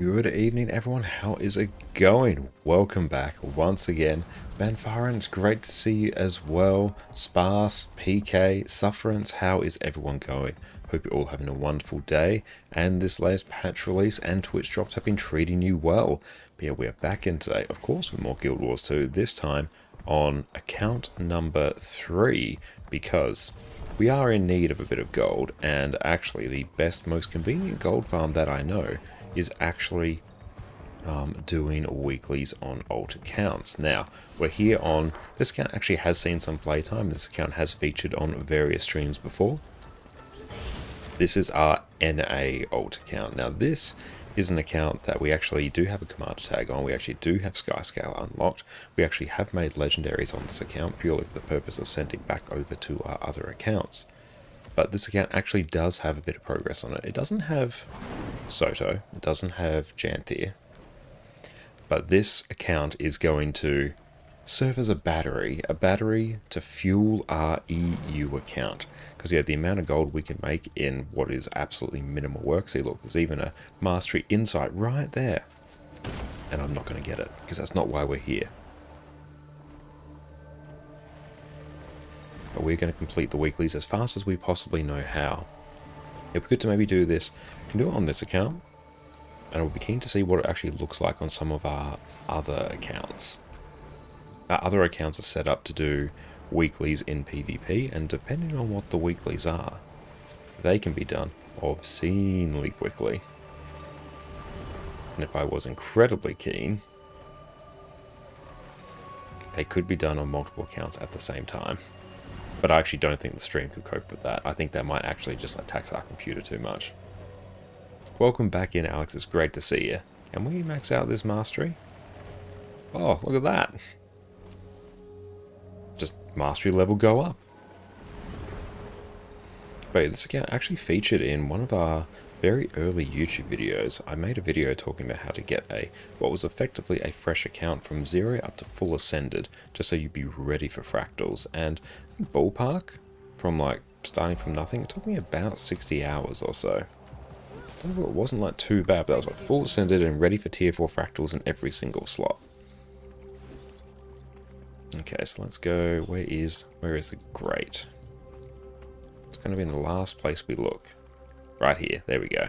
Good evening, everyone. How is it going? Welcome back once again. Banfarin, it's great to see you as well. Sparse, PK, Sufferance, how is everyone going? Hope you're all having a wonderful day. And this latest patch release and Twitch drops have been treating you well. But yeah, we are back in today, of course, with more Guild Wars 2. This time on account number 3, because we are in need of a bit of gold. And actually, the best, most convenient gold farm that I know is actually doing weeklies on alt accounts. Now, we're here on, this account actually has seen some playtime. This account has featured on various streams before. This is our NA alt account. Now, this is an account that we actually do have a commander tag on. We actually do have Skyscale unlocked. We actually have made legendaries on this account purely for the purpose of sending back over to our other accounts. But this account actually does have a bit of progress on it. It doesn't have Soto, it doesn't have Janthir, but this account is going to serve as a battery to fuel our EU account. Because yeah, the amount of gold we can make in what is absolutely minimal work. See, look, there's even a mastery insight right there. And I'm not going to get it, because that's not why we're here. But we're going to complete the weeklies as fast as we possibly know how. It'd be good to maybe do this. We can do it on this account, and we'll be keen to see what it actually looks like on some of our other accounts. Our other accounts are set up to do weeklies in PvP, and depending on what the weeklies are, they can be done obscenely quickly. And if I was incredibly keen, they could be done on multiple accounts at the same time. But I actually don't think the stream could cope with that. I think that might actually just tax our computer too much. Welcome back in, Alex. It's great to see you. Can we max out this mastery? Oh, look at that. Just mastery level go up. But this account actually featured in one of our very early YouTube videos. I made a video talking about how to get what was effectively a fresh account from 0 up to full ascended, just so you'd be ready for fractals. And I think ballpark, from like starting from nothing, it took me about 60 hours or so. It wasn't like too bad, but I was like full ascended and ready for tier 4 fractals in every single slot. Okay, so let's go. Where is the grate? It's going to be in the last place we look. Right here, there we go.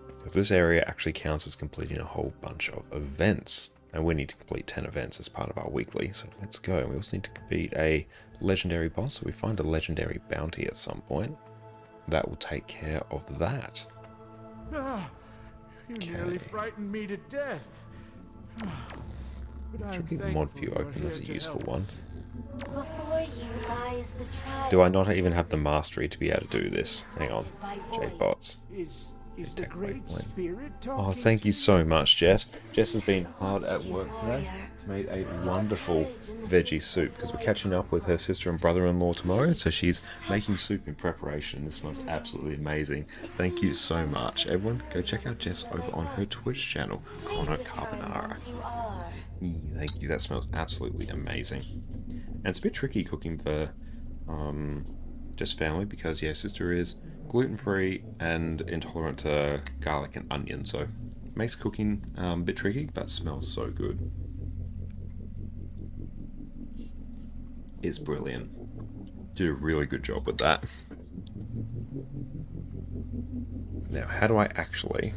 Because this area actually counts as completing a whole bunch of events. And we need to complete 10 events as part of our weekly. So let's go. We also need to complete a legendary boss. So we find a legendary bounty at some point. That will take care of that. You nearly frightened me to death. Should keep the mod view open as a useful one. Before you lies the trial. Do I not even have the mastery to be able to do this? Hang on. J-bots. Is the great spirit talking? Oh, thank you so much, Jess. Jess has been hard at work today. She's made a wonderful veggie soup because we're catching up with her sister and brother-in-law tomorrow, so she's making soup in preparation. This smells absolutely amazing. Thank you so much. Everyone, go check out Jess over on her Twitch channel, ConnorConCarne. Thank you, that smells absolutely amazing. And it's a bit tricky cooking for just family because, yeah, sister is gluten-free and intolerant to garlic and onion, so it makes cooking a bit tricky, but smells so good. It's brilliant. Did a really good job with that. Now, how do I actually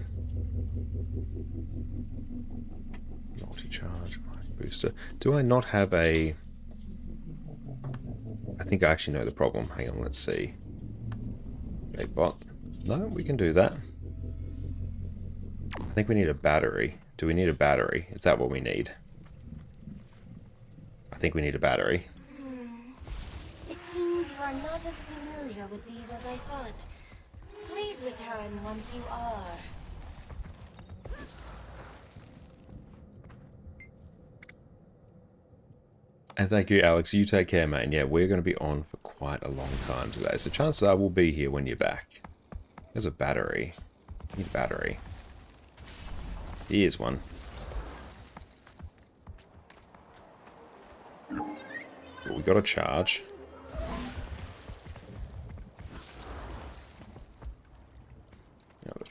multi-charge booster? Do I not have a... I think I actually know the problem. Hang on, let's see. Bot. No, we can do that. I think we need a battery. Do we need a battery? Is that what we need? I think we need a battery. It seems you are not as familiar with these as I thought. Please return once you are. And thank you, Alex. You take care, mate. And yeah, we're going to be on for quite a long time today. So chances are we'll be here when you're back. There's a battery. Need a battery. Here's one. But we got a charge.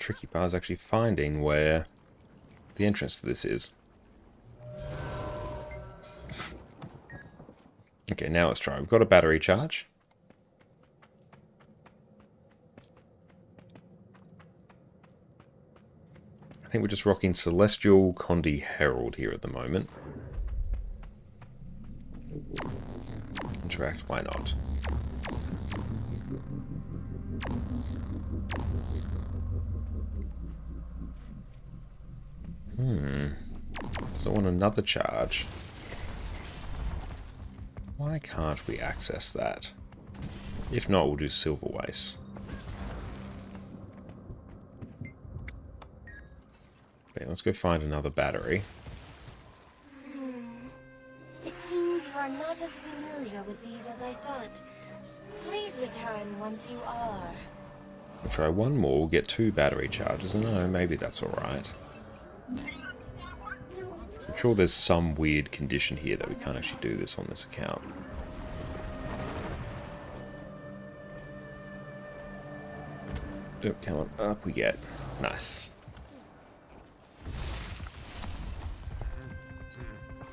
tricky part is actually finding where the entrance to this is. Okay, now let's try. We've got a battery charge. I think we're just rocking Celestial Condi Herald here at the moment. Interact, why not? So I want another charge. Why can't we access that? If not, we'll do Silverwastes. Okay, let's go find another battery. It seems you are not as familiar with these as I thought. Please return once you are. We'll try one more, we'll get 2 battery charges, and no, maybe that's alright. So I'm sure there's some weird condition here that we can't actually do this on this account. Oh, come on, up we get. Nice.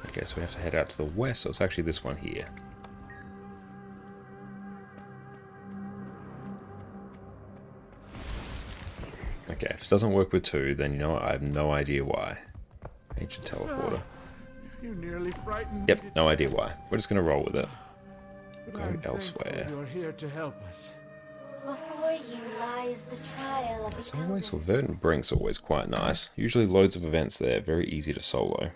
Okay, so we have to head out to the west, so it's actually this one here. Okay, if it doesn't work with 2, then you know what, I have no idea why. Ancient teleporter. You nearly frightened me. Yep, no idea why. We're just gonna roll with it. But Go I'm elsewhere. thankful you're here to help us. Before you lies the trial of As the always, Elder. Verdant Brink's always quite nice. Usually loads of events there, very easy to solo.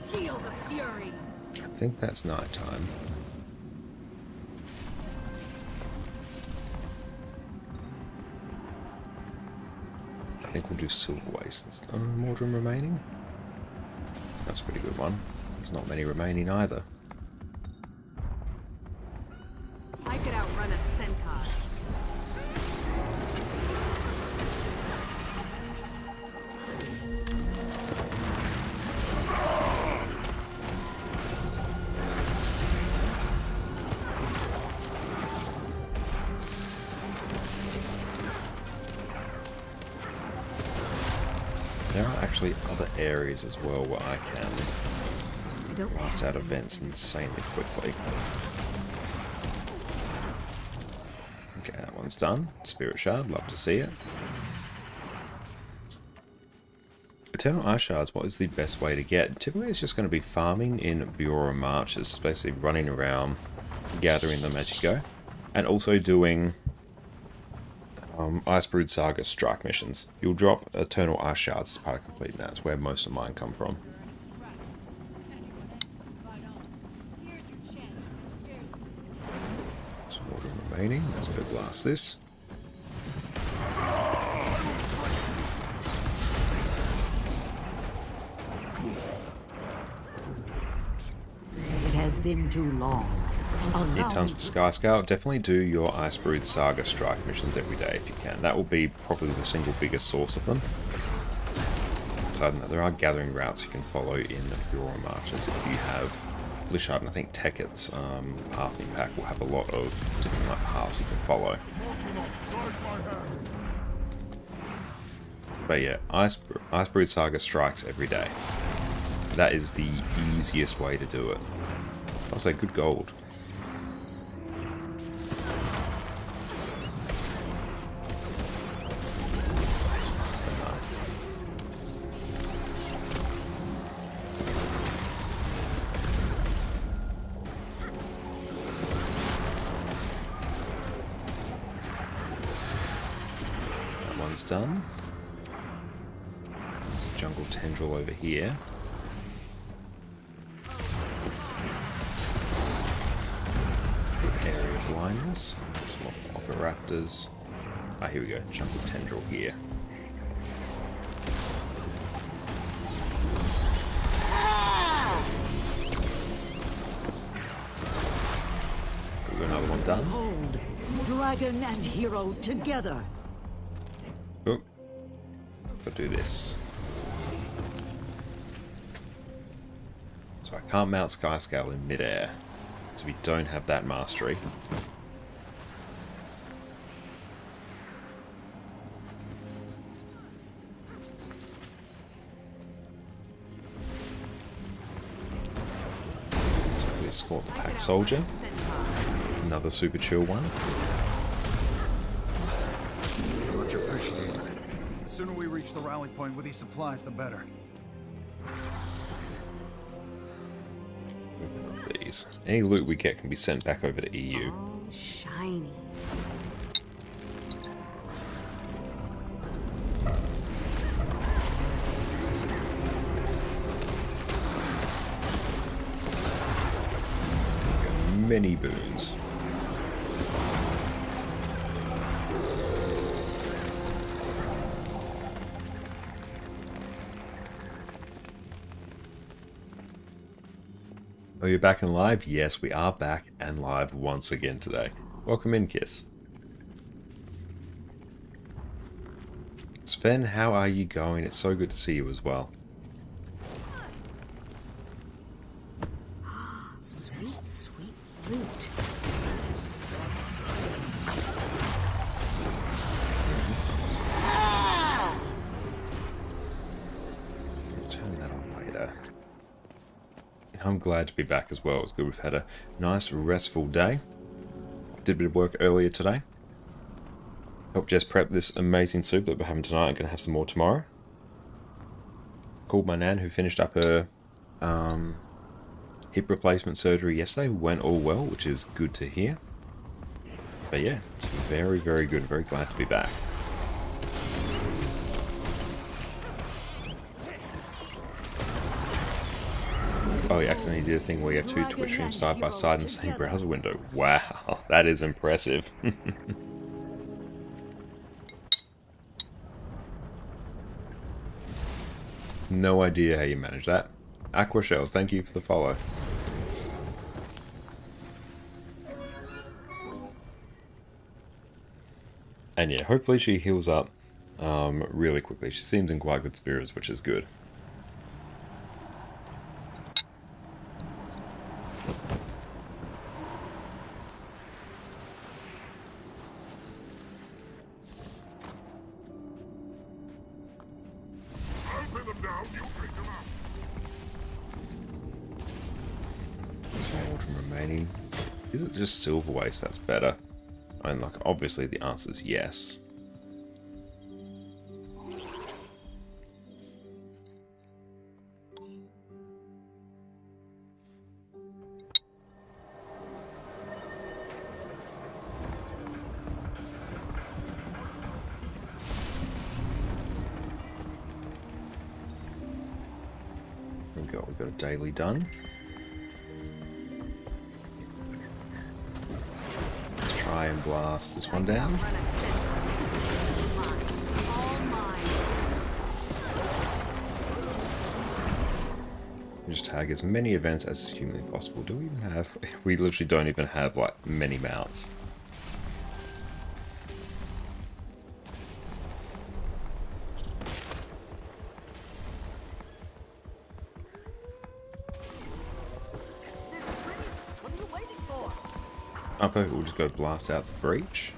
Feel the fury. I think that's night time. I think we'll do Silverwastes. Mordrum remaining? That's a pretty good one. There's not many remaining either. I could outrun a centaur. There are actually other areas as well where I can I don't blast out events insanely quickly. Okay, that one's done. Spirit Shard, love to see it. Eternal Ice Shards, what is the best way to get? Typically it's just going to be farming in Bureau Marches, basically running around, gathering them as you go, and also doing Icebrood Saga strike missions. You'll drop Eternal Ice Shards as part of completing that. That's where most of mine come from. So water remaining. Let's go blast this. It has been too long. Need tons for Sky Scout. Definitely do your Icebrood Saga strike missions every day if you can. That will be probably the single biggest source of them. So there are gathering routes you can follow in the Bureau Marches if you have Lishard, and I think Teket's pathing pack will have a lot of different paths you can follow. But yeah, Icebrood Saga strikes every day. That is the easiest way to do it. I'll say good gold. Nice, nice. That one's done. There's a jungle tendril over here. Area blindness. Some more Operaptors. Ah, here we go. Jungle tendril here. We've got another one done. Hold dragon and hero together. Oh. Gotta do this. So I can't mount Skyscale in midair. So we don't have that mastery. So we escort the pack soldier. Another super chill one. Much appreciated. The sooner we reach the rally point with these supplies, the better. These. Any loot we get can be sent back over to EU. Oh, shiny. Many boons. Are you back and live? Yes, we are back and live once again today. Welcome in, Kiss. Sven, how are you going? It's so good to see you as well. Sweet, sweet loot. We'll turn that on later. I'm glad to be back as well. It's good we've had a nice restful day. Did a bit of work earlier today. Helped Jess prep this amazing soup that we're having tonight. I'm going to have some more tomorrow. Called my nan who finished up her hip replacement surgery yesterday. Went all well, which is good to hear. But yeah, it's very, very good. Very glad to be back. Oh, you accidentally did a thing where you have two Twitch streams side by side in the same browser window. Wow, that is impressive. No idea how you manage that. Aqua Shells, thank you for the follow. And yeah, hopefully she heals up really quickly. She seems in quite good spirits, which is good. Remaining. Is it just Silverwastes that's better? I mean, like, obviously the answer is yes. We've got a daily done. Try and blast this one down. Just tag as many events as is humanly possible. Do we even have... We literally don't even have, like, many mounts. Upper, we'll just go blast out the breach.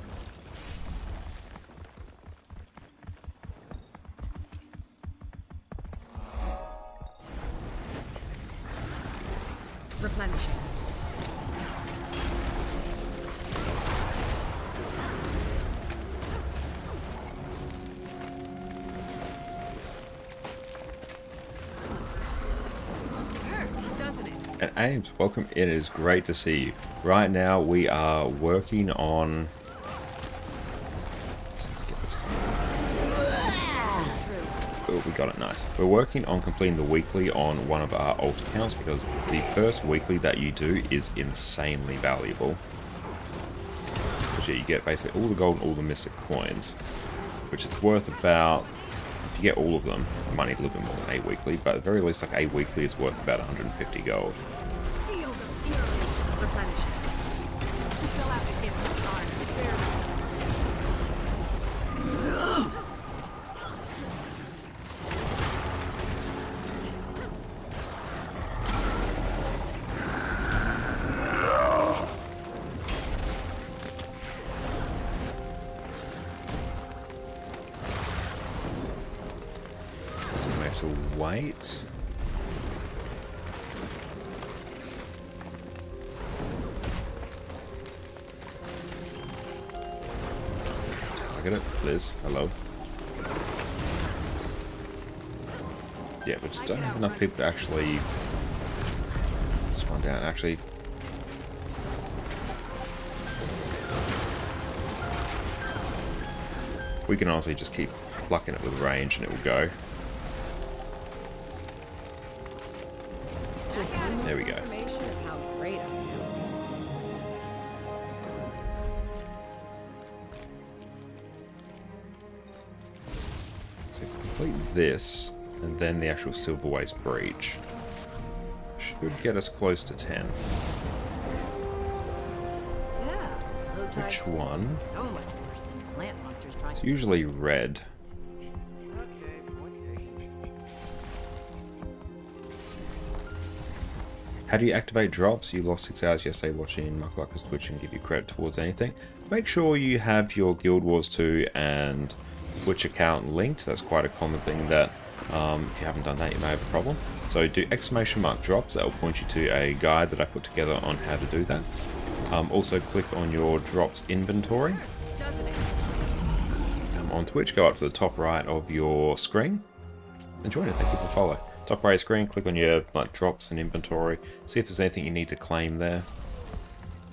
Replenishing. Hurts, doesn't it? And Ames, welcome in. It is great to see you. Right now we are working on... Oh, we got it, nice. We're working on completing the weekly on one of our alt accounts because the first weekly that you do is insanely valuable. Because yeah, you get basically all the gold and all the mystic coins, which it's worth about... If you get all of them, I might need a little bit more than a weekly, but at the very least, like a weekly is worth about 150 gold. Feel the fury. Replenishing. Fill out the gift of cards. to wait. Target it, Liz. Hello. Yeah, we just don't have enough people to actually... Just one down, actually... We can honestly just keep plucking it with range and it will go. There we go. So complete this, and then the actual Silverwastes breach. Should get us close to 10. Which one? So much worse than plant monsters trying It's usually red. How do you activate drops? You lost 6 hours yesterday watching Mucklocker's Twitch and give you credit towards anything. Make sure you have your Guild Wars 2 and Twitch account linked. That's quite a common thing that if you haven't done that, you may have a problem. So do !! drops. That will point you to a guide that I put together on how to do that. Also click on your drops inventory. On Twitch, go up to the top right of your screen and join it. Thank you for follow. Top right screen, click on your drops and inventory. See if there's anything you need to claim there.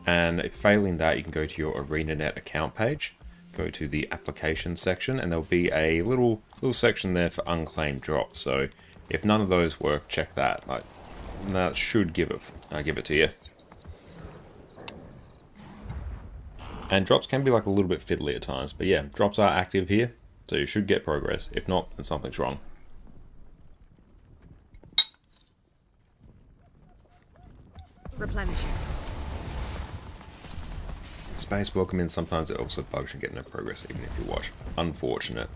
And if failing that, you can go to your ArenaNet account page. Go to the application section, and there'll be a little section there for unclaimed drops. So if none of those work, check that. That should give it to you. And drops can be a little bit fiddly at times, but yeah, drops are active here, so you should get progress. If not, then something's wrong. Replenishing. Space welcome in. Sometimes it also bugs you get no progress even if you watch. Unfortunate.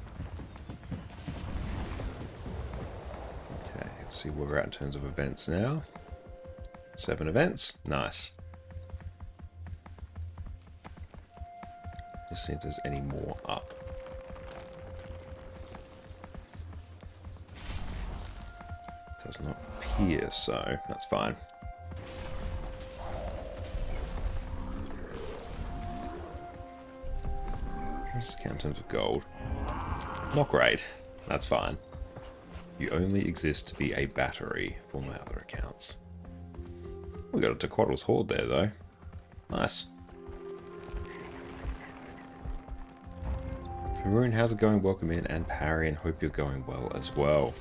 Okay, let's see where we're at in terms of events now. 7 events. Nice. Just see if there's any more up. Does not appear so. That's fine. Let's count in terms of gold. Not great. That's fine. You only exist to be a battery for my other accounts. We got a Tequaddle's Horde there though. Nice. Maroon, how's it going? Welcome in, and Parry, and hope you're going well as well.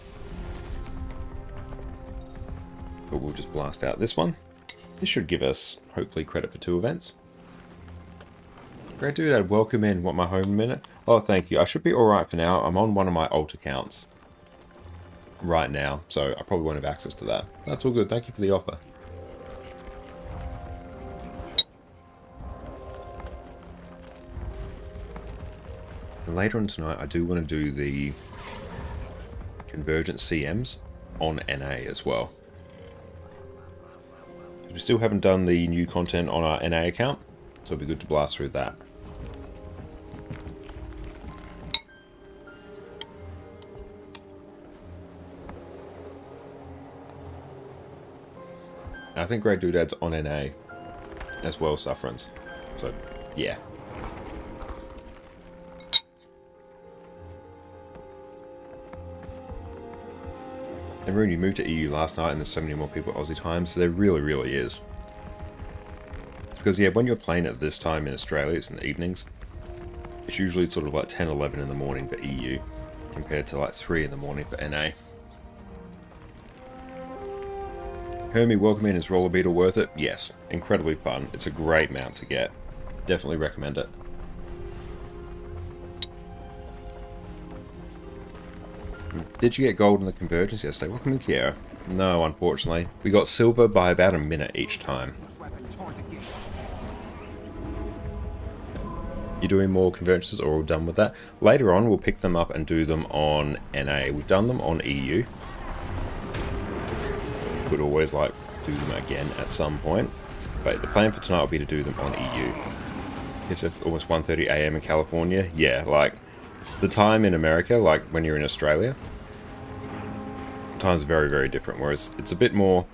But we'll just blast out this one. This should give us, hopefully, credit for 2 events. Great dude, I'd welcome in. Want my home a minute? Oh, thank you. I should be alright for now. I'm on one of my alt accounts right now, so I probably won't have access to that. That's all good. Thank you for the offer. Later on tonight, I do want to do the Convergence CMs on NA as well. We still haven't done the new content on our NA account, so it'll be good to blast through that. I think Great Doodad's on NA as well, Sufferance. So, yeah. And Rune, you moved to EU last night and there's so many more people at Aussie time, so there really, really is. Because yeah, when you're playing at this time in Australia, it's in the evenings. It's usually sort of 10, 11 in the morning for EU, compared to 3 in the morning for NA. Hermie, welcome in. Is Roller Beetle worth it? Yes. Incredibly fun. It's a great mount to get. Definitely recommend it. Did you get gold in the Convergence yesterday? Welcome in, Kiera. No, unfortunately. We got silver by about a minute each time. You're doing more Convergences, or we're done with that? Later on, we'll pick them up and do them on NA. We've done them on EU. Could always do them again at some point. But the plan for tonight will be to do them on EU. Yes, it's almost 1:30 AM in California. Yeah, the time in America, when you're in Australia, times very, very different, whereas it's a bit more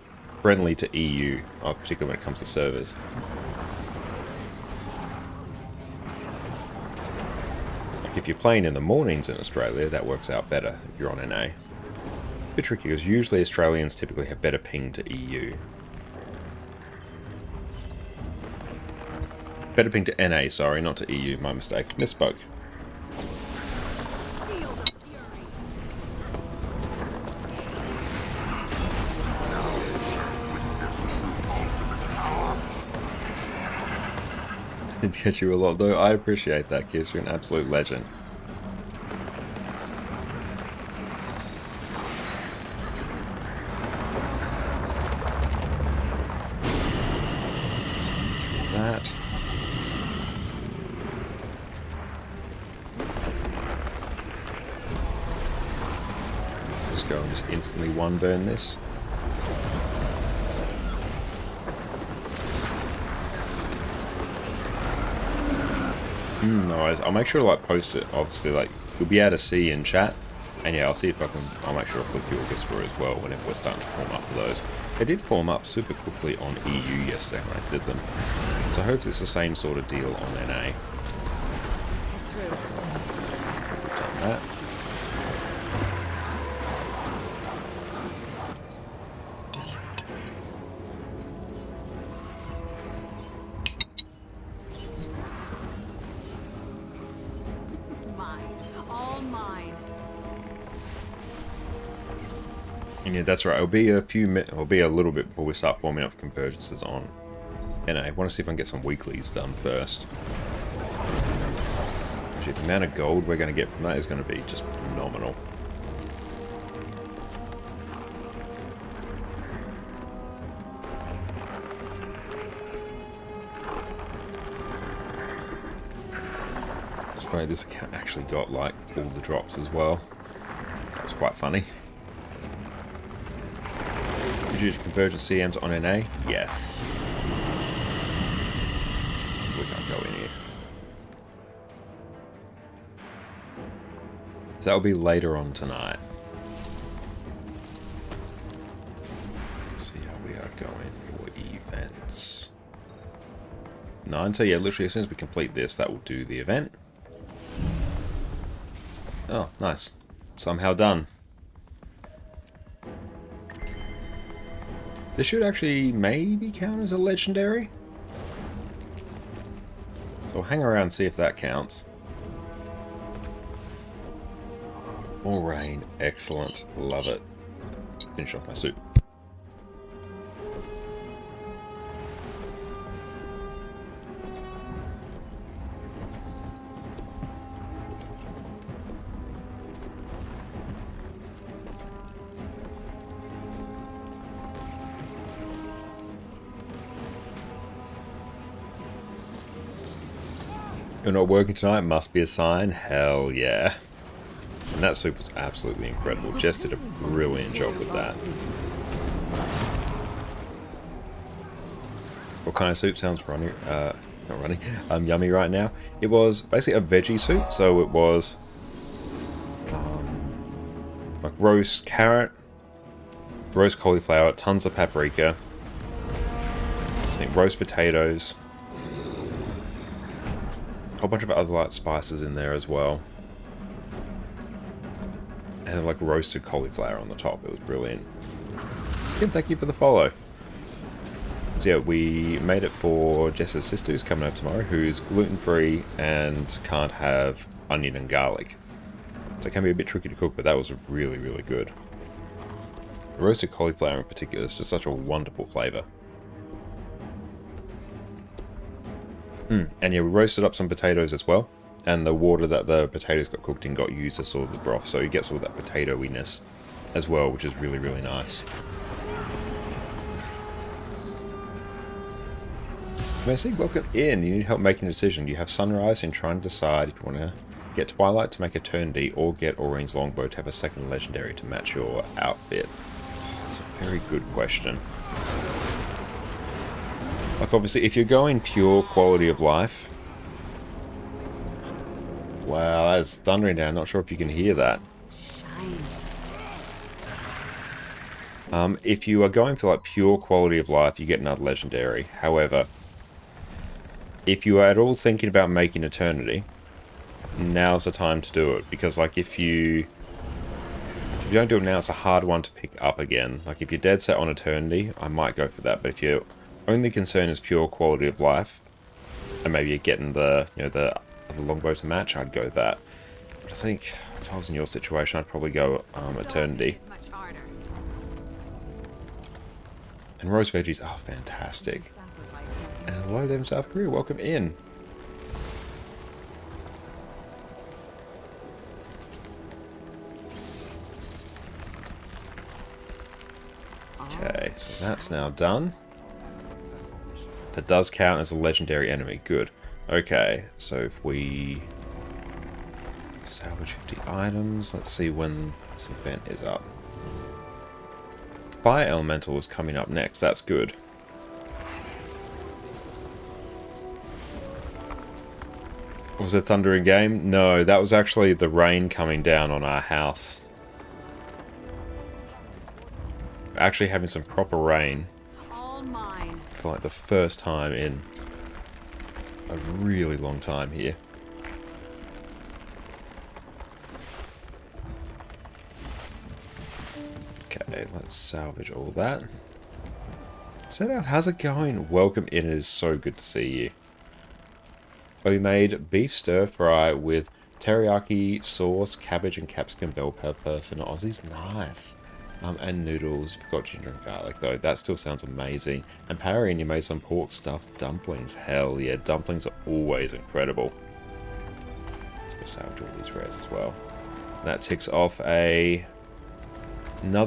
friendly to EU, particularly when it comes to servers. Like if you're playing in the mornings in Australia, that works out better if you're on NA. A bit tricky because usually Australians typically have better ping to EU. Better ping to NA, sorry, not to EU, my mistake. Misspoke. Feel the fury. Did get you a lot though. I appreciate that, Kiss. You're an absolute legend. That. Just go and just instantly one burn this. No worries. I'll make sure to like post it. Obviously, like you'll be able to see in chat, and yeah, I'll see if I can. I'll make sure I click your whisper as well whenever we're starting to form up for those. They did form up super quickly on EU yesterday when I did them, so I hope it's the same sort of deal on NA. Done that. Mine. All mine. And yeah, that's right. It'll be a few minutes. It'll be a little bit before we start forming up convergences on. And I want to see if I can get some weeklies done first. Actually, the amount of gold we're going to get from that is going to be just phenomenal. It's funny, this account actually got like all the drops as well. That was quite funny. Did you use Convergence CMs on NA? Yes. We can't go in here. So that'll be later on tonight. Let's see how we are going for events. 9, so yeah, literally as soon as we complete this, that will do the event. Oh, nice. Somehow done. This should actually maybe count as a legendary. So we'll hang around and see if that counts. More rain. Excellent. Love it. Finish off my soup. You're not working tonight? Must be a sign. Hell yeah. And that soup was absolutely incredible. Jess did a brilliant job with that. What kind of soup sounds runny? Not runny. Yummy right now. It was basically a veggie soup. So it was like roast carrot, roast cauliflower, tons of paprika, I think roast potatoes, a whole bunch of other light spices in there as well. And like roasted cauliflower on the top. It was brilliant. Kim, thank you for the follow. So yeah, we made it for Jess's sister who's coming over tomorrow, who's gluten-free and can't have onion and garlic. So it can be a bit tricky to cook, but that was really, really good. Roasted cauliflower in particular is just such a wonderful flavour. And yeah, we roasted up some potatoes as well. And the water that the potatoes got cooked in got used as sort of the broth. So you get sort of that potato-iness as well, which is really, really nice. Mercy, welcome in. You need help making a decision. You have sunrise and trying to decide if you want to get Twilight to make a turn D or get Aurine's Longbow to have a second legendary to match your outfit. That's a very good question. Like obviously, if you're going pure quality of life... Wow, that's thundering down. Not sure if you can hear that. Shine. If you are going for like pure quality of life, you get another legendary. However, if you are at all thinking about making Eternity, now's the time to do it. Because like if you don't do it now, it's a hard one to pick up again. Like if you're dead set on Eternity, I might go for that. But if your only concern is pure quality of life, and maybe you're getting the the longbow to match, I'd go that. But I think if I was in your situation, I'd probably go Eternity. Much harder. And roast veggies are fantastic. And hello there in South Korea, welcome in. Okay, so that's now done. That does count as a legendary enemy, good. Okay, so if we salvage 50 items, let's see when this event is up. Fire Elemental is coming up next, that's good. Was it thunder in game? No, that was actually the rain coming down on our house. Actually having some proper rain. All mine. For like the first time in a really long time here. Okay, let's salvage all that. Set out, how's it going? Welcome in, it is so good to see you. We made beef stir fry with teriyaki sauce, cabbage and capsicum bell pepper for the Aussies. Nice. And noodles. Forgot ginger and garlic though. That still sounds amazing. And Parry, and you made some pork stuffed dumplings. Hell yeah, dumplings are always incredible. Let's go salvage all these rares as well. That ticks off another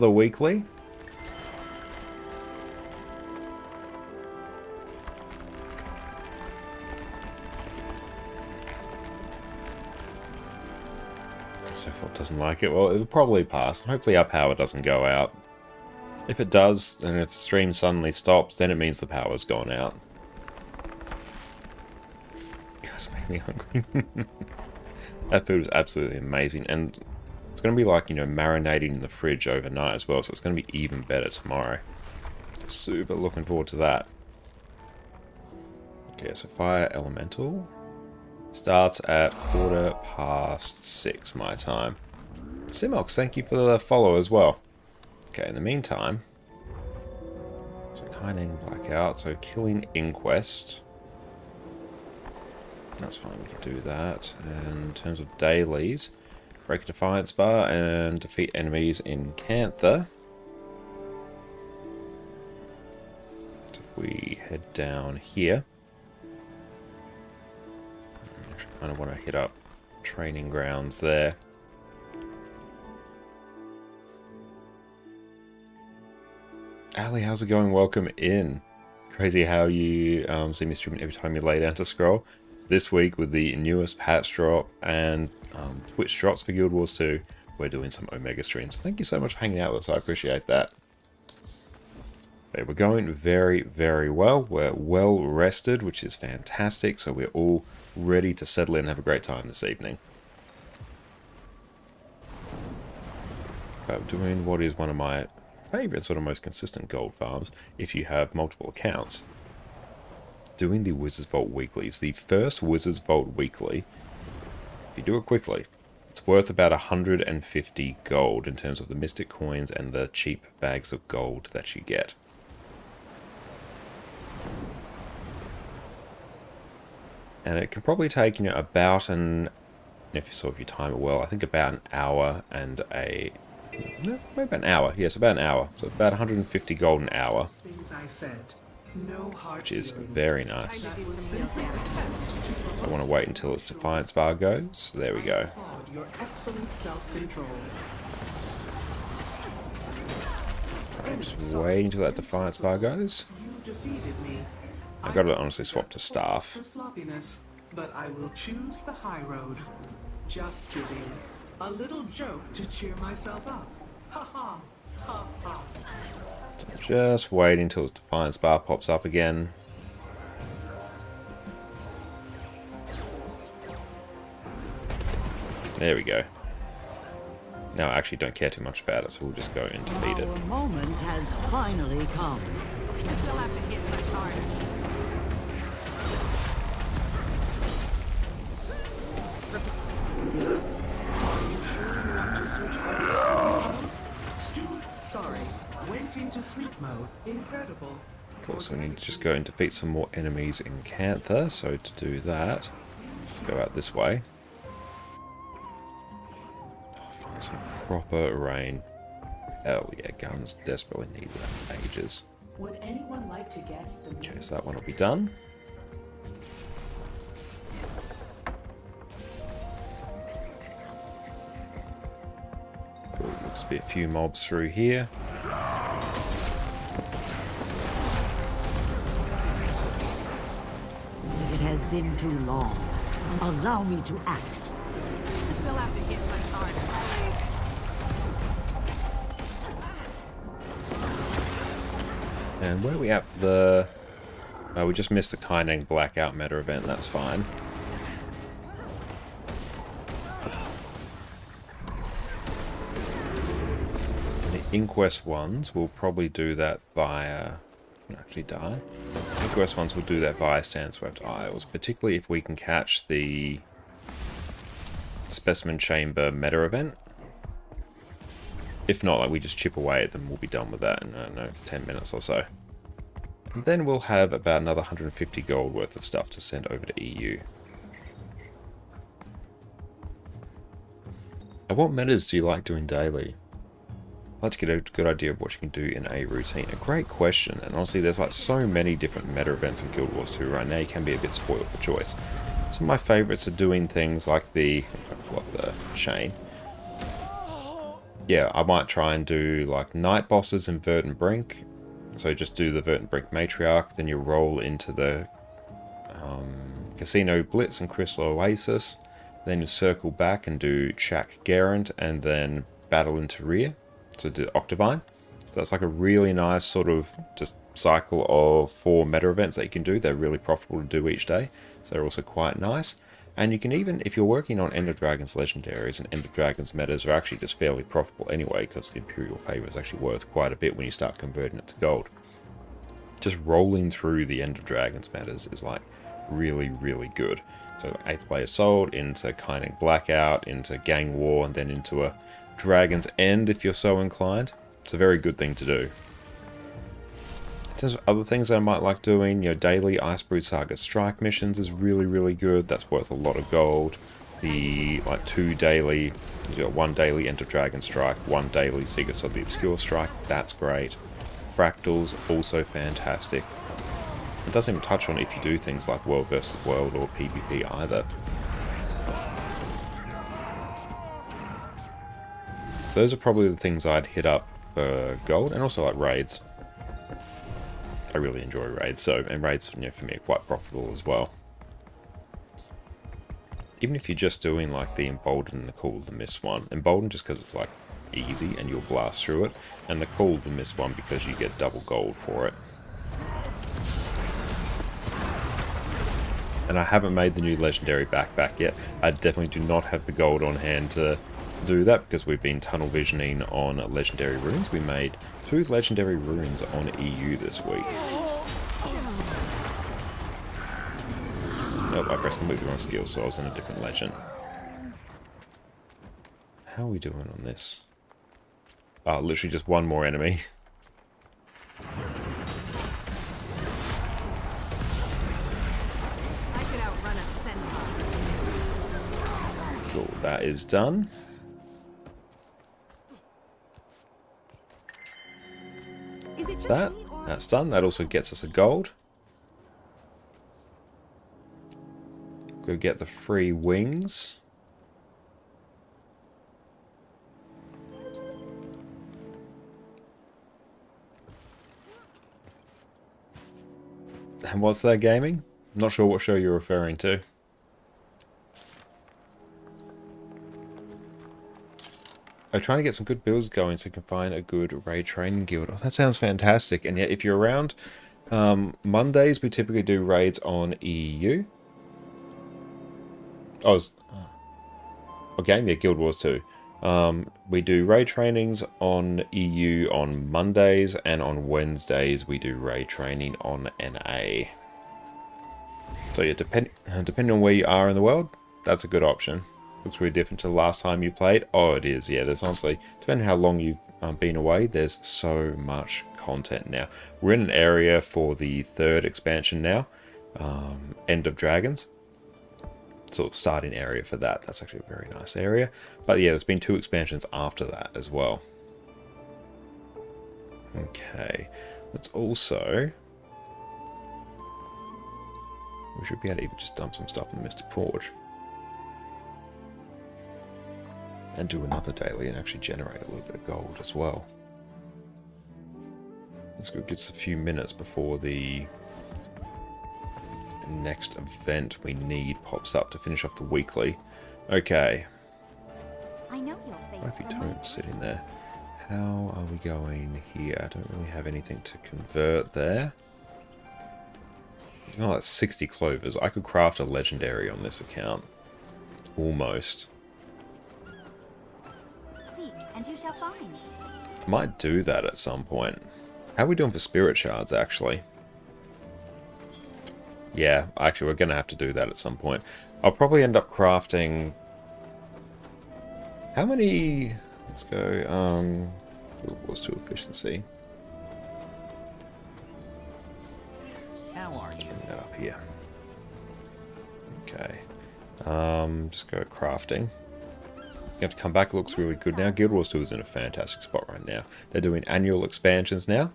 weekly. Sophop doesn't like it. Well, it'll probably pass. Hopefully our power doesn't go out. If it does, and if the stream suddenly stops, then it means the power's gone out. You guys make me hungry. That food was absolutely amazing. And it's going to be like, marinating in the fridge overnight as well. So it's going to be even better tomorrow. Just super looking forward to that. Okay, so Fire Elemental starts at 6:15 my time. Simox, thank you for the follow as well. Okay, in the meantime, so Kaining Blackout, so killing Inquest. That's fine, we can do that. And in terms of dailies, break a Defiance bar and defeat enemies in Cantha. So if we head down here, I kind of want to hit up training grounds there. Ali, how's it going? Welcome in. Crazy how you see me streaming every time you lay down to scroll. This week with the newest patch drop and Twitch drops for Guild Wars 2, we're doing some Omega streams. Thank you so much for hanging out with us. I appreciate that. Okay, we're going very, very well. We're well rested, which is fantastic. So we're all ready to settle in and have a great time this evening. But doing what is one of my favorite, sort of most consistent gold farms, if you have multiple accounts. Doing the Wizard's Vault weeklies. The first Wizard's Vault weekly, if you do it quickly, it's worth about 150 gold in terms of the Mystic coins and the cheap bags of gold that you get. And it can probably take, about if you time it well, I think about an hour and maybe about an hour. Yes, about an hour. So about 150 gold an hour, which is very nice. I want to wait until its Defiance bar goes. So there we go. I'm just waiting until that Defiance bar goes. I gotta honestly swap to staff. But I will choose the high road. Just kidding. A little joke to cheer myself up. Ha ha. Ha ha. So just waiting until its Defiance bar pops up again. There we go. Now I actually don't care too much about it, so we'll just go and defeat it. Our moment has finally come. They'll have to hit much harder. Sorry, went into sleep mode. Incredible. Cool, so we need to just go and defeat some more enemies in Janthir. So to do that, let's go out this way. Oh, find some proper rain. Hell yeah, guns desperately need that ages. Would anyone like to guess the Okay, so that one will be done. Cool, looks to be a few mobs through here. It has been too long. Allow me to act. They'll have to hit much harder. And where are we at? The... Oh, we just missed the Kaining Blackout meta event, that's fine. The Inquest ones will probably do that via... actually die. Inquest ones will do that via Sandswept Isles, particularly if we can catch the Specimen Chamber meta event. If not, like, we just chip away at them, we'll be done with that in, I don't know, 10 minutes or so. And then we'll have about another 150 gold worth of stuff to send over to EU. And what metas do you like doing daily? I'd like to get a good idea of what you can do in a routine. A great question, and honestly there's like so many different meta events in Guild Wars 2 right now, you can be a bit spoiled for choice. Some of my favourites are doing things like the... pull up the chain. Yeah, I might try and do like night bosses in Verdant Brink. So just do the Verdant Brink Matriarch, then you roll into the Casino Blitz and Crystal Oasis, then you circle back and do Chak Garant, and then battle in Tyria, so do Octavine. So that's like a really nice sort of just cycle of 4 meta events that you can do. They're really profitable to do each day, so they're also quite nice. And you can even, if you're working on End of Dragons legendaries, and End of Dragons metas are actually just fairly profitable anyway, because the Imperial Favor is actually worth quite a bit when you start converting it to gold. Just rolling through the End of Dragons metas is like really, really good. So 8th Way Assault, into Kaining Blackout, into Gang War, and then into a Dragon's End if you're so inclined. It's a very good thing to do. In terms of other things I might like doing, you know, daily Icebrood Saga Strike missions is really, really good. That's worth a lot of gold. The, like, 2 daily, you got 1 daily Enter Dragon Strike, 1 daily Seekers of the Obscure Strike, that's great. Fractals, also fantastic. It doesn't even touch on if you do things like World vs. World or PvP either. Those are probably the things I'd hit up for gold, and also like raids. I really enjoy raids, and raids, you know, for me are quite profitable as well. Even if you're just doing like the Embolden and the Cool of the Mist one. Embolden just because it's like easy and you'll blast through it, and the Cool of the Mist one because you get double gold for it. And I haven't made the new legendary backpack yet. I definitely do not have the gold on hand to do that because we've been tunnel visioning on legendary runes. We made 2 legendary runes on EU this week. Nope, I pressed completely wrong skill, so I was in a different legend. How are we doing on this? Oh, literally just 1 more enemy. I could outrun a centaur. Cool, that is done. Is it just me, or That's done. That also gets us a gold. Go get the free wings. And what's that, gaming? Not sure what show you're referring to. I'm trying to get some good builds going so I can find a good raid training guild. Oh, that sounds fantastic. And yet, if you're around, Mondays we typically do raids on EU. Oh, yeah, Guild Wars 2. We do raid trainings on EU on Mondays, and on Wednesdays we do raid training on NA. So yeah, depending on where you are in the world, that's a good option. Looks really different to the last time you played. Oh, it is. Yeah, there's honestly, depending on how long you've been away, there's so much content now. We're in an area for the 3rd expansion now, End of Dragons. Sort of starting area for that. That's actually a very nice area. But yeah, there's been 2 expansions after that as well. Okay, let's also... We should be able to even just dump some stuff in the Mystic Forge. And do another daily and actually generate a little bit of gold as well. Let's go get us a few minutes before the next event we need pops up to finish off the weekly. Okay. I know your face. Might be Tome sitting there. How are we going here? I don't really have anything to convert there. Oh, that's 60 clovers. I could craft a legendary on this account. Almost. Seek and you shall find. I might do that at some point. How are we doing for spirit shards, actually? Yeah, actually, we're going to have to do that at some point. I'll probably end up crafting... How many... Let's go, Wars to efficiency. How are you? Bring that up here. Okay. Just go crafting. You have to come back. It looks really good now. Guild Wars 2 is in a fantastic spot right now. They're doing annual expansions now.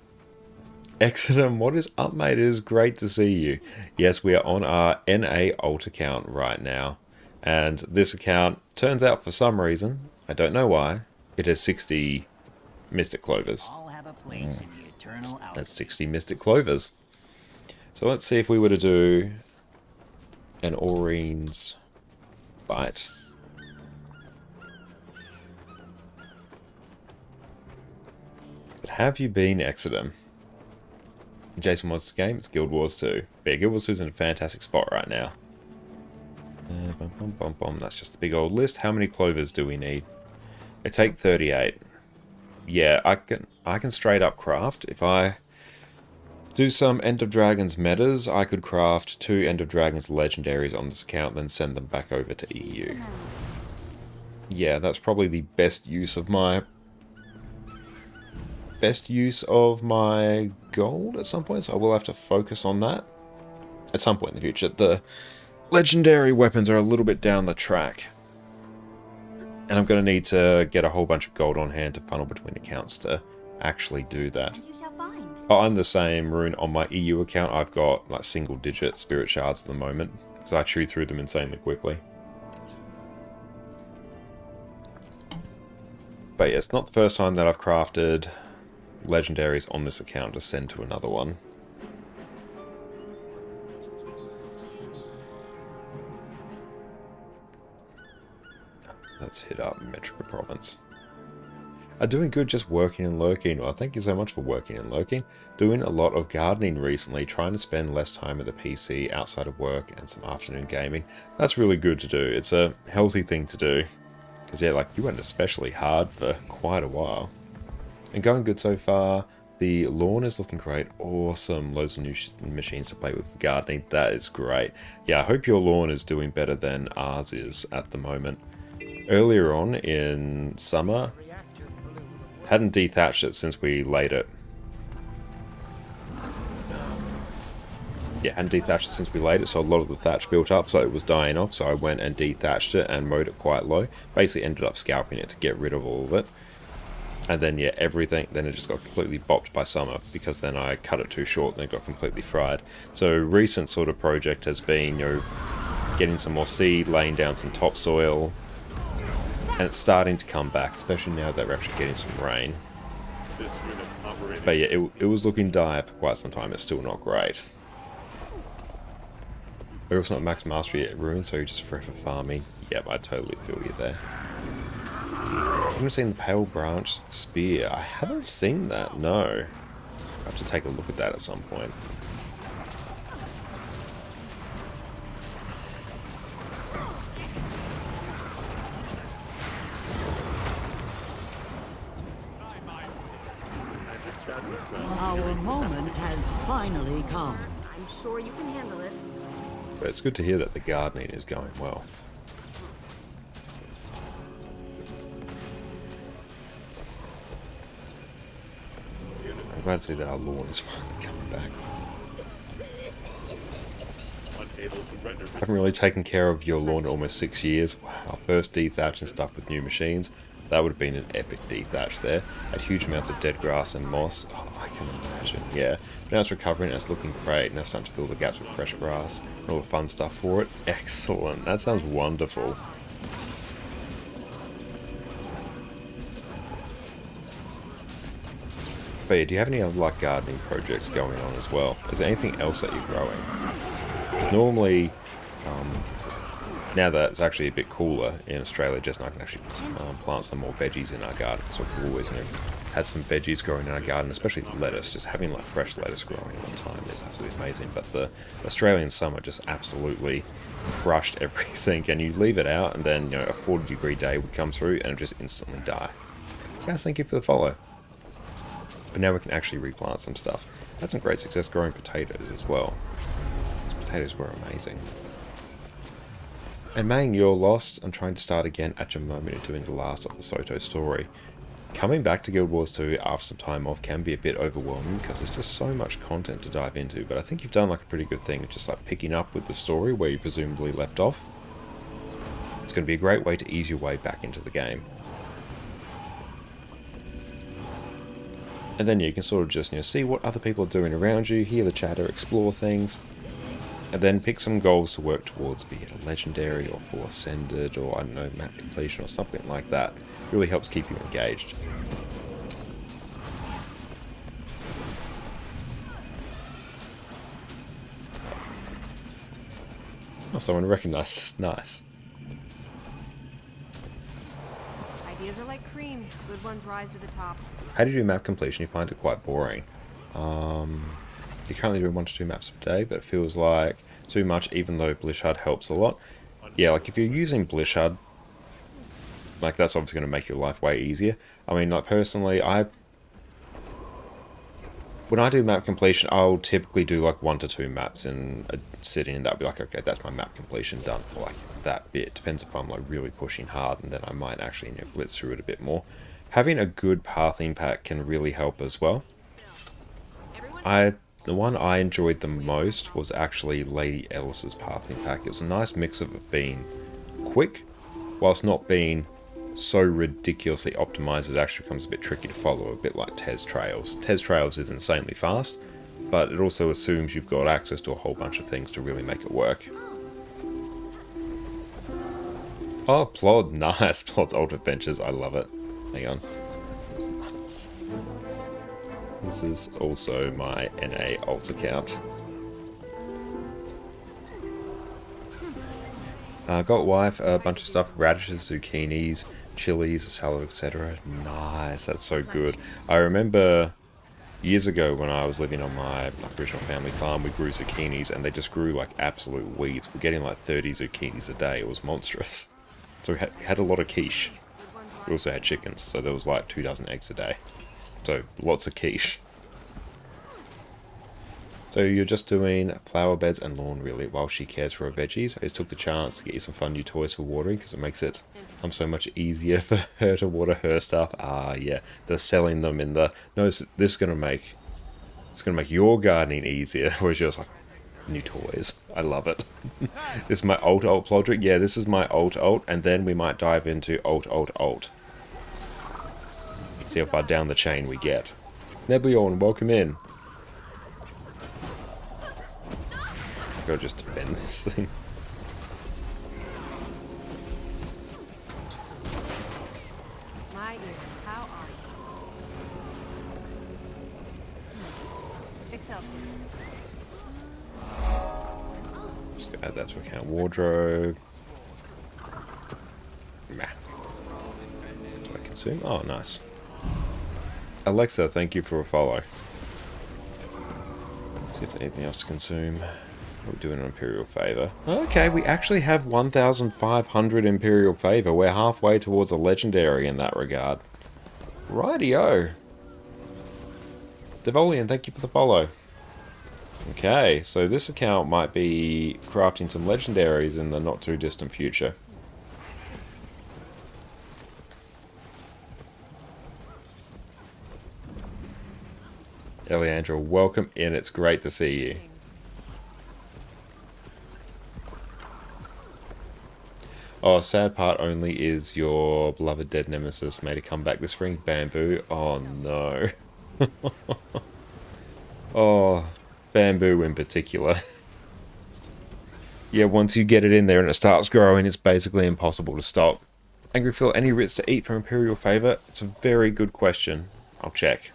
Exodum, what is up, mate? It is great to see you. Yes, we are on our NA alt account right now. And this account turns out for some reason, I don't know why, it has 60 Mystic Clovers. I'll have a place in the eternal out. That's 60 Mystic Clovers. So let's see if we were to do an Aurine's Bite. But have you been, Exodum? Jason Wants game, it's Guild Wars 2. But yeah, Guild Wars 2 is in a fantastic spot right now. That's just a big old list. How many clovers do we need? They take 38. Yeah, I can straight up craft. If I do some End of Dragons metas, I could craft 2 End of Dragons legendaries on this account, then send them back over to EU. Yeah, that's probably the best use of my gold at some point, so I will have to focus on that at some point in the future. The legendary weapons are a little bit down the track, and I'm going to need to get a whole bunch of gold on hand to funnel between accounts to actually do that. Oh, I'm the same, Rune. On my EU account, I've got like single-digit spirit shards at the moment, because I chew through them insanely quickly. But yeah, it's not the first time that I've crafted legendaries on this account to send to another one. Let's hit up Metrica Province. I'm doing good, just working and lurking. Well, thank you so much for working and lurking. Doing a lot of gardening recently, trying to spend less time at the PC outside of work and some afternoon gaming. That's really good to do. It's a healthy thing to do. Because yeah, like, you went especially hard for quite a while. And going good so far. The lawn is looking great. Awesome. Loads of new machines to play with for gardening. That is great. Yeah, I hope your lawn is doing better than ours is at the moment. Earlier on in summer, hadn't dethatched it since we laid it. Yeah, hadn't dethatched it since we laid it, so a lot of the thatch built up, so it was dying off, so I went and dethatched it and mowed it quite low. Basically ended up scalping it to get rid of all of it. And then, yeah, then it just got completely bopped by summer, because then I cut it too short and it got completely fried. So recent sort of project has been, you know, getting some more seed, laying down some topsoil, and it's starting to come back, especially now that we're actually getting some rain. But yeah, it was looking dire for quite some time. It's still not great. We're also not max mastery yet, Ruin, so you're just forever farming. Yep, I totally feel you there. I haven't seen the Pale Branch Spear. I haven't seen that, no. I have to take a look at that at some point. Our moment has finally come. I'm sure you can handle it. But it's good to hear that the gardening is going well. I'm glad to see that our lawn is finally coming back. I haven't really taken care of your lawn in almost 6 years. Wow, first dethatch and stuff with new machines. That would have been an epic dethatch there. Had huge amounts of dead grass and moss. Oh, I can imagine, yeah. Now it's recovering and it's looking great. Now it's starting to fill the gaps with fresh grass. And all the fun stuff for it. Excellent. That sounds wonderful. But yeah, do you have any other like gardening projects going on as well? Is there anything else that you're growing? Normally, now that it's actually a bit cooler in Australia, Jess and I can actually plant some more veggies in our garden. So we've always had some veggies growing in our garden, especially lettuce. Just having like fresh lettuce growing all the time is absolutely amazing. But the Australian summer just absolutely crushed everything. And you leave it out, and then a 40-degree day would come through, and it would just instantly die. Guys, thank you for the follow. But now we can actually replant some stuff. Had some great success growing potatoes as well. Potatoes were amazing. And Mang, you're lost. I'm trying to start again at your moment of doing the last of the Soto story. Coming back to Guild Wars 2 after some time off can be a bit overwhelming because there's just so much content to dive into, but I think you've done like a pretty good thing, just like picking up with the story where you presumably left off. It's going to be a great way to ease your way back into the game. And then you can sort of just see what other people are doing around you, hear the chatter, explore things. And then pick some goals to work towards, be it a legendary or full ascended or I don't know, map completion or something like that. Really helps keep you engaged. Oh, someone recognized. Nice. Ideas are like cream. Good ones rise to the top. How do you do map completion? You find it quite boring. You're currently doing 1 to 2 maps per day, but it feels like too much, even though Blishard helps a lot. Yeah, like if you're using Blishard, like that's obviously going to make your life way easier. I mean, like personally, when I do map completion, I'll typically do like 1 to 2 maps in a sitting, and that'll be like, okay, that's my map completion done for like that bit. Depends if I'm like really pushing hard, and then I might actually blitz through it a bit more. Having a good pathing pack can really help as well. The one I enjoyed the most was actually Lady Ellis's pathing pack. It was a nice mix of it being quick, whilst not being so ridiculously optimized it actually becomes a bit tricky to follow, a bit like Tez Trails. Tez Trails is insanely fast, but it also assumes you've got access to a whole bunch of things to really make it work. Oh, Plod, nice. Plod's Old Adventures, I love it. Hang on. Nice. This is also my NA alt account. Got wife, a bunch of stuff, radishes, zucchinis, chilies, salad, etc. Nice, that's so good. I remember years ago when I was living on my original family farm, we grew zucchinis and they just grew like absolute weeds. We're getting like 30 zucchinis a day, it was monstrous. So we had a lot of quiche. We also had chickens, so there was like 2 dozen eggs a day. So lots of quiche. So you're just doing flower beds and lawn really while she cares for her veggies. I just took the chance to get you some fun new toys for watering because it makes it so much easier for her to water her stuff. Ah, yeah, they're selling them in the... No, this is gonna make... It's gonna make your gardening easier. Whereas you're just like, new toys. I love it. This is my alt Plodrick. Yeah, this is my alt, and then we might dive into alt. See how far down the chain we get. Neblion, welcome in. I gotta just bend this thing. My ears, how are you? Excelsior. Just add that to account. Wardrobe. Meh. Do I consume? Oh, nice. Alexa, thank you for a follow. See if there's anything else to consume. We're doing an Imperial Favor. Okay, we actually have 1,500 Imperial Favor. We're halfway towards a Legendary in that regard. Rightio. Devolian, thank you for the follow. Okay, so this account might be crafting some legendaries in the not too distant future. Eliandra, welcome in. It's great to see you. Oh, sad part only is your beloved dead nemesis made a comeback this spring. Bamboo. Oh no. Oh, Bamboo in particular. Yeah, once you get it in there and it starts growing, it's basically impossible to stop. Angry Phil, any writs to eat for Imperial favor? It's a very good question. I'll check.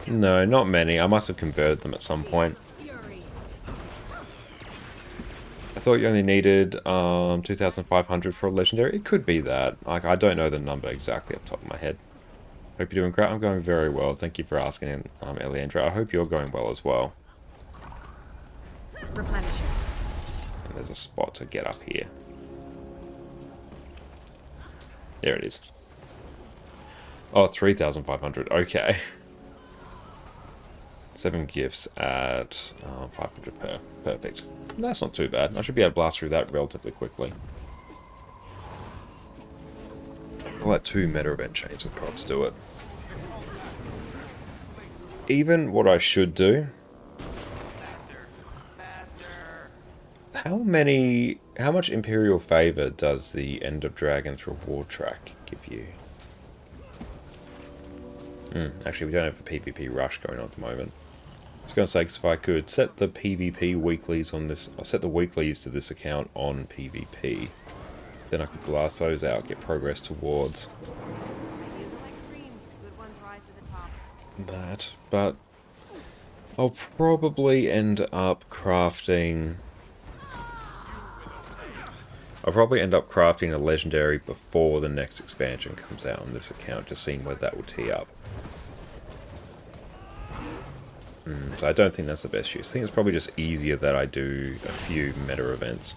No, not many. I must have converted them at some point. I thought you only needed 2,500 for a legendary. It could be that. Like, I don't know the number exactly off the top of my head. Hope you're doing great. I'm going very well. Thank you for asking, Eliandra. I hope you're going well as well. Replenishing. And there's a spot to get up here. There it is. Oh, 3,500. Okay. 7 gifts at 500 per. Perfect. That's not too bad. I should be able to blast through that relatively quickly. I'll let 2 meta event chains will perhaps do it. Even what I should do. How much Imperial favor does the End of Dragons reward track give you? Actually, we don't have a PvP rush going on at the moment. I was going to say, because if I could set the PvP weeklies on this, I'll set the weeklies to this account on PvP. Then I could blast those out, get progress towards that. But I'll probably end up crafting... a legendary before the next expansion comes out on this account, just seeing where that will tee up. So I don't think that's the best use. I think it's probably just easier that I do a few meta events.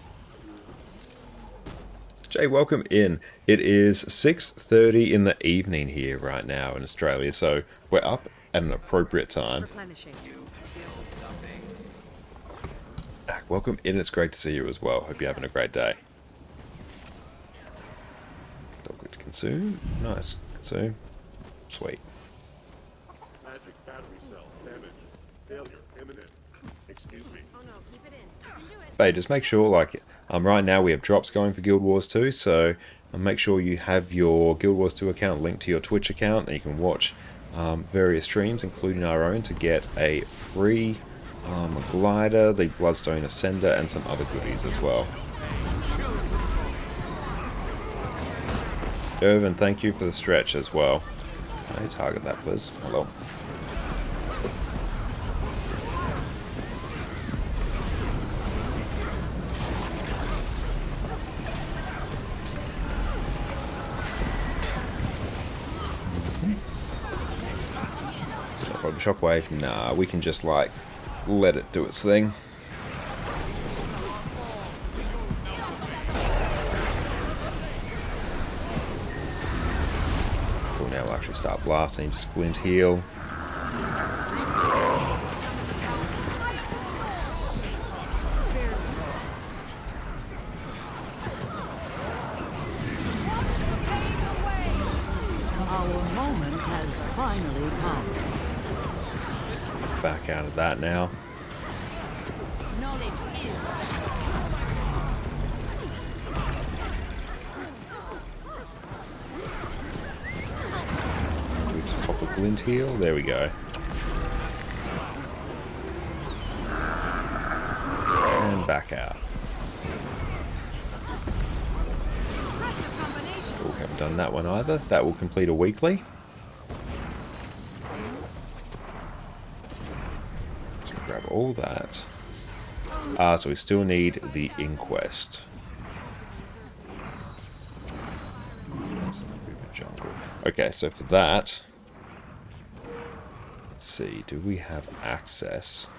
Jay, welcome in. It is 6:30 in the evening here right now in Australia, so we're up at an appropriate time. Welcome in. It's great to see you as well. Hope you're having a great day. Don't click to consume. Nice. Consume. Sweet. Magic battery cell damage. Failure imminent. Excuse me. Oh no, keep it in. You can do it. But just make sure, like, right now we have drops going for Guild Wars 2, so make sure you have your Guild Wars 2 account linked to your Twitch account, and you can watch various streams, including our own, to get a free glider, the Bloodstone Ascender, and some other goodies as well. Irvin, thank you for the stretch as well. Can I target that, please? Hello. Shockwave? Nah, we can just, like, let it do its thing. Cool, now we'll actually start blasting, just glint heal. Our moment has finally come. Back out of that now. Knowledge is. We just pop a glint heal. There we go. And back out. Oh, haven't done that one either. That will complete a weekly. Grab all that. So we still need the Inquest. That's an Uber jungle. Okay, so for that, let's see, do we have access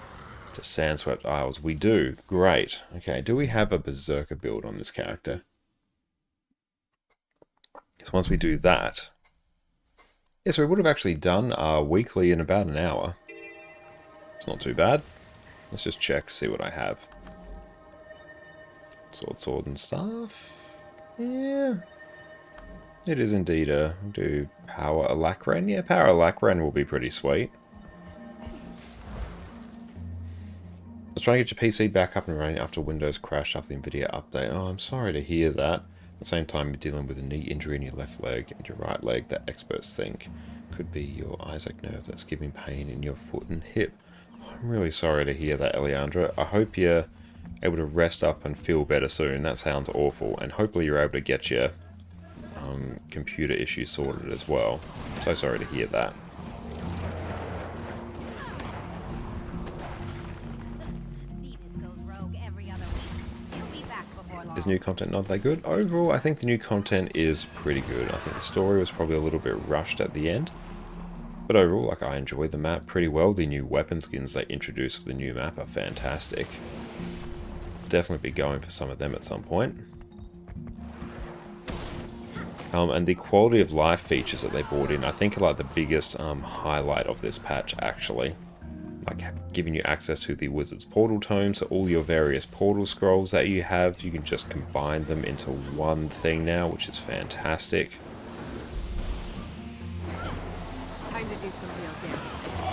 to Sandswept Isles? We do. Great. Okay, do we have a Berserker build on this character? Because once we do that, Yeah, so we would have actually done our weekly in about an hour. It's not too bad. Let's just check, see what I have. Sword and staff. Yeah. It is indeed a do power Alacran. Yeah, power Alacran will be pretty sweet. Let's try and get your PC back up and running after Windows crashed after the Nvidia update. Oh, I'm sorry to hear that. At the same time, you're dealing with a knee injury in your left leg and your right leg that experts think could be your Isaac nerve that's giving pain in your foot and hip. I'm really sorry to hear that, Eliandra. I hope you're able to rest up and feel better soon. That sounds awful. And hopefully you're able to get your computer issues sorted as well. I'm so sorry to hear that. Is new content not that good? Overall, I think the new content is pretty good. I think the story was probably a little bit rushed at the end. But overall, like, I enjoyed the map pretty well. The new weapon skins they introduced with the new map are fantastic. Definitely be going for some of them at some point. And the quality of life features that they brought in, I think, are like the biggest highlight of this patch, actually. Like giving you access to the Wizard's Portal Tome, so all your various portal scrolls that you have, you can just combine them into one thing now, which is fantastic. Time to do some real damage.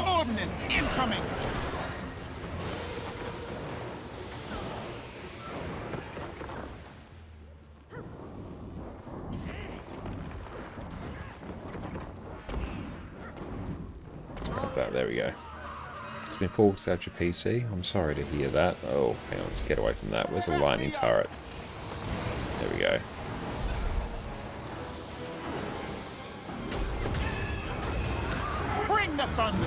Ordnance incoming! There we go. It's been forked out your PC. I'm sorry to hear that. Oh, hang on, let's get away from that. Where's the lightning turret? There we go. Bring the thunder!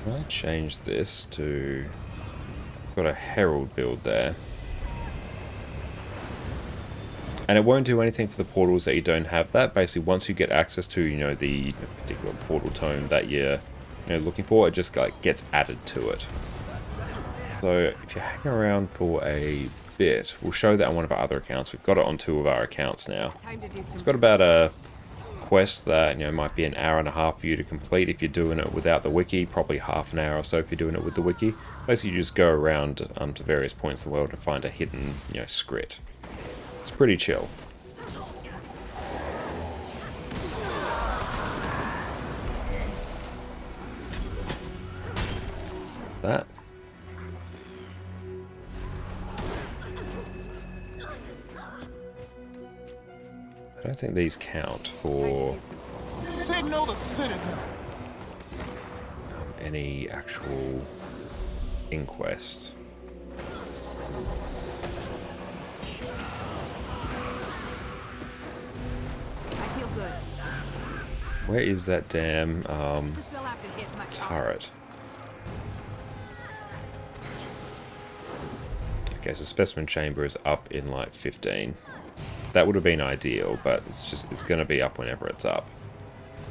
Can I change this to... Got a Herald build there. And it won't do anything for the portals that you don't have that. Basically, once you get access to, you know, the particular portal tome that you're looking for, it just like gets added to it. So if you hang around for a bit, we'll show that on one of our other accounts. We've got it on 2 of our accounts now. It's got about a quest that might be an hour and a half for you to complete if you're doing it without the wiki, probably half an hour or so if you're doing it with the wiki. Basically, you just go around to various points in the world and find a hidden script. It's pretty chill. That. I don't think these count for Signal the citadel. any actual inquest. I feel good. Where is that damn This will have to hit much harder. turret? Okay, so specimen chamber is up in like 15. That would have been ideal, but it's going to be up whenever it's up.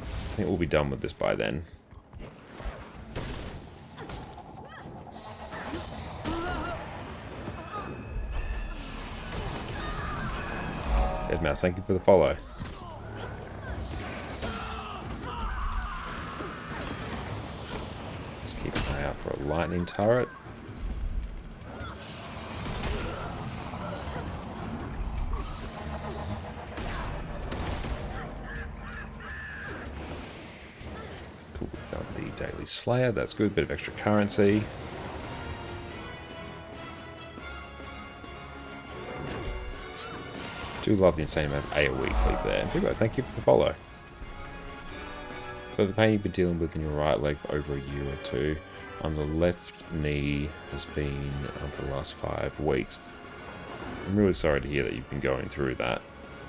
I think we'll be done with this by then. Deadmau5, thank you for the follow. Just keep an eye out for a lightning turret. Cool, we've got the Daily Slayer, that's good, bit of extra currency. Do love the insane amount of AoE clip there. Big thank you for the follow. So the pain you've been dealing with in your right leg for over a year or two, on the left knee has been for the last 5 weeks. I'm really sorry to hear that you've been going through that.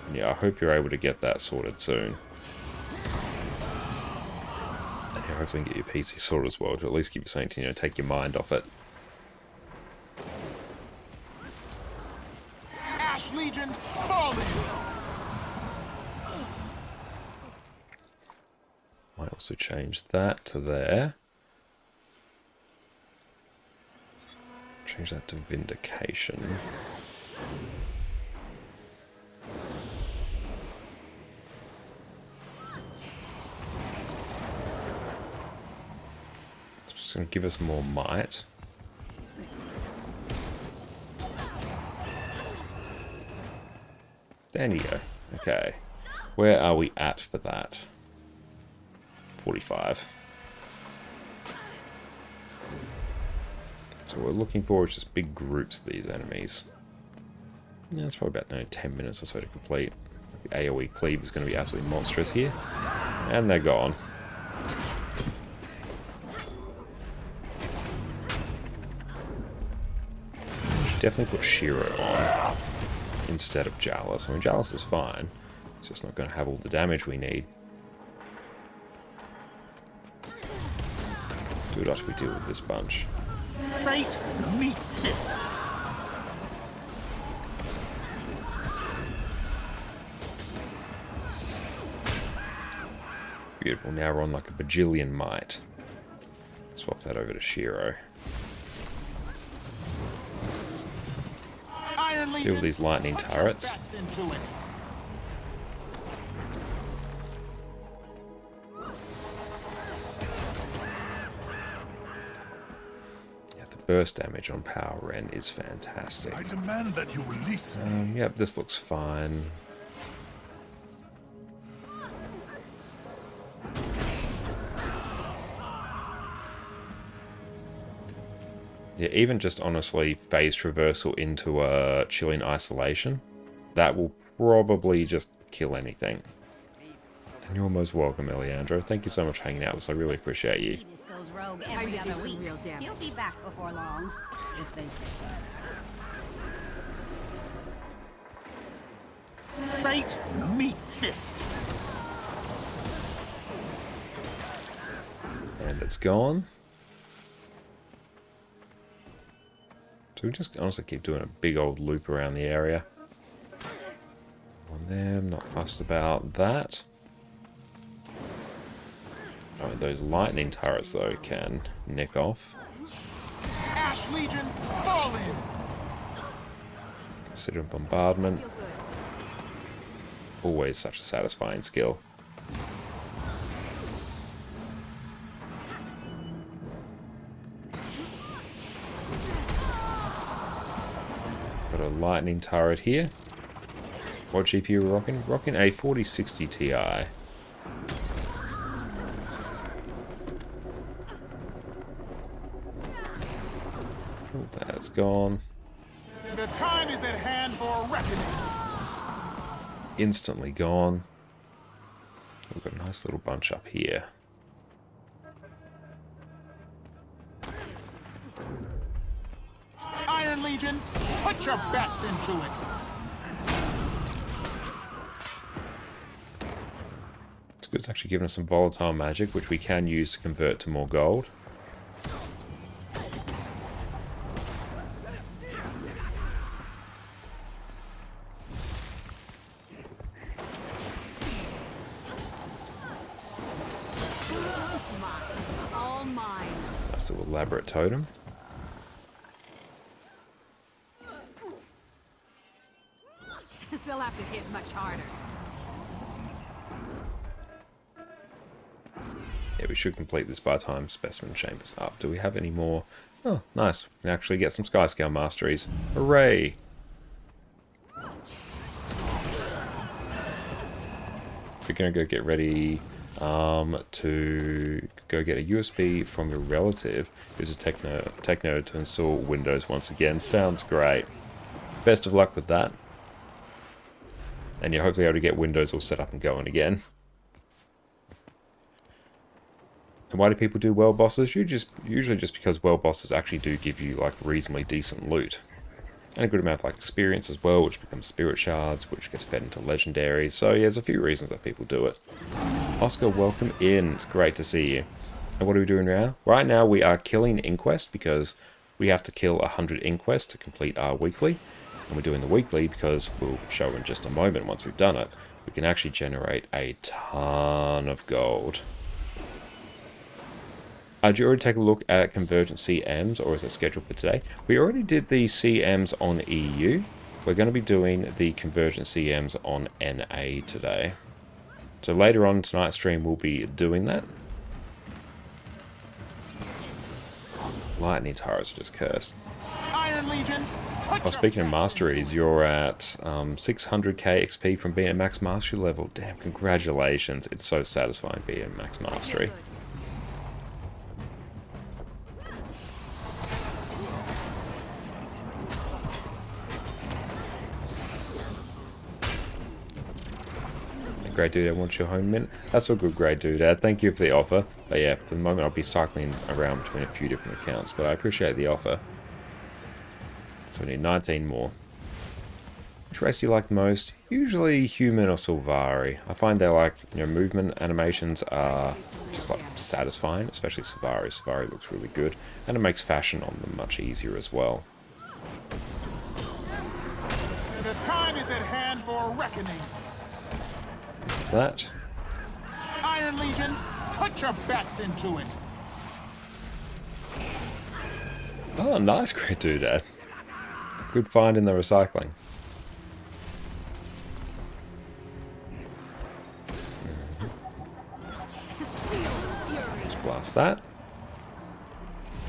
And yeah, I hope you're able to get that sorted soon. And yeah, hopefully get your PC sorted as well, to at least give you something to, take your mind off it. Ash Legion, falling! Might also change that to there. Change that to Vindication. It's just going to give us more might. There you go. Okay. Where are we at for that? 45. So what we're looking for is just big groups of these enemies. Yeah, it's probably about 10 minutes or so to complete. The AoE cleave is going to be absolutely monstrous here. And they're gone. Should definitely put Shiro on instead of Jalus. I mean, Jalus is fine. It's just not going to have all the damage we need. Do what else we deal with this bunch. Fate, meet fist. Beautiful. Now we're on like a bajillion might. Swap that over to Shiro. Deal with these lightning turrets. Yeah, the burst damage on Power Ren is fantastic. I demand that you release me. Yep, this looks fine. Yeah, even just honestly phase traversal into a chilling isolation, that will probably just kill anything. And you're most welcome, Eliandro. Thank you so much for hanging out with us. I really appreciate you. This goes rogue every other week. He'll be back before long, if they say. Fate, meet fist. And it's gone. So we just honestly keep doing a big old loop around the area. On there, I'm not fussed about that. Oh, those lightning turrets though can nick off. Ash Legion, fall in. Consider bombardment. Always such a satisfying skill. Got a lightning turret here. What GPU are we rocking? Rocking a 4060 Ti. Oh, that's gone. The time is at hand for reckoning. Instantly gone. We've got a nice little bunch up here. Iron Legion, put your bets into it. It's good. It's actually given us some volatile magic, which we can use to convert to more gold. All mine. Nice little elaborate totem. They'll have to hit much harder. Yeah, we should complete this by the time Specimen Chamber's up. Do we have any more? Oh, nice. We can actually get some Skyscale Masteries. Hooray! We're going to go get ready to go get a USB from your relative who's a techno to install Windows once again. Sounds great. Best of luck with that. And you're hopefully able to get Windows all set up and going again. And why do people do world bosses? Usually just because world bosses actually do give you like reasonably decent loot. And a good amount of like experience as well, which becomes spirit shards, which gets fed into legendaries. So yeah, there's a few reasons that people do it. Oscar, welcome in. It's great to see you. And what are we doing now? Right now we are killing Inquest because we have to kill 100 Inquest to complete our weekly. And we're doing the weekly because we'll show in just a moment once we've done it. We can actually generate a ton of gold. Did you already take a look at Convergence CMs, or is it scheduled for today? We already did the CMs on EU. We're going to be doing the Convergence CMs on NA today. So later on tonight's stream, we'll be doing that. Lightning turrets are just cursed. Iron Legion. Oh, speaking of masteries, you're at 600k XP from being at max mastery level. Damn, congratulations. It's so satisfying being at max mastery. Great Dude, wants your home mint. That's all good, Great Dude. Thank you for the offer. But yeah, for the moment I'll be cycling around between a few different accounts, but I appreciate the offer. So we need 19 more. Which race do you like the most? Usually human or Sylvari. I find they're like, you know, movement animations are just like satisfying, especially Sylvari. Sylvari looks really good, and it makes fashion on them much easier as well. The time is at hand for reckoning. That. Iron Legion, put your best into it. Oh, nice, Great Dude. Good find in the recycling. Let's blast that.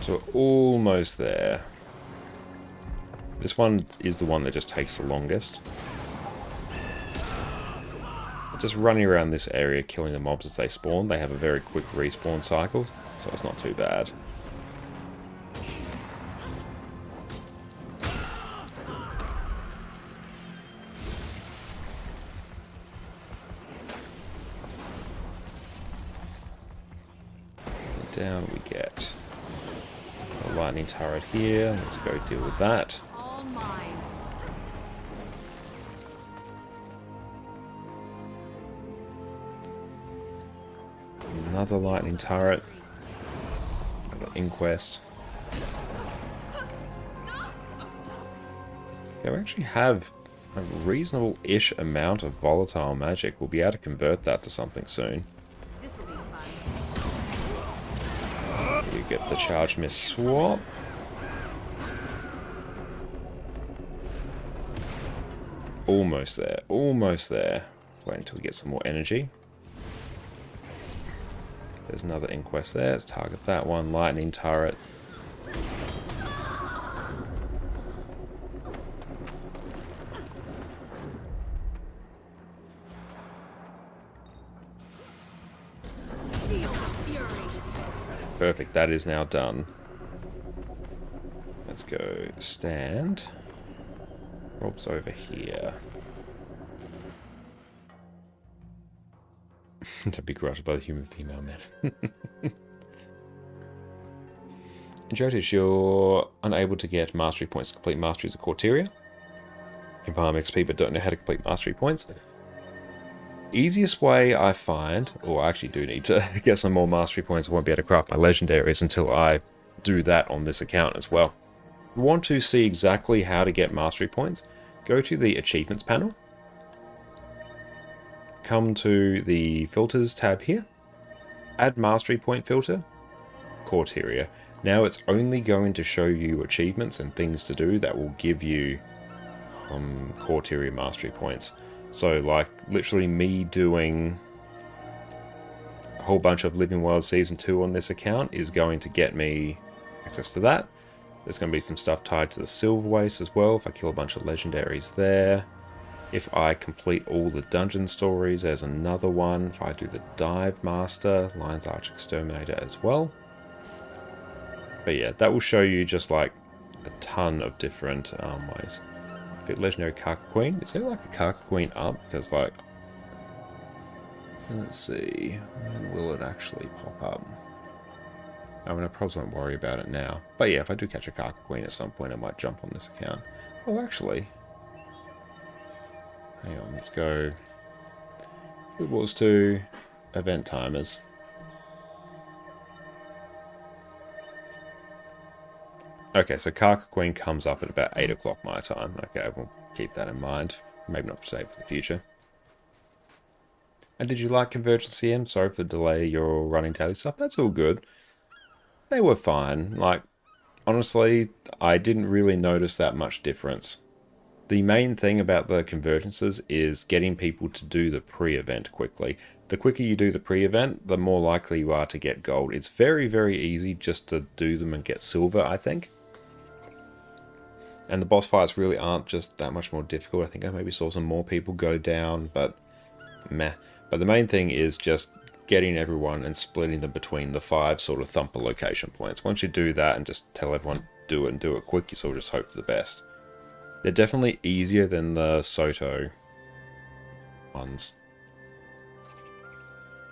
So we're almost there. This one is the one that just takes the longest. Just running around this area, killing the mobs as they spawn. They have a very quick respawn cycle, so it's not too bad. Down we get a lightning turret here. Let's go deal with that. All mine. Another lightning turret. Another inquest. Yeah, we actually have a reasonable-ish amount of volatile magic. We'll be able to convert that to something soon. This'll be fun. You get the charge miss swap. Almost there. Almost there. Wait until we get some more energy. There's another inquest there. Let's target that one. Lightning turret. Perfect. That is now done. Let's go stand. Rob's over here. Don't be corrupted by the human female man. Jotish, you're unable to get mastery points to complete masteries of Tyria. You farm XP but don't know how to complete mastery points. Easiest way I find, or I actually do need to get some more mastery points. I won't be able to craft my legendaries until I do that on this account as well. If you want to see exactly how to get mastery points, go to the achievements panel. Come to the filters tab here. Add mastery point filter. Tyria. Now it's only going to show you achievements and things to do that will give you Tyria mastery points. So like literally me doing a whole bunch of Living World Season 2 on this account is going to get me access to that. There's going to be some stuff tied to the Silverwastes as well if I kill a bunch of legendaries there. If I complete all the dungeon stories, there's another one. If I do the Dive Master, Lion's Arch Exterminator as well. But yeah, that will show you just like a ton of different ways. Fit Legendary Karka Queen. Is there like a Karka Queen up? Because like, let's see, when will it actually pop up? I mean, I probably won't worry about it now. But yeah, if I do catch a Karka Queen at some point, I might jump on this account. Oh, actually, hang on, let's go. It was to event timers. Okay, so Karka Queen comes up at about 8 o'clock my time. Okay, we'll keep that in mind. Maybe not today, for the future. And did you like Convergence CM? Sorry for the delay, you're running daily stuff. That's all good. they were fine. Like, honestly, I didn't really notice that much difference. The main thing about the convergences is getting people to do the pre-event quickly. The quicker you do the pre-event, the more likely you are to get gold. It's very, very easy just to do them and get silver, I think. And the boss fights really aren't just that much more difficult. I think I maybe saw some more people go down, but meh. But the main thing is just getting everyone and splitting them between the 5 sort of thumper location points. Once you do that and just tell everyone do it and do it quick, you sort of just hope for the best. They're definitely easier than the Soto ones.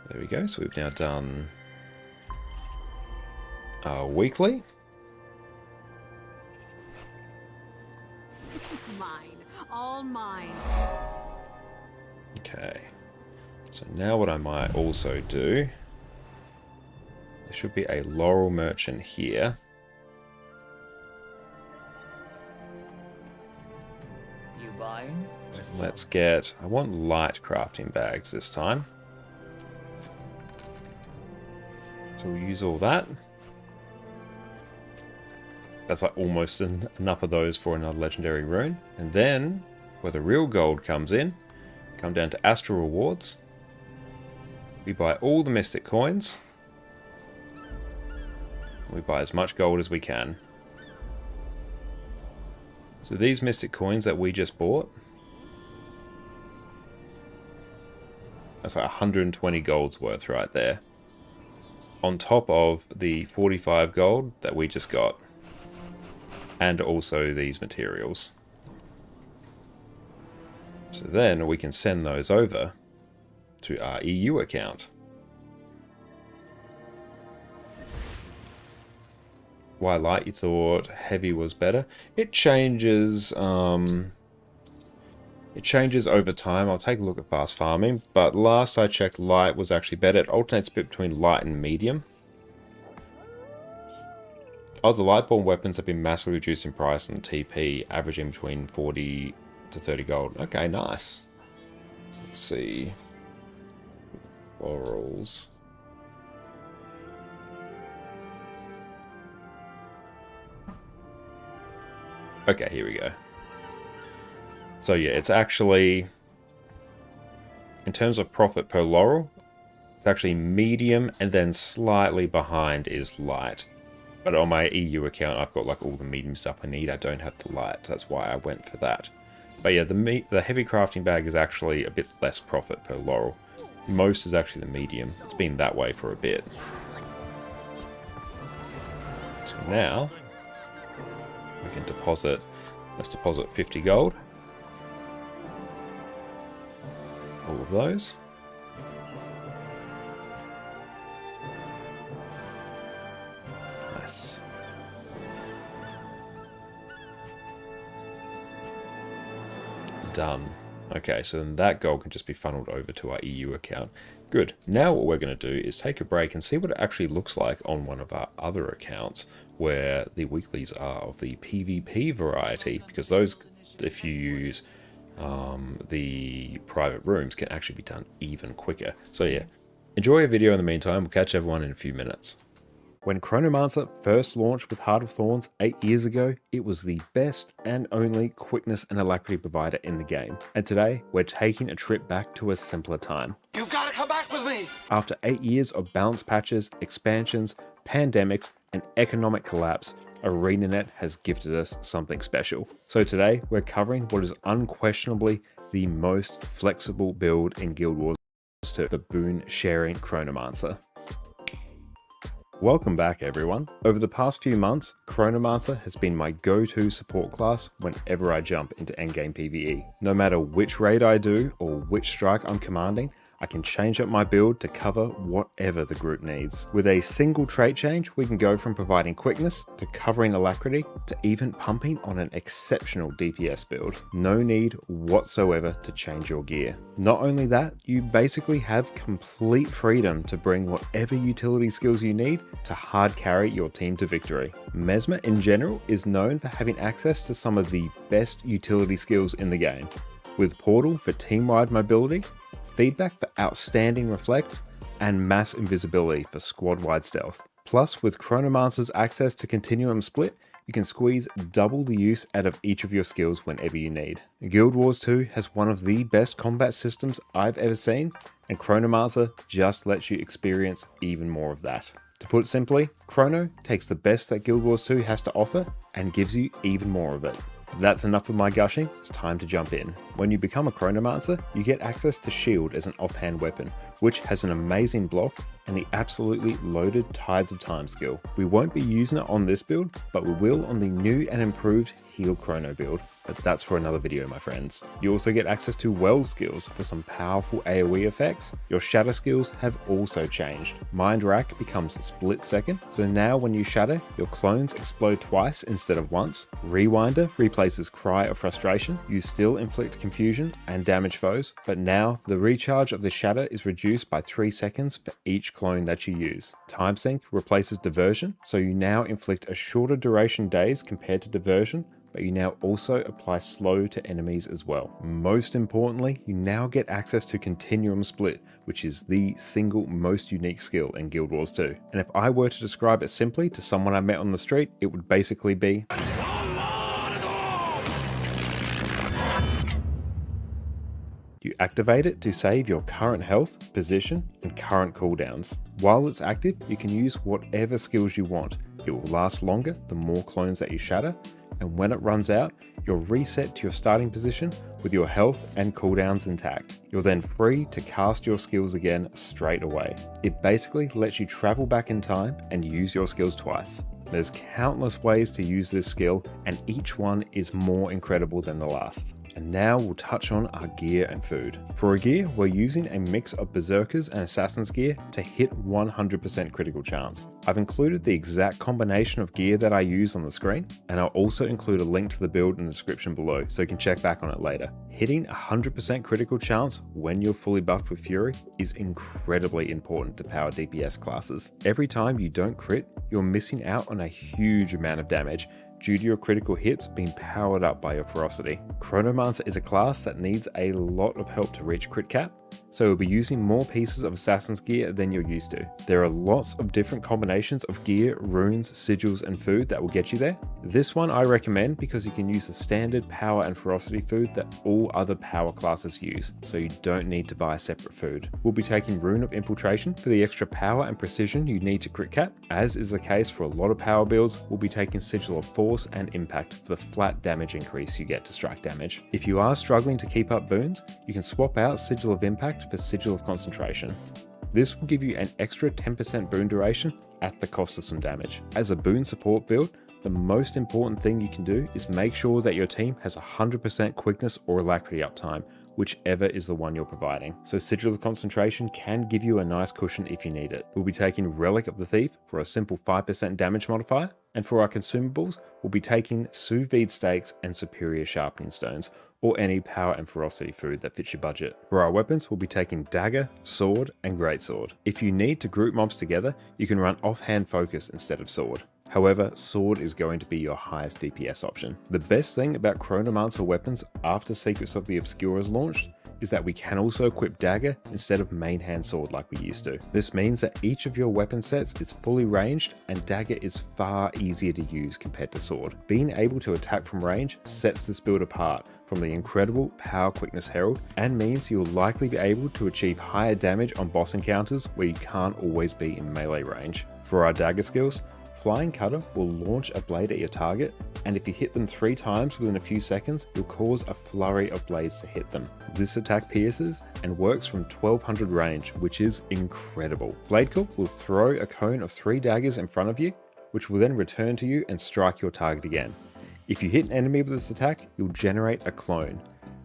There we go, so we've now done our weekly. Mine. All mine. Okay. So now what I might also do, there should be a Laurel Merchant here. You buying? So let's get, I want light crafting bags this time. So we'll use all that. That's like almost enough of those for another legendary rune. And then, where the real gold comes in, come down to Astral Rewards. We buy all the Mystic Coins. We buy as much gold as we can. So these Mystic Coins that we just bought, that's like 120 gold's worth right there. On top of the 45 gold that we just got. And also these materials. So then we can send those over to our EU account. Why light? You thought heavy was better? It changes. It changes over time. I'll take a look at fast farming, but last I checked, light was actually better. It alternates a bit between light and medium. Oh, the Lightborn weapons have been massively reduced in price and TP, averaging between 40 to 30 gold. Okay, nice. Let's see. Laurels. Okay, here we go. So yeah, it's actually, in terms of profit per laurel, it's actually medium and then slightly behind is light. But on my EU account, I've got like all the medium stuff I need. I don't have the light, so that's why I went for that. But yeah, the heavy crafting bag is actually a bit less profit per laurel. Most is actually the medium. It's been that way for a bit. So now, we can deposit, let's deposit 50 gold. All of those. Nice. Done. Okay, so then that gold can just be funneled over to our EU account. Good. Now what we're going to do is take a break and see what it actually looks like on one of our other accounts where the weeklies are of the PvP variety, because those, if you use the private rooms, can actually be done even quicker. So yeah, enjoy a video in the meantime. We'll catch everyone in a few minutes. When Chronomancer first launched with Heart of Thorns 8 years ago, it was the best and only quickness and alacrity provider in the game. And today, we're taking a trip back to a simpler time. You've got to come back with me! After 8 years of balance patches, expansions, pandemics, and economic collapse, ArenaNet has gifted us something special. So today, we're covering what is unquestionably the most flexible build in Guild Wars, to the boon-sharing Chronomancer. Welcome back everyone. Over the past few months, Chronomancer has been my go-to support class whenever I jump into endgame PvE. No matter which raid I do or which strike I'm commanding, I can change up my build to cover whatever the group needs. With a single trait change, we can go from providing quickness to covering alacrity to even pumping on an exceptional DPS build. No need whatsoever to change your gear. Not only that, you basically have complete freedom to bring whatever utility skills you need to hard carry your team to victory. Mesmer in general is known for having access to some of the best utility skills in the game, with Portal for team-wide mobility, Feedback for outstanding reflect, and mass invisibility for squad-wide stealth. Plus, with Chronomancer's access to Continuum Split, you can squeeze double the use out of each of your skills whenever you need. Guild Wars 2 has one of the best combat systems I've ever seen, and Chronomancer just lets you experience even more of that. To put it simply, Chrono takes the best that Guild Wars 2 has to offer and gives you even more of it. That's enough of my gushing, it's time to jump in. When you become a Chronomancer, you get access to Shield as an offhand weapon, which has an amazing block and the absolutely loaded Tides of Time skill. We won't be using it on this build, but we will on the new and improved Heal Chrono build, but that's for another video, my friends. You also get access to Well skills for some powerful AoE effects. Your Shatter skills have also changed. Mind Rack becomes split second, so now when you shatter, your clones explode twice instead of once. Rewinder replaces Cry of Frustration. You still inflict confusion and damage foes, but now the recharge of the shatter is reduced by 3 seconds for each clone that you use. Time Sync replaces Diversion, so you now inflict a shorter duration days compared to Diversion, but you now also apply slow to enemies as well. Most importantly, you now get access to Continuum Split, which is the single most unique skill in Guild Wars 2. And if I were to describe it simply to someone I met on the street, it would basically be... You activate it to save your current health, position, and current cooldowns. While it's active, you can use whatever skills you want. It will last longer the more clones that you shatter, and when it runs out, you're reset to your starting position with your health and cooldowns intact. You're then free to cast your skills again straight away. It basically lets you travel back in time and use your skills twice. There's countless ways to use this skill, and each one is more incredible than the last. And now we'll touch on our gear and food. For our gear, we're using a mix of Berserkers and Assassin's gear to hit 100% critical chance. I've included the exact combination of gear that I use on the screen, and I'll also include a link to the build in the description below so you can check back on it later. Hitting 100% critical chance when you're fully buffed with Fury is incredibly important to power DPS classes. Every time you don't crit, you're missing out on a huge amount of damage due to your critical hits being powered up by your ferocity. Chronomancer is a class that needs a lot of help to reach crit cap, so you'll be using more pieces of Assassin's gear than you're used to. There are lots of different combinations of gear, runes, sigils, and food that will get you there. This one I recommend because you can use the standard power and ferocity food that all other power classes use, so you don't need to buy a separate food. We'll be taking Rune of Infiltration for the extra power and precision you need to crit cap. As is the case for a lot of power builds, we'll be taking Sigil of Force and Impact for the flat damage increase you get to strike damage. If you are struggling to keep up boons, you can swap out Sigil of Impact for Sigil of Concentration. This will give you an extra 10% boon duration at the cost of some damage. As a boon support build, the most important thing you can do is make sure that your team has 100% quickness or alacrity uptime, whichever is the one you're providing. So Sigil of Concentration can give you a nice cushion if you need it. We'll be taking Relic of the Thief for a simple 5% damage modifier, and for our consumables, we'll be taking Sous Vide Steaks and Superior Sharpening Stones, or any power and ferocity food that fits your budget. For our weapons, we'll be taking Dagger, Sword, and Greatsword. If you need to group mobs together, you can run offhand focus instead of Sword. However, Sword is going to be your highest DPS option. The best thing about Chronomancer weapons after Secrets of the Obscure is launched is that we can also equip Dagger instead of main hand sword like we used to. This means that each of your weapon sets is fully ranged, and Dagger is far easier to use compared to Sword. Being able to attack from range sets this build apart from the incredible power quickness Herald, and means you'll likely be able to achieve higher damage on boss encounters where you can't always be in melee range. For our Dagger skills, Flying Cutter will launch a blade at your target, and if you hit them 3 times within a few seconds, you'll cause a flurry of blades to hit them. This attack pierces and works from 1200 range, which is incredible. Blade Cook will throw a cone of 3 daggers in front of you, which will then return to you and strike your target again. If you hit an enemy with this attack, you'll generate a clone.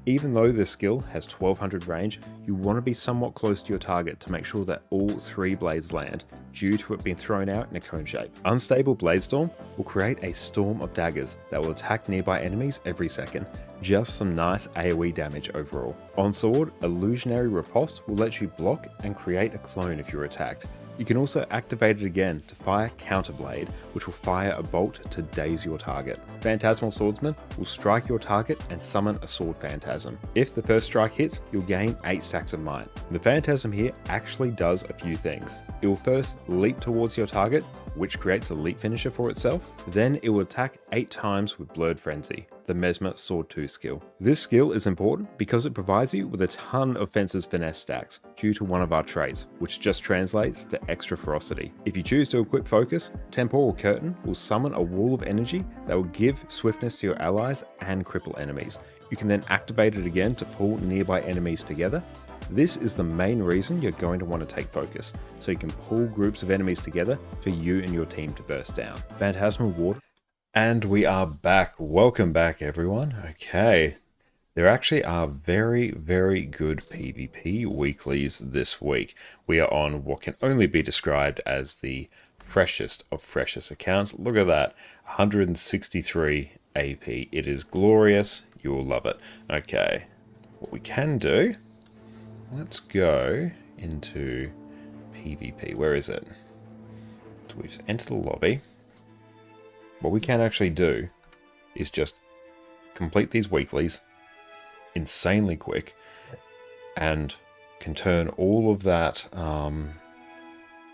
Even though this skill has 1200 range, you want to be somewhat close to your target to make sure that all 3 blades land, due to it being thrown out in a cone shape. Unstable Blade Storm will create a storm of daggers that will attack nearby enemies every second. Just some nice AoE damage overall. On Sword, Illusionary Riposte will let you block and create a clone if you're attacked. You can also activate it again to fire Counterblade, which will fire a bolt to daze your target. Phantasmal Swordsman will strike your target and summon a Sword Phantasm. If the first strike hits, you'll gain 8 stacks of might. The Phantasm here actually does a few things. It will first leap towards your target, which creates a leap finisher for itself. Then it will attack 8 times with Blurred Frenzy, the Mesmer Sword 2 skill. This skill is important because it provides you with a ton of Fencer's Finesse stacks due to one of our traits, which just translates to extra ferocity. If you choose to equip Focus, Temporal Curtain will summon a wall of energy that will give swiftness to your allies and cripple enemies. You can then activate it again to pull nearby enemies together. This is the main reason you're going to want to take Focus, so you can pull groups of enemies together for you and your team to burst down. Phantasmal Water. And we are back. Welcome back, everyone. Okay. There actually are very, very good PvP weeklies this week. We are on what can only be described as the freshest of freshest accounts. Look at that. 163 AP. It is glorious. You will love it. Okay. What we can do... Let's go into PvP. Where is it? So we've entered the lobby. What we can actually do is just complete these weeklies insanely quick and can turn all of that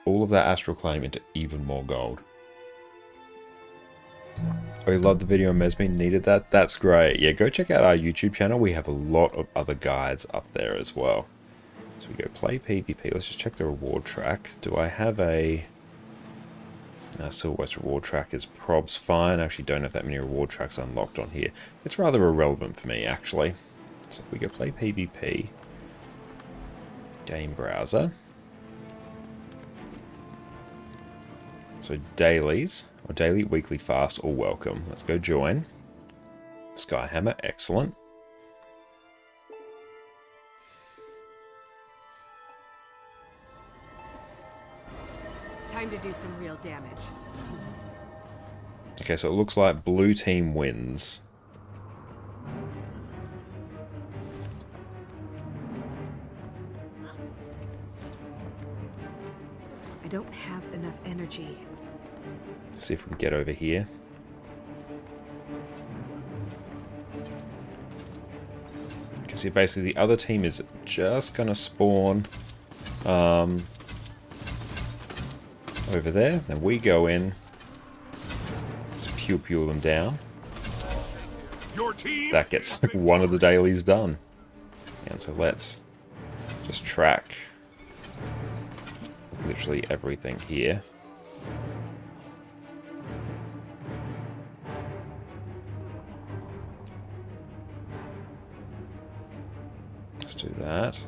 astral claim into even more gold. Oh, you loved the video on Mesme, needed that? That's great. Yeah, go check out our YouTube channel. We have a lot of other guides up there as well. So we go play PvP. Let's just check the reward track. Do I have a... Silverwastes reward track is probs fine. I actually don't have that many reward tracks unlocked on here. It's rather irrelevant for me, actually. So if we go play PvP, game browser. So dailies, or daily, weekly, fast, or welcome. Let's go join. Skyhammer, excellent. Time to do some real damage. Okay, so it looks like blue team wins. I don't have enough energy. Let's see if we can get over here. You can see basically the other team is just going to spawn over there. Then we go in, just pew them down. That gets like one of the dailies done. And so let's just track literally everything here. Let's do that.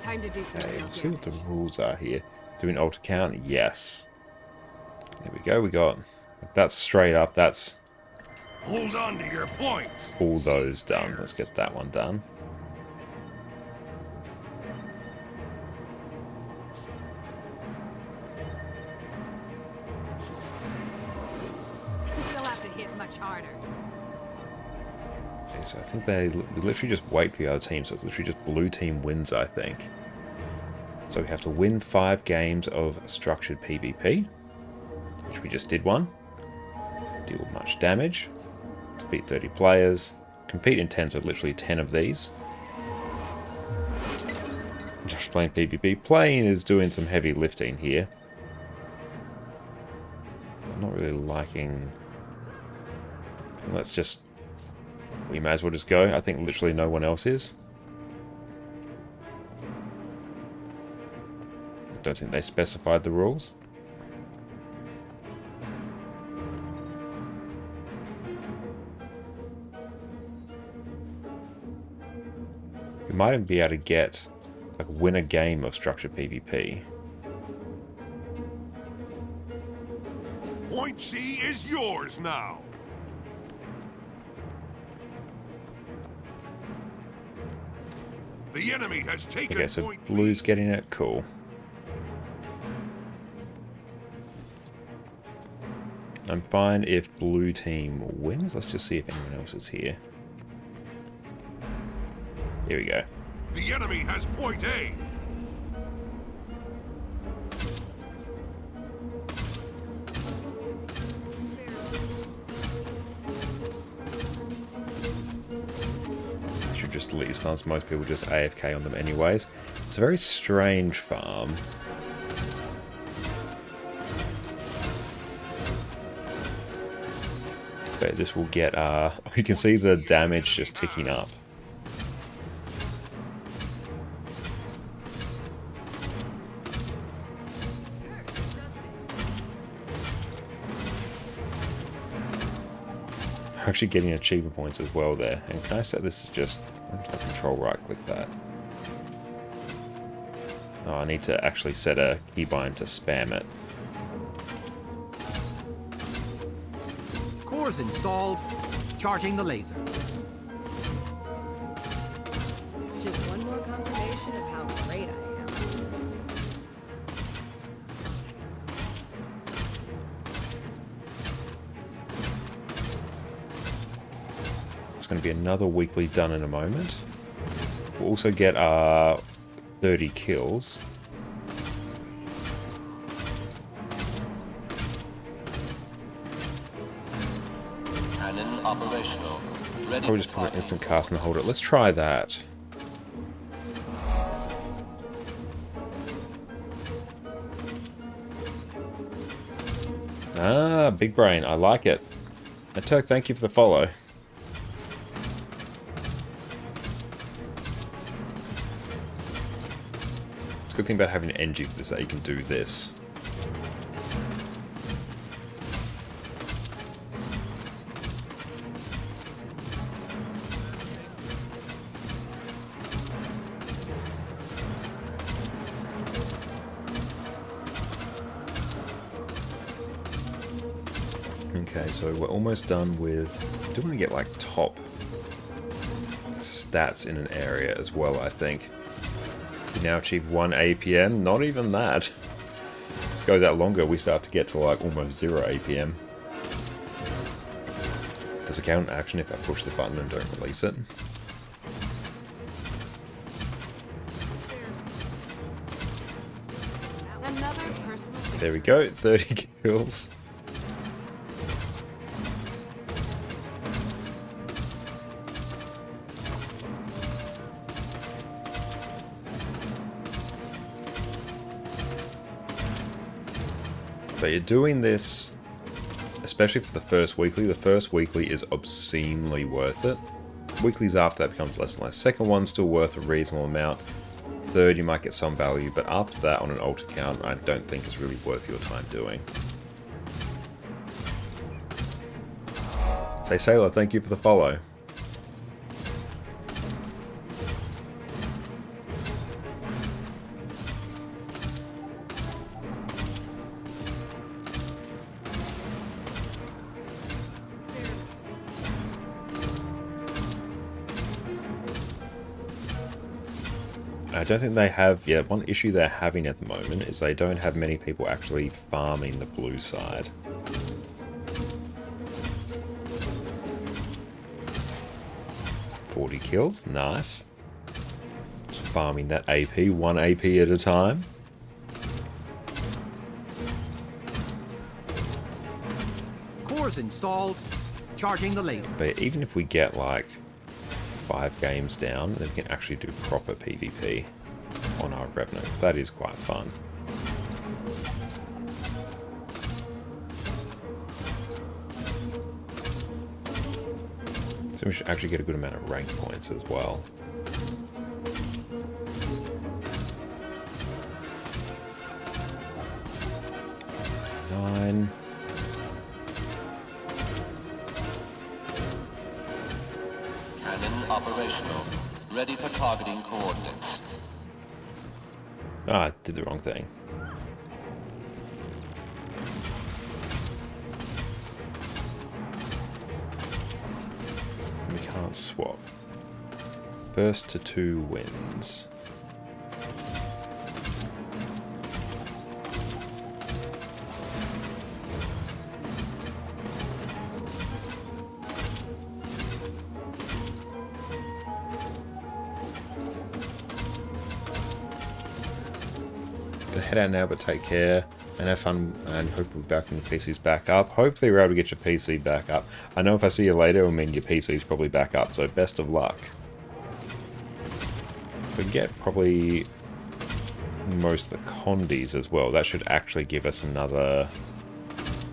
Time to do some Okay, real let's see what the damage. rules are here. Do an alter count? Yes. There we go. We got... That's straight up. That's... Hold on to your points. all those done. Let's get that one done. You'll have to hit much harder. Okay, so I think we literally just wait for the other team. So it's literally just blue team wins, I think. So we have to win 5 games of structured PvP, which we just did one. Deal much damage. Defeat 30 players. Compete in 10, so literally 10 of these. Just playing PvP. Playing is doing some heavy lifting here. I'm not really liking... Let's just... We may as well just go. I think literally no one else is. I don't think they specified the rules. We might even be able to get, like, win a game of structured PvP. Point C is yours now. The enemy has taken Okay, so point blue's getting it. Cool. I'm fine if blue team wins. Let's just see if anyone else is here. Here we go. The enemy has point A. just delete these farms. Most people just AFK on them anyways. It's a very strange farm. Okay, this will get, you can see the damage just ticking up. Actually getting achievement points as well there. And can I set this as just control right click that? Oh, I need to actually set a keybind to spam it. Cores installed. Charging the laser. Just one more confirmation of how great I am. It's going to be another weekly done in a moment. We'll also get 30 kills. Cannon operational. Ready. Probably just put an instant cast and hold it. Let's try that. Ah, big brain. I like it. Turk, thank you for the follow. It's a good thing about having an NG for this that you can do this. Okay, so we're almost done with... I do want to get like top stats in an area as well, I think. We now achieve 1 APM, not even that. This goes out longer, we start to get to like almost 0 APM. Does it count action if I push the button and don't release it? Another personal. There we go, 30 kills. But you're doing this, especially for the first weekly. The first weekly is obscenely worth it. Weeklies after that becomes less and less. Second one's still worth a reasonable amount. Third, you might get some value, but after that on an alt account, I don't think is really worth your time doing. Say Sailor, thank you for the follow. I don't think they have, yeah, one issue they're having at the moment is they don't have many people actually farming the blue side. $40 kills, nice. Just farming that AP, 1 AP at a time. Cores installed. Charging the laser. But even if we get like 5 games down, then we can actually do proper PvP on our Revenant, because that is quite fun. So we should actually get a good amount of rank points as well. Nine. Operational. Ready for targeting coordinates. Ah, I did the wrong thing. We can't swap. Burst to 2 wins. Head out now, but take care and have fun, and hope we're back when your PC's back up. Hopefully we're able to get your PC back up. I know if I see you later, it'll mean your PC's probably back up, so best of luck. we can get probably most of the Condis as well. That should actually give us another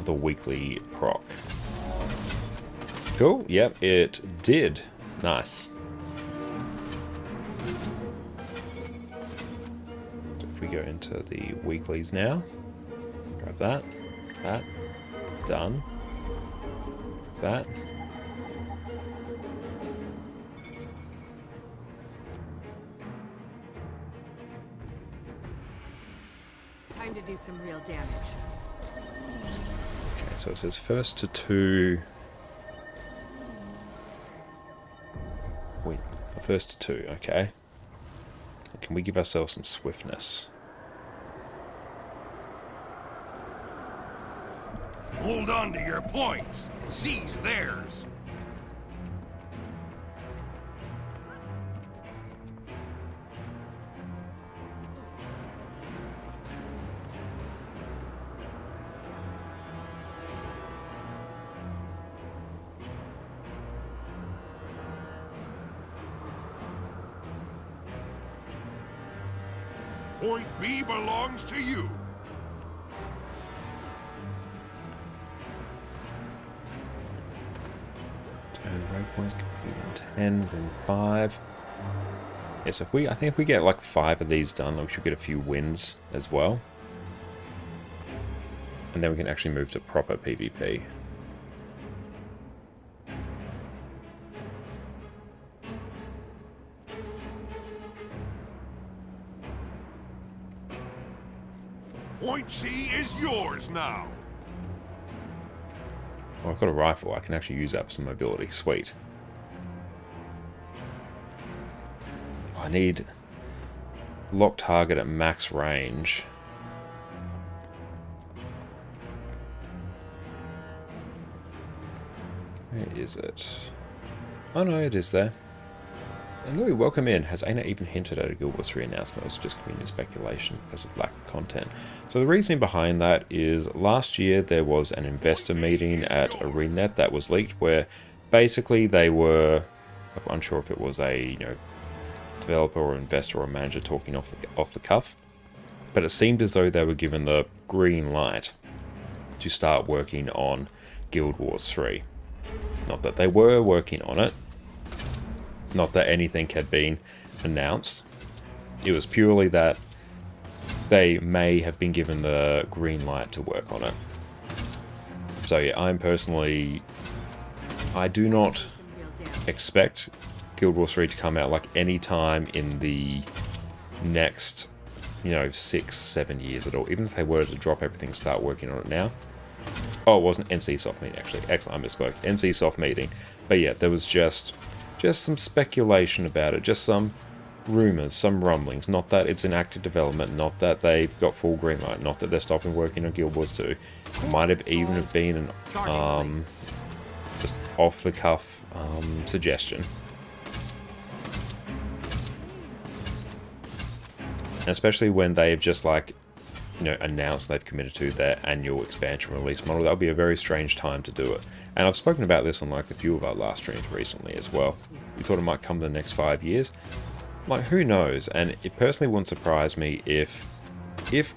weekly proc. Cool. Yep, it did. Nice. So if we go into the weeklies now, grab that, done, that. Time to do some real damage. Okay, so it says first to 2. Wait, first to 2, okay. Can we give ourselves some swiftness? Hold on to your points. Seize theirs. Point B belongs to you. Turn break points complete in 10, then 5. Yes, I think if we get like 5 of these done, we should get a few wins as well. And then we can actually move to proper PvP. Point C is yours now. Well, I've got a rifle. I can actually use that for some mobility. Sweet. I need lock target at max range. Where is it? Oh no, it is there. And Louis, welcome in. Has Aina even hinted at a Guild Wars 3 announcement? It was just community speculation because of lack of content. So the reasoning behind that is last year there was an investor meeting at ArenaNet that was leaked where basically they were, I'm unsure if it was a developer or investor or manager talking off the cuff, but it seemed as though they were given the green light to start working on Guild Wars 3. Not that they were working on it. Not that anything had been announced. It was purely that they may have been given the green light to work on it. So yeah, I do not expect Guild Wars 3 to come out like any time in the next, 6-7 years at all. Even if they were to drop everything and start working on it now. Oh, it wasn't NC Soft meeting actually. Excellent, I misspoke. NC Soft meeting. But yeah, there was just some speculation about it, just some rumors, some rumblings. Not that it's in active development, not that they've got full green light, not that they're stopping working on Guild Wars 2. It might have even have been an just off the cuff suggestion. Especially when they've just announced they've committed to their annual expansion release model. That would be a very strange time to do it. And I've spoken about this on a few of our last streams recently as well. We thought it might come in the next 5 years. Who knows? And it personally wouldn't surprise me if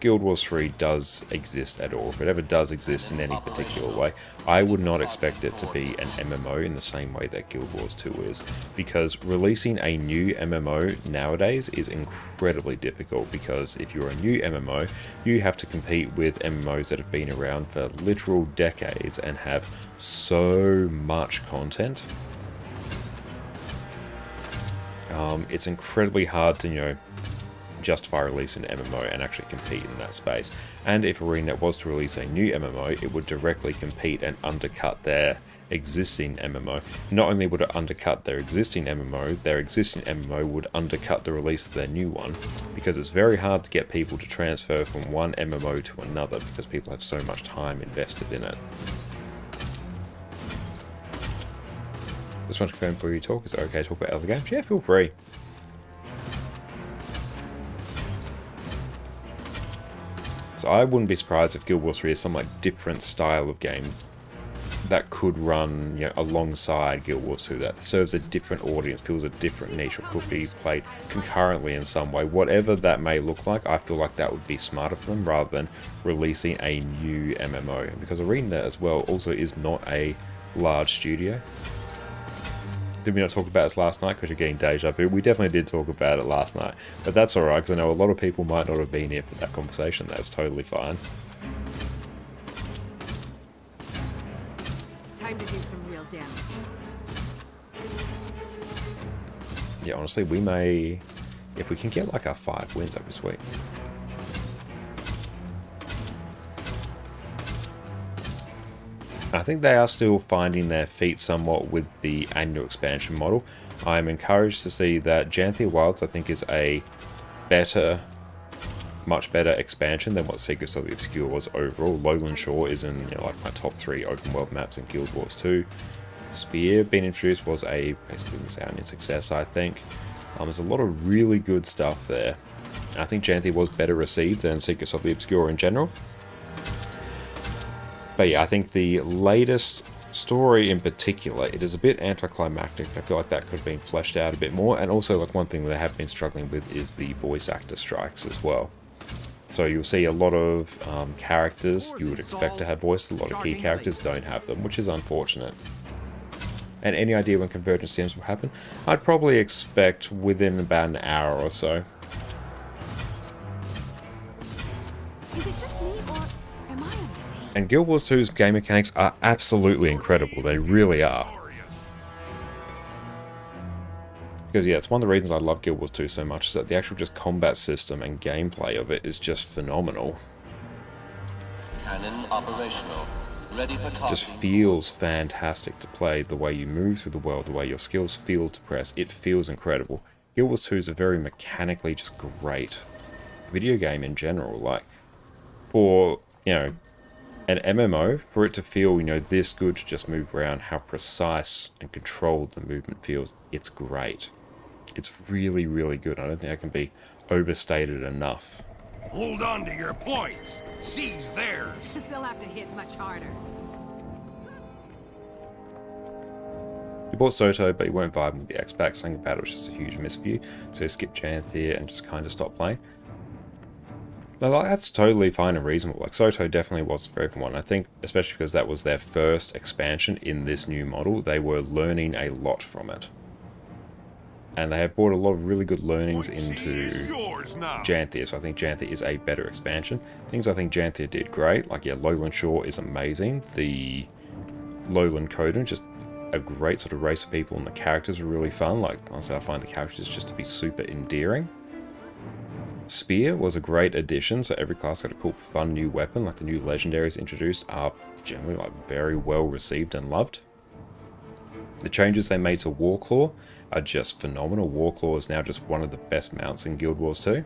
Guild Wars 3 does exist at all, if it ever does exist in any particular way. I would not expect it to be an MMO in the same way that Guild Wars 2 is, because releasing a new MMO nowadays is incredibly difficult, because if you're a new MMO, you have to compete with MMOs that have been around for literal decades and have so much content. It's incredibly hard to, justify releasing an MMO and actually compete in that space. And if ArenaNet was to release a new MMO, it would directly compete and undercut their existing MMO. Not only would it undercut their existing MMO would undercut the release of their new one, because it's very hard to get people to transfer from one MMO to another because people have so much time invested in it. Just want to confirm before you talk, is it okay to talk about other games? Yeah, feel free. So I wouldn't be surprised if Guild Wars 3 is some different style of game that could run, you know, alongside Guild Wars 2, that serves a different audience, fills a different niche, or could be played concurrently in some way. Whatever that may look like, I feel like that would be smarter for them rather than releasing a new MMO. Because Arena as well also is not a large studio. Did we not talk about this last night? Because you're getting deja vu. We definitely did talk about it last night. But that's alright, because I know a lot of people might not have been here for that conversation. That's totally fine. Time to do some real damage. Yeah, honestly, we may... If we can get like our 5 wins, that'd be sweet. I think they are still finding their feet somewhat with the annual expansion model. I'm encouraged to see that Janthir Wilds, I think, is a better, much better expansion than what Secrets of the Obscure was overall. Lowland Shore is in, you know, like my top 3 open world maps in Guild Wars 2. Spear being introduced was a basically resounding success, I think. There's a lot of really good stuff there. And I think Janthir was better received than Secrets of the Obscure in general. But yeah, I think the latest story in particular, it is a bit anticlimactic. I feel like that could have been fleshed out a bit more. And also, like, one thing they have been struggling with is the voice actor strikes as well. So you'll see a lot of characters you would expect to have voices. A lot of key characters don't have them, which is unfortunate. And any idea when Convergence CM will happen? I'd probably expect within about an hour or so. Is it just me, or am I? And Guild Wars 2's game mechanics are absolutely incredible. They really are. Because yeah, it's one of the reasons I love Guild Wars 2 so much, is that the actual just combat system and gameplay of it is just phenomenal. Cannon operational. Ready for targeting. Just feels fantastic to play. The way you move through the world, the way your skills feel to press, it feels incredible. Guild Wars 2 is a very mechanically just great video game in general. Like, for, you know, an MMO, for it to feel, you know, this good to just move around, how precise and controlled the movement feels, it's great. It's really, really good. I don't think that can be overstated enough. Hold on to your points. Seize theirs. They'll have to hit much harder. You bought Soto, but you weren't vibing with the X-Pack. Saying about it was just a huge miss for you, so you skip Janthir and just kind of stop playing. But like, that's totally fine and reasonable. Like, Soto definitely wasn't for everyone. I think, especially because that was their first expansion in this new model, they were learning a lot from it. And they have brought a lot of really good learnings into Janthir, so I think Janthir is a better expansion. Things I think Janthir did great, like, yeah, Lowland Shore is amazing. The Lowland Coden, just a great sort of race of people, and the characters were really fun. Like, honestly, I find the characters just to be super endearing. Spear was a great addition, so every class got a cool, fun new weapon. Like, the new legendaries introduced are generally, like, very well received and loved. The changes they made to Warclaw are just phenomenal. Warclaw is now just one of the best mounts in Guild Wars 2.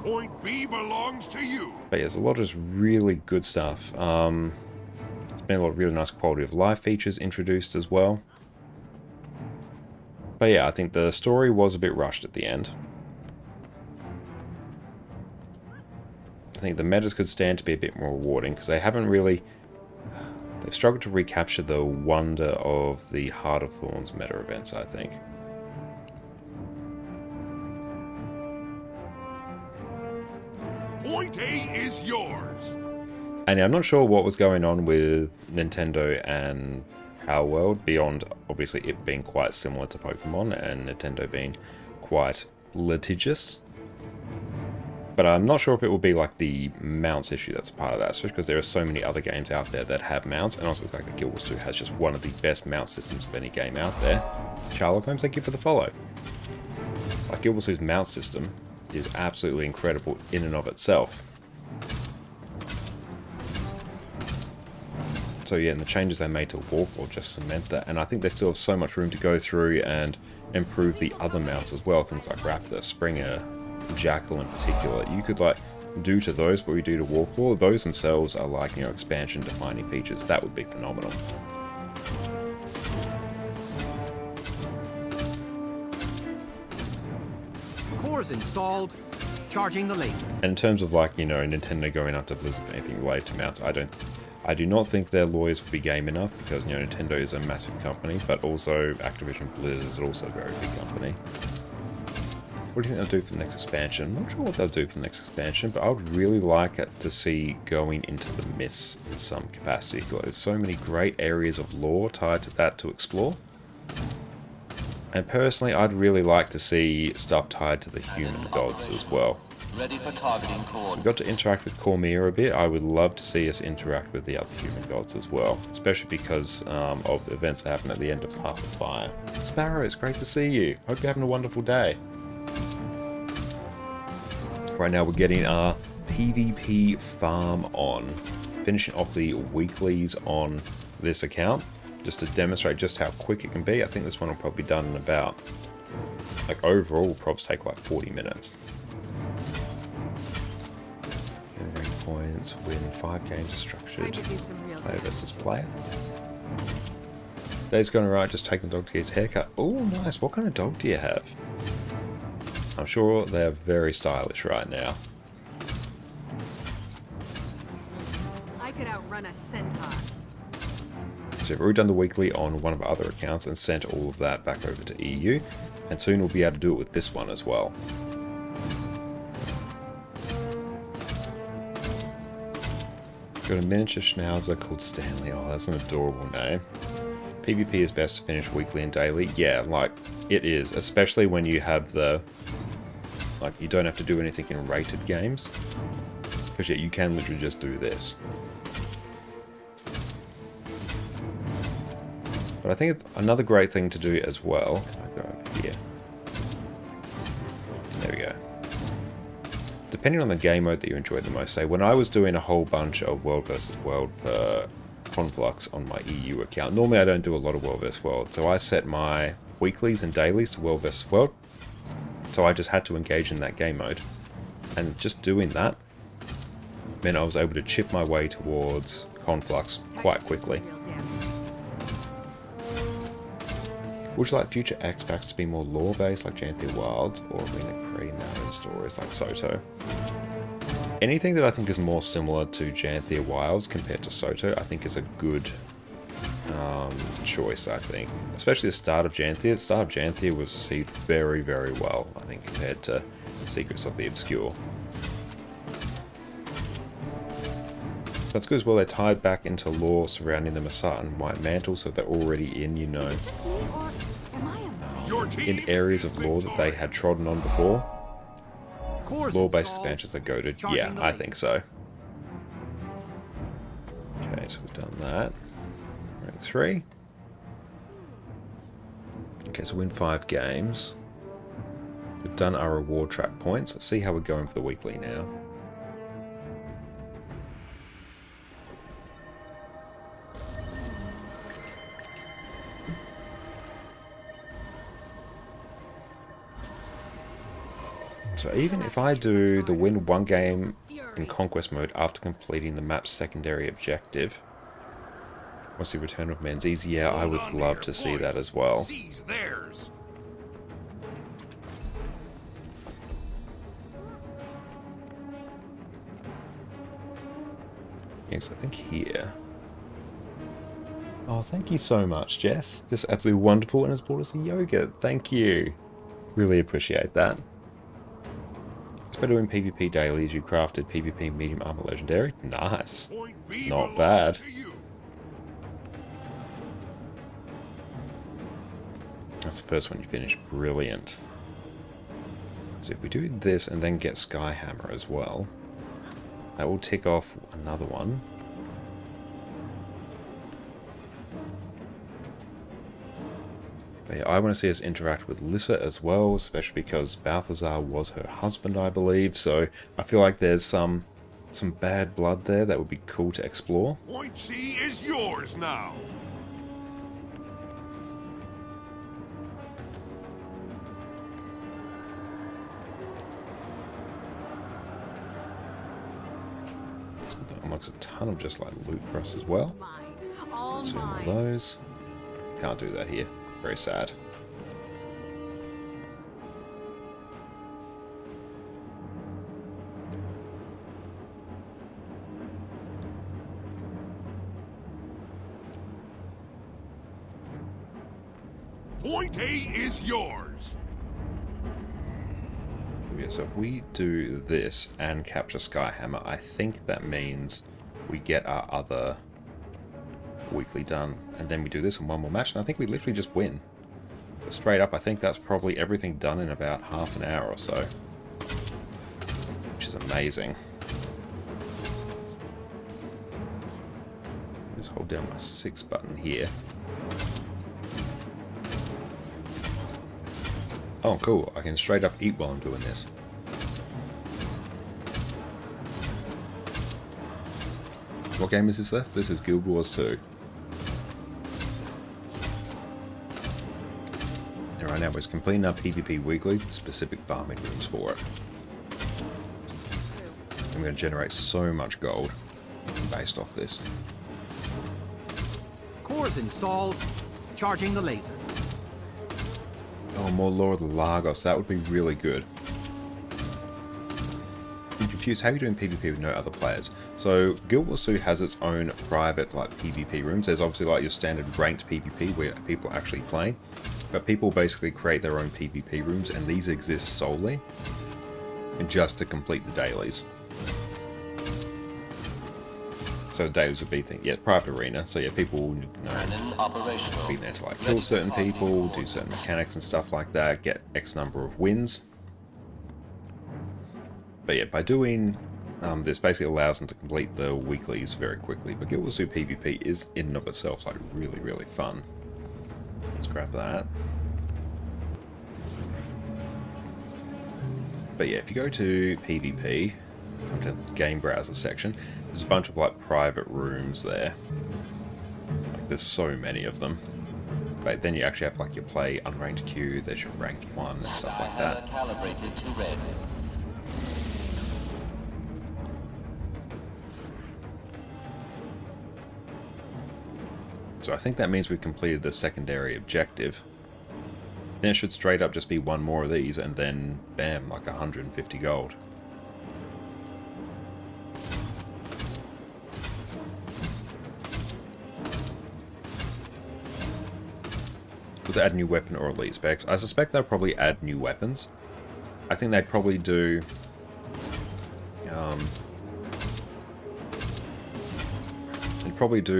Point B belongs to you. But yeah, there's a lot of just really good stuff. There's been a lot of really nice quality of life features introduced as well. But yeah, I think the story was a bit rushed at the end. I think the metas could stand to be a bit more rewarding, because they haven't really... They've struggled to recapture the wonder of the Heart of Thorns meta events, I think. Point A is yours. And yeah, I'm not sure what was going on with Nintendo and Power World, beyond obviously it being quite similar to Pokemon and Nintendo being quite litigious. But I'm not sure if it will be like the mounts issue that's a part of that, especially because there are so many other games out there that have mounts, and also the fact that Guild Wars 2 has just one of the best mount systems of any game out there. Charlotte Holmes, thank you for the follow. Like, Guild Wars 2's mount system is absolutely incredible in and of itself. So yeah, and the changes they made to Warclaw just cement that, and I think they still have so much room to go through and improve the other mounts as well, things like Raptor, Springer, Jackal in particular. You could like do to those what we do to Warclaw. Those themselves are like, you know, expansion defining features. That would be phenomenal. Core's installed. Charging the laser. And in terms of like, you know, Nintendo going after Blizzard for anything related to mounts, I do not think their lawyers will be game enough because, you know, Nintendo is a massive company, but also Activision Blizzard is also a very big company. What do you think they'll do for the next expansion? I'm not sure what they'll do for the next expansion, but I would really like it to see going into the Mists in some capacity. I feel like there's so many great areas of lore tied to that to explore. And personally, I'd really like to see stuff tied to the human gods as well. Ready for targeting So we got to interact with Cormyr a bit. I would love to see us interact with the other human gods as well, especially because of the events that happen at the end of Path of Fire. Sparrow, it's great to see you. Hope you're having a wonderful day. Right now we're getting our PvP farm on. Finishing off the weeklies on this account, just to demonstrate just how quick it can be. I think this one will probably be done in about, like overall, will probably take like 40 minutes. Rank points, win 5 games structured. Player versus player. Day's gone alright, just taking dog to get his haircut. Oh, nice. What kind of dog do you have? I'm sure they're very stylish right now. I could outrun a centaur. So we've already done the weekly on one of our other accounts and sent all of that back over to EU. And soon we'll be able to do it with this one as well. Got a miniature schnauzer called Stanley. Oh, that's an adorable name. PvP is best to finish weekly and daily. Yeah, like, it is. Especially when you have the... Like, you don't have to do anything in rated games. Because yeah, you can literally just do this. But I think it's another great thing to do as well. Can I go over here? There we go. Depending on the game mode that you enjoy the most. Say, when I was doing a whole bunch of World vs. World for Conflux on my EU account, normally I don't do a lot of World vs. World, so I set my weeklies and dailies to World vs. World. So I just had to engage in that game mode. And just doing that meant I was able to chip my way towards Conflux quite quickly. Would you like future X packs to be more lore-based like Janthir Wilds, or Arena creating their own stories like Soto? Anything that I think is more similar to Janthir Wilds compared to Soto, I think is a good choice, I think. Especially the start of Janthir. The start of Janthir was received very, very well, I think, compared to the Secrets of the Obscure. That's good as well, they tied back into lore surrounding the Masat and White Mantle, so they're already in, you know, in areas of lore that they had trodden on before. Lore-based expansions that go to... Yeah, I think so. Okay, so we've done that. Rank 3. Okay, so win 5 games. We've done our reward track points. Let's see how we're going for the weekly now. So even if I do the win 1 game in Conquest mode after completing the map's secondary objective, once the Return of Menzies, yeah, I would love to see that as well. Yes, I think here. Oh, thank you so much, Jess. Just absolutely wonderful, and has brought us a yogurt. Thank you. Really appreciate that. By doing PvP dailies, you crafted PvP medium armor legendary. Nice. Not bad. That's the first one you finished. Brilliant. So if we do this and then get Skyhammer as well, that will tick off another one. But yeah, I want to see us interact with Lissa as well, especially because Balthazar was her husband, I believe. So I feel like there's some bad blood there that would be cool to explore. Point C is yours now. So that unlocks a ton of just like loot for us as well. So one of those. Can't do that here. Very sad. Point A is yours. Yeah, so if we do this and capture Skyhammer, I think that means we get our other weekly done, and then we do this in one more match, and I think we literally just win. But straight up, I think that's probably everything done in about half an hour or so, which is amazing. Just hold down my 6 button here. Oh, cool. I can straight up eat while I'm doing this. What game is this? This is Guild Wars 2. And right now we're completing our PvP weekly, specific farming rooms for it. I'm going to generate so much gold based off this. Cores installed. Charging the laser. Oh, more Lord of the Lagos. That would be really good. I'm confused. How are you doing PvP with no other players? So, Guild Wars 2 has its own private like PvP rooms. There's obviously like your standard ranked PvP where people actually play. But people basically create their own PvP rooms, and these exist solely just to complete the dailies. So the dailies would be private arena. So yeah, people will be there to like kill certain people, do certain mechanics and stuff like that, get X number of wins. But yeah, by doing this basically allows them to complete the weeklies very quickly. But Guild Wars 2 PvP is in and of itself like really, really fun. Let's grab that. But yeah, if you go to PvP, come to the game browser section, there's a bunch of like private rooms there. Like there's so many of them. But then you actually have like your play unranked queue, there's your ranked 1 and stuff like that. Calibrated to red. So I think that means we've completed the secondary objective. Then it should straight up just be one more of these and then bam, like 150 gold. Would they add new weapon or elite specs? I suspect they'll probably add new weapons. I think they'd probably do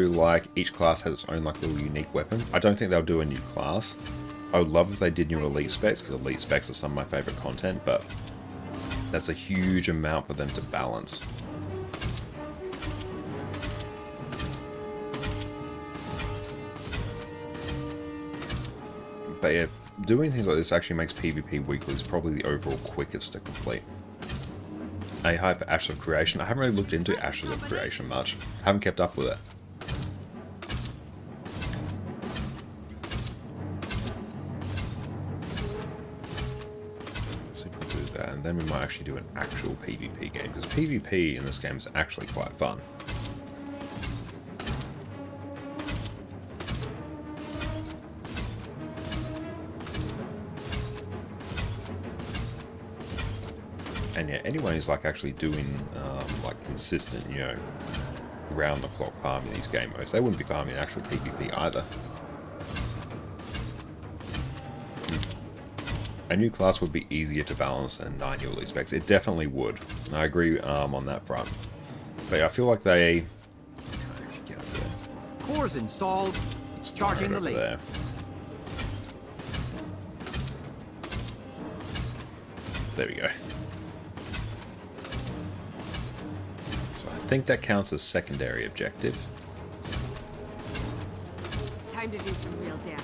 like each class has its own like little unique weapon. I don't think they'll do a new class. I would love if they did new elite specs, because elite specs are some of my favorite content, but that's a huge amount for them to balance. But yeah, doing things like this actually makes PvP weeklies probably the overall quickest to complete. A hype for Ashes of Creation. I haven't really looked into Ashes of Creation much. Haven't kept up with it. Let's see if we do that, and then we might actually do an actual PvP game, because PvP in this game is actually quite fun. And yeah, anyone who's like actually doing like consistent, you know, round the clock farming these game modes, they wouldn't be farming actual PvP either. A new class would be easier to balance than 9 new elite specs. It definitely would. I agree on that front. But yeah, I feel like they. Get up there. Cores installed. Charging the laser. There. There we go. I think that counts as secondary objective. Time to do some real damage.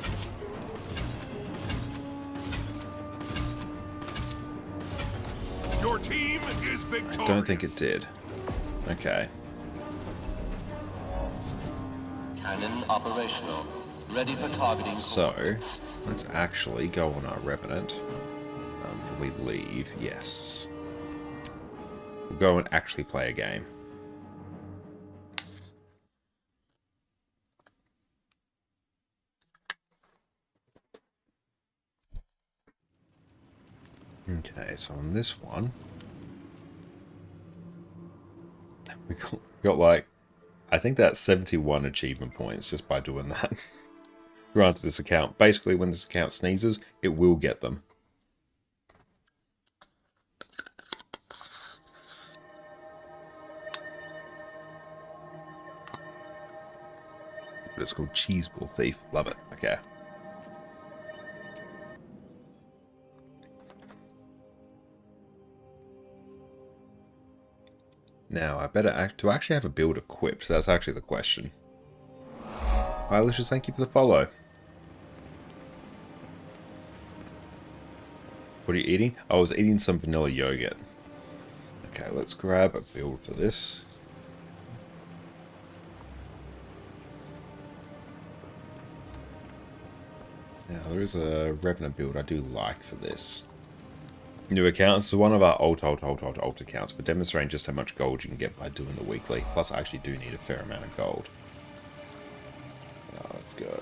Your team is victorious. I don't think it did. Okay. Cannon operational. Ready for targeting. So, let's actually go on our Revenant. Can we leave? Yes. We'll go and actually play a game. Okay, so on this one, we got like, I think that's 71 achievement points just by doing that. granted this account. Basically, when this account sneezes, it will get them. But it's called Cheeseball Thief. Love it. Okay. Now, I better do I actually have a build equipped? That's actually the question. Hi, Alicious, thank you for the follow. What are you eating? I was eating some vanilla yogurt. Okay, let's grab a build for this. Now, there is a Revenant build I do like for this. New account. This is one of our old accounts, but demonstrating just how much gold you can get by doing the weekly. Plus, I actually do need a fair amount of gold. Now, let's go.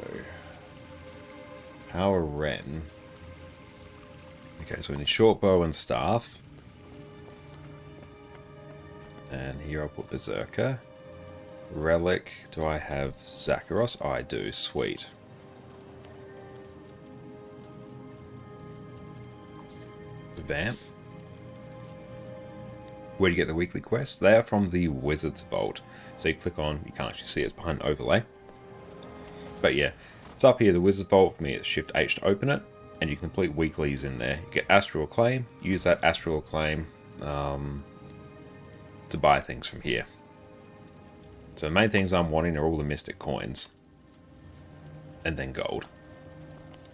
Power Ren. Okay, so we need short bow and staff. And here I'll put Berserker. Relic. Do I have Zakharos? Oh, I do. Sweet. Vamp. Where do you get the weekly quests? They are from the Wizard's Vault. So you click on, you can't actually see it, it's behind an overlay. But yeah, it's up here, the Wizard's Vault. For me, it's Shift H to open it, and you complete weeklies in there. You get Astral Acclaim, use that Astral Acclaim to buy things from here. So the main things I'm wanting are all the Mystic Coins. And then gold.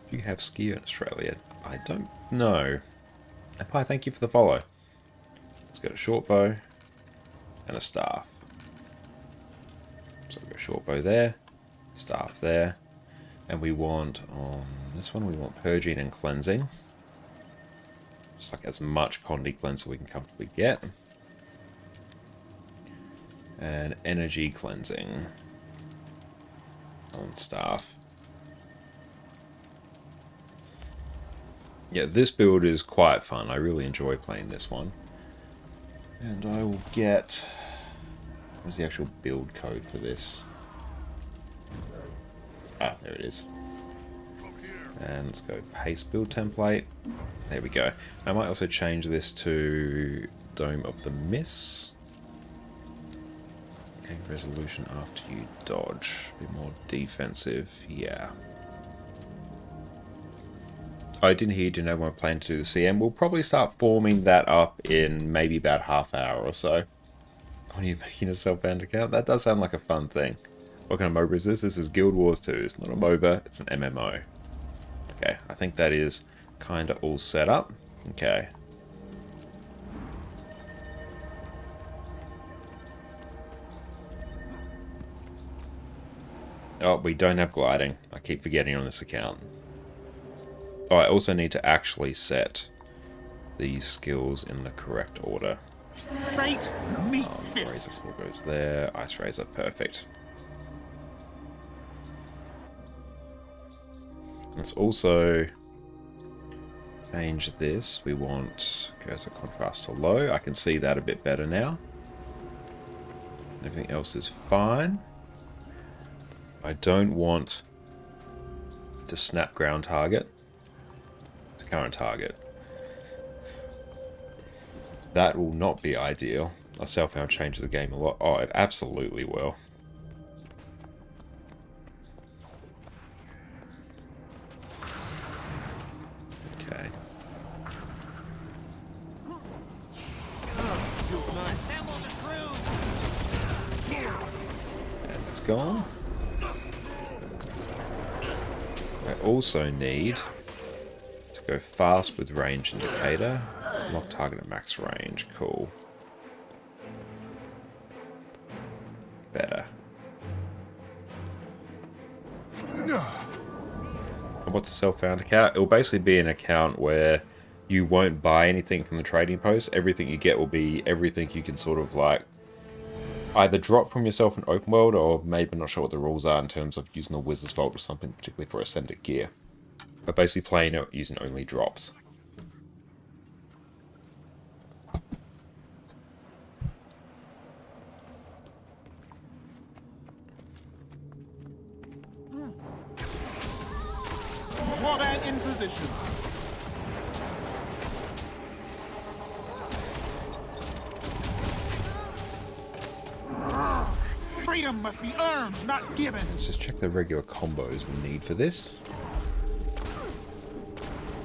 Do you have skier in Australia? I don't know. Hi, thank you for the follow. Let's go to short bow and a staff. So we'll go short bow there, staff there, and we want on this one we want purging and cleansing. Just like as much Condi cleanser we can comfortably get. And energy cleansing on staff. Yeah, this build is quite fun. I really enjoy playing this one. And I will get... Where's the actual build code for this? Ah, there it is. And let's go paste build template. There we go. I might also change this to Dome of the Miss. Gain resolution after you dodge. Be more defensive. Yeah. I didn't hear you didn't know when we're planning to do the CM. We'll probably start forming that up in maybe about half hour or so. When you're making a self-banned account, that does sound like a fun thing. What kind of MOBA is this? This is Guild Wars 2. It's not a MOBA, it's an MMO. Okay, I think that is kind of all set up. Okay. Oh, we don't have gliding. I keep forgetting on this account. Oh, I also need to actually set these skills in the correct order. Fate, meet fist. Razor goes there. Ice Razor, perfect. Let's also change this. We want cursor contrast to low. I can see that a bit better now. Everything else is fine. I don't want to snap ground target. Current target. That will not be ideal. A self-found changes the game a lot. Oh, it absolutely will. Okay. And it's gone. I also need go fast with range indicator. Lock target at max range. Cool. Better. And what's a self-found account? It will basically be an account where you won't buy anything from the trading post. Everything you get will be everything you can sort of like either drop from yourself in open world, or maybe not sure what the rules are in terms of using the Wizard's Vault or something, particularly for Ascendant gear. But basically playing it using only drops. Warband in position. Freedom must be earned, not given. Let's just check the regular combos we need for this.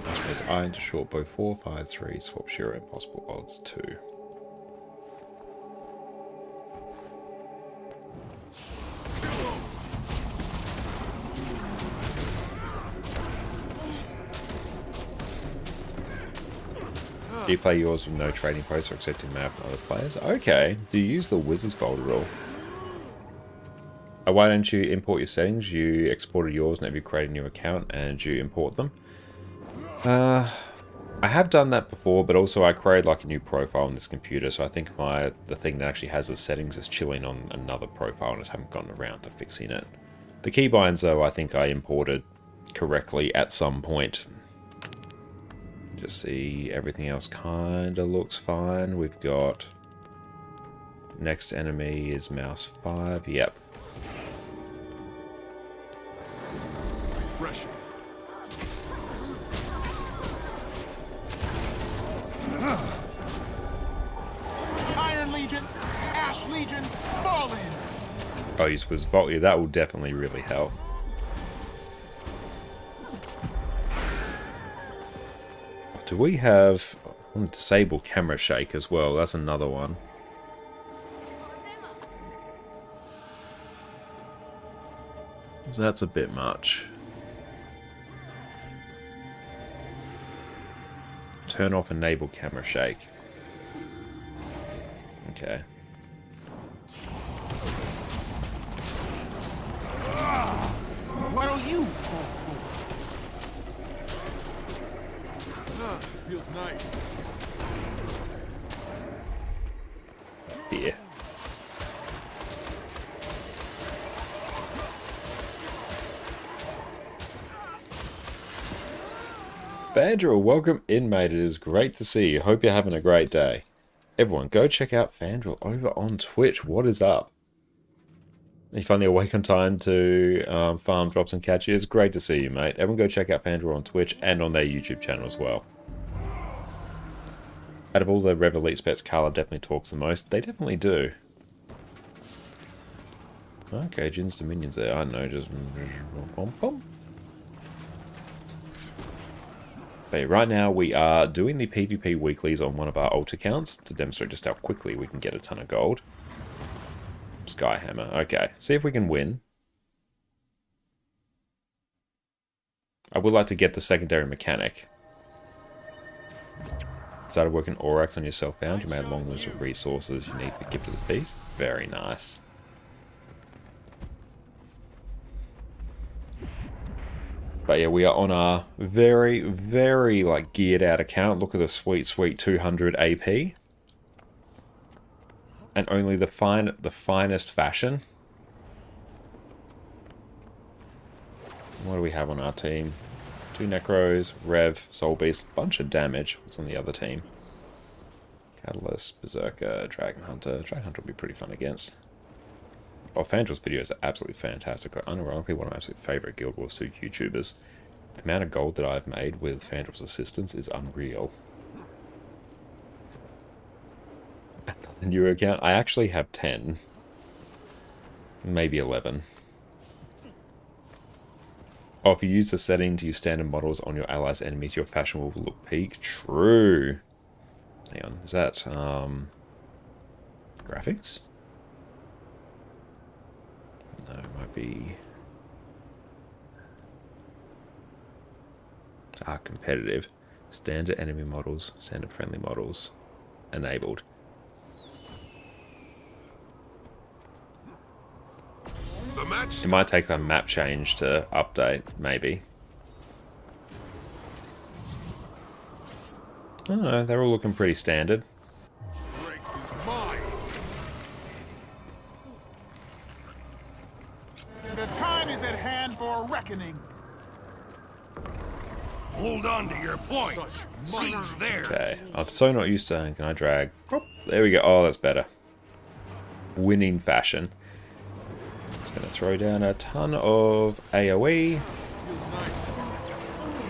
There's iron to short bow 4, fire 3, swap shearer, impossible odds 2. Do you play yours with no trading posts or accepting map from other players? Okay. Do you use the Wizards folder rule? Why don't you import your settings? You exported yours whenever you create a new account and you import them. I have done that before, but also I created like a new profile on this computer, so I think the thing that actually has the settings is chilling on another profile and I just haven't gotten around to fixing it. The keybinds though, I think I imported correctly at some point. Just see, everything else kinda looks fine. We've got next enemy is mouse 5, yep. Refreshing. Iron Legion, Ash Legion, fall in. Oh, use Wizard Vault, yeah, that will definitely really help. Do we have... I want to disable camera shake as well, that's another one. So that's a bit much. Turn off enable camera shake. Okay. What are you? Feels nice. Yeah. Fandral, welcome in, mate. It is great to see you. Hope you're having a great day. Everyone, go check out Fandral over on Twitch. What is up? Are you finally awake on time to farm drops and catches? It's great to see you, mate. Everyone go check out Fandral on Twitch and on their YouTube channel as well. Out of all the Rev Elite specs, Carla definitely talks the most. They definitely do. Okay, Jin's Dominions there. I don't know, just... But right now we are doing the PvP weeklies on one of our alt accounts to demonstrate just how quickly we can get a ton of gold. Skyhammer. Okay, see if we can win. I would like to get the secondary mechanic. Started working Aurochs on yourself found. You made a long list of resources you need to give to the piece. Very nice. But yeah, we are on our very, very like geared out account. Look at the sweet, sweet 200 AP. And only the finest fashion. What do we have on our team? 2 Necros, Rev, Soul Beast, bunch of damage. What's on the other team? Catalyst, Berserker, Dragon Hunter. Dragon Hunter will be pretty fun against. Oh, Fandral's videos are absolutely fantastic. Like, unironically, one of my absolute favourite Guild Wars 2 YouTubers. The amount of gold that I've made with Fandral's assistance is unreal. Another new account? I actually have 10. Maybe 11. Oh, if you use the setting to use standard models on your allies' enemies, your fashion will look peak. True. Hang on, is that, graphics? No, it might be... competitive. Standard enemy models, standard friendly models. Enabled. It might take a map change to update, maybe. I don't know, they're all looking pretty standard. The time is at hand for a reckoning. Hold on to your points. Seize theirs. Okay, I'm so not used to it. Can I drag? Oh, there we go. Oh, that's better. Winning fashion. It's going to throw down a ton of AoE. Stay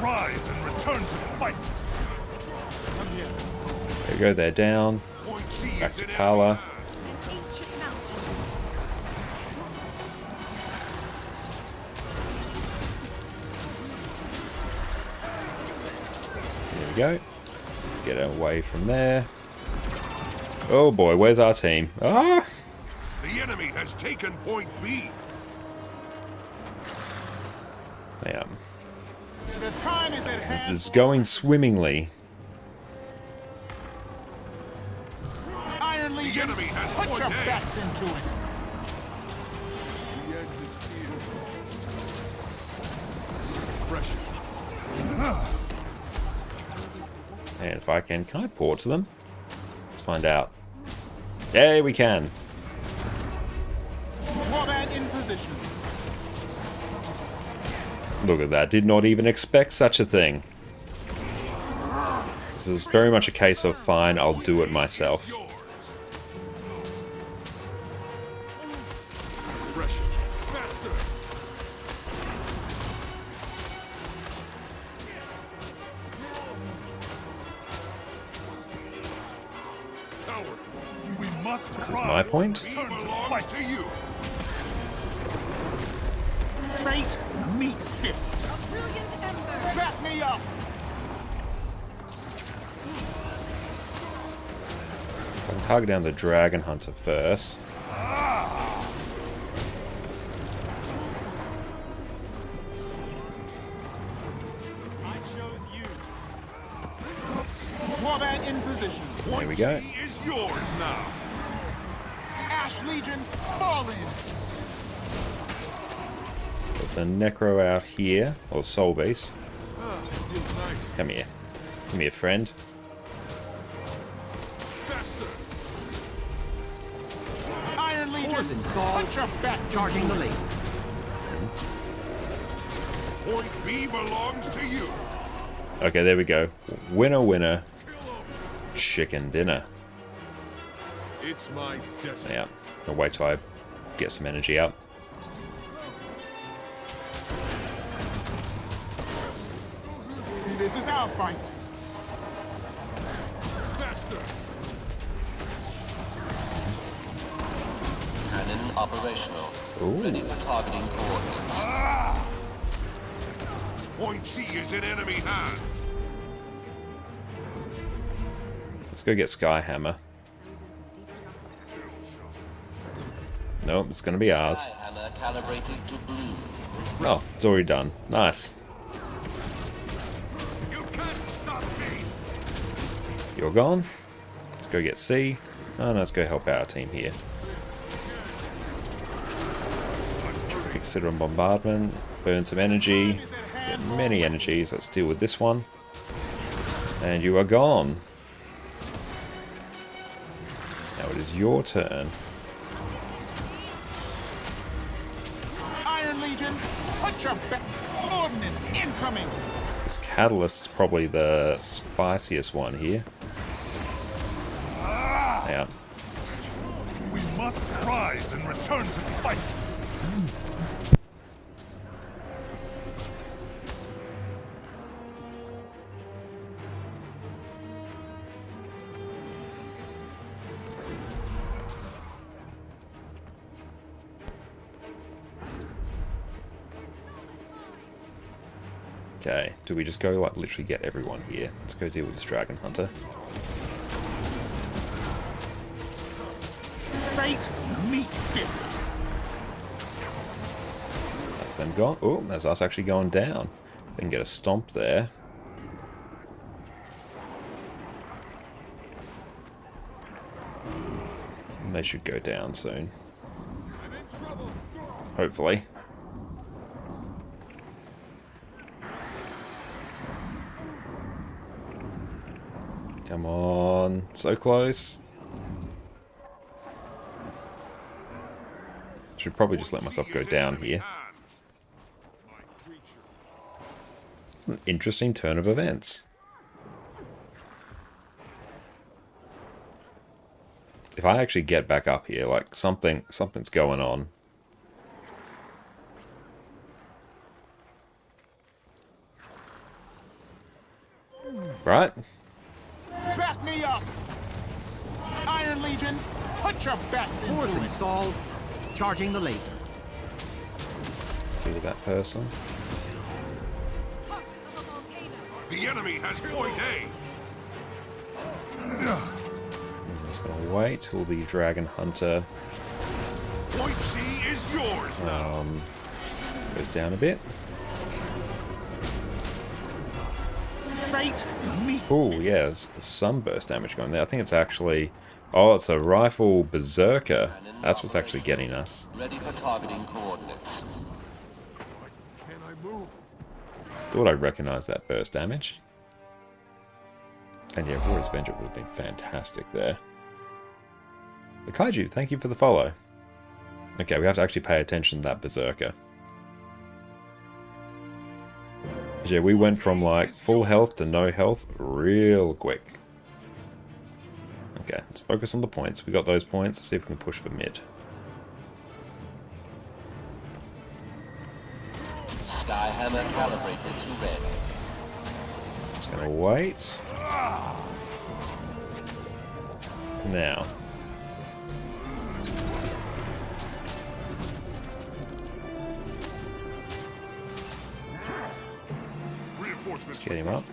rise and return to the fight. There we go, they're down. Point C Back is to in Carla. An ancient mountain. There we go. Let's get away from there. Oh boy, where's our team? Ah! The enemy has taken point B. Yeah. The time is at hand. This is going swimmingly. Iron The Legion, enemy has put point your A. backs into it. Pressure. And if I can I port to them? Let's find out. Yeah, we can. Warband in position. Look at that. Did not even expect such a thing. This is very much a case of fine, I'll do it myself. Yours. Pressure. Faster. Coward. We must This is my point. B belongs to you. Fate, meet fist. Brilliant ember. Back me up. I'll target down the Dragon Hunter first. Warband in position. There we go. C is yours now. Ash Legion, fall in. Put the Necro out here, or Soul Base. Feels nice. Come here. Come here, friend. Faster. Iron Legion, put your backs Charging the lead. Point B belongs to you. Okay, there we go. Winner, winner. Chicken dinner. It's my destiny. Yeah. I'll wait till I get some energy up. This is our fight. Faster. Cannon operational. Ooh. Ready for targeting coordinates. Point C is in enemy hands. Let's go get Skyhammer. Nope, it's gonna be ours. Skyhammer calibrated to blue. Oh, it's already done. Nice. You can't stop me. You're gone. Let's go get C. Oh, no, let's go help our team here. Consider bombardment. Burn some energy. Get many energies. Let's deal with this one. And you are gone. Now it is your turn. Iron Legion, put your back. Ordnance incoming. This Catalyst is probably the spiciest one here. Yeah. We must rise and return to the fight. Okay, do we just go like literally get everyone here? Let's go deal with this Dragon Hunter. Fate, meet fist. That's them gone. Oh, that's us actually going down. We can get a stomp there. And they should go down soon. Hopefully. Come on. So close. Should probably just let myself go down here. An interesting turn of events. If I actually get back up here, like something's going on. right? Back me up! Iron Legion, put your backs into Force it! installed. Charging the laser. Let's deal with that person. The enemy has point A. I'm just gonna wait till the Dragon Hunter Point C is yours now. goes down a bit. Fate me. Oh, yeah, there's some burst damage going there. I think it's actually... Oh, it's a rifle berserker. That's what's actually getting us. Ready for targeting coordinates. Can I move? Thought I recognized that burst damage. And yeah, Warrior's Vengeance would have been fantastic there. The Kaiju, thank you for the follow. Okay, we have to actually pay attention to that berserker. Yeah, we went from like full health to no health real quick. Okay, let's focus on the points. We got those points. Let's see if we can push for mid. Skyhammer calibrated to red. Just gonna wait. Now. Let's get him up.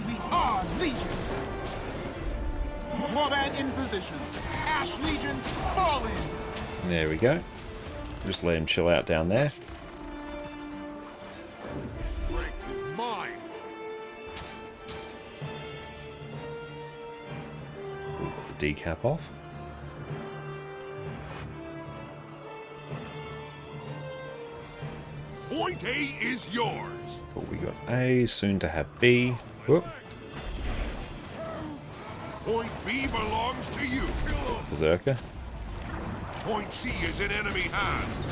We are Legion! Warband in position. Ash Legion, fall in! There we go. Just let him chill out down there. Strength is mine. Put the decap off. Point A is yours. Cool, we got A, soon to have B. Whoop. Point B belongs to you. Berserker. Point C is in enemy hands.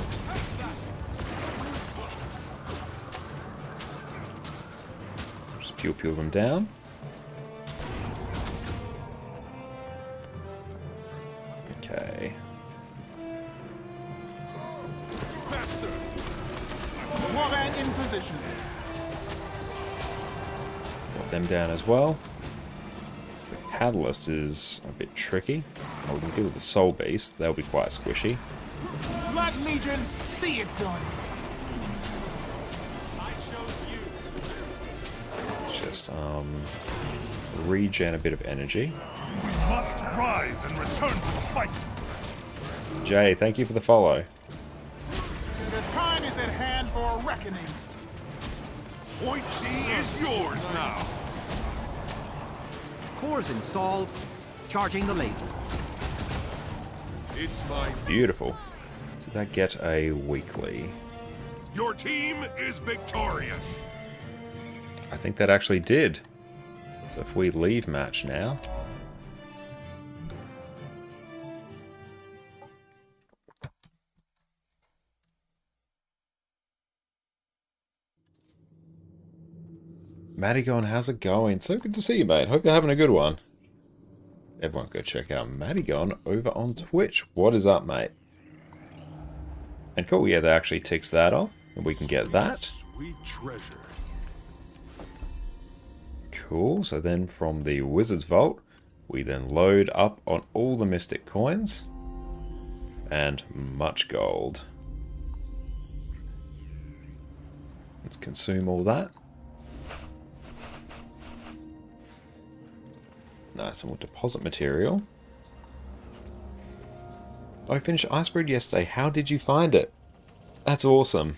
Just pew them down. Okay. Faster. Warband in position. Got them down as well. The Catalyst is a bit tricky. Oh, we can deal with the Soul Beast. They'll be quite squishy. Black Legion, see it done! I chose you. Just regen a bit of energy. We must rise and return to the fight. Jay, thank you for the follow. The time is at hand for a reckoning. Point C is yours now. Cores installed. Charging the laser. It's my... Beautiful. Did that get a weekly? Your team is victorious. I think that actually did. So if we leave match now... Madigon, how's it going? So good to see you, mate. Hope you're having a good one. Everyone go check out Madigon over on Twitch. What is up, mate? And cool, yeah, that actually ticks that off. And we can get that. Sweet treasure. Cool, so then from the Wizard's Vault, we then load up on all the Mystic Coins. And much gold. Let's consume all that. Nice, and we'll deposit material. Oh, I finished Icebreed yesterday. How did you find it? That's awesome.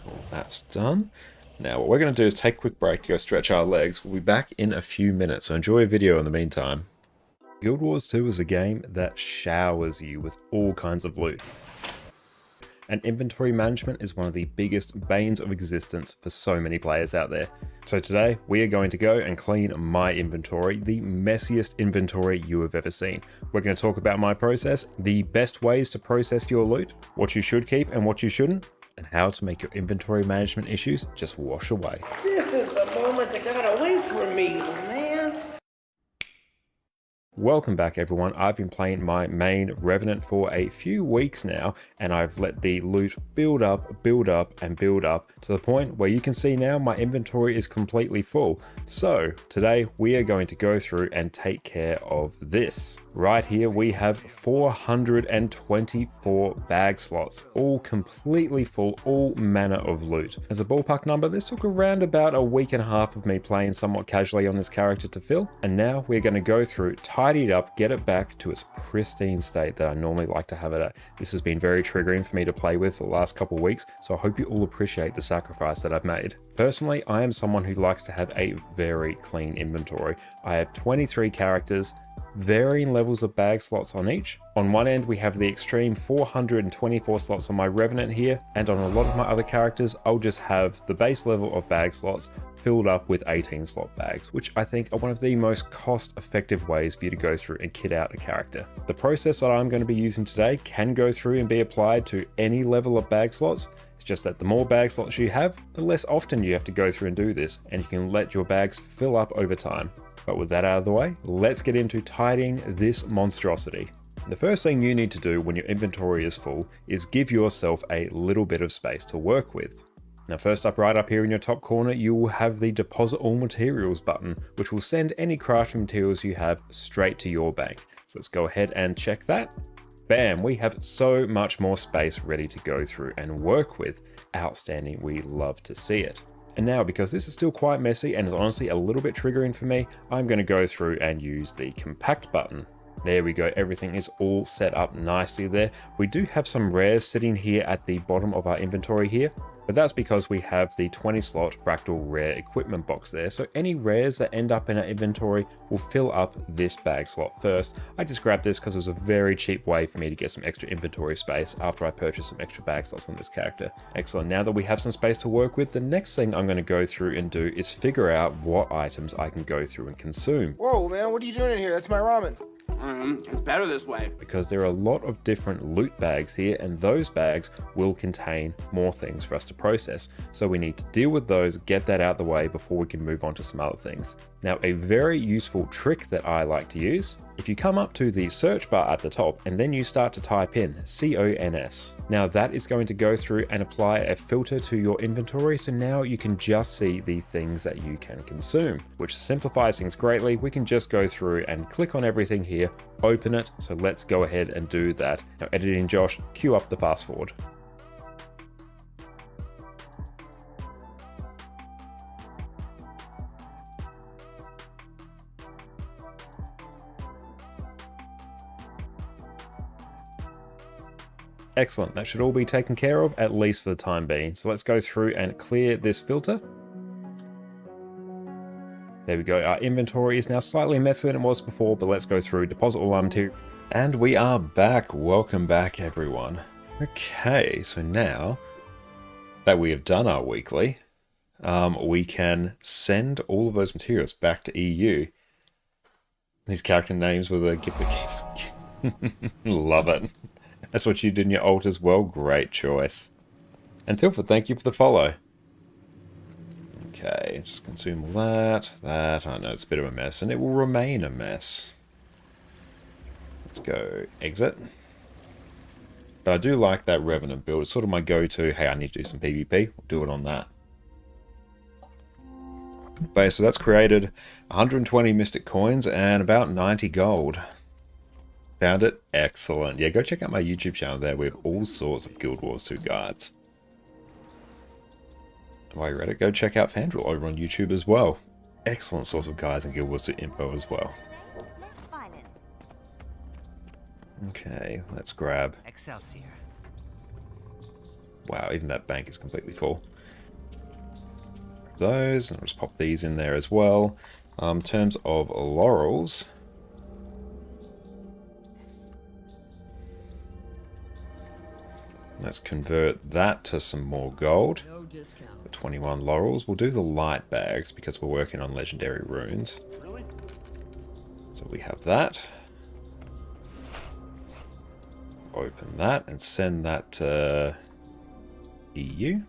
Cool, that's done. Now, what we're going to do is take a quick break to go stretch our legs. We'll be back in a few minutes, so enjoy a video in the meantime. Guild Wars 2 is a game that showers you with all kinds of loot. And inventory management is one of the biggest banes of existence for so many players out there. So today, we are going to go and clean my inventory, the messiest inventory you have ever seen. We're going to talk about my process, the best ways to process your loot, what you should keep and what you shouldn't, and how to make your inventory management issues just wash away. This is the moment that got away from me, man. Welcome back everyone. I've been playing my main Revenant for a few weeks now, and I've let the loot build up and build up to the point where you can see now my inventory is completely full. So today we are going to go through and take care of this. Right here we have 424 bag slots, all completely full, all manner of loot. As a ballpark number, this took around about a week and a half of me playing somewhat casually on this character to fill, and now we're going to go through, tidy it up, get it back to its pristine state that I normally like to have it at. This has been very triggering for me to play with for the last couple of weeks, so I hope you all appreciate the sacrifice that I've made. Personally, I am someone who likes to have a very clean inventory. I have 23 characters, varying levels of bag slots on each. On one end we have the extreme 424 slots on my Revenant here, and on a lot of my other characters I'll just have the base level of bag slots filled up with 18 slot bags, which I think are one of the most cost-effective ways for you to go through and kit out a character. The process that I'm going to be using today can go through and be applied to any level of bag slots. It's just that the more bag slots you have, the less often you have to go through and do this, and you can let your bags fill up over time. But with that out of the way, let's get into tidying this monstrosity. The first thing you need to do when your inventory is full is give yourself a little bit of space to work with. Now first up, right up here in your top corner, you will have the Deposit All Materials button, which will send any crafting materials you have straight to your bank. So let's go ahead and check that. Bam, we have so much more space ready to go through and work with. Outstanding, we love to see it. And now, because this is still quite messy and is honestly a little bit triggering for me, I'm going to go through and use the Compact button. There we go, everything is all set up nicely there. We do have some rares sitting here at the bottom of our inventory here, but that's because we have the 20 slot fractal rare equipment box there. So any rares that end up in our inventory will fill up this bag slot first. I just grabbed this because it was a very cheap way for me to get some extra inventory space after I purchased some extra bag slots on this character. Excellent, now that we have some space to work with, the next thing I'm going to go through and do is figure out what items I can go through and consume. Whoa man, what are you doing in here? That's my ramen. It's better this way. Because there are a lot of different loot bags here, and those bags will contain more things for us to process. So we need to deal with those, get that out the way before we can move on to some other things. Now, a very useful trick that I like to use, if you come up to the search bar at the top and then you start to type in CONS, now that is going to go through and apply a filter to your inventory, so now you can just see the things that you can consume, which simplifies things greatly. We can just go through and click on everything here, open it, so let's go ahead and do that. Now editing Josh, cue up the fast forward. Excellent, that should all be taken care of, at least for the time being. So let's go through and clear this filter. There we go, our inventory is now slightly messier than it was before, but let's go through, deposit all our material. And we are back, welcome back everyone. Okay, so now that we have done our weekly, we can send all of those materials back to EU. These character names with a give the keys. Love it. That's what you did in your alt as well. Great choice. And Tilford, thank you for the follow. Okay, just consume all that. I know it's a bit of a mess, and it will remain a mess. Let's go exit. But I do like that Revenant build. It's sort of my go-to. Hey, I need to do some PvP. We'll do it on that. Okay, so that's created 120 Mystic Coins and about 90 gold. Found it? Excellent. Yeah, go check out my YouTube channel there. We have all sorts of Guild Wars 2 guides. While you're at it, go check out Fandral over on YouTube as well. Excellent source of guides and Guild Wars 2 info as well. Okay, let's grab... Excelsior. Wow, even that bank is completely full. Those, and I'll just pop these in there as well. In terms of laurels... Let's convert that to some more gold. No discount. For 21 laurels. We'll do the light bags because we're working on legendary runes. Really? So we have that. Open that and send that to EU.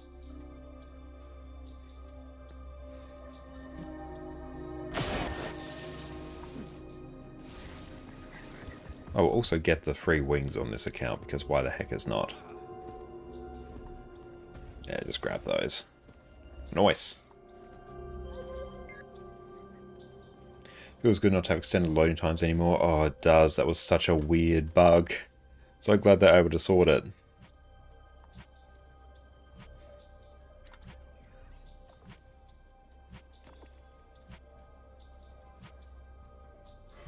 I'll also get the free wings on this account, because why the heck is not? Yeah, just grab those. Nice. Feels good not to have extended loading times anymore. Oh, it does. That was such a weird bug. So glad they're able to sort it.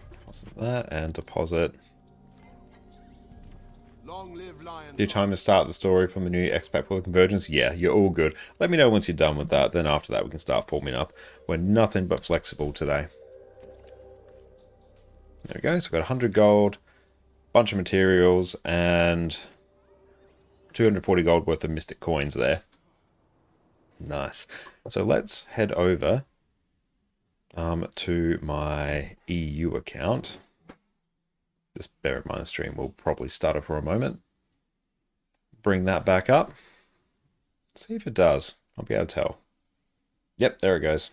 Deposit that and deposit. Your time to start the story from a new expat pool of Convergence? Yeah, you're all good. Let me know once you're done with that. Then after that we can start forming up. We're nothing but flexible today. There we go. So we've got 100 gold, bunch of materials, and 240 gold worth of mystic coins there. Nice. So let's head over to my EU account. Just bear in mind the stream will probably stutter for a moment. Bring that back up. See if it does. I'll be able to tell. Yep, there it goes.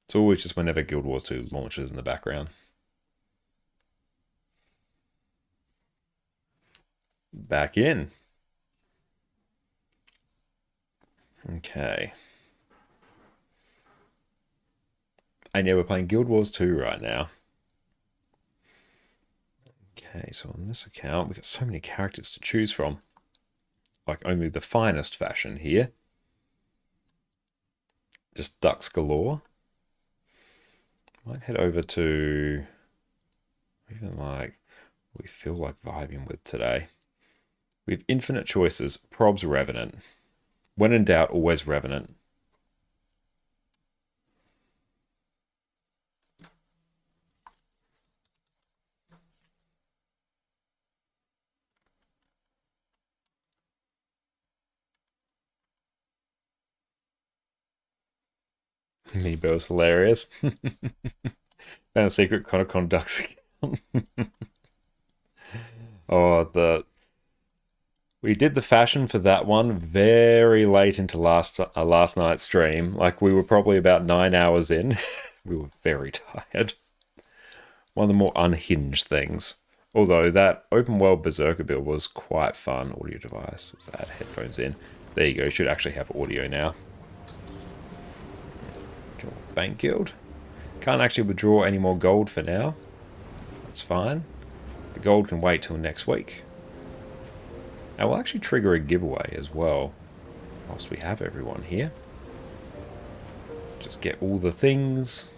It's always just whenever Guild Wars 2 launches in the background. Back in. Okay. And yeah, we're playing Guild Wars 2 right now. Okay, so on this account, we've got so many characters to choose from. Like only the finest fashion here. Just ducks galore. Might head over to even like we feel like vibing with today. We have infinite choices. Probs Revenant. When in doubt, always Revenant. Meebo's hilarious. Found a secret ConnorConCarne ducks account. Oh, we did the fashion for that one very late into last night's stream. Like we were probably about 9 hours in. We were very tired. One of the more unhinged things. Although that open world Berserker build was quite fun. Audio device. Let's add headphones in. There you go. Should actually have audio now. Cool. Bank Guild. Can't actually withdraw any more gold for now. That's fine. The gold can wait till next week. And we'll actually trigger a giveaway as well, whilst we have everyone here. Just get all the things.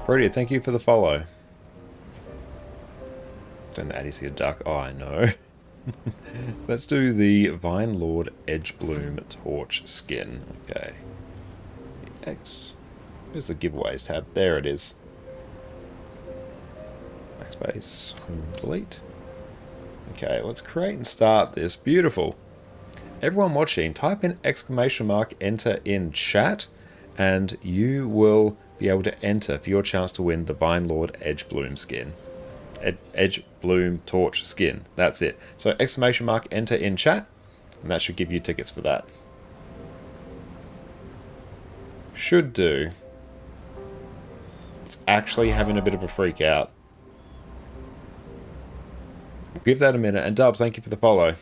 Brody, thank you for the follow. Don't add see a duck. Oh, I know. Let's do the Vine Lord Edgebloom Torch skin. Okay. X. Where's the giveaways tab? There it is. Backspace. Home delete. Okay, let's create and start this. Beautiful. Everyone watching, type in exclamation mark, enter in chat, and you will be able to enter for your chance to win the Vine Lord Edgebloom skin. Edgebloom Torch skin. That's it. So exclamation mark, enter in chat, and that should give you tickets for that. Should do. It's actually having a bit of a freak out. We'll give that a minute. And Dubs, thank you for the follow.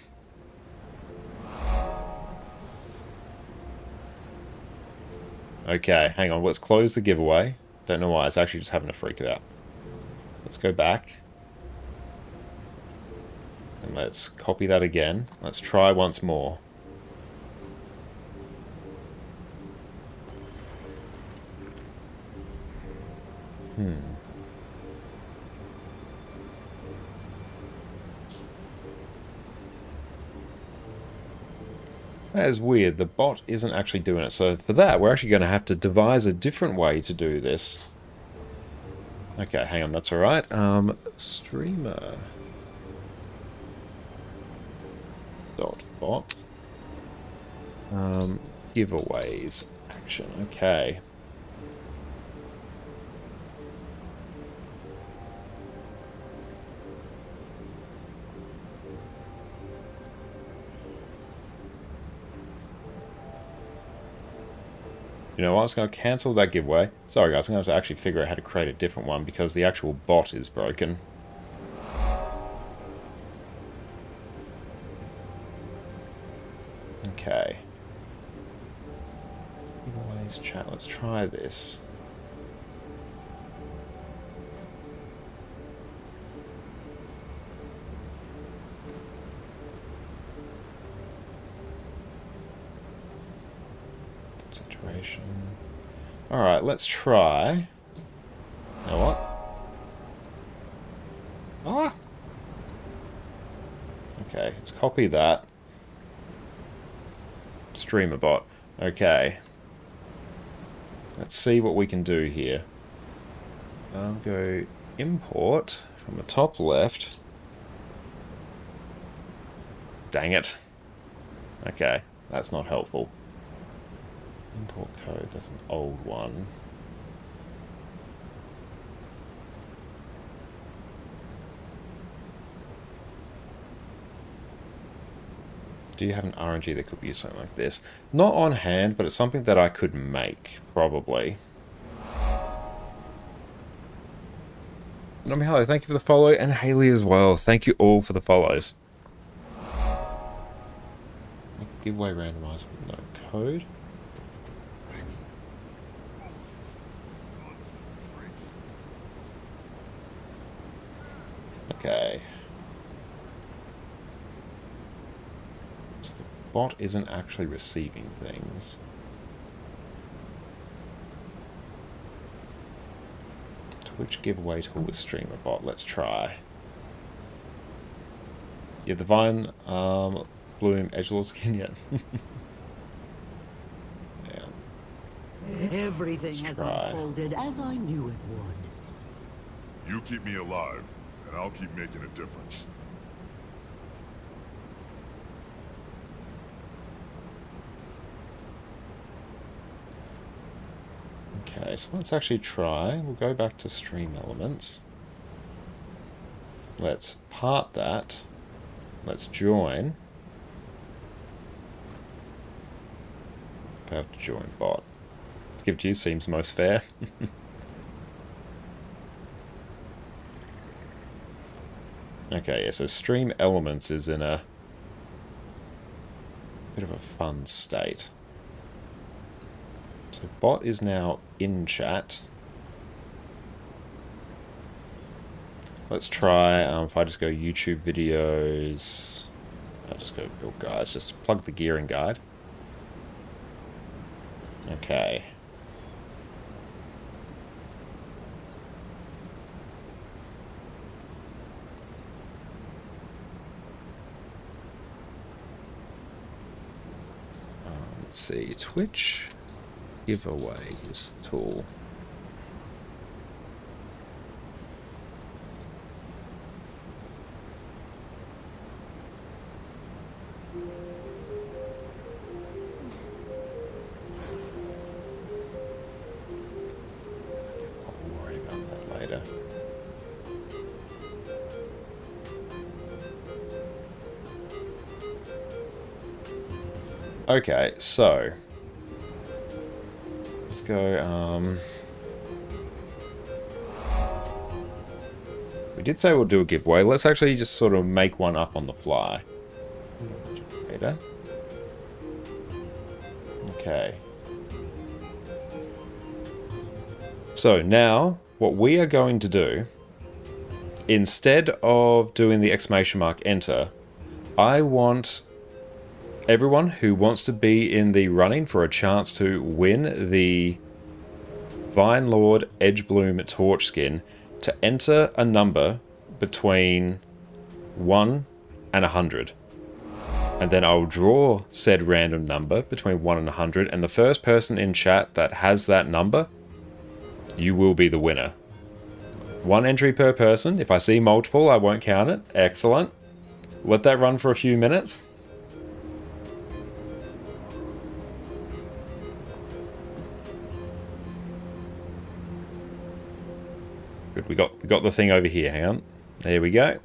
Okay, hang on. Let's close the giveaway. Don't know why. It's actually just having a freak out. So let's go back. And let's copy that again. Let's try once more. That is weird. The bot isn't actually doing it. So for that, we're actually going to have to devise a different way to do this. Okay, hang on. That's all right. Streamer. .bot. Giveaways. Action. Okay. You know what? I'm just going to cancel that giveaway. Sorry guys, I'm going to have to actually figure out how to create a different one because the actual bot is broken. Okay. Giveaways chat. Let's try this. Saturation. Alright, let's try. You know what? Ah! Okay, let's copy that. Streamer bot. Okay. Let's see what we can do here. Go import from the top left. Dang it. Okay, that's not helpful. Import code, that's an old one. Do you have an RNG that could use something like this? Not on hand, but it's something that I could make, probably. Nomi, hello, thank you for the follow, and Haley as well. Thank you all for the follows. Giveaway randomizer with no code. Okay. So the bot isn't actually receiving things. Twitch giveaway tool with streamer bot. Let's try. Yeah, the Vine Bloom Edgelord skin yet. Yeah. Everything has unfolded as I knew it would. You keep me alive, and I'll keep making a difference. Okay, so let's actually try. We'll go back to stream elements. Let's part that. Let's join. About to join bot. Let's give it to you, seems most fair. Okay, yeah, so stream elements is in a bit of a fun state. So bot is now in chat. Let's try, if I just go YouTube videos, I'll just go build guides, just plug the gearing guide. Okay. Let's see, Twitch giveaways tool. I'll worry about that later. Okay, so let's go, we did say we'll do a giveaway. Let's actually just sort of make one up on the fly. Later. Okay. So now, what we are going to do, instead of doing the exclamation mark enter, I want everyone who wants to be in the running for a chance to win the Vine Lord Edgebloom Torch skin to enter a number between 1 and 100. And then I'll draw said random number between 1 and 100, and the first person in chat that has that number, you will be the winner. 1 entry per person. If I see multiple, I won't count it. Excellent. Let that run for a few minutes. Good, we got the thing over here. Hang on. There we go.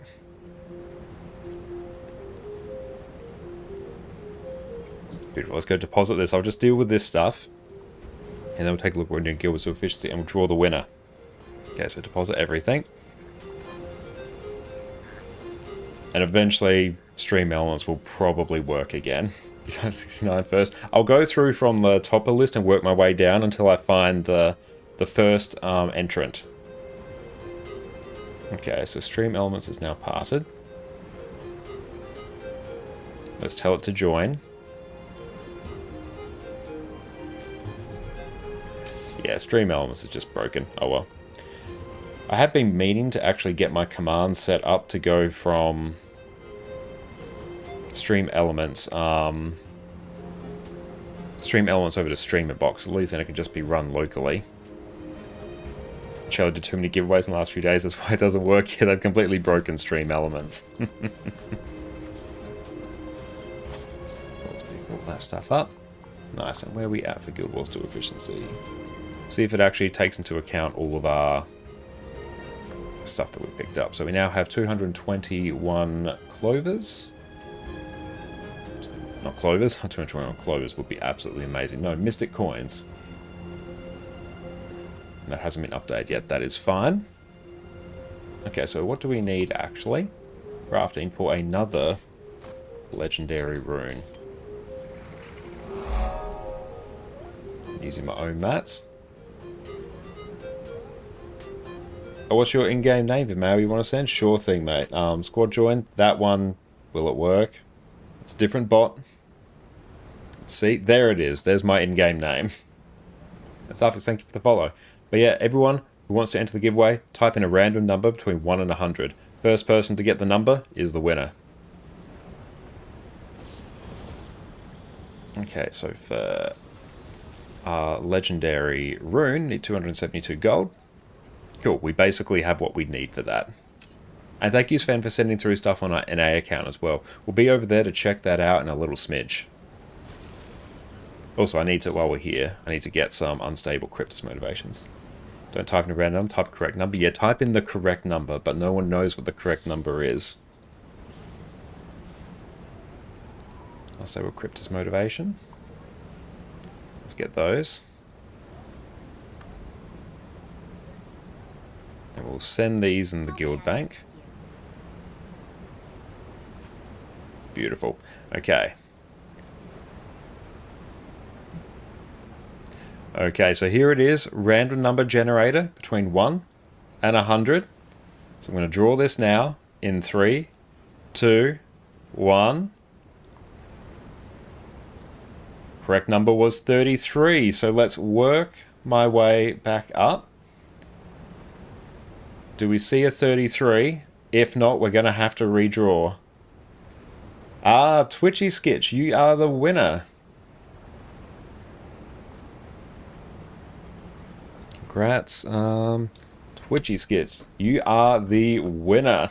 Beautiful. Let's go deposit this. I'll just deal with this stuff. And then we'll take a look at what we're doing guild with efficiency and we'll draw the winner. Okay, so deposit everything. And eventually, stream elements will probably work again. You don't have 69 first. I'll go through from the top of the list and work my way down until I find the first entrant. Okay, so stream elements is now parted. Let's tell it to join. Yeah, stream elements is just broken. Oh well. I have been meaning to actually get my commands set up to go from stream elements over to streamer box. At least then it can just be run locally. Charlie did too many giveaways in the last few days. That's why it doesn't work here. They've completely broken stream elements. Let's pick all that stuff up. Nice. And where are we at for Guild Wars 2 efficiency? See if it actually takes into account all of our stuff that we picked up. So we now have 221 clovers. Not clovers. 221 clovers would be absolutely amazing. No, mystic coins. That hasn't been updated yet. That is fine. Okay, so what do we need actually? Crafting for another legendary rune. Using my own mats. Oh, what's your in-game name, Vimao, you want to send? Sure thing, mate. Squad join. That one, will it work? It's a different bot. See, there it is. There's my in-game name. That's Arfix, thank you for the follow. But yeah, everyone who wants to enter the giveaway, type in a random number between 1 and 100. First person to get the number is the winner. Okay, so for our legendary rune, need 272 gold. Cool, we basically have what we need for that. And thank you, Sven, for sending through stuff on our NA account as well. We'll be over there to check that out in a little smidge. Also, I need to, while we're here, I need to get some unstable Cryptus motivations. Don't type in a random, type a correct number. Yeah, type in the correct number, but no one knows what the correct number is. Unstable Cryptus motivation. Let's get those. And we'll send these in the guild bank. Beautiful. Okay. Okay, so here it is. Random number generator between 1 and 100. So I'm going to draw this now in 3, 2, 1. Correct number was 33. So let's work my way back up. Do we see a 33? If not, we're going to have to redraw. Ah, Twitchy Skitch, you are the winner. Congrats. Twitchy Skitch, you are the winner.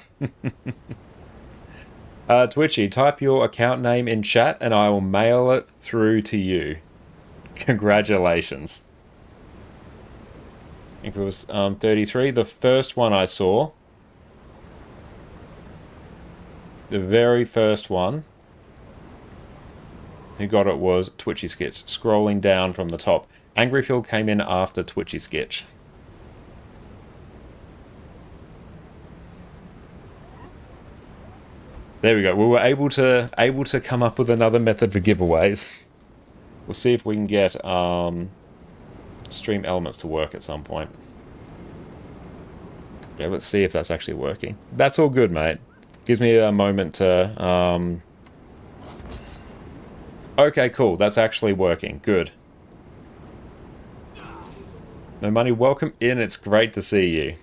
Twitchy, type your account name in chat and I will mail it through to you. Congratulations. I think it was 33. The first one I saw. The very first one who got it was Twitchy Skitch. Scrolling down from the top. Angry Phil came in after Twitchy Skitch. There we go. We were able to come up with another method for giveaways. We'll see if we can get stream elements to work at some point. Yeah, let's see if that's actually working. That's all good, mate. Gives me a moment to... Okay, cool. That's actually working. Good. No money, welcome in. It's great to see you.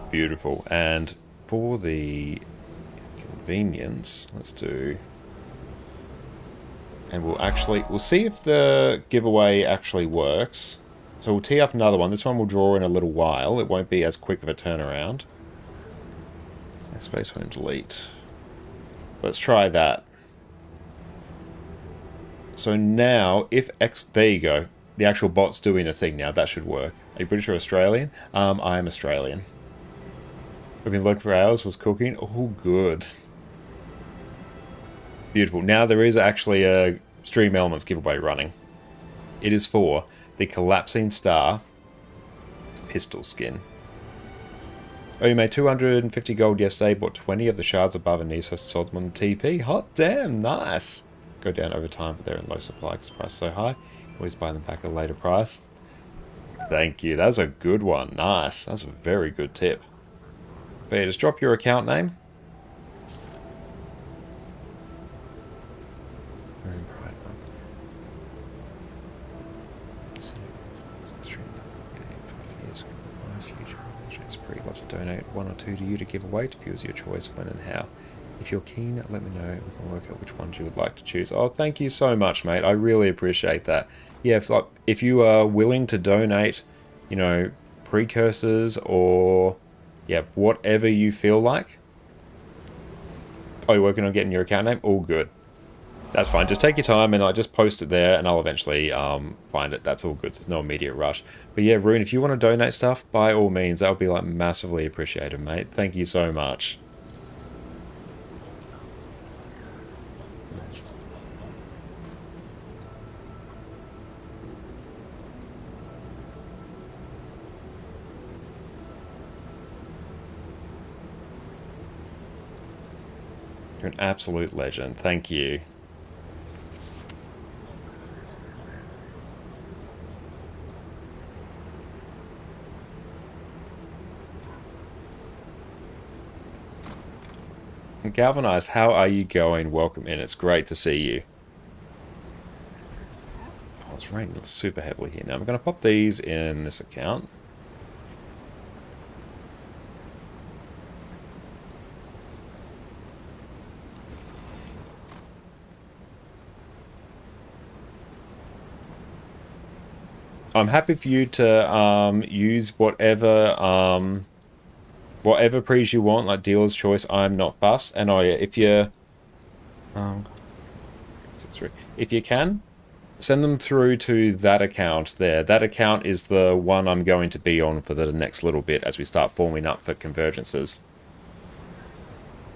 Beautiful. And for the convenience, let's do... And we'll see if the giveaway actually works. So we'll tee up another one. This one will draw in a little while. It won't be as quick of a turnaround. Space home delete. Let's try that. So now, if X... There you go. The actual bot's doing a thing now. That should work. Are you British or Australian? I am Australian. I've been looking for hours, was cooking. Oh, good. Beautiful. Now there is actually a Stream Elements giveaway running. It is for the Collapsing Star pistol skin. Oh, you made 250 gold yesterday, bought 20 of the shards above and Nisa sold them on the TP. Hot damn, nice. Go down over time, but they're in low supply because the price is so high. Always buy them back at a later price. Thank you. That's a good one. Nice. That's a very good tip. But yeah, just drop your account name. Very bright month. It's pretty lot to donate 1 or 2 to you to give away to viewers your choice when and how. If you're keen, let me know. We can work out which ones you would like to choose. Oh, thank you so much, mate. I really appreciate that. Yeah, if you are willing to donate, you know, precursors or, yeah, whatever you feel like. Oh, you're working on getting your account name? All good. That's fine. Just take your time and I just post it there and I'll eventually find it. That's all good. So there's no immediate rush. But yeah, Rune, if you want to donate stuff, by all means, that would be like massively appreciated, mate. Thank you so much. You're an absolute legend. Thank you. Galvanized, how are you going? Welcome in. It's great to see you. Oh, it's raining super heavily here. Now I'm going to pop these in this account. I'm happy for you to use whatever pre's you want, like dealer's choice. I'm not fussed. And oh yeah, if you can, send them through to that account there. That account is the one I'm going to be on for the next little bit as we start forming up for convergences.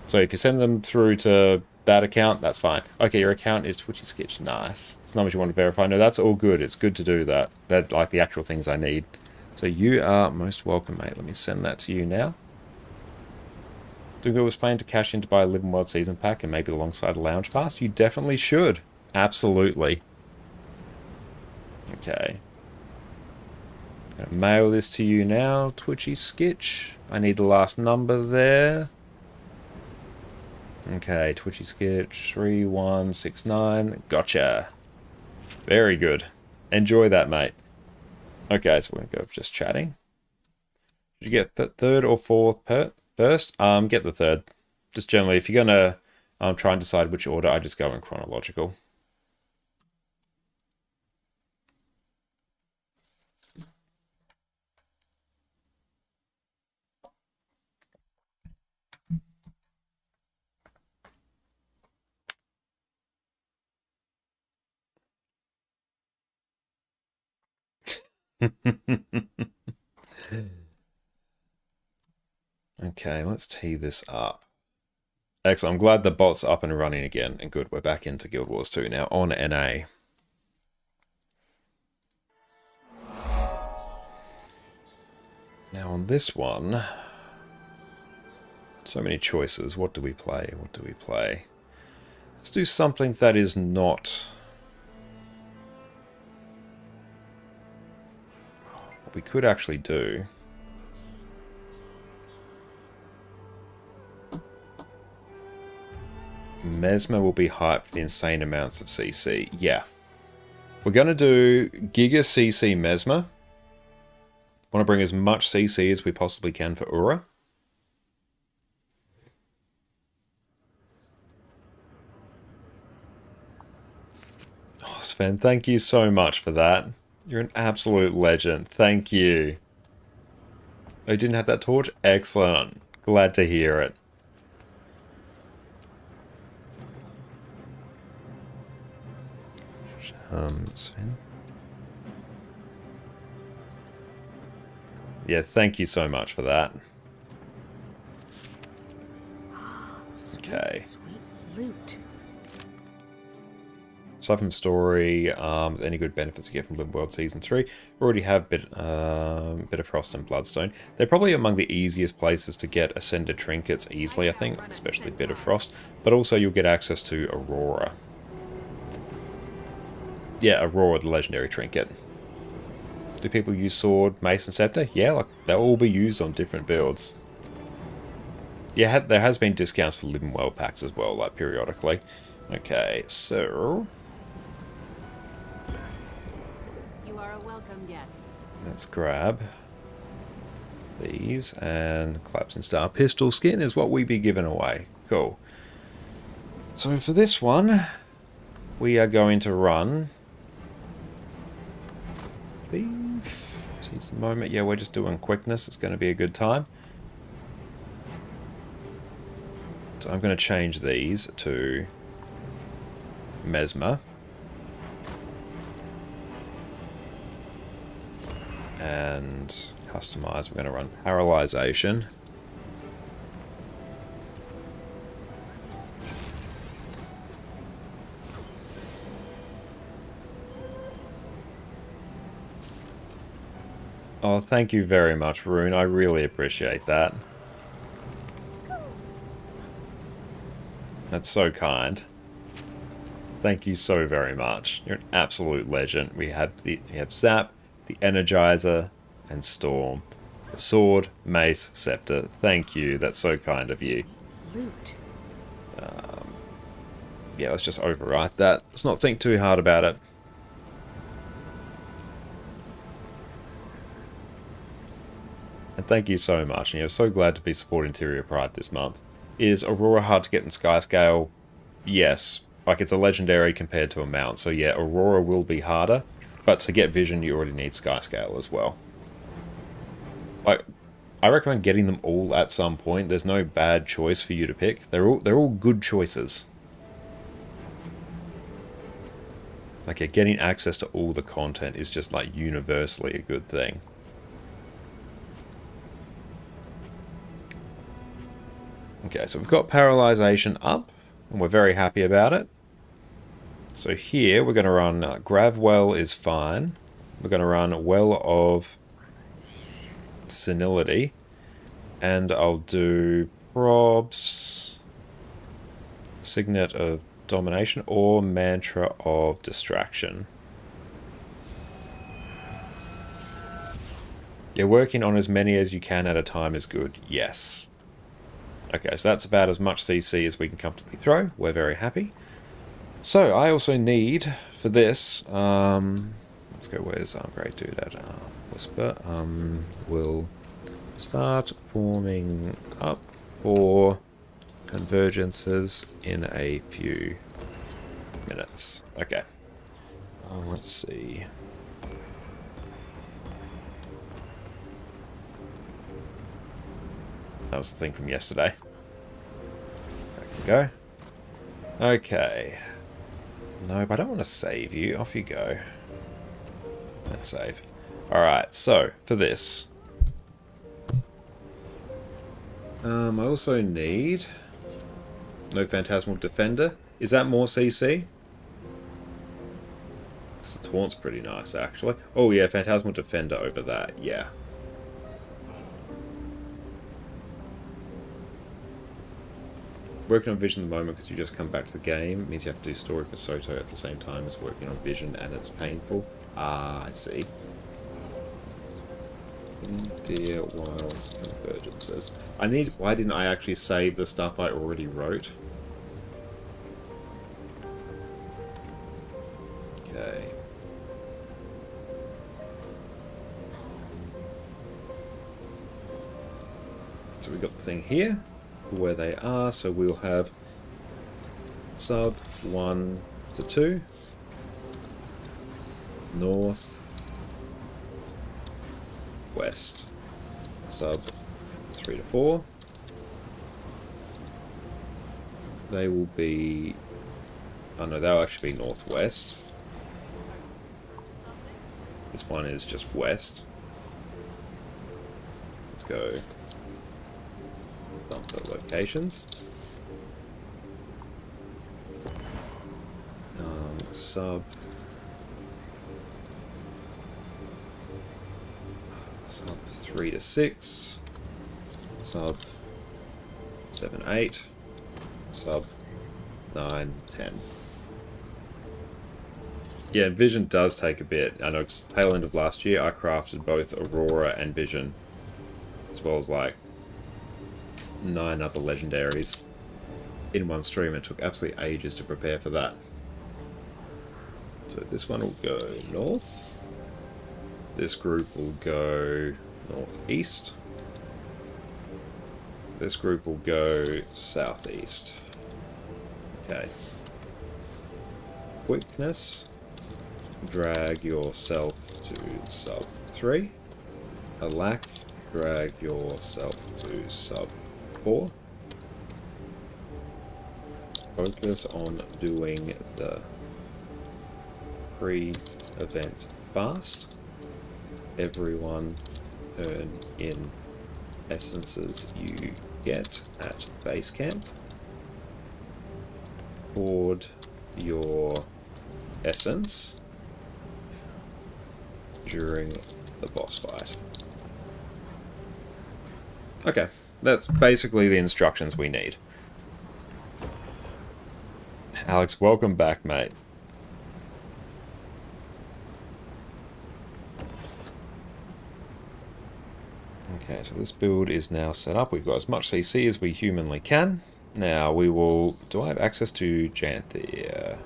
So if you send them through to that account, that's fine. Okay, your account is Twitchy Sketch. Nice. It's not what you want to verify. No, that's all good. It's good to do that. That's like the actual things I need. So you are most welcome, mate. Let me send that to you now. Dougal was planning to cash in to buy a Living World Season Pack and maybe alongside a Lounge Pass. You definitely should. Absolutely. Okay. I'm gonna mail this to you now, Twitchy Sketch. I need the last number there. Okay, Twitchy Sketch 3169. Gotcha. Very good. Enjoy that, mate. Okay, so we're gonna go just chatting. Did you get third or fourth first? Get the third. Just generally, if you're gonna try and decide which order, I just go in chronological. Okay, let's tee this up. Excellent. I'm glad the bot's up and running again. And good, we're back into Guild Wars 2 now on NA. Now on this one, so many choices. What do we play? What do we play? Let's do something that is not... What we could actually do... Mesmer will be hyped for the insane amounts of CC. Yeah. We're going to do Giga CC Mesmer. Want to bring as much CC as we possibly can for Ura. Oh, Sven, thank you so much for that. You're an absolute legend. Thank you. Oh, you didn't have that torch? Excellent. Glad to hear it. Sven. Yeah, thank you so much for that. Okay. Sweet loot. Aside from story, any good benefits you get from Limbo World Season 3, we already have Bit of Frost and Bloodstone. They're probably among the easiest places to get Ascended Trinkets easily, I think, especially Bit of Frost. But also you'll get access to Aurora. Yeah, Aurora, the legendary trinket. Do people use Sword, Mace, and Scepter? Yeah, like, they'll all be used on different builds. Yeah, there has been discounts for Living World packs as well, like, periodically. Okay, so... You are a welcome guest. let's grab these, and Collapsing Star Pistol Skin is what we be giving away. Cool. So for this one, we are going to run... seize the moment. Yeah, we're just doing quickness. It's going to be a good time. So I'm going to change these to Mesmer. And customize. We're going to run Paralyzation. Oh, thank you very much, Rune. I really appreciate that. That's so kind. Thank you so very much. You're an absolute legend. We have Zap, the Energizer, and Storm. The Sword, Mace, Scepter. Thank you. That's so kind of you. Loot. Yeah, let's just overwrite that. Let's not think too hard about it. And thank you so much. And you're so glad to be supporting Tyria Pride this month. Is Aurora hard to get in Skyscale? Yes. Like, it's a legendary compared to a mount. So yeah, Aurora will be harder. But to get Vision, you already need Skyscale as well. Like, I recommend getting them all at some point. There's no bad choice for you to pick. They're all good choices. Like, yeah, getting access to all the content is just, like, universally a good thing. Okay, so we've got Paralyzation up, and we're very happy about it. So here, we're going to run Gravwell is fine. We're going to run Well of Senility. And I'll do Probs, Signet of Domination, or Mantra of Distraction. Yeah, working on as many as you can at a time is good, yes. Okay, so that's about as much CC as we can comfortably throw. We're very happy. So, I also need, for this, let's go, where's Great Dude at? Whisper. We'll start forming up for convergences in a few minutes. Okay. Let's see. That was the thing from yesterday. There we go. Okay. No, but I don't want to save you. Off you go. Let's save. Alright, so, for this. I also need... no Phantasmal Defender. Is that more CC? The Taunt's pretty nice, actually. Oh yeah, Phantasmal Defender over that, yeah. Working on Vision at the moment because you just come back to the game. It means you have to do story for Soto at the same time as working on Vision, and it's painful. Ah, I see. Dear Wilds Convergences. Why didn't I actually save the stuff I already wrote? Okay. So we got the thing here, where they are, so we'll have sub 1 to 2, north, west, sub 3 to 4. They will be, oh no, they'll actually be northwest. This one is just west. Let's go dump the locations. Sub 3 to 6. Sub 7, 8. Sub 9, 10. Yeah, Vision does take a bit. I know it's tail end of last year I crafted both Aurora and Vision, as well as like 9 other legendaries in one stream. It took absolutely ages to prepare for that. So this one will go north. This group will go northeast. This group will go southeast. Okay. Quickness. Drag yourself to sub 3. Alack. Drag yourself to sub 4. Focus on doing the pre-event fast. Everyone turn in essences you get at base camp. Hoard your essence during the boss fight. Okay, that's basically the instructions we need. Alex, welcome back, mate. Okay, so this build is now set up. We've got as much CC as we humanly can. Now we will... Do I have access to Janthir?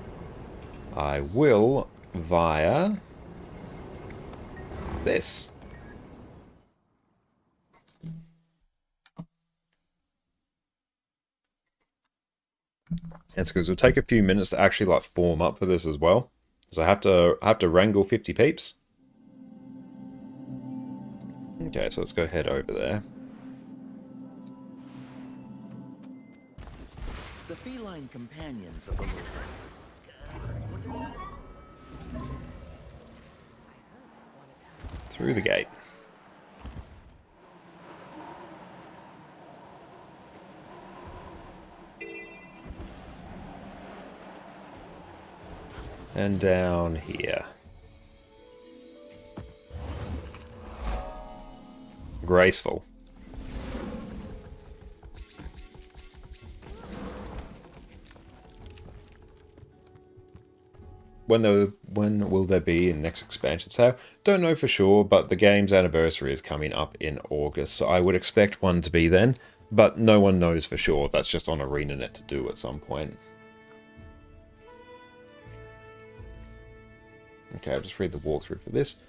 I will via this. That's because it'll take a few minutes to actually like form up for this as well. So I have to wrangle 50 peeps. Okay, so let's go head over there. The feline companions of the Lord. Through the gate. And down here. Graceful. When will there be a next expansion sale? Don't know for sure, but the game's anniversary is coming up in August, so I would expect one to be then, but no one knows for sure. That's just on ArenaNet to do at some point. Okay, I'll just read the walkthrough for this.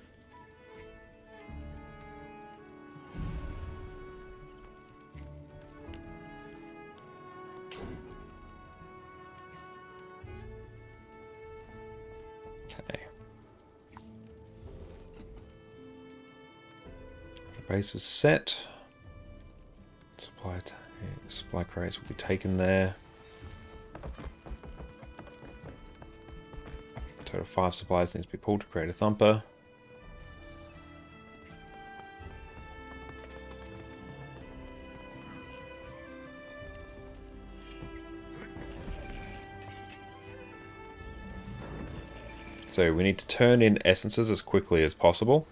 Okay. The base is set. Supply crates will be taken there. Total 5 supplies needs to be pulled to create a thumper. So we need to turn in essences as quickly as possible.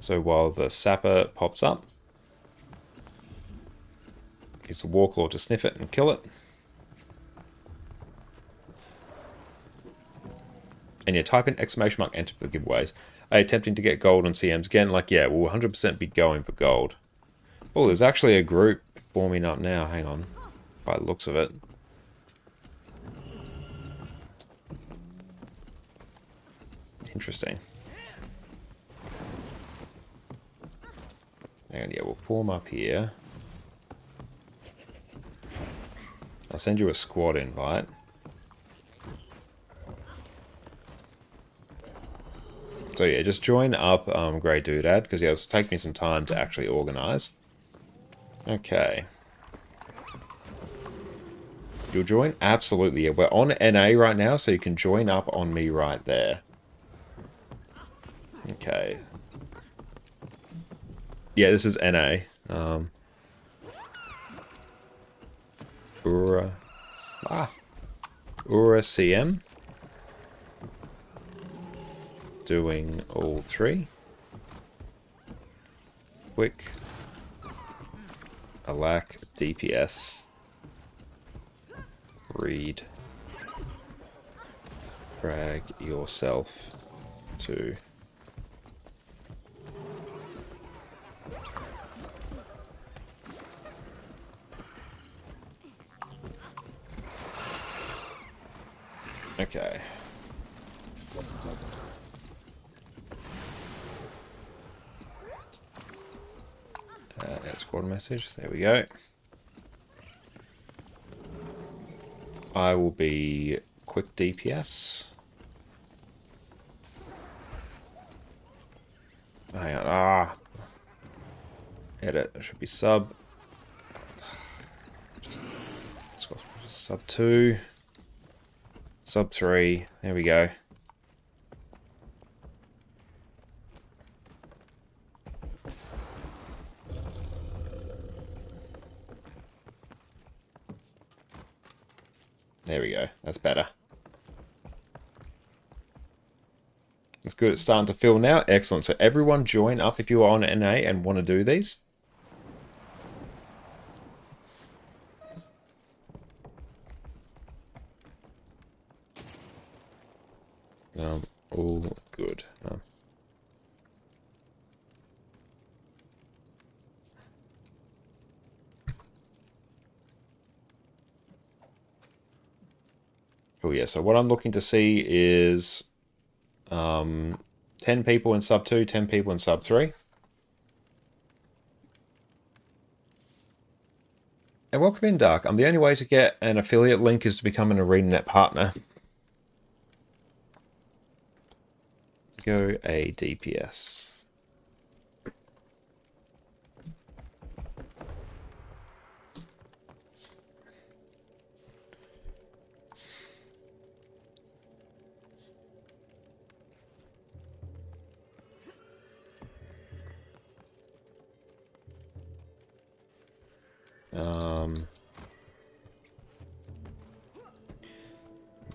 So while the sapper pops up, use the Warclaw to sniff it and kill it. And you type in !, enter for the giveaways. Are you attempting to get gold on CMs again? Like, yeah, we'll 100% be going for gold. Oh, there's actually a group forming up now. Hang on. By the looks of it. Interesting. And yeah, we'll form up here. I'll send you a squad invite. So yeah, just join up Grey Doodad, because yeah, it'll take me some time to actually organize. Okay. You'll join? Absolutely, yeah. We're on NA right now, so you can join up on me right there. Okay. Yeah, this is NA. We're Ura CM. Doing all 3. Quick. Alack DPS. Read. Drag yourself to. Okay. Add squad message. There we go. I will be quick DPS. Hang on. Edit. It should be sub. Just sub 2. Sub 3. There we go. There we go. That's better. It's good. It's starting to fill now. Excellent. So everyone join up if you are on NA and want to do these. All good. Oh yeah, so what I'm looking to see is 10 people in sub 2, 10 people in sub 3. And welcome in, Dark. The only way to get an affiliate link is to become an ArenaNet partner. Go a DPS.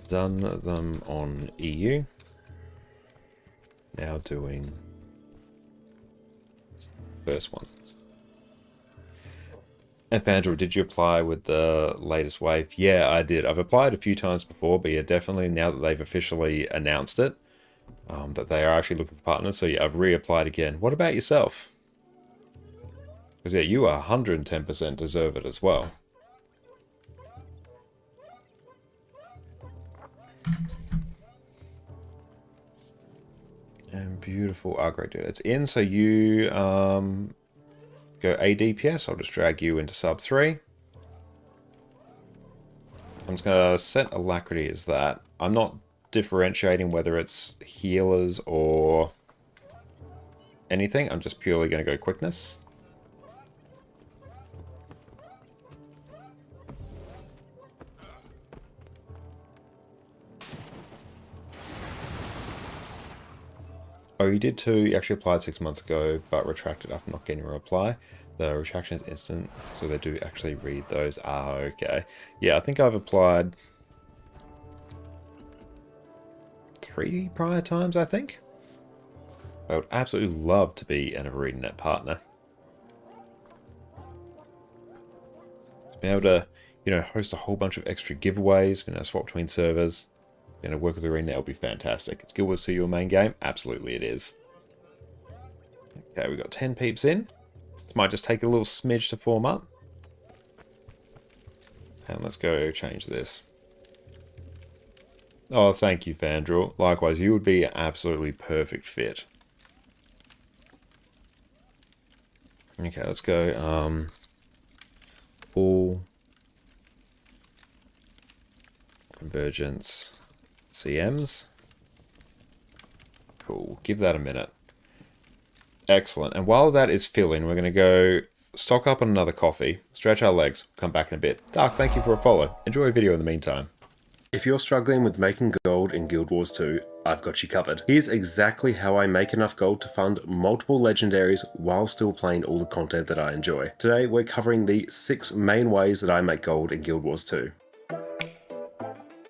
Done them on EU. Now doing first one. And Pandora, did you apply with the latest wave? Yeah, I did. I've applied a few times before, but yeah, definitely now that they've officially announced it, that they are actually looking for partners. So yeah, I've reapplied again. What about yourself? Because yeah, you are 110% deserve it as well. And beautiful. Oh, great, dude. It's in, so you go ADPS. I'll just drag you into sub 3. I'm just going to set Alacrity as that. I'm not differentiating whether it's healers or anything. I'm just purely going to go quickness. Oh, you did too. You actually applied 6 months ago, but retracted after not getting a reply. The retraction is instant, so they do actually read those. Ah, okay. Yeah, I think I've applied 3 prior times, I think. I would absolutely love to be an ArenaNet partner. To be able to, you know, host a whole bunch of extra giveaways, you know, swap between servers. You know, work with ArenaNet will be fantastic. It's Guild Wars 2 your main game? Absolutely it is. Okay, we've got 10 peeps in. This might just take a little smidge to form up. And let's go change this. Oh, thank you, Fandral. Likewise, you would be an absolutely perfect fit. Okay, let's go. All Convergence CMs. Cool. Give that a minute. Excellent. And while that is filling, we're going to go stock up on another coffee, stretch our legs, come back in a bit. Dark, thank you for a follow. Enjoy a video in the meantime. If you're struggling with making gold in Guild Wars 2, I've got you covered. Here's exactly how I make enough gold to fund multiple legendaries while still playing all the content that I enjoy. Today we're covering the 6 main ways that I make gold in Guild Wars 2.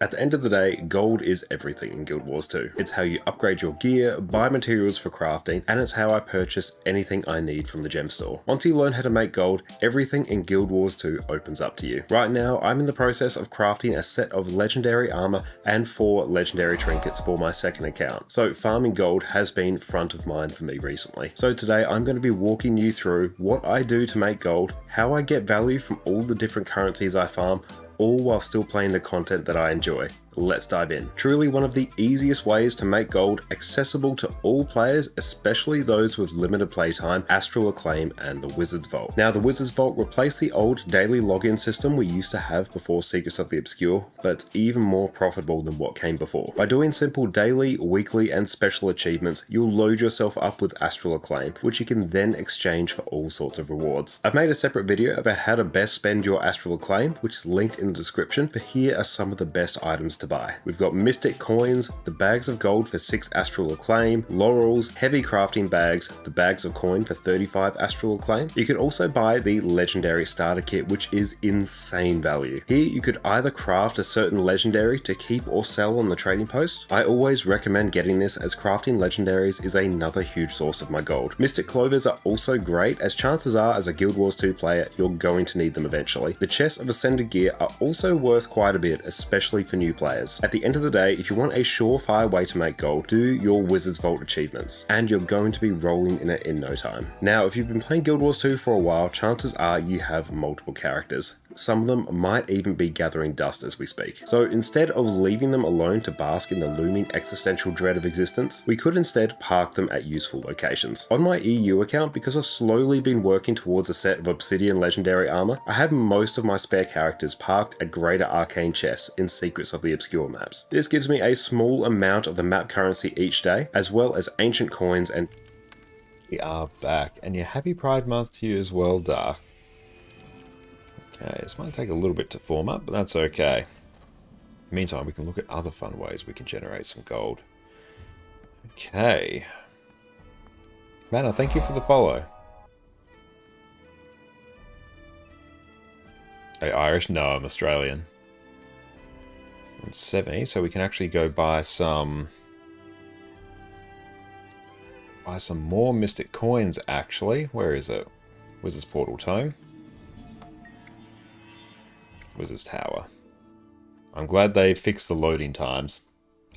At the end of the day, gold is everything in Guild Wars 2. It's how you upgrade your gear, buy materials for crafting, and it's how I purchase anything I need from the gem store. Once you learn how to make gold, everything in Guild Wars 2 opens up to you. Right now, I'm in the process of crafting a set of legendary armor and 4 legendary trinkets for my second account. So farming gold has been front of mind for me recently. So today I'm going to be walking you through what I do to make gold, how I get value from all the different currencies I farm, all while still playing the content that I enjoy. Let's dive in. Truly one of the easiest ways to make gold, accessible to all players, especially those with limited playtime, Astral Acclaim and the Wizard's Vault. Now the Wizard's Vault replaced the old daily login system we used to have before Secrets of the Obscure, but it's even more profitable than what came before. By doing simple daily, weekly and special achievements, you'll load yourself up with Astral Acclaim, which you can then exchange for all sorts of rewards. I've made a separate video about how to best spend your Astral Acclaim, which is linked in the description, but here are some of the best items to buy. We've got Mystic Coins, the bags of gold for 6 Astral Acclaim, Laurels, heavy crafting bags, the bags of coin for 35 Astral Acclaim. You can also buy the Legendary Starter Kit, which is insane value. Here you could either craft a certain legendary to keep or sell on the trading post. I always recommend getting this as crafting legendaries is another huge source of my gold. Mystic Clovers are also great, as chances are as a Guild Wars 2 player you're going to need them eventually. The chests of Ascended Gear are also worth quite a bit, especially for new players. At the end of the day, if you want a surefire way to make gold, do your Wizard's Vault achievements, and you're going to be rolling in it in no time. Now, if you've been playing Guild Wars 2 for a while, chances are you have multiple characters. Some of them might even be gathering dust as we speak. So instead of leaving them alone to bask in the looming existential dread of existence, we could instead park them at useful locations. On my EU account, because I've slowly been working towards a set of Obsidian legendary armor, I have most of my spare characters parked at greater arcane chests in Secrets of the Obscure maps. This gives me a small amount of the map currency each day, as well as ancient coins and... We are back, and your happy Pride Month to you as well, Dark. Okay, this might take a little bit to form up, but that's okay. Meantime, we can look at other fun ways we can generate some gold. Okay. Manna, thank you for the follow. Are you Irish? No, I'm Australian. And 70, so we can actually go buy some more Mystic Coins, actually. Where is it? Wizard's Portal Tome. Wizard's Tower. I'm glad they fixed the loading times.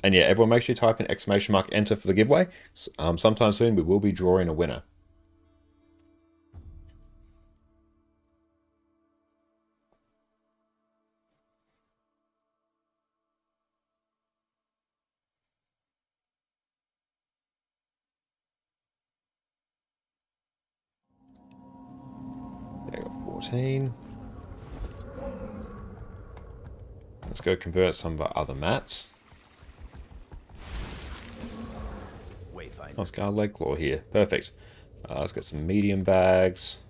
And yeah, everyone make sure you type in !enter for the giveaway. Sometime soon we will be drawing a winner. There you go, 14. Let's go convert some of our other mats. Oh, Scarred Leg Claw here. Perfect. Let's get some medium bags.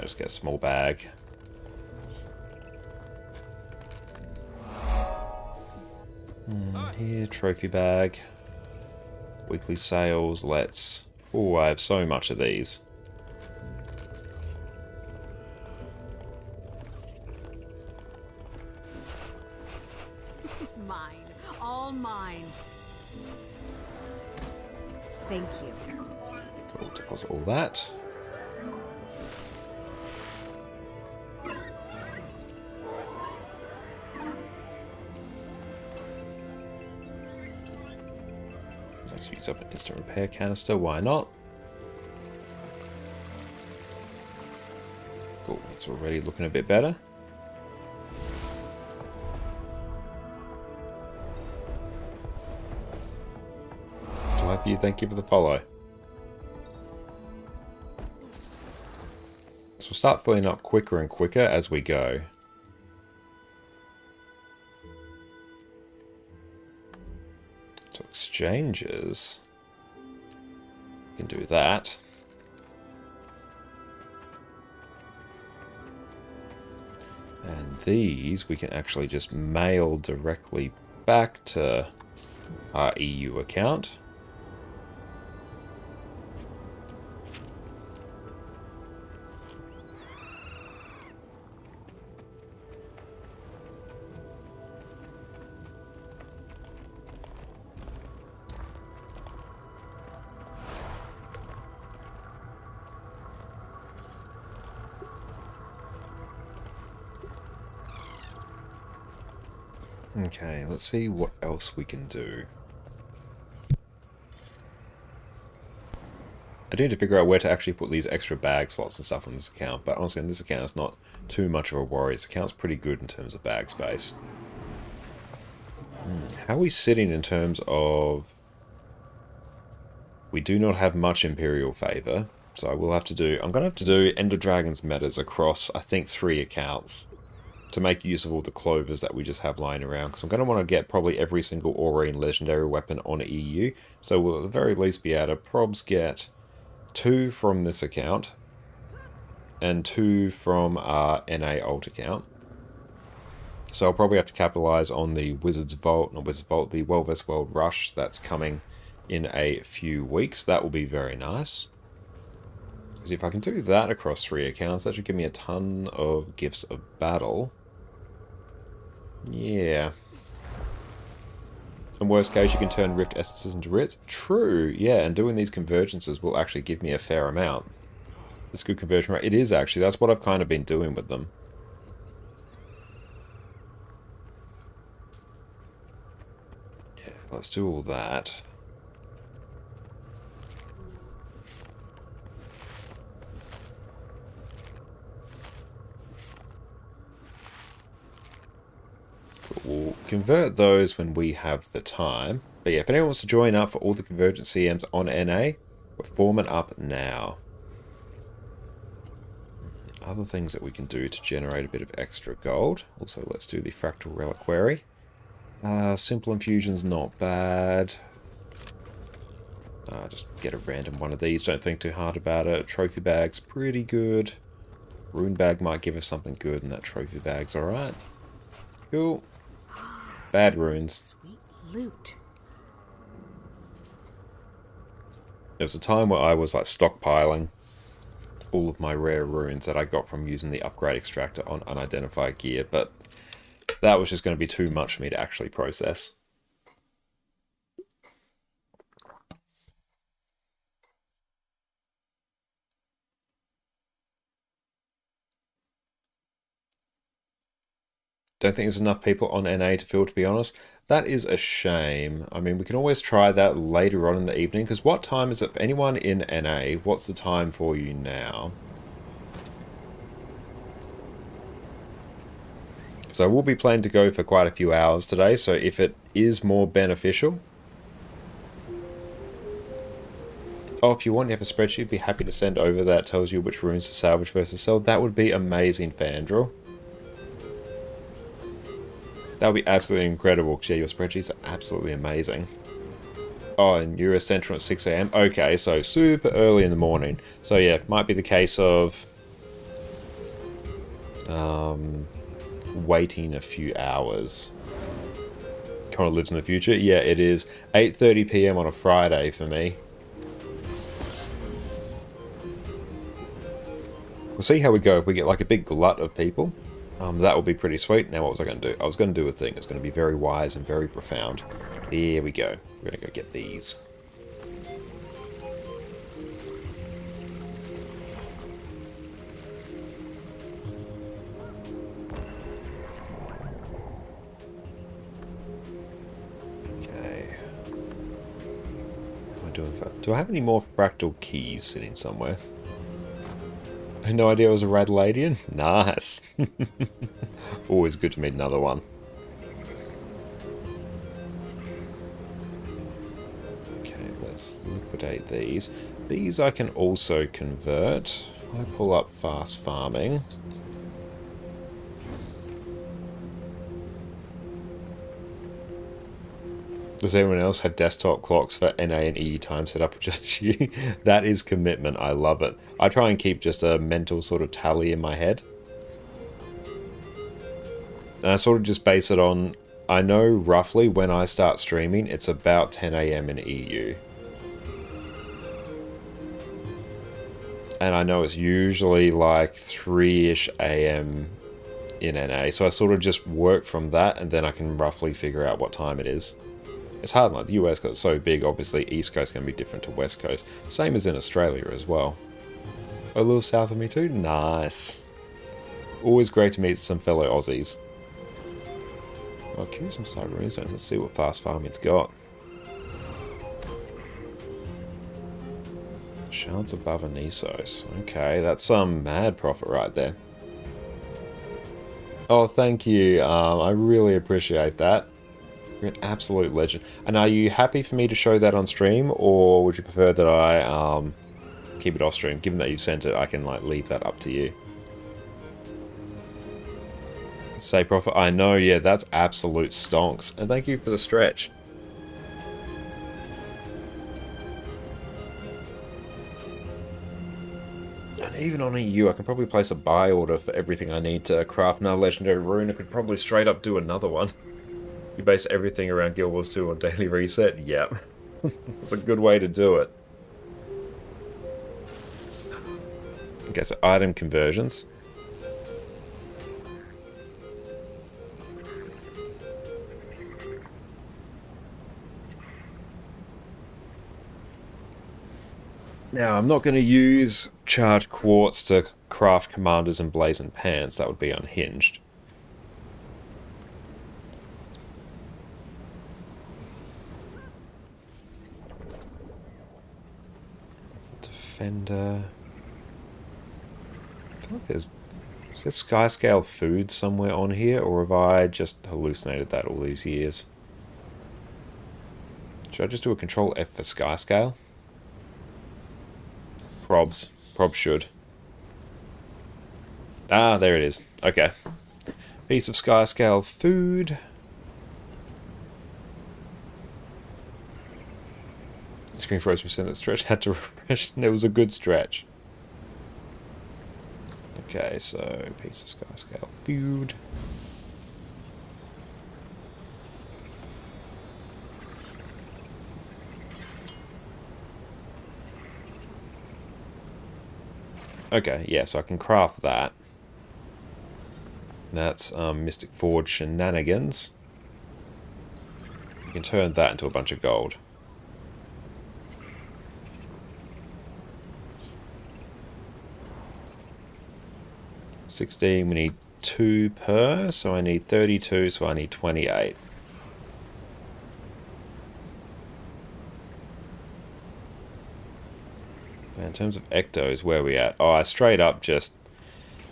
Just get a small bag. Here, trophy bag. Weekly sales. Let's... Oh, I have so much of these. Mine. All mine. Thank you. Cool, deposit all that. Let's use up an instant repair canister, why not? Cool, it's already looking a bit better. Thank you for the follow. So we'll start filling up quicker and quicker as we go. So exchanges, we can do that. And these we can actually just mail directly back to our EU account. Okay, let's see what else we can do. I need to figure out where to actually put these extra bag slots and stuff on this account, but honestly in this account it's not too much of a worry. This account's pretty good in terms of bag space. How are we sitting in terms of... We do not have much Imperial favour, so I will have to do... I'm going to have to do Ender Dragon's metas across, I think, 3 accounts to make use of all the clovers that we just have lying around, because I'm going to want to get probably every single Aurine legendary weapon on EU, so we'll at the very least be able to probs get 2 from this account and 2 from our NA alt account. So I'll probably have to capitalise on the Wizard's Vault, not Wizard's Vault, the Welvest World Rush that's coming in a few weeks. That will be very nice. Because if I can do that across 3 accounts, that should give me a ton of Gifts of Battle. Yeah. In worst case, you can turn Rift Essences into Writs. True, yeah, and doing these convergences will actually give me a fair amount. It's good conversion rate. It is actually, that's what I've kind of been doing with them. Yeah, let's do all that. We'll convert those when we have the time. But yeah, if anyone wants to join up for all the Convergence CMs on NA, we're forming up now. Other things that we can do to generate a bit of extra gold. Also, let's do the Fractal Reliquary. Simple Infusion's not bad. Just get a random one of these. Don't think too hard about it. Trophy Bag's pretty good. Rune Bag might give us something good, and that Trophy Bag's alright. Cool. Bad runes. Sweet loot. There was a time where I was like stockpiling all of my rare runes that I got from using the upgrade extractor on unidentified gear, but that was just going to be too much for me to actually process. Don't think there's enough people on NA to fill, to be honest. That is a shame. I mean, we can always try that later on in the evening, because what time is it for anyone in NA? What's the time for you now? So I will be planning to go for quite a few hours today, so if it is more beneficial... Oh, if you want, you have a spreadsheet, be happy to send over that tells you which runes to salvage versus sell. That would be amazing, Fandral. That would be absolutely incredible, because yeah, your spreadsheets are absolutely amazing. Oh, and you're Central at 6 AM? Okay, so super early in the morning. So yeah, might be the case of waiting a few hours. Connor lives in the future? Yeah, it is 8:30 PM on a Friday for me. We'll see how we go. If we get like a big glut of people, that will be pretty sweet. Now what was I going to do? I was going to do a thing. It's going to be very wise and very profound. There we go. We're going to go get these. Okay. What am I doing for... Do I have any more fractal keys sitting somewhere? I had no idea it was a Radladian. Nice. Always good to meet another one. Okay, let's liquidate these. These I can also convert. I pull up fast farming. Does anyone else have desktop clocks for NA and EU time set up with just you? That is commitment. I love it. I try and keep just a mental sort of tally in my head. And I sort of just base it on I know roughly when I start streaming, it's about 10 AM in EU. And I know it's usually like 3-ish AM in NA. So I sort of just work from that and then I can roughly figure out what time it is. It's hard, like the US got so big, obviously East Coast can be different to West Coast. Same as in Australia as well. A little south of me too? Nice. Always great to meet some fellow Aussies. I'll queue some cyber resources and see what fast farming's got. Shards above Anisos. Okay, that's some mad profit right there. Oh, thank you. I really appreciate that. You're an absolute legend. And are you happy for me to show that on stream, or would you prefer that I keep it off stream? Given that you sent it, I can like leave that up to you. Say profit. I know, yeah, that's absolute stonks. And thank you for the stretch. And even on EU, I can probably place a buy order for everything I need to craft another legendary rune. I could probably straight up do another one. You base everything around Guild Wars 2 on daily reset? Yep. That's a good way to do it. Okay, so item conversions. Now, I'm not going to use charged quartz to craft commanders and blazoned pants. That would be unhinged. Defender. I feel like is there sky scale food somewhere on here, or have I just hallucinated that all these years? Should I just do a control F for sky scale? Probs should. Ah, there it is. Okay. Piece of sky scale food. Screen froze percent. That stretch had to refresh. It was a good stretch. Okay, so piece of sky scale food. Okay, yeah, so I can craft that. That's Mystic Forge shenanigans. You can turn that into a bunch of gold. $16, we need 2 per, so I need 32, so I need 28. In terms of ectos, where are we at? Oh, I straight up just...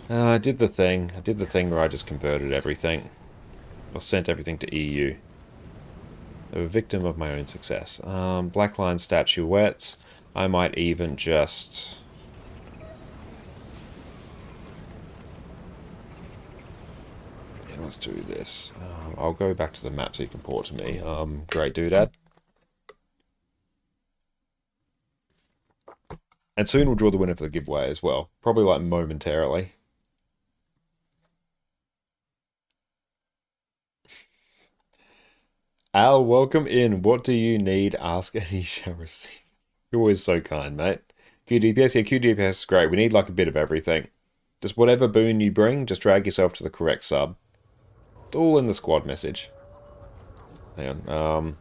I did the thing. I did the thing where I just converted everything. Or sent everything to EU. I'm a victim of my own success. Blackline statuettes. I might even just... Yeah, let's do this. I'll go back to the map so you can port to me. Great doodad. And soon we'll draw the winner for the giveaway as well. Probably like momentarily. Al, welcome in. What do you need? Ask and you shall receive. You're always so kind, mate. QDPS, yeah, QDPS is great. We need like a bit of everything. Just whatever boon you bring, just drag yourself to the correct sub. It's all in the squad message. Hang on.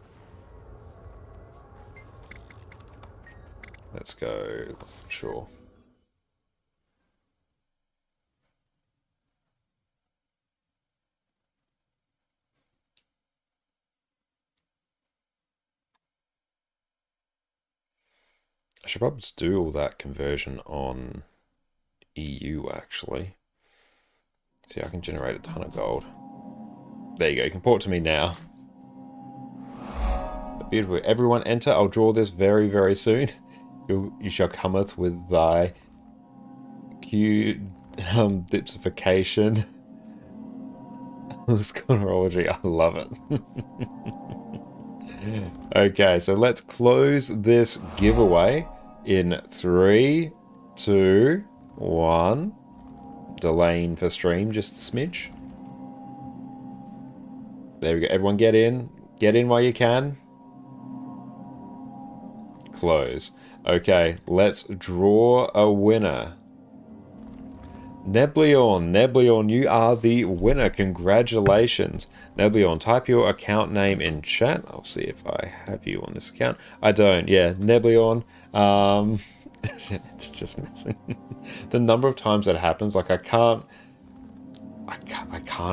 Let's go. Sure. I should probably just do all that conversion on EU, actually. See, I can generate a ton of gold. There you go. You can port to me now. Beautiful. Everyone enter. I'll draw this very, very soon. You shall cometh with thy cute dipsification. This chronology, I love it. Okay, so let's close this giveaway in 3, 2, 1. Delaying for stream just a smidge. There we go. Everyone get in. Get in while you can. Close. Okay, let's draw a winner. Nebleon, you are the winner. Congratulations. Nebleon, type your account name in chat. I'll see if I have you on this account. I don't, yeah. Nebleon. It's just messing. The number of times that happens, like I can't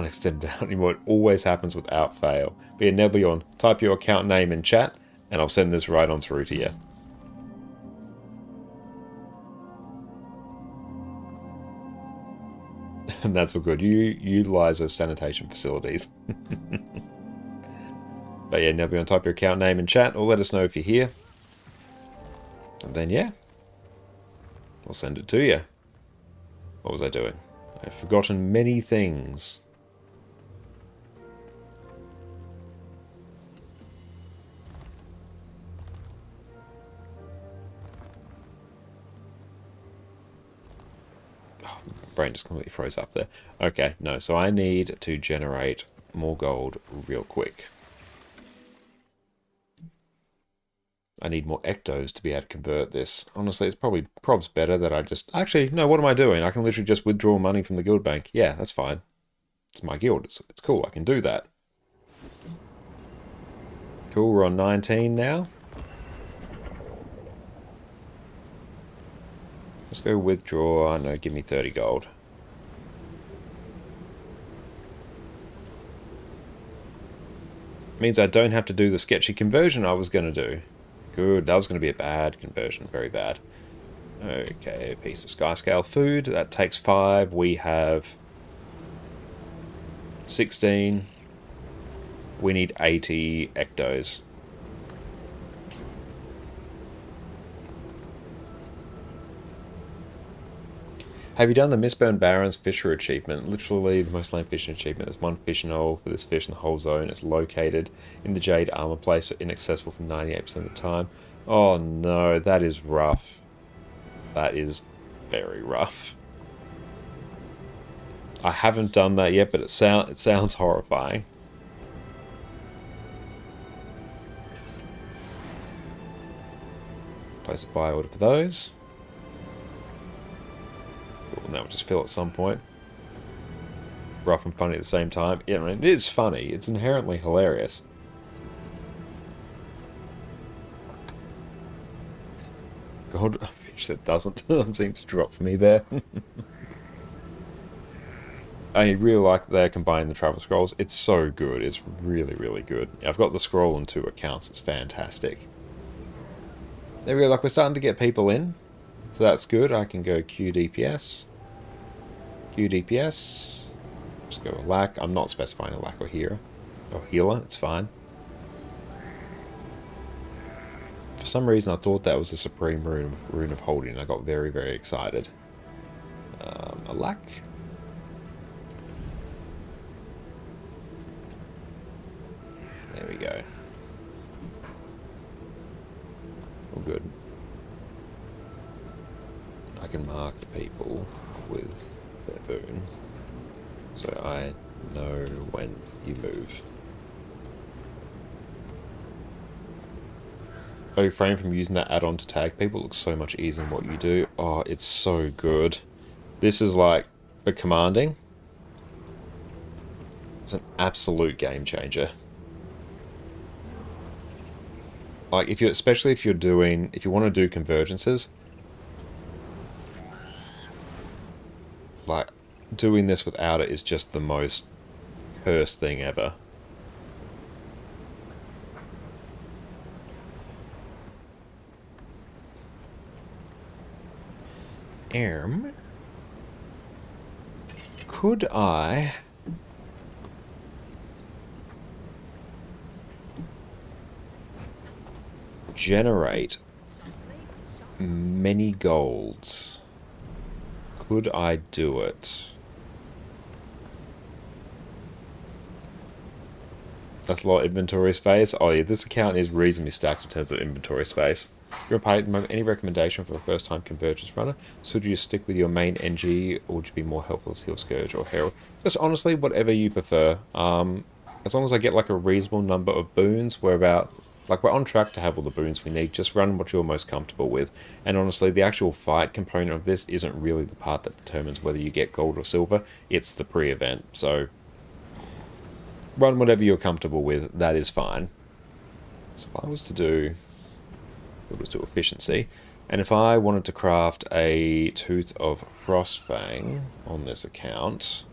extend it out anymore. It always happens without fail. But yeah, Nebleon, type your account name in chat, and I'll send this right on through to you. And that's all good. You utilize those sanitation facilities. But yeah, Nebleon, type your account name in chat, or let us know if you're here. And then yeah, we'll send it to you. What was I doing? I've forgotten many things. Brain just completely froze up there. Okay, no, so I need to generate more gold real quick. I need more ectos to be able to convert this. Honestly, it's probably better that I just... Actually, no, what am I doing? I can literally just withdraw money from the guild bank. Yeah, that's fine. It's my guild. It's cool. I can do that. Cool, we're on 19 now. Let's go withdraw. No, give me 30 gold. Means I don't have to do the sketchy conversion I was going to do. Good, that was going to be a bad conversion. Very bad. Okay, a piece of sky scale food. That takes 5. We have 16. We need 80 ectos. Have you done the Mistburn Barrens Fisher achievement? Literally the most lame fishing achievement. There's one fishing hole for this fish in the whole zone. It's located in the Jade Armor Place, so inaccessible for 98% of the time. Oh no, that is rough. That is very rough. I haven't done that yet, but it sounds horrifying. Place a buy order for those. That will just fill at some point. Rough and funny at the same time. Yeah, I mean, it is funny. It's inherently hilarious. God, a fish that doesn't seem to drop for me there. I really like that they're combining the travel scrolls. It's so good. It's really, really good. I've got the scroll on 2 accounts. It's fantastic. There we go. Like, we're starting to get people in. So that's good. I can go QDPS. QDPS. Just go lack. I'm not specifying a lack or healer. Or healer. It's fine. For some reason, I thought that was the supreme rune of holding. I got very, very excited. A lack. There we go. All good. I can mark people with their boon, so I know when you move. Oh, refrain from using that add-on to tag people. It looks so much easier than what you do. Oh, it's so good. This is like for commanding. It's an absolute game changer. Like especially if you want to do convergences. Like, doing this without it is just the most cursed thing ever. Could I... generate many golds? Could I do it? That's a lot of inventory space. Oh yeah, this account is reasonably stacked in terms of inventory space. You're paid at the moment. Any recommendation for a first-time Convergence runner? Should you stick with your main NG, or would you be more helpful as Heal Scourge or Herald? Just honestly, whatever you prefer. as long as I get like a reasonable number of boons, we're on track to have all the boons we need. Just run what you're most comfortable with. And honestly, the actual fight component of this isn't really the part that determines whether you get gold or silver. It's the pre-event. So run whatever you're comfortable with. That is fine. So if I was to do... Let's do efficiency. And if I wanted to craft a Tooth of Frostfang on this account,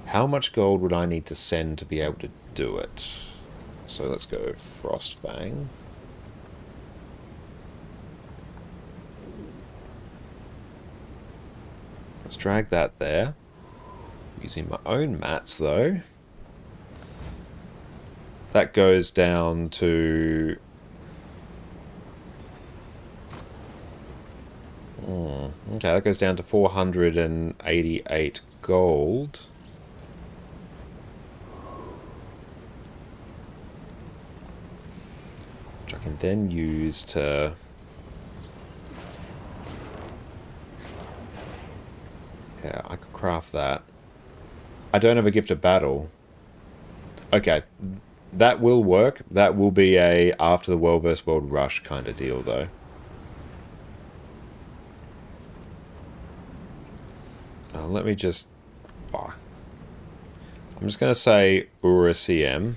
how much gold would I need to send to be able to do it? So let's go Frostfang. Let's drag that there. Using my own mats though. That goes down to... Okay, that goes down to 488 gold. Which I can then use to... Yeah, I could craft that. I don't have a gift of battle. Okay, that will work. That will be a after the world vs. world rush kind of deal though. Let me just... I'm just going to say Aura CM.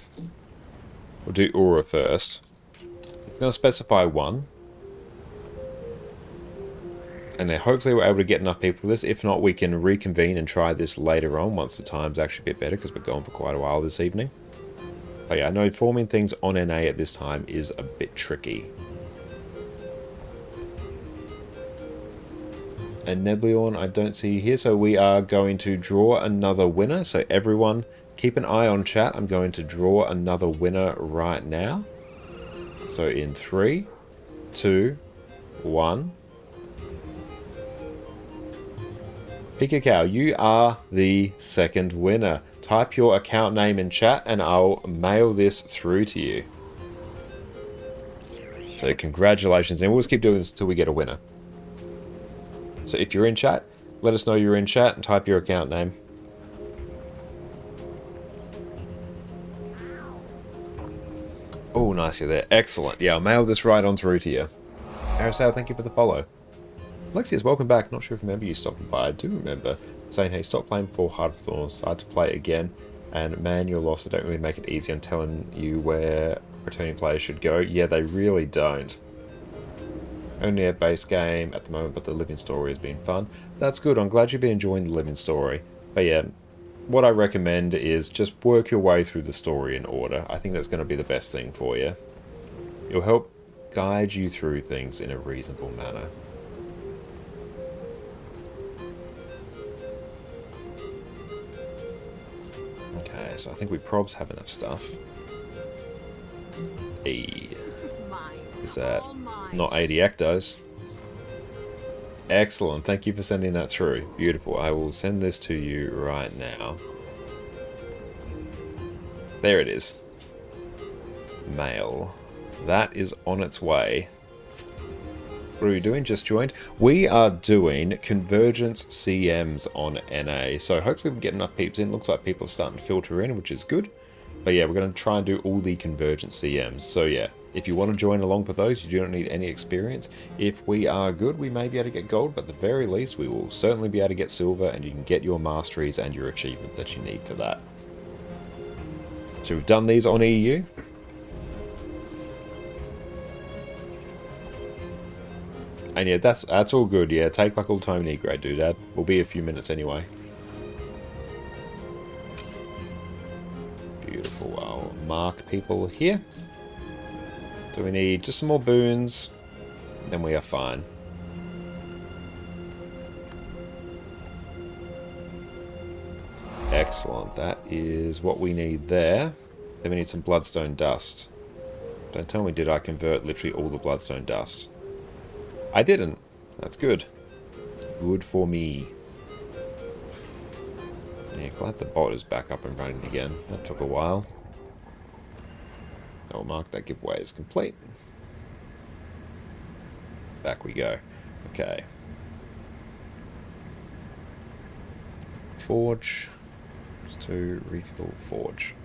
We'll do Aura first. I'm going to specify 1. And then hopefully we're able to get enough people for this. If not, we can reconvene and try this later on once the time's actually a bit better, because we're going for quite a while this evening. But yeah, I know forming things on NA at this time is a bit tricky. And Nebliorn, I don't see here, so we are going to draw another winner. So everyone, keep an eye on chat. I'm going to draw another winner right now. So in 3, 2, 1. Pikakau, you are the second winner. Type your account name in chat and I'll mail this through to you. So congratulations, and we'll just keep doing this until we get a winner. So if you're in chat, let us know you're in chat and type your account name. Oh, nice, you're there. Excellent. Yeah, I'll mail this right on through to you. Arisal, thank you for the follow. Lexius, welcome back. Not sure if you remember you stopping by. I do remember saying, hey, stop playing before Heart of Thorns. Started to play again. And man, your loss, they don't really make it easy on telling you where returning players should go. Yeah, they really don't. Only a base game at the moment, but the living story has been fun. That's good. I'm glad you've been enjoying the living story. But yeah, what I recommend is just work your way through the story in order. I think that's going to be the best thing for you. It'll help guide you through things in a reasonable manner. Okay, so I think we probs have enough stuff. Hey. Is that... It's not 80 ectos. Excellent, thank you for sending that through. Beautiful, I will send this to you right now. There it is. Mail. That is on its way. What are we doing? Just joined? We are doing Convergence CMs on NA. So hopefully we get enough peeps in. Looks like people are starting to filter in, which is good. But yeah, we're going to try and do all the Convergence CMs. So yeah, if you want to join along for those, you don't need any experience. If we are good, we may be able to get gold, but at the very least, we will certainly be able to get silver, and you can get your masteries and your achievements that you need for that. So we've done these on EU. And yeah, that's all good. Yeah, take like all the time you need, great doodad. We'll be a few minutes anyway. Beautiful. I'll mark people here. So we need just some more boons, then we are fine. Excellent, that is what we need there. Then we need some bloodstone dust. Don't tell me, did I convert literally all the bloodstone dust? I didn't. That's good. Good for me. Yeah, glad the bot is back up and running again. That took a while. I'll mark that giveaway as complete. Back we go. Okay. Forge. Just to refill forge.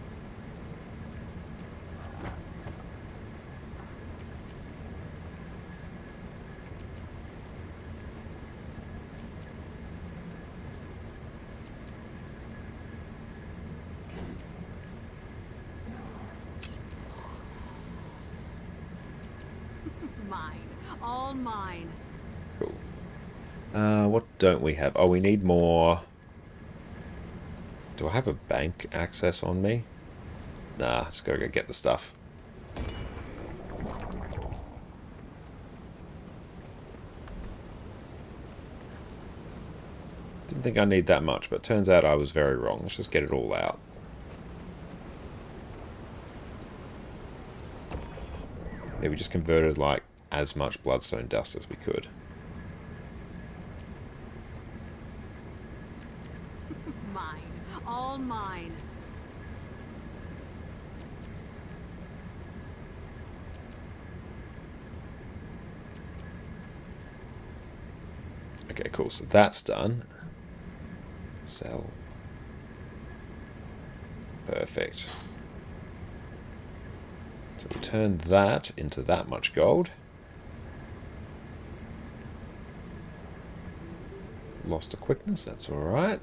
All mine. Cool. What don't we have? Oh, we need more. Do I have a bank access on me? Nah, just gotta go get the stuff. Didn't think I need that much, but turns out I was very wrong. Let's just get it all out. Yeah, we just converted like as much bloodstone dust as we could. Mine. All mine. Okay, cool. So that's done. Sell. Perfect. So we'll turn that into that much gold. Lost a quickness, that's alright.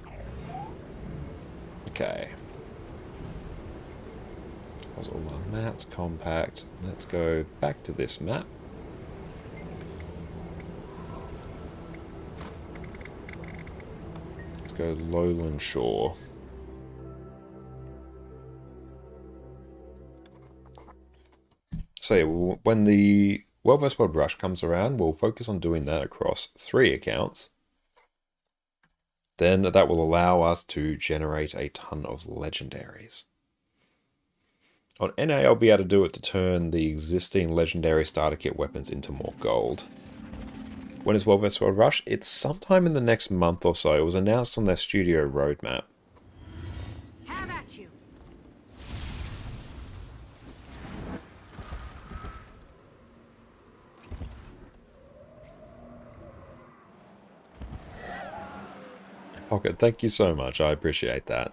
Okay. That was all our mats, compact. Let's go back to this map. Let's go Lowland Shore. So yeah, when the World vs. World Rush comes around, we'll focus on doing that across 3 accounts. Then that will allow us to generate a ton of legendaries. On NA, I'll be able to do it to turn the existing legendary starter kit weapons into more gold. When is World vs. World Rush? It's sometime in the next month or so. It was announced on their studio roadmap. Have at you. Pocket, thank you so much. I appreciate that.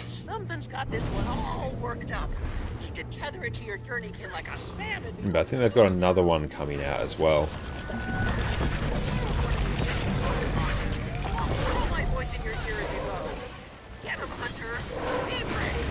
Something's got this one all worked up. Need to tether it to your tourniquet like a salmon. But I think they've got another one coming out as well. Throw my voice in your ear as you go. Get him, Hunter. Be brave.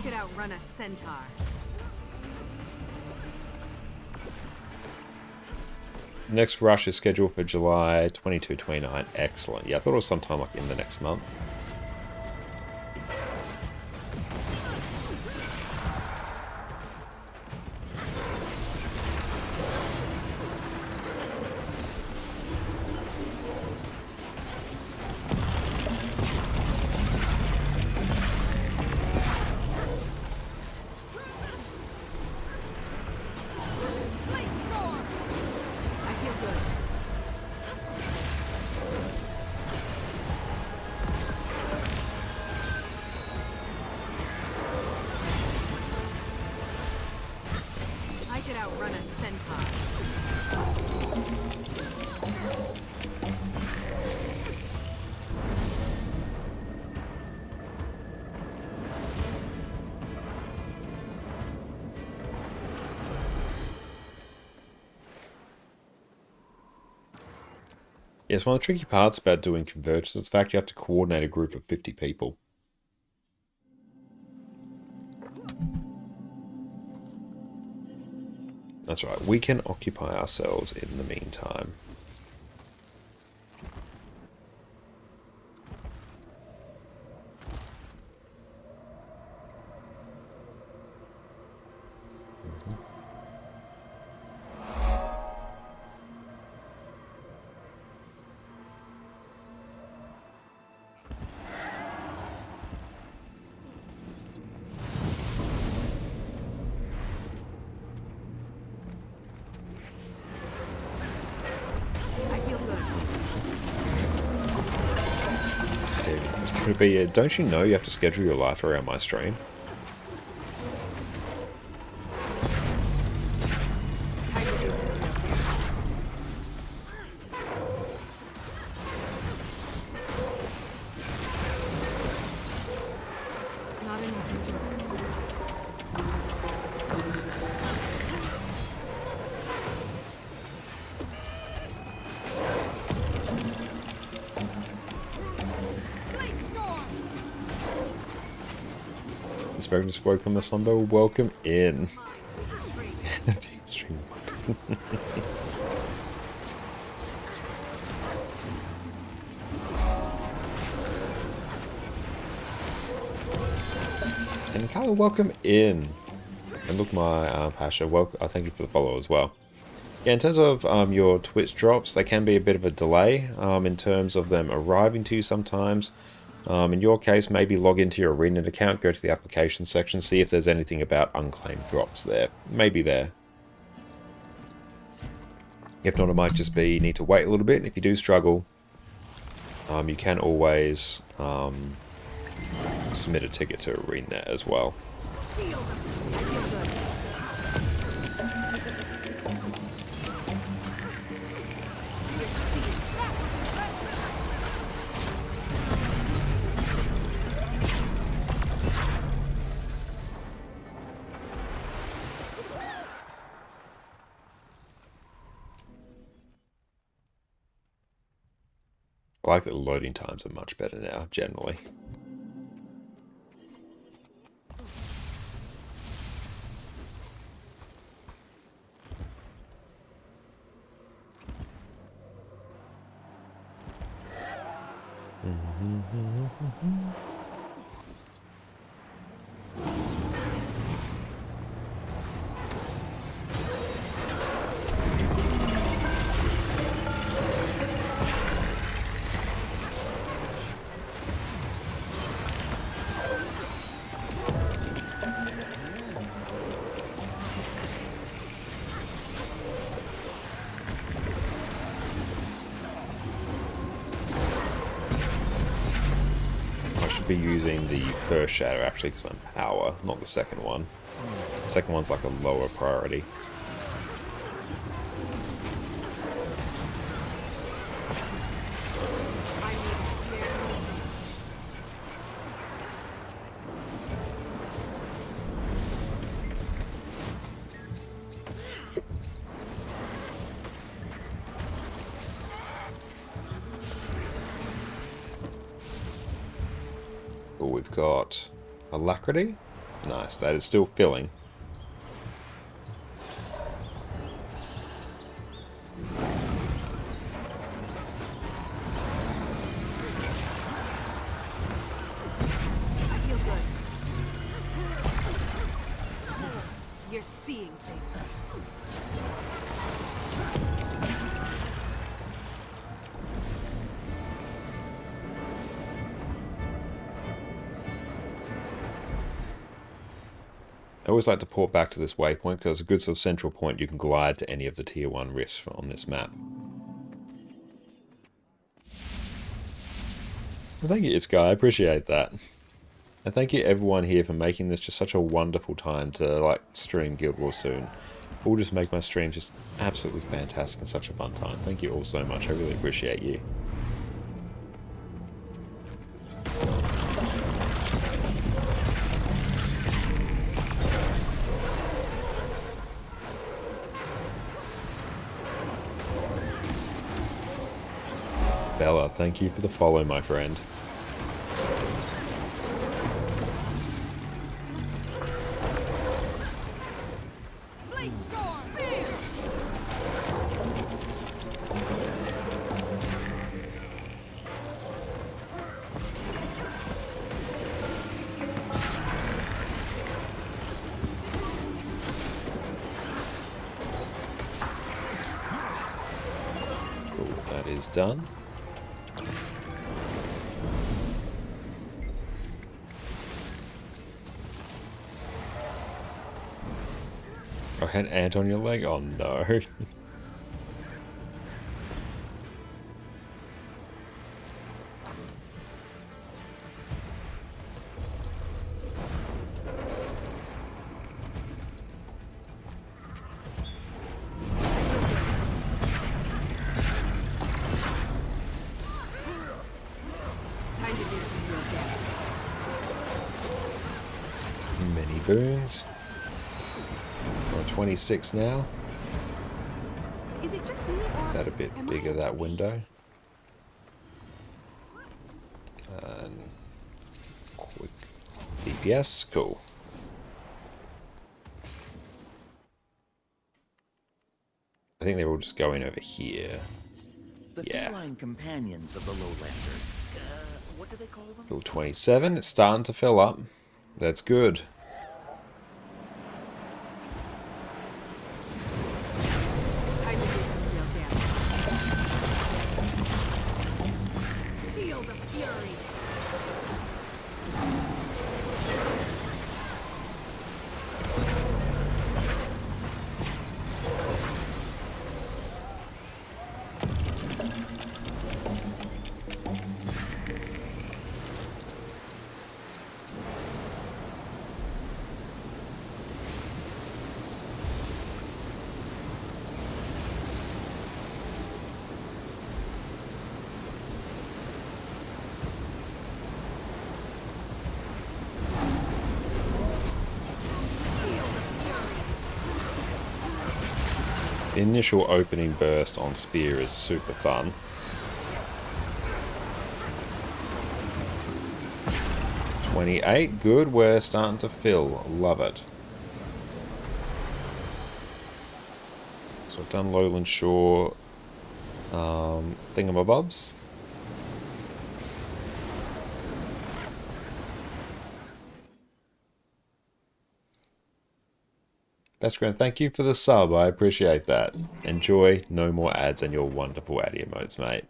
Outrun a centaur. Next rush is scheduled for July 22-29. Excellent. Yeah, I thought it was sometime like in the next month. Yes, one of the tricky parts about doing Convergence is the fact you have to coordinate a group of 50 people. That's right, we can occupy ourselves in the meantime. Would it be, don't you know you have to schedule your life around my stream? Time to do some real. Not enough endurance. Spoken just woke from the slumber. Welcome in. Deep stream. And Callum, welcome in. And look, my Pasha, welcome. I thank you for the follow as well. Yeah, in terms of your Twitch drops, there can be a bit of a delay in terms of them arriving to you sometimes. In your case, maybe log into your Arena account, go to the application section, see if there's anything about unclaimed drops there. Maybe there. If not, it might just be you need to wait a little bit. And if you do struggle, you can always submit a ticket to Arena as well. I like that the loading times are much better now, generally. Be using the first shadow actually because I'm power, not the second one. The second one's like a lower priority. We've got Alacrity. Nice, that is still filling. I feel good. You're seeing things. I always like to port back to this waypoint because it's a good sort of central point you can glide to any of the tier 1 rifts on this map. Well, thank you, Iskai, I appreciate that. And thank you everyone here for making this just such a wonderful time to like stream Guild Wars 2. And all just make my stream just absolutely fantastic and such a fun time. Thank you all so much, I really appreciate you. Bella, thank you for the follow, my friend. Cool, that is done. I had ant on your leg? Oh no. boons. We're on 26 now. Is it just me, or Is that a bit bigger, that window? And quick DPS, cool. I think they're all just going over here. The feline companions of the lowlanders. What do they call them? Cool, 27. It's starting to fill up. That's good. time to do some real damage? Feel the fury. The initial opening burst on Spear is super fun. $28, good, we're starting to fill, love it. So I've done Lowland Shore thingamabobs. Best friend, thank you for the sub. I appreciate that. Enjoy. No more ads and your wonderful ad emotes, mate.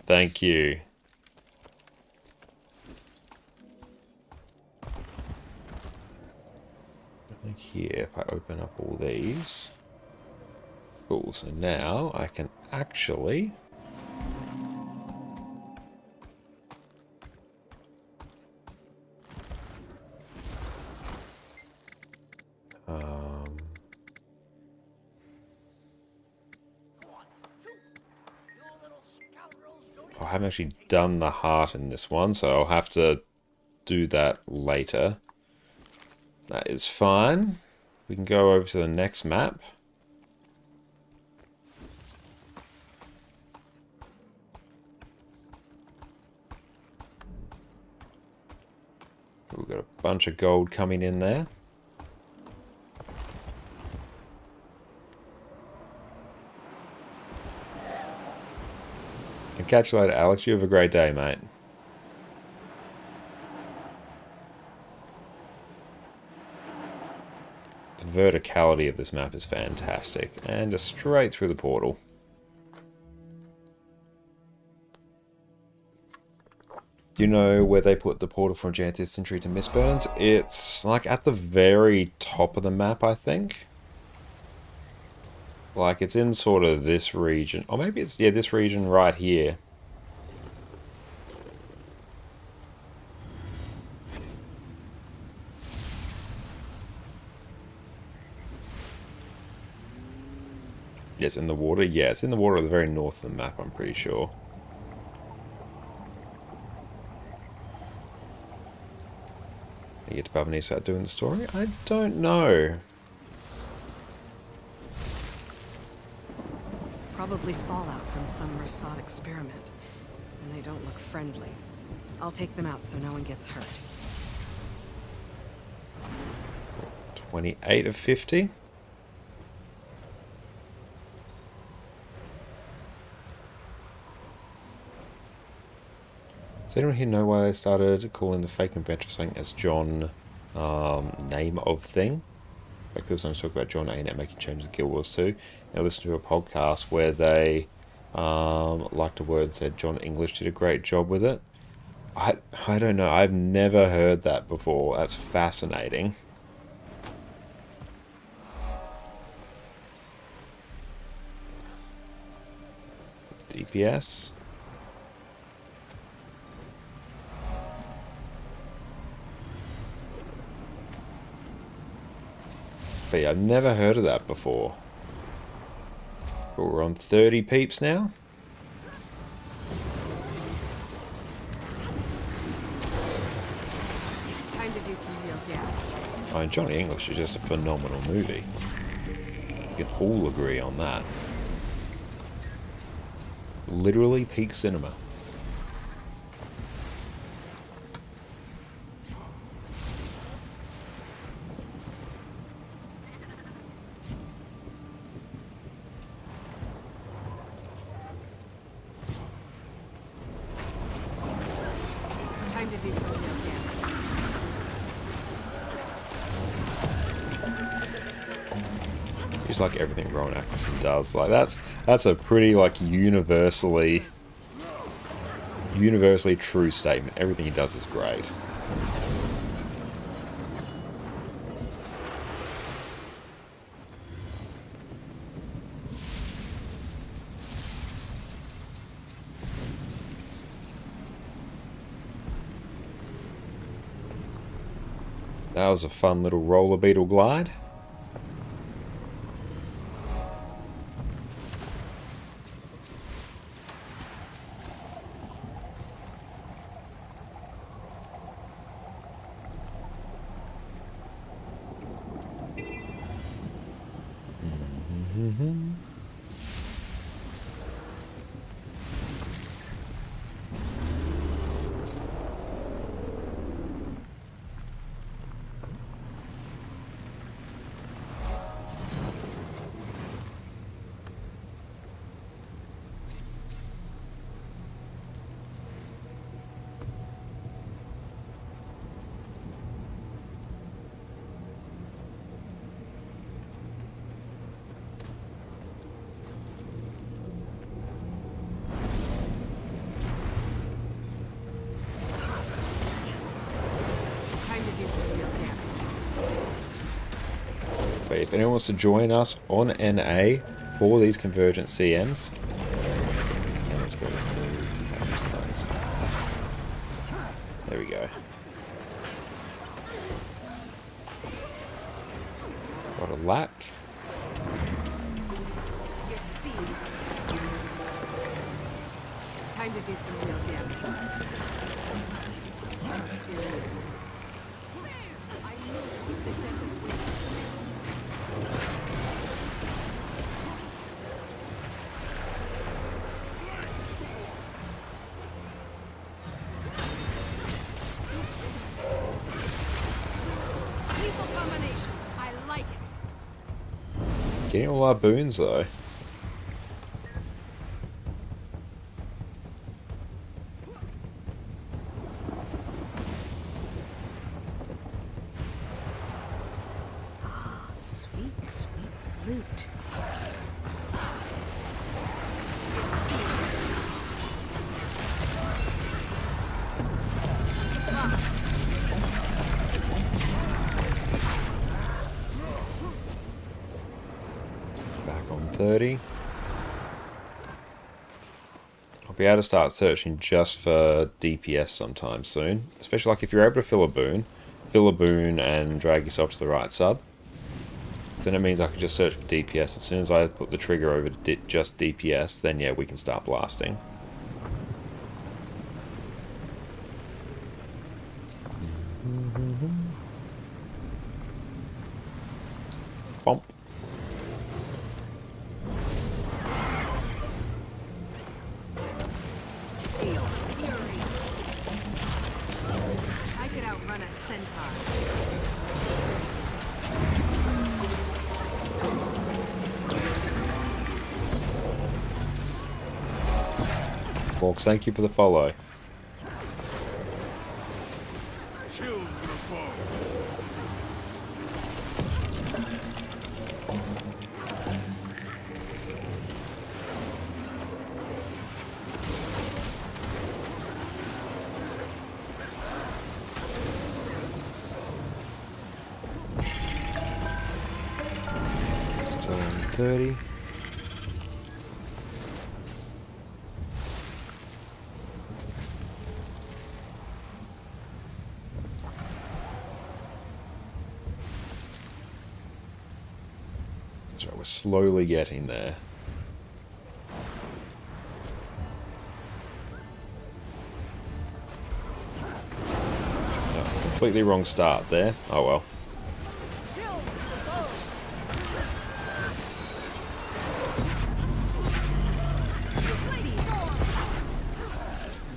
Thank you. I think here, if I open up all these. Cool, so now I can actually... I haven't actually done the heart in this one, so I'll have to do that later. That is fine. We can go over to the next map. We've got a bunch of gold coming in there. And catch you later, Alex. You have a great day, mate. The verticality of this map is fantastic. And just straight through the portal. You know where they put the portal from Janthir Century to Mistburns? It's like at the very top of the map, I think. Like, it's in sort of this region. Or maybe it's, yeah, this region right here. Yes, in the water. Yeah, it's in the water at the very north of the map, I'm pretty sure. You get to Bavani and start doing the story? I don't know. Probably fallout from some Mersat experiment. And they don't look friendly. I'll take them out so no one gets hurt. 28 of 50. Does anyone here know why they started calling the fake adventure thing as John name of thing? Like people sometimes talk about John A-Net making changes to Guild Wars 2. I listened to a podcast where they liked a word and said John English did a great job with it. I don't know. I've never heard that before. That's fascinating. DPS. But yeah, I've never heard of that before. Cool, we're on 30 peeps now. Time to do some real damage. I mean, Johnny English is just a phenomenal movie. We can all agree on that. Literally peak cinema. Time to do some real damage. Just like everything Rowan Atkinson does, like that's a pretty like universally true statement. Everything he does is great. That was a fun little roller beetle glide. But if anyone wants to join us on NA for these Convergence CMs, let's go. There we go. Got a lack. You see. Time to do some real damage. This is getting serious. I know the desert wind. Getting all our boons though. Sweet, sweet loot. Back on 30. I'll be able to start searching just for DPS sometime soon. Especially like if you're able to fill a boon and drag yourself to the right sub. Then it means I can just search for DPS. As soon as I put the trigger over to just DPS, then yeah, we can start blasting. Bump. I could outrun a centaur. Walks, thank you for the follow. Still on 30. That's right, we're slowly getting there. Completely wrong start there. Oh well.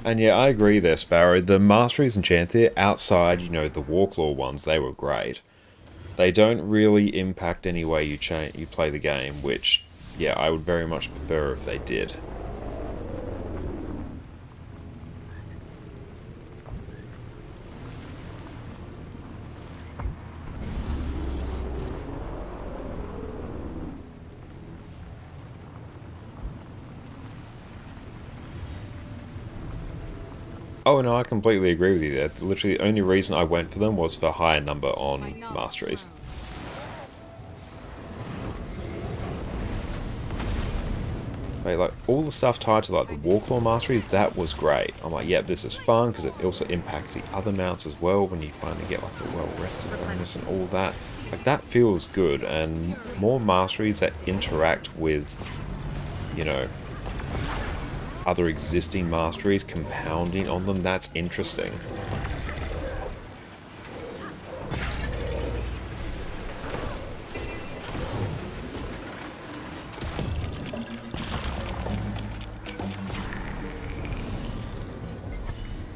And yeah, I agree there, Sparrow. The Masteries and Janthir, outside, you know, the Warclaw ones, they were great. They don't really impact any way you play the game, which, yeah, I would very much prefer if they did. Oh no, I completely agree with you there. Literally the only reason I went for them was for higher number on Masteries. Right, like, all the stuff tied to like the Warclaw Masteries, that was great. I'm like, yep, this is fun, because it also impacts the other mounts as well when you finally get like the well-rested bonus and all that. Like, that feels good, and more Masteries that interact with, you know, other existing Masteries compounding on them, that's interesting.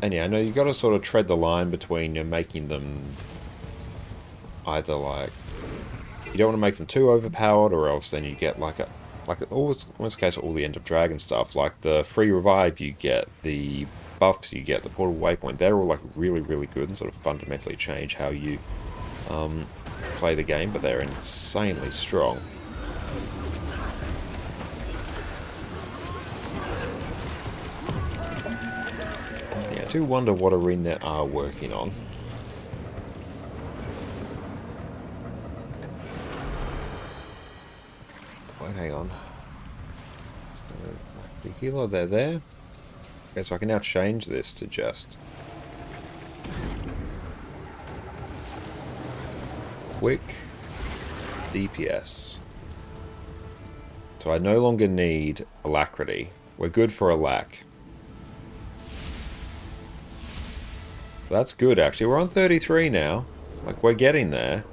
And yeah, I know you got to sort of tread the line between, you know, making them either like, you don't want to make them too overpowered, or else then you get like almost a case of all the End of Dragon stuff, like the free revive you get, the buffs you get, the portal waypoint, they're all like really, really good and sort of fundamentally change how you play the game, but they're insanely strong. Yeah, I do wonder what ArenaNet are working on. Wait, hang on. Let's go the healer, they're there. Okay, so I can now change this to just quick DPS. So I no longer need Alacrity. We're good for Alac. That's good, actually. We're on 33 now. Like, we're getting there.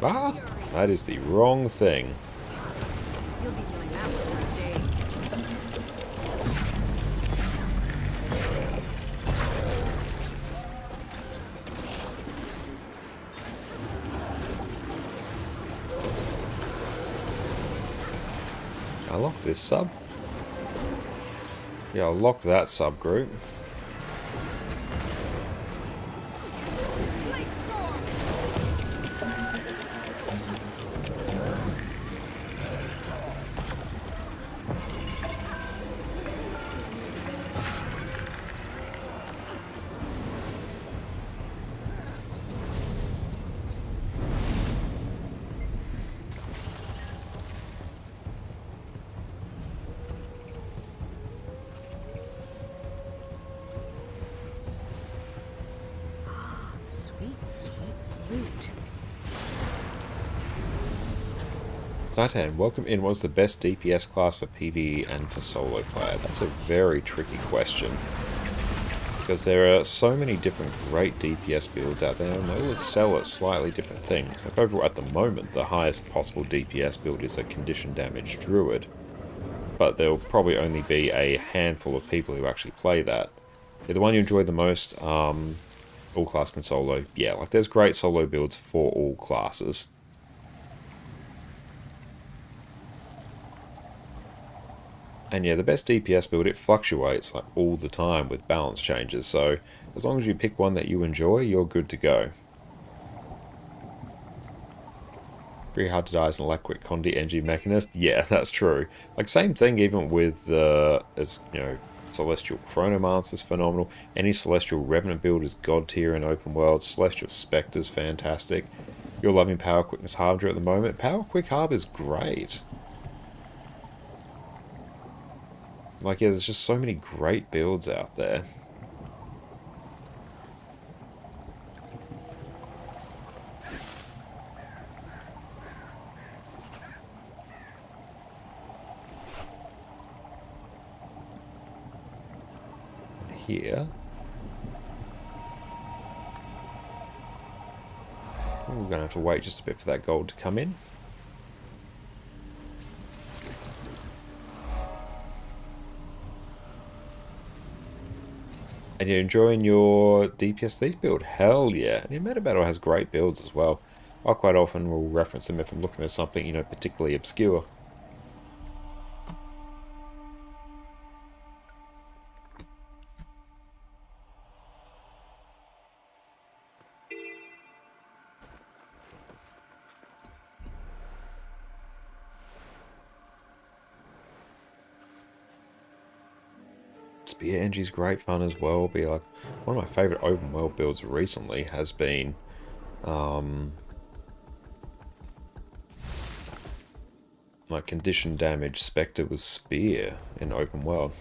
Ah, that is the wrong thing. I'll lock this sub. Yeah, I'll lock that subgroup. Titan, welcome in. What's the best DPS class for PvE and for solo player? That's a very tricky question, because there are so many different great DPS builds out there, and they all excel at slightly different things. Like overall, at the moment, the highest possible DPS build is a Condition Damage Druid, but there'll probably only be a handful of people who actually play that. Yeah, the one you enjoy the most, all class can solo. Yeah, like there's great solo builds for all classes. And yeah, the best DPS build, it fluctuates like all the time with balance changes, so as long as you pick one that you enjoy, you're good to go. Very hard to die as an Electric Condi NG Mechanist. Yeah, that's true. Like, same thing even with the, Celestial Chronomancer is phenomenal. Any Celestial Revenant build is god tier in open world. Celestial Spectre's fantastic. You're loving Power Quickness Harbinger at the moment. Power Quick Harb is great. Like, yeah, there's just so many great builds out there. here. We're going to have to wait just a bit for that gold to come in. And you're enjoying your DPS Thief build? Hell yeah. And your meta battle has great builds as well. I quite often will reference them if I'm looking for something, you know, particularly obscure. Spear Engie's great fun as well. Be like one of my favorite open world builds recently has been like condition damage Spectre with Spear in open world.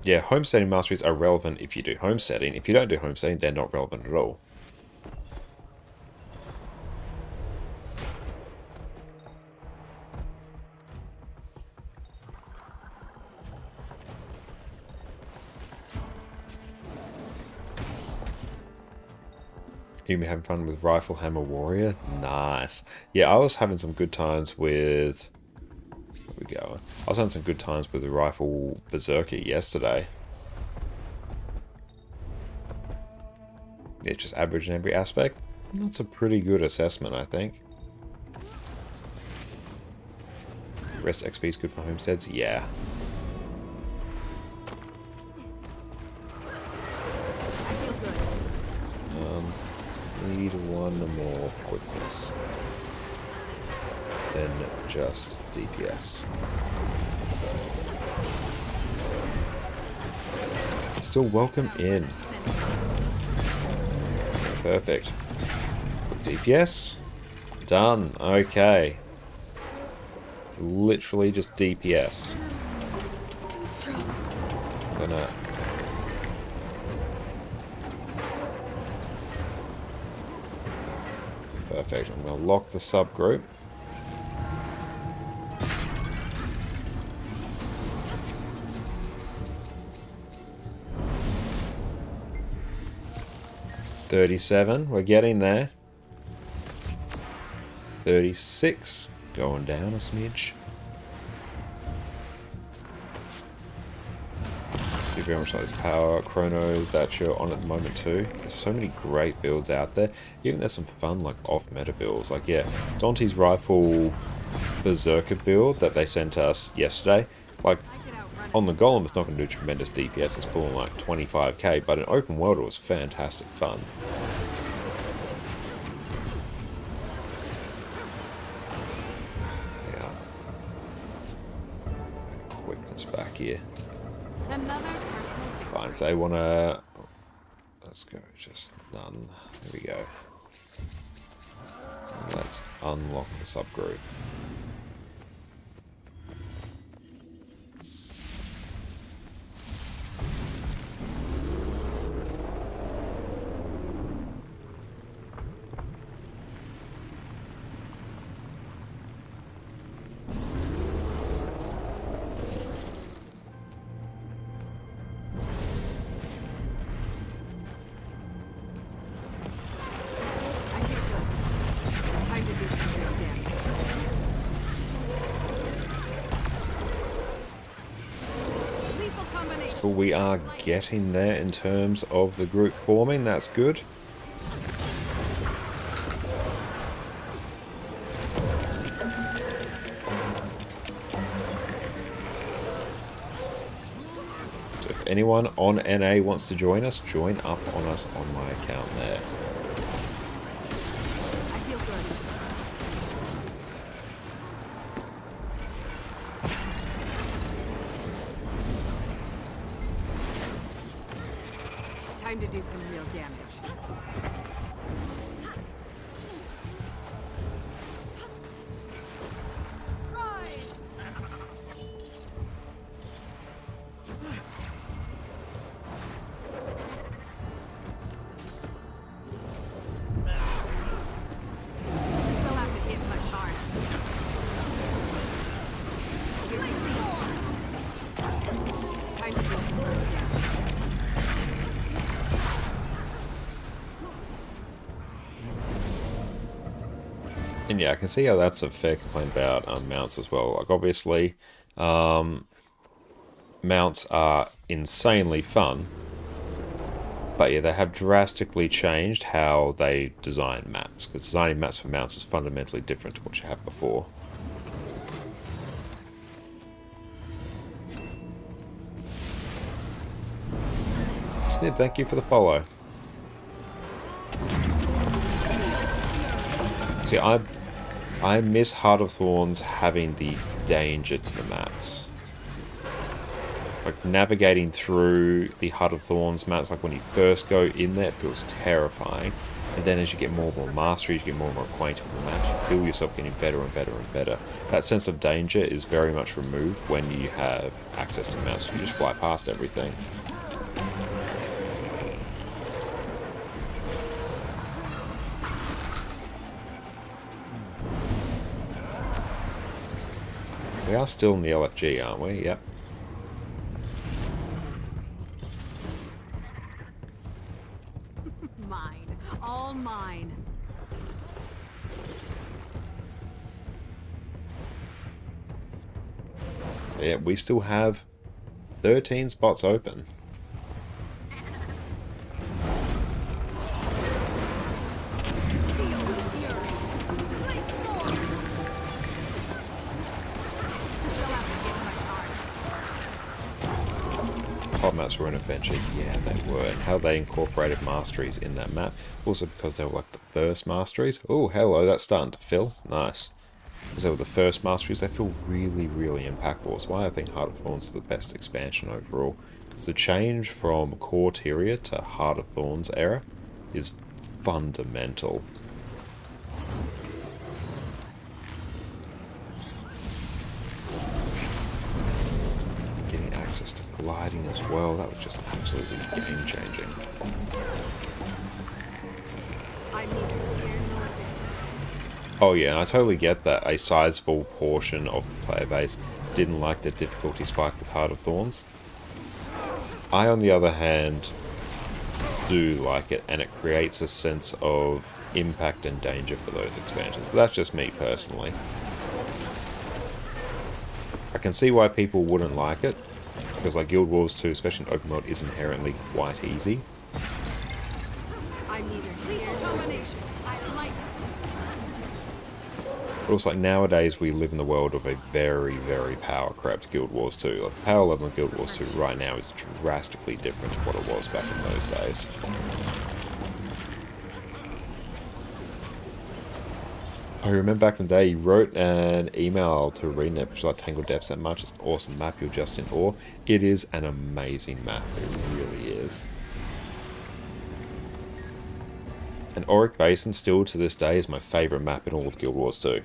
Yeah, homesteading masteries are relevant if you do homesteading. If you don't do homesteading, they're not relevant at all. You been having fun with Rifle Hammer Warrior? Nice. Yeah, I was having some good times with... Where we go? I was having some good times with the Rifle Berserker yesterday. It's just average in every aspect. That's a pretty good assessment, I think. Rest XP is good for homesteads? Yeah. Need one more quickness than just DPS. Still welcome in. Perfect. DPS. Done. Okay. Literally just DPS. Too strong. Gonna... Perfect. I'm going to lock the subgroup. $37. We're getting there. 36. Going down a smidge. Very much like this power chrono that you're on at the moment too. There's so many great builds out there. Even there's some fun like off meta builds. Like yeah, Dante's Rifle Berserker build that they sent us yesterday. Like on the Golem it's not going to do tremendous DPS, it's pulling like 25k, but in open world it was fantastic fun. Yeah. Quickness back here. Fine, if they want to... Let's go, just none. There we go. And let's unlock the subgroup. We are getting there in terms of the group forming, that's good. So if anyone on NA wants to join us, join up on us on my account there. Time to do some real damage. We'll have to hit much harder. yeah, I can see how that's a fair complaint about mounts as well. Like, obviously, mounts are insanely fun, but yeah, they have drastically changed how they design maps, because designing maps for mounts is fundamentally different to what you had before. Snip, thank you for the follow. See, I miss Heart of Thorns having the danger to the maps. Like, navigating through the Heart of Thorns maps, like when you first go in there, it feels terrifying. And then as you get more and more mastery, you get more and more acquainted with the maps, you feel yourself getting better and better and better. That sense of danger is very much removed when you have access to maps. You just fly past everything. We are still in the LFG, aren't we? Yep. Mine. All mine. Yeah, we still have 13 spots open. Hot maps were an adventure, yeah they were, and how they incorporated masteries in that map, also because they were like the first masteries. Oh, hello, that's starting to fill, nice. Because they were the first masteries, they feel really, really impactful. That's why I think Heart of Thorns is the best expansion overall. Because the change from core Tyria to Heart of Thorns era is fundamental. Access to gliding as well, that was just absolutely game changing. Oh yeah, and I totally get that a sizable portion of the player base didn't like the difficulty spike with Heart of Thorns. I, on the other hand, do like it, and it creates a sense of impact and danger for those expansions. But that's just me personally. I can see why people wouldn't like it, because like Guild Wars 2, especially in open world, is inherently quite easy. But also, like, nowadays we live in the world of a very, very power-crept Guild Wars 2. Like, the power level of Guild Wars 2 right now is drastically different to what it was back in those days. I remember back in the day, you wrote an email to Renet, which is like Tangled Depths that much. It's an awesome map, you're just in awe. It is an amazing map, it really is. And Auric Basin still to this day is my favourite map in all of Guild Wars 2.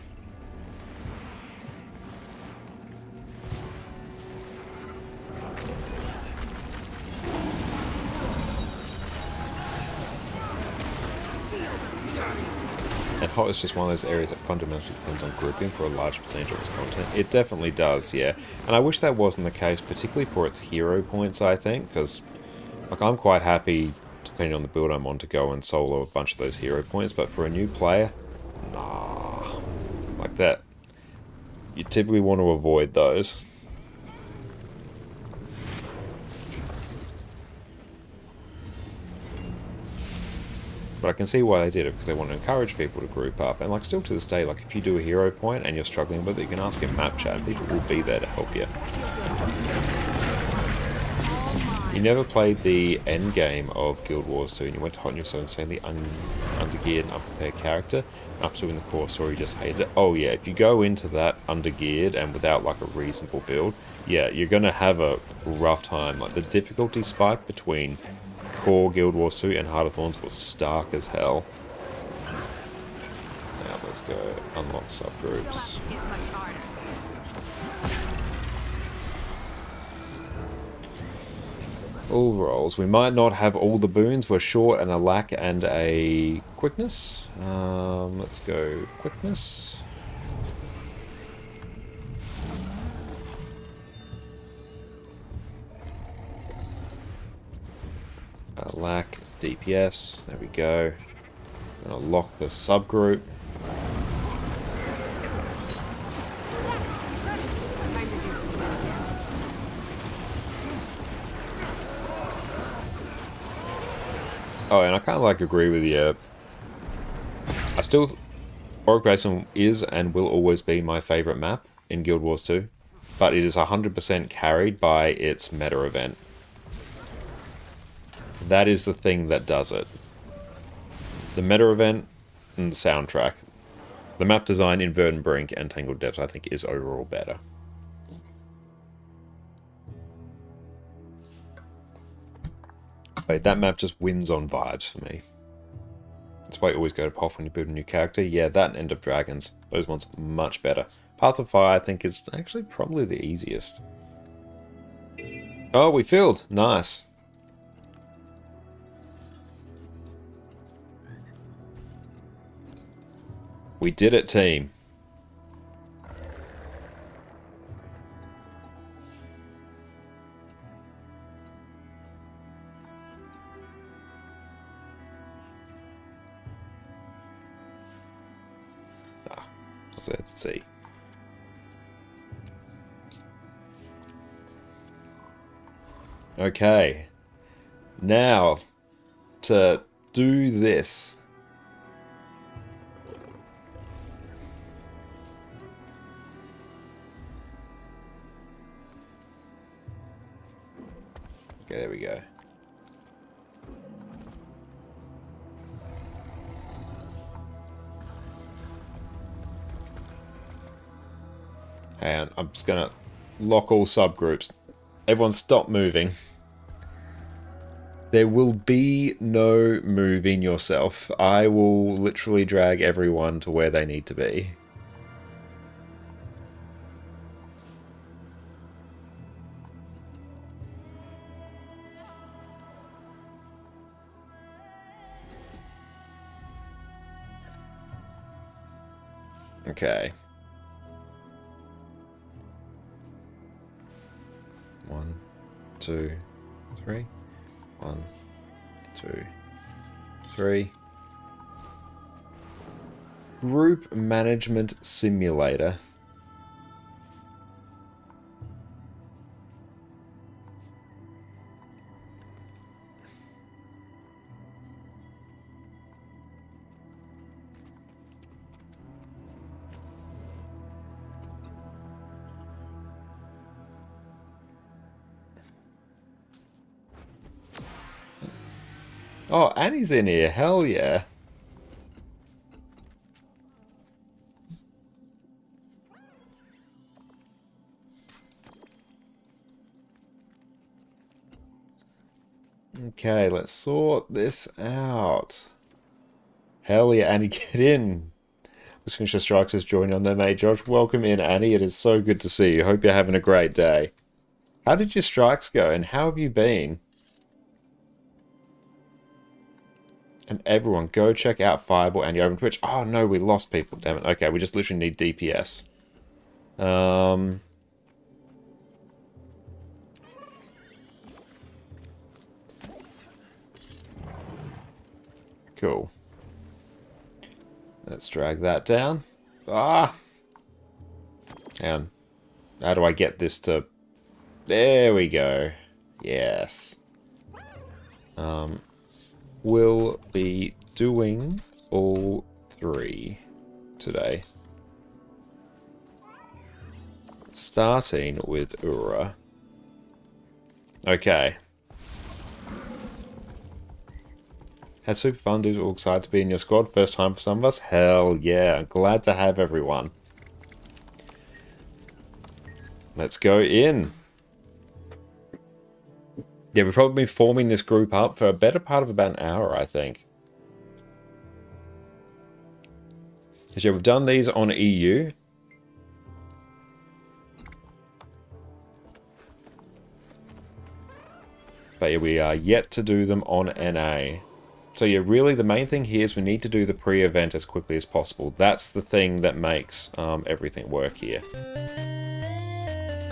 And Hot is just one of those areas that fundamentally depends on grouping for a large percentage of its content. It definitely does, yeah. And I wish that wasn't the case, particularly for its hero points, I think, because like, I'm quite happy, depending on the build I'm on, to go and solo a bunch of those hero points, but for a new player, nah. Like that, you typically want to avoid those. But I can see why they did it, because they want to encourage people to group up. And like, still to this day, like, if you do a hero point and you're struggling with it, you can ask in map chat and people will be there to help you. You never played the end game of Guild Wars 2 and you went to Hot and you're so insanely undergeared and unprepared character, and up to in the core story you just hated it. Oh yeah, if you go into that undergeared and without like a reasonable build, yeah, you're gonna have a rough time. Like, the difficulty spike between core Guild Wars 2 and Heart of Thorns was stark as hell. Now let's go unlock subgroups. All rolls. We might not have all the boons. We're short and a lack and a quickness. Let's go quickness. Lack DPS. There we go. Gonna lock the subgroup. Oh, and I kind of like agree with you. I still... Orc Basin is and will always be my favourite map in Guild Wars 2. But it is 100% carried by its meta event. That is the thing that does it. The meta event and the soundtrack. The map design in Verdant Brink and Tangled Depths I think is overall better. Wait, that map just wins on vibes for me. That's why you always go to PoF when you build a new character. Yeah, that and End of Dragons. Those ones much better. Path of Fire I think is actually probably the easiest. Oh, we filled. Nice. We did it, team. Let's see. Okay. Now, to do this. Okay, there we go. And I'm just gonna lock all subgroups. Everyone stop moving. There will be no moving yourself. I will literally drag everyone to where they need to be. Okay. 1, 2, 3. 1, 2, 3. Group Management Simulator. Oh, Annie's in here. Hell yeah. Okay, let's sort this out. Hell yeah, Annie, get in. Let's finish the strikes as joining on there, mate. Josh, welcome in, Annie. It is so good to see you. Hope you're having a great day. How did your strikes go, and how have you been? And everyone, go check out Fireball and over on Twitch. Oh no, we lost people, damn it. Okay, we just literally need DPS. Cool. Let's drag that down. Ah! And how do I get this to... There we go. Yes. We'll be doing all 3 today. Starting with Ura. Okay. Had super fun, dude. All excited to be in your squad. First time for some of us. Hell yeah. Glad to have everyone. Let's go in. Yeah, we've probably been forming this group up for a better part of about an hour, I think. Because yeah, we've done these on EU. But yeah, we are yet to do them on NA. So yeah, really the main thing here is we need to do the pre-event as quickly as possible. That's the thing that makes everything work here.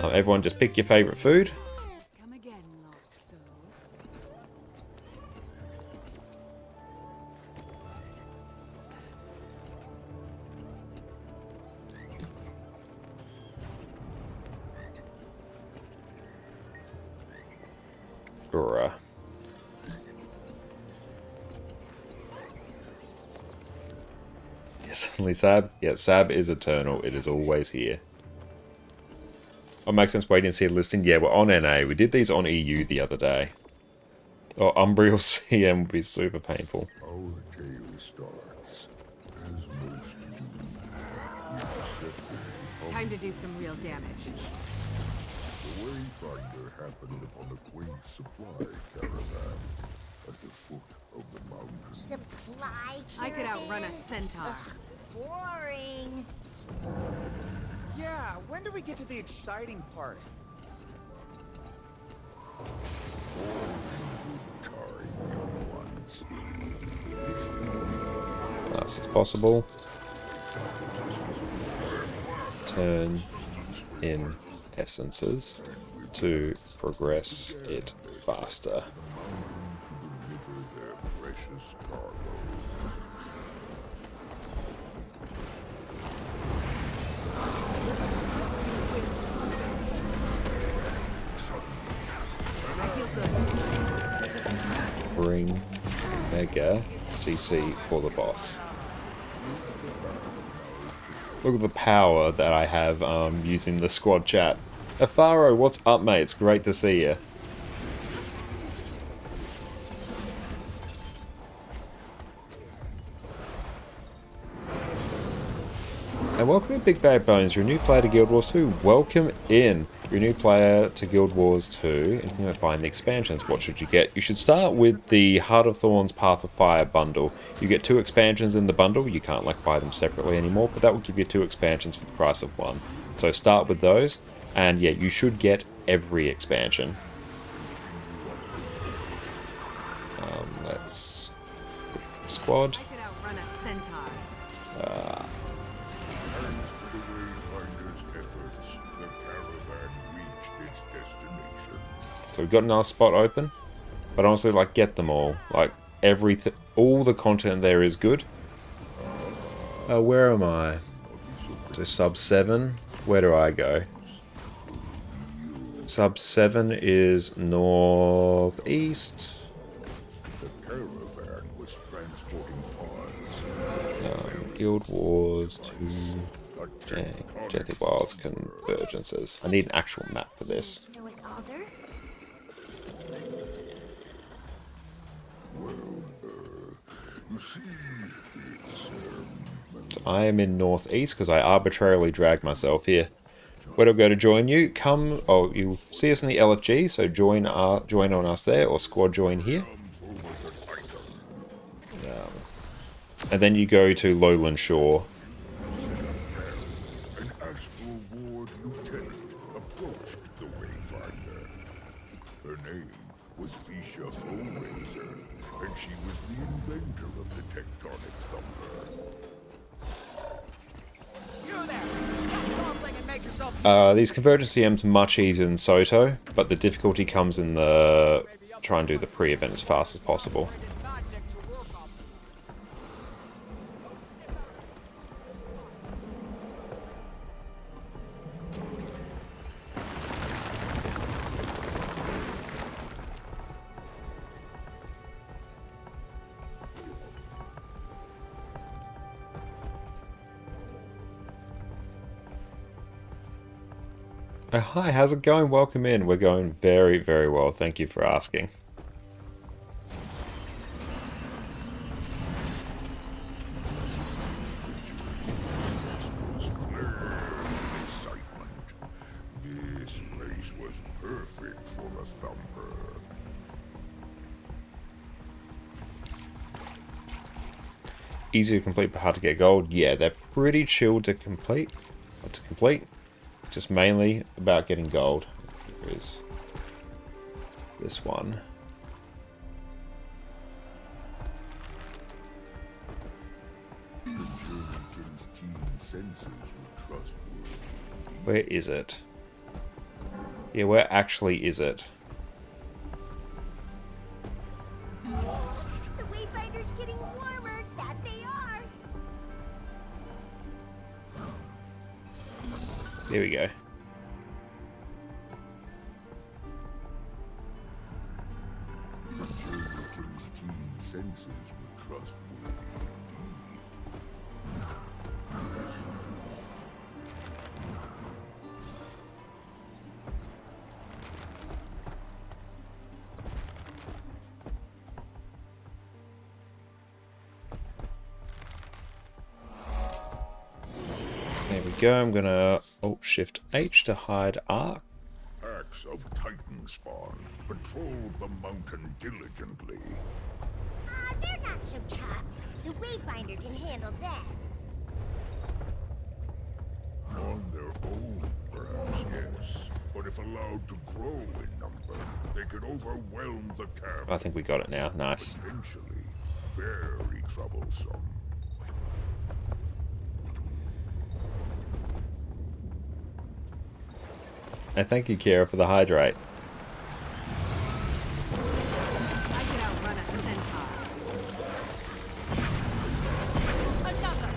Everyone just pick your favourite food. Suddenly Sab? Yeah, Sab is eternal. It is always here. Oh, makes sense waiting to see a listing. Yeah, we're on NA. We did these on EU the other day. Oh, Umbriel CM would be super painful. Our tale starts, as most do. Time to do some real damage. The Wayfinder happened upon the quaint supply caravan at the foot of the mountain. Supply I could caravan? outrun a centaur. Boring. Yeah, when do we get to the exciting part? As possible. Turn in essences to progress it faster. Bring Mega CC for the boss. Look at the power that I have using the squad chat. Afaro, what's up, mate? It's great to see you. And welcome in, Big Bad Bones. You're a new player to Guild Wars 2. Welcome in. You're a new player to Guild Wars 2. Anything about buying the expansions? What should you get? You should start with the Heart of Thorns Path of Fire bundle. You get 2 expansions in the bundle. You can't like buy them separately anymore, but that will give you 2 expansions for the price of 1. So start with those, and yeah, you should get every expansion. Let's squad. I could outrun a centaur. So we've got another spot open, but honestly, like, get them all. Like, everything, all the content there is good. Where am I? So sub 7. Where do I go? Sub 7 is northeast. Guild Wars 2. Janthir Wilds Convergences. I need an actual map for this. So I am in northeast because I arbitrarily dragged myself here. Where do I go to join you? Come, oh, you'll see us in the LFG, so join on us there, or squad join here. And then you go to Lowland Shore. An Astral Ward lieutenant approached the Wayfinder. Her name was Visha Foerazor, and she was the inventor of the tectonic thumper. You there! Stop fumbling and make yourself. These Convergence CMs much easier than Soto, but the difficulty comes in the try and do the pre-event as fast as possible. Oh, hi, how's it going? Welcome in. We're going very, very well. Thank you for asking. This place was perfect for a thumper. Easy to complete but hard to get gold. Yeah, they're pretty chill to complete. Just mainly about getting gold. Here is this one. Where is it? Yeah, where actually is it? The Wayfinder's getting warmer, that they are. There we go. go. I'm gonna Shift H to hide Arc. Packs of Titan spawn patrolled the mountain diligently. They're not so tough. The Waybinder can handle that. On their own, perhaps, yes. But if allowed to grow in number, they could overwhelm the camp. I think we got it now. Nice. Potentially very troublesome. And thank you, Kira, for the hydrate. I can outrun a centaur. Another.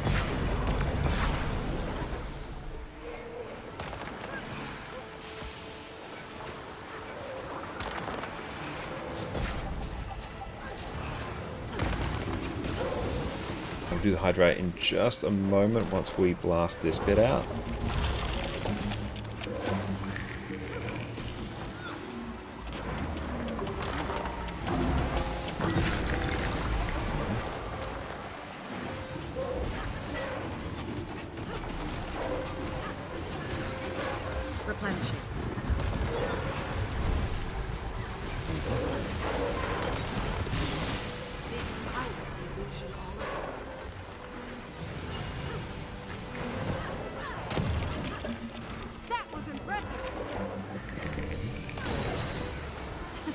I'll do the hydrate in just a moment once we blast this bit out. Replenishing. That was impressive.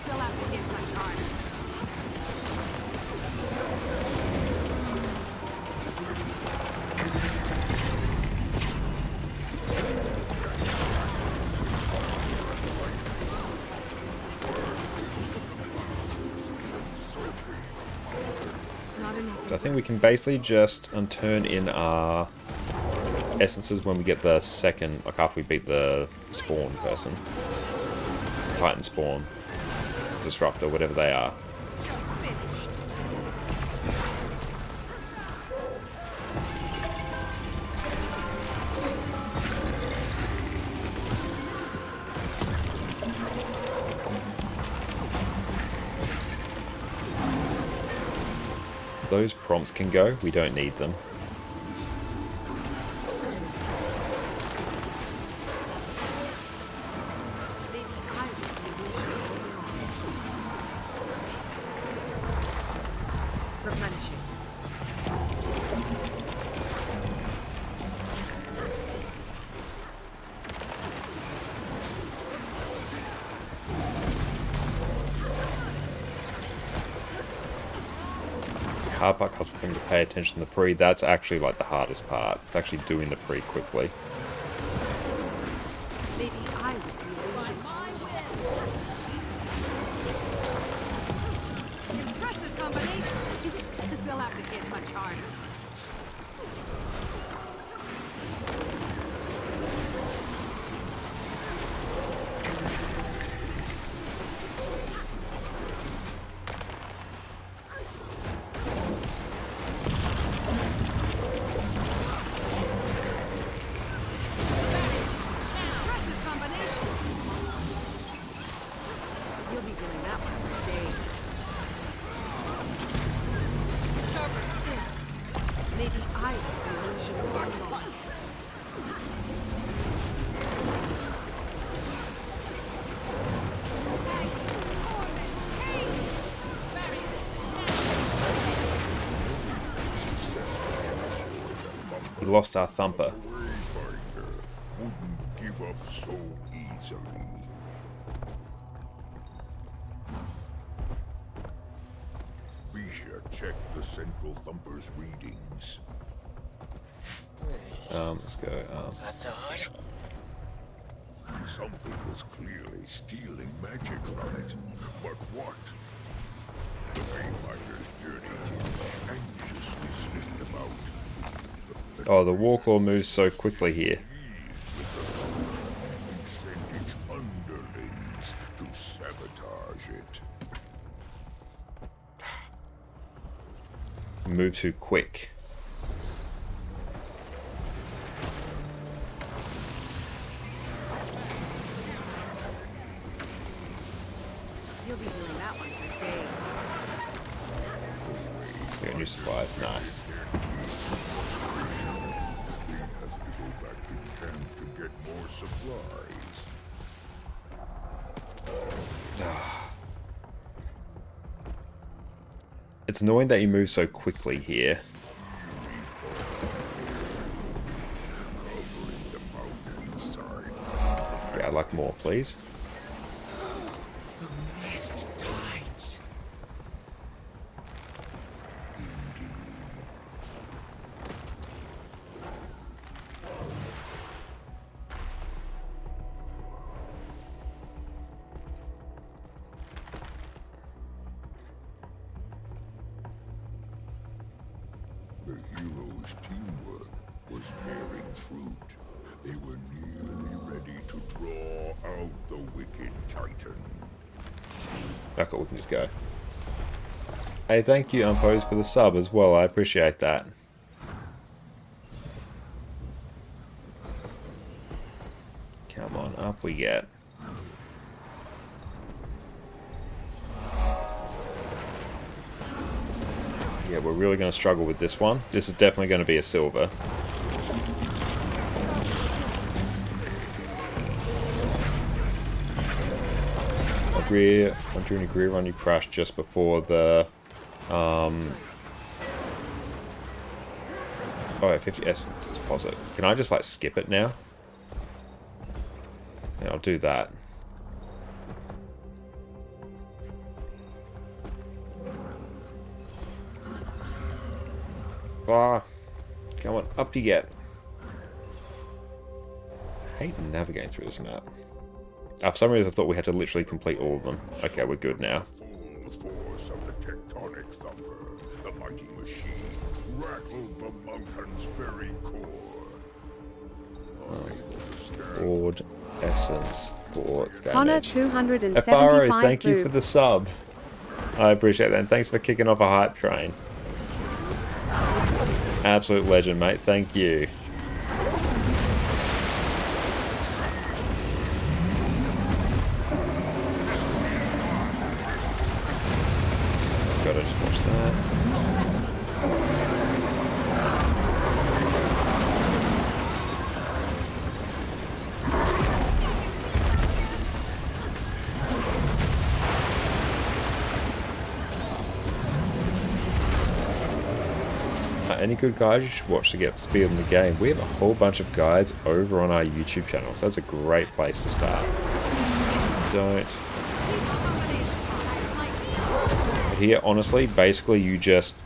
They'll have to hit much harder. So I think we can basically just turn in our essences when we get the second, like after we beat the spawn person. Titan spawn. Disruptor, whatever they are. Those prompts can go, we don't need them. Replenishing. Hard part helps them to pay attention to the pre. That's actually like the hardest part. It's actually doing the pre quickly. Maybe I was the illusion. Impressive combination. Is it? They'll have to hit much harder. Impressive combination. You'll be doing that one for days. Sharper still. Maybe I was the illusion all along. We lost our thumper. Wayfinder wouldn't give up so easily. Visha checked the Central Thumper's readings. Let's go. That's odd. Something was clearly stealing magic from it. But what? The Wayfinder's journey anxiously sniffed about. Oh, the Warclaw moves so quickly here. And sent its underlings to sabotage it. Move too quick. You'll be doing that one for days. Get new supplies, nice. They have to go back to supplies. It's annoying that you move so quickly here. Yeah, I'd like more, please. The heroes' teamwork was bearing fruit. They were nearly ready to draw out the wicked titan. Okay, we can just go. Hey, thank you, Unposed, for the sub as well. I appreciate that. Come on, up we get. Yeah, we're really going to struggle with this one. This is definitely going to be a silver. I'm doing a Greer run, you crashed just before the... Oh, 50 essence deposit. Can I just, like, skip it now? Yeah, I'll do that. Ah, come on, up you get. I hate navigating through this map. For some reason I thought we had to literally complete all of them. Okay, we're good now. Full force of the tectonic thumper, the mighty machine rattled the mountain's very core. Unable to stand. Board, essence, board, Connor damage. 275 Afaro, thank you boob. for the sub. I appreciate that, and thanks for kicking off a hype train. Absolute legend, mate. Thank you. Gotta just watch that. Any good guides you should watch to get up to speed in the game? We have a whole bunch of guides over on our YouTube channel, so that's a great place to start. Don't. But here, honestly, basically you just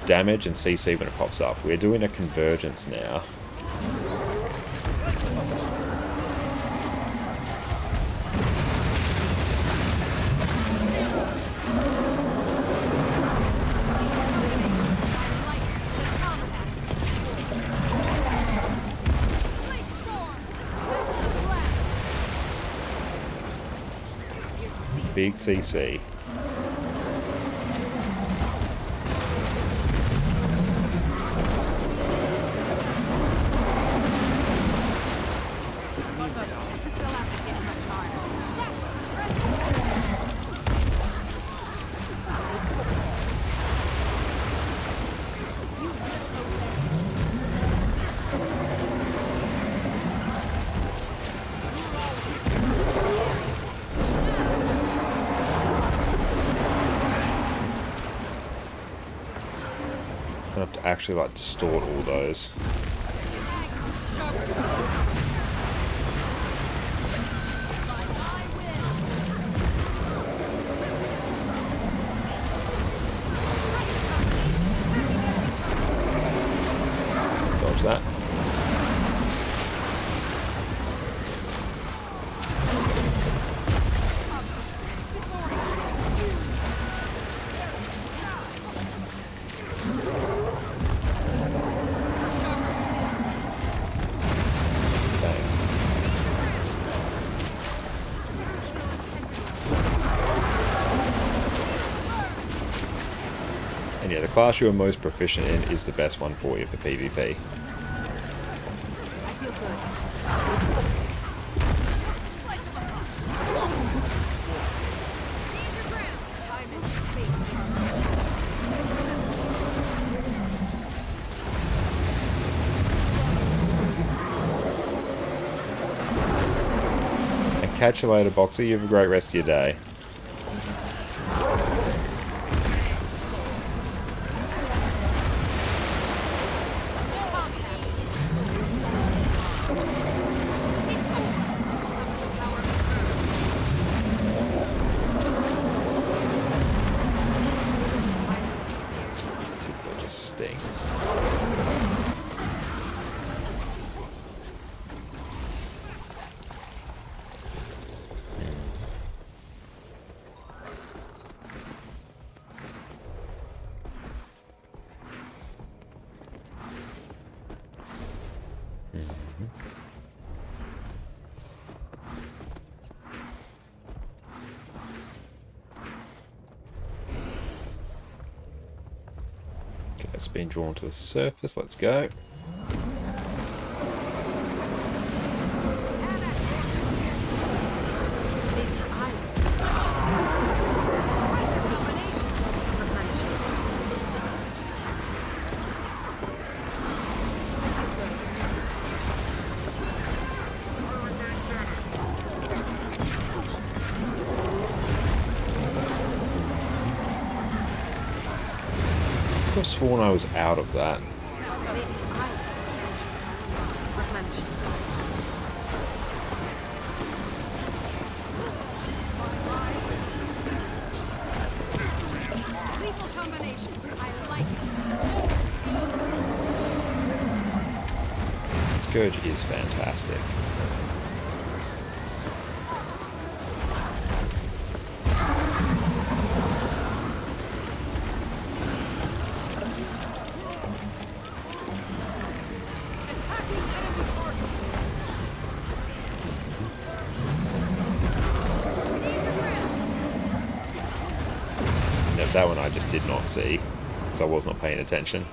damage and CC when it pops up. We're doing a Convergence now. Big CC. I have to actually like distort all those. Dodge that. And yeah, the class you are most proficient in is the best one for you for PvP. catch you later, Boxer. You have a great rest of your day. It just stings. It's been drawn to the surface. Let's go. I could have sworn I was out of that. Scourge is fantastic. That one I just did not see, because I was not paying attention.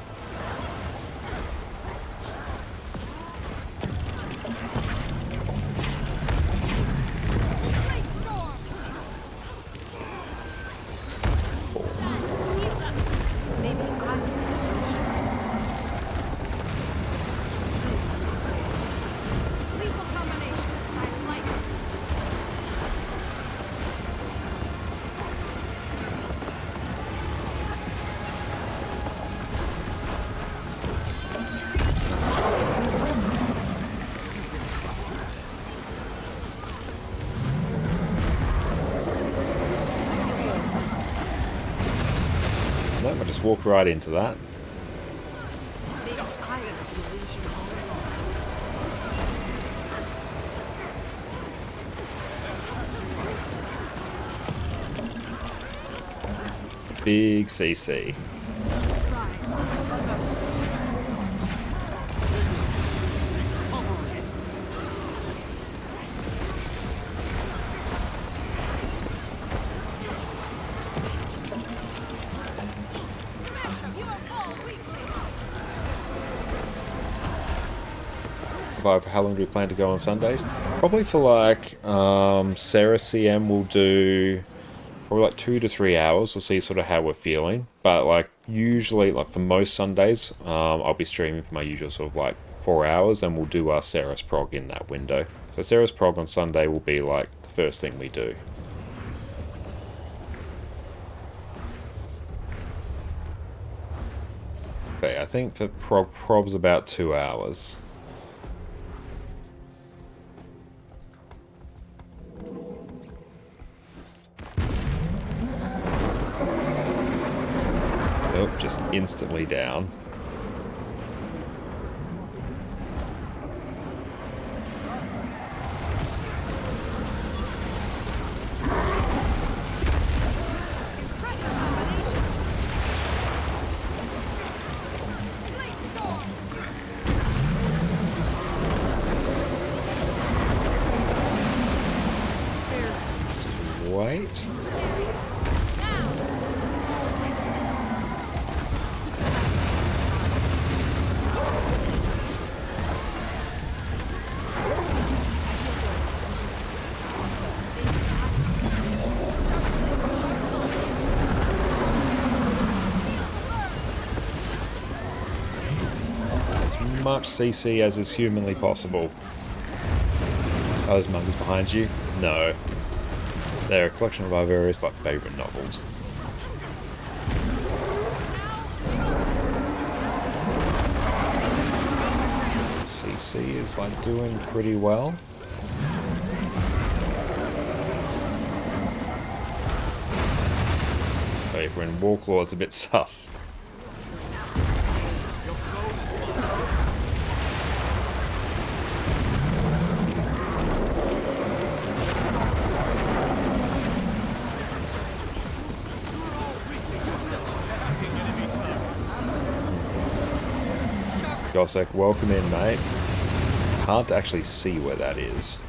I just walked right into that. Big CC. For how long do we plan to go on Sundays? Probably for like Sarah CM will do probably like 2 to 3 hours. We'll see sort of how we're feeling, but like usually like for most Sundays I'll be streaming for my usual sort of like 4 hours, and we'll do our Sarah's prog in that window. So Sarah's prog on Sunday will be like the first thing we do. Okay, I think the prob's about 2 hours. Nope, just instantly down. Wait. As much CC as is humanly possible. Are those monkeys behind you? No. They're a collection of our various like favourite novels. CC is like doing pretty well. But if we're in Warclaw, it's a bit sus. Gossek, welcome in, mate. Hard to actually see where that is.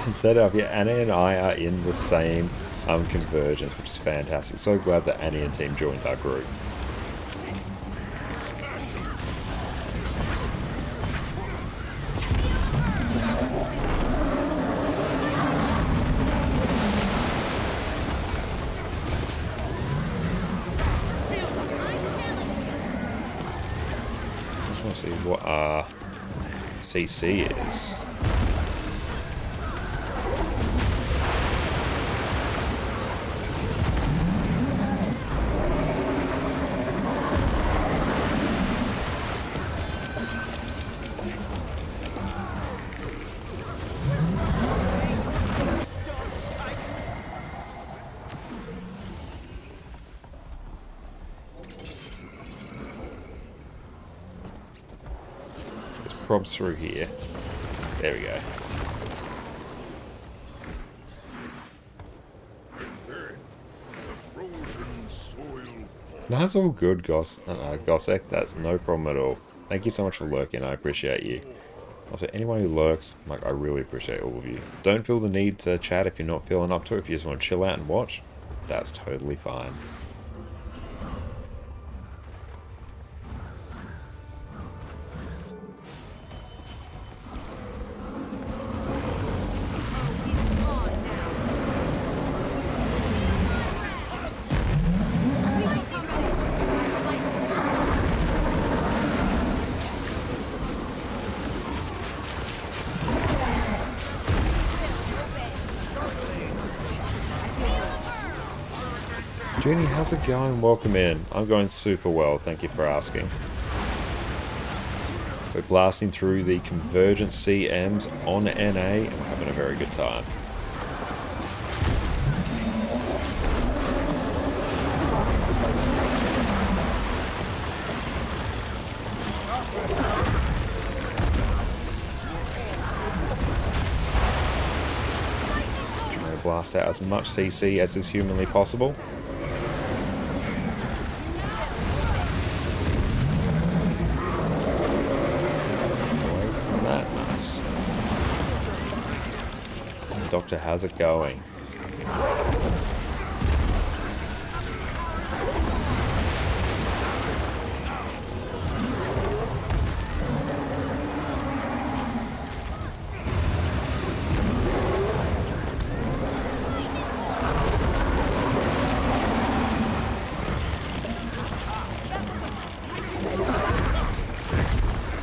Instead of, yeah, Annie and I are in the same Convergence, which is fantastic. So glad that Annie and team joined our group. See what our CC is. Probs through here. There we go. That's all good, Gossek. That's no problem at all. Thank you so much for lurking. I appreciate you. Also, anyone who lurks, like, I really appreciate all of you. Don't feel the need to chat if you're not feeling up to it. If you just want to chill out and watch, that's totally fine. Junie, how's it going? Welcome in. I'm going super well, thank you for asking. We're blasting through the Convergence CMs on NA and we're having a very good time. Trying to blast out as much CC as is humanly possible. Doctor, how's it going?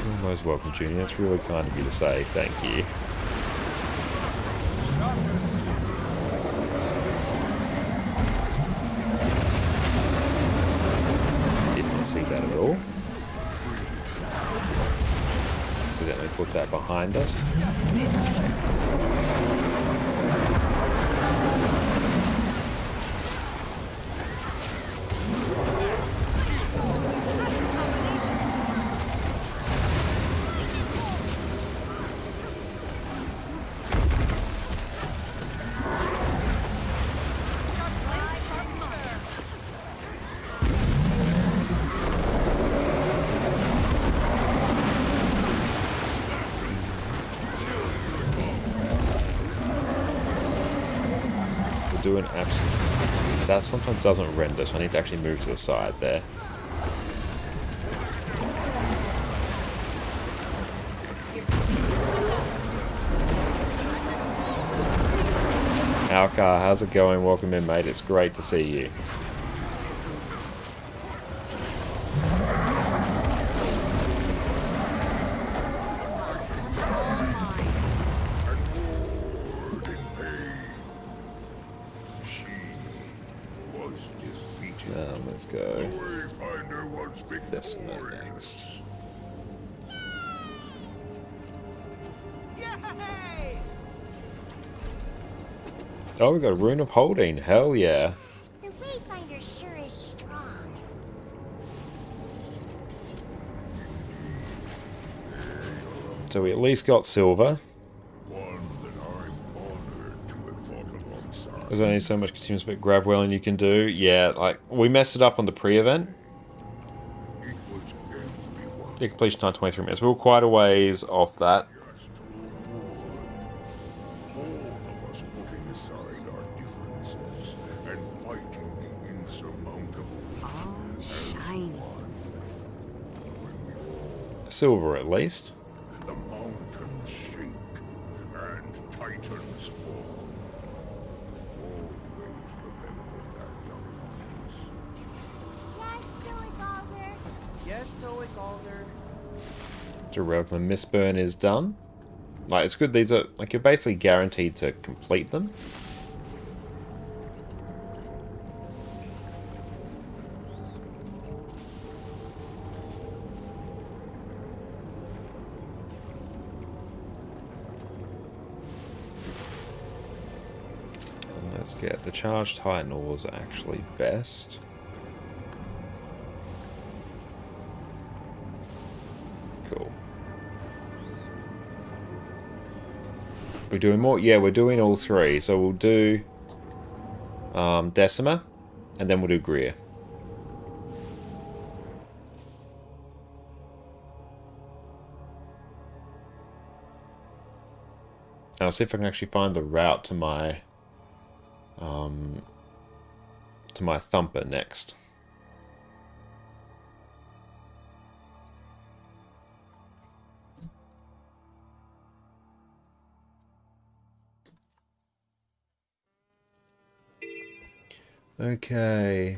You're most welcome, Junior. That's really kind of you to say. Thank you. See that at all. Accidentally put that behind us. Doing absolutely. That sometimes doesn't render, so I need to actually move to the side there. Alcar, how's it going? Welcome in, mate. It's great to see you. Let's go. Decima next. Oh, we got a Rune of Holding. Hell yeah. The Wayfinder sure is strong. So we at least got silver. There's only so much continuous bit grab wheeling you can do. Yeah, like, we messed it up on the pre-event. The completion time 23 minutes. We were quite a ways off that. Shiny. Silver at least. The mountains shake and titans fall. Yes, Stoic Alder. Rather than Mistburn is done. Like, it's good these are, like, you're basically guaranteed to complete them. And let's get the Charged Titan ores actually best. Cool. We're doing more? Yeah, we're doing all three. So we'll do Decima, and then we'll do Greer. And I'll see if I can actually find the route to my Thumper next. Okay.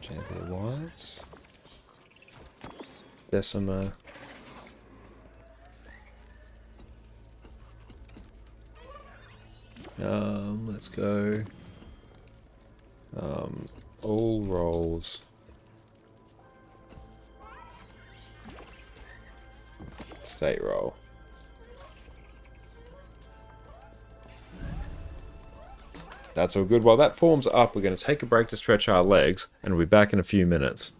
Janthir Whites. Decima. Let's go. All rolls. State roll. That's all good. While that forms up, we're going to take a break to stretch our legs, and we'll be back in a few minutes.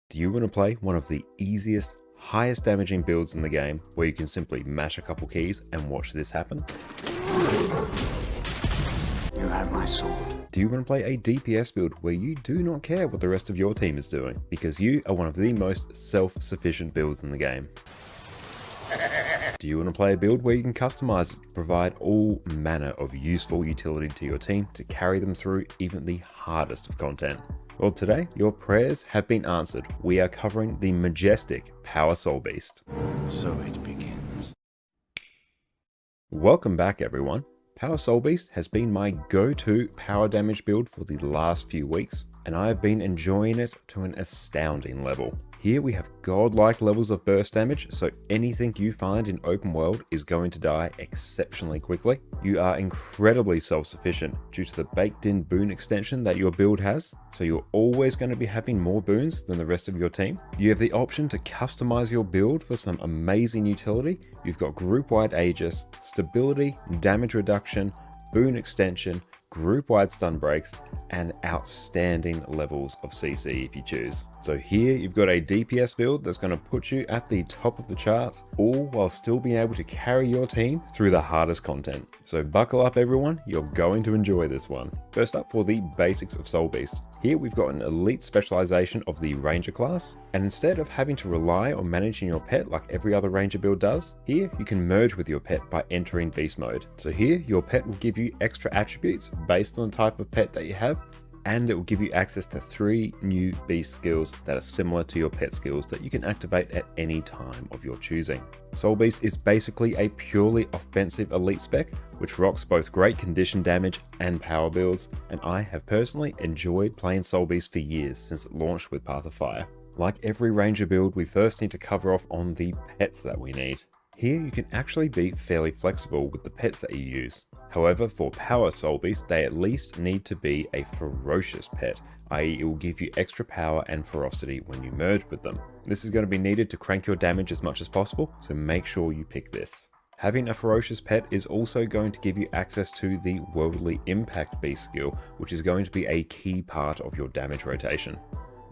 Do you want to play one of the easiest, highest damaging builds in the game, where you can simply mash a couple keys and watch this happen? You have my sword. Do you want to play a DPS build where you do not care what the rest of your team is doing, because you are one of the most self-sufficient builds in the game? Do you want to play a build where you can customize it to provide all manner of useful utility to your team to carry them through even the hardest of content? Well, today, your prayers have been answered. We are covering the majestic Power Soul Beast. So it begins. Welcome back, everyone. Power Soul Beast has been my go-to power damage build for the last few weeks, and I have been enjoying it to an astounding level. Here we have godlike levels of burst damage, so anything you find in open world is going to die exceptionally quickly. You are incredibly self-sufficient due to the baked-in boon extension that your build has, so you're always going to be having more boons than the rest of your team. You have the option to customize your build for some amazing utility. You've got group-wide Aegis, stability, damage reduction, boon extension, group-wide stun breaks, and outstanding levels of CC if you choose. So here you've got a DPS build that's going to put you at the top of the charts, all while still being able to carry your team through the hardest content. So buckle up everyone, you're going to enjoy this one. First up, for the basics of Soul Beast. Here we've got an elite specialization of the Ranger class, and instead of having to rely on managing your pet like every other Ranger build does, here you can merge with your pet by entering Beast mode. So here your pet will give you extra attributes based on the type of pet that you have, and it will give you access to 3 new beast skills that are similar to your pet skills that you can activate at any time of your choosing. Soul Beast is basically a purely offensive elite spec, which rocks both great condition damage and power builds, and I have personally enjoyed playing Soul Beast for years since it launched with Path of Fire. Like every ranger build, we first need to cover off on the pets that we need. Here you can actually be fairly flexible with the pets that you use. However, for power Soul Beasts, they at least need to be a ferocious pet, i.e. it will give you extra power and ferocity when you merge with them. This is going to be needed to crank your damage as much as possible, so make sure you pick this. Having a ferocious pet is also going to give you access to the Worldly Impact Beast skill, which is going to be a key part of your damage rotation.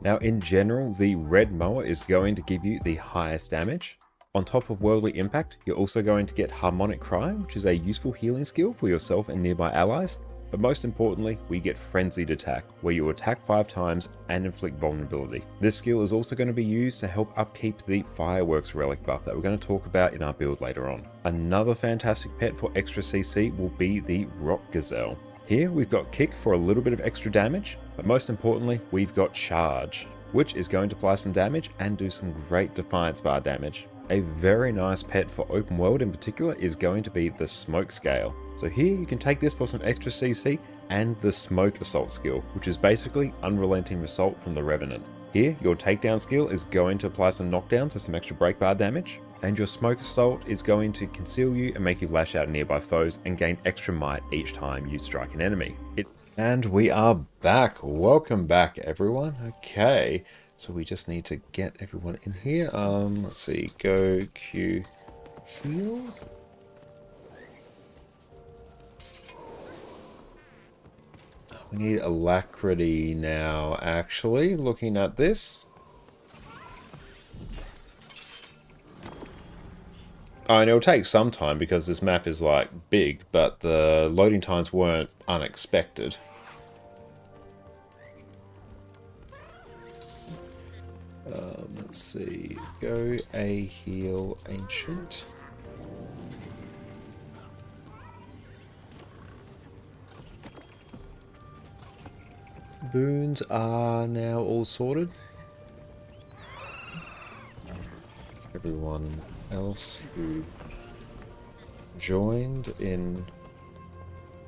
Now in general, the Red Mower is going to give you the highest damage. On top of Worldly Impact, you're also going to get Harmonic Cry, which is a useful healing skill for yourself and nearby allies. But most importantly, we get Frenzied Attack, where you attack 5 times and inflict vulnerability. This skill is also going to be used to help upkeep the Fireworks Relic buff that we're going to talk about in our build later on. Another fantastic pet for extra CC will be the Rock Gazelle. Here we've got Kick for a little bit of extra damage, but most importantly, we've got Charge, which is going to apply some damage and do some great Defiance bar damage. A very nice pet for open world in particular is going to be the Smoke Scale. So here you can take this for some extra CC and the Smoke Assault skill, which is basically unrelenting assault from the Revenant. Here your takedown skill is going to apply some knockdowns, so some extra break bar damage, and your Smoke Assault is going to conceal you and make you lash out at nearby foes and gain extra might each time you strike an enemy. And we are back. Welcome back everyone. Okay. So we just need to get everyone in here. Let's see, go Q heal. We need Alacrity now, actually, looking at this. Oh, and it'll take some time because this map is like big, but the loading times weren't unexpected. Let's see, go a heal ancient. Boons are now all sorted. Everyone else who joined in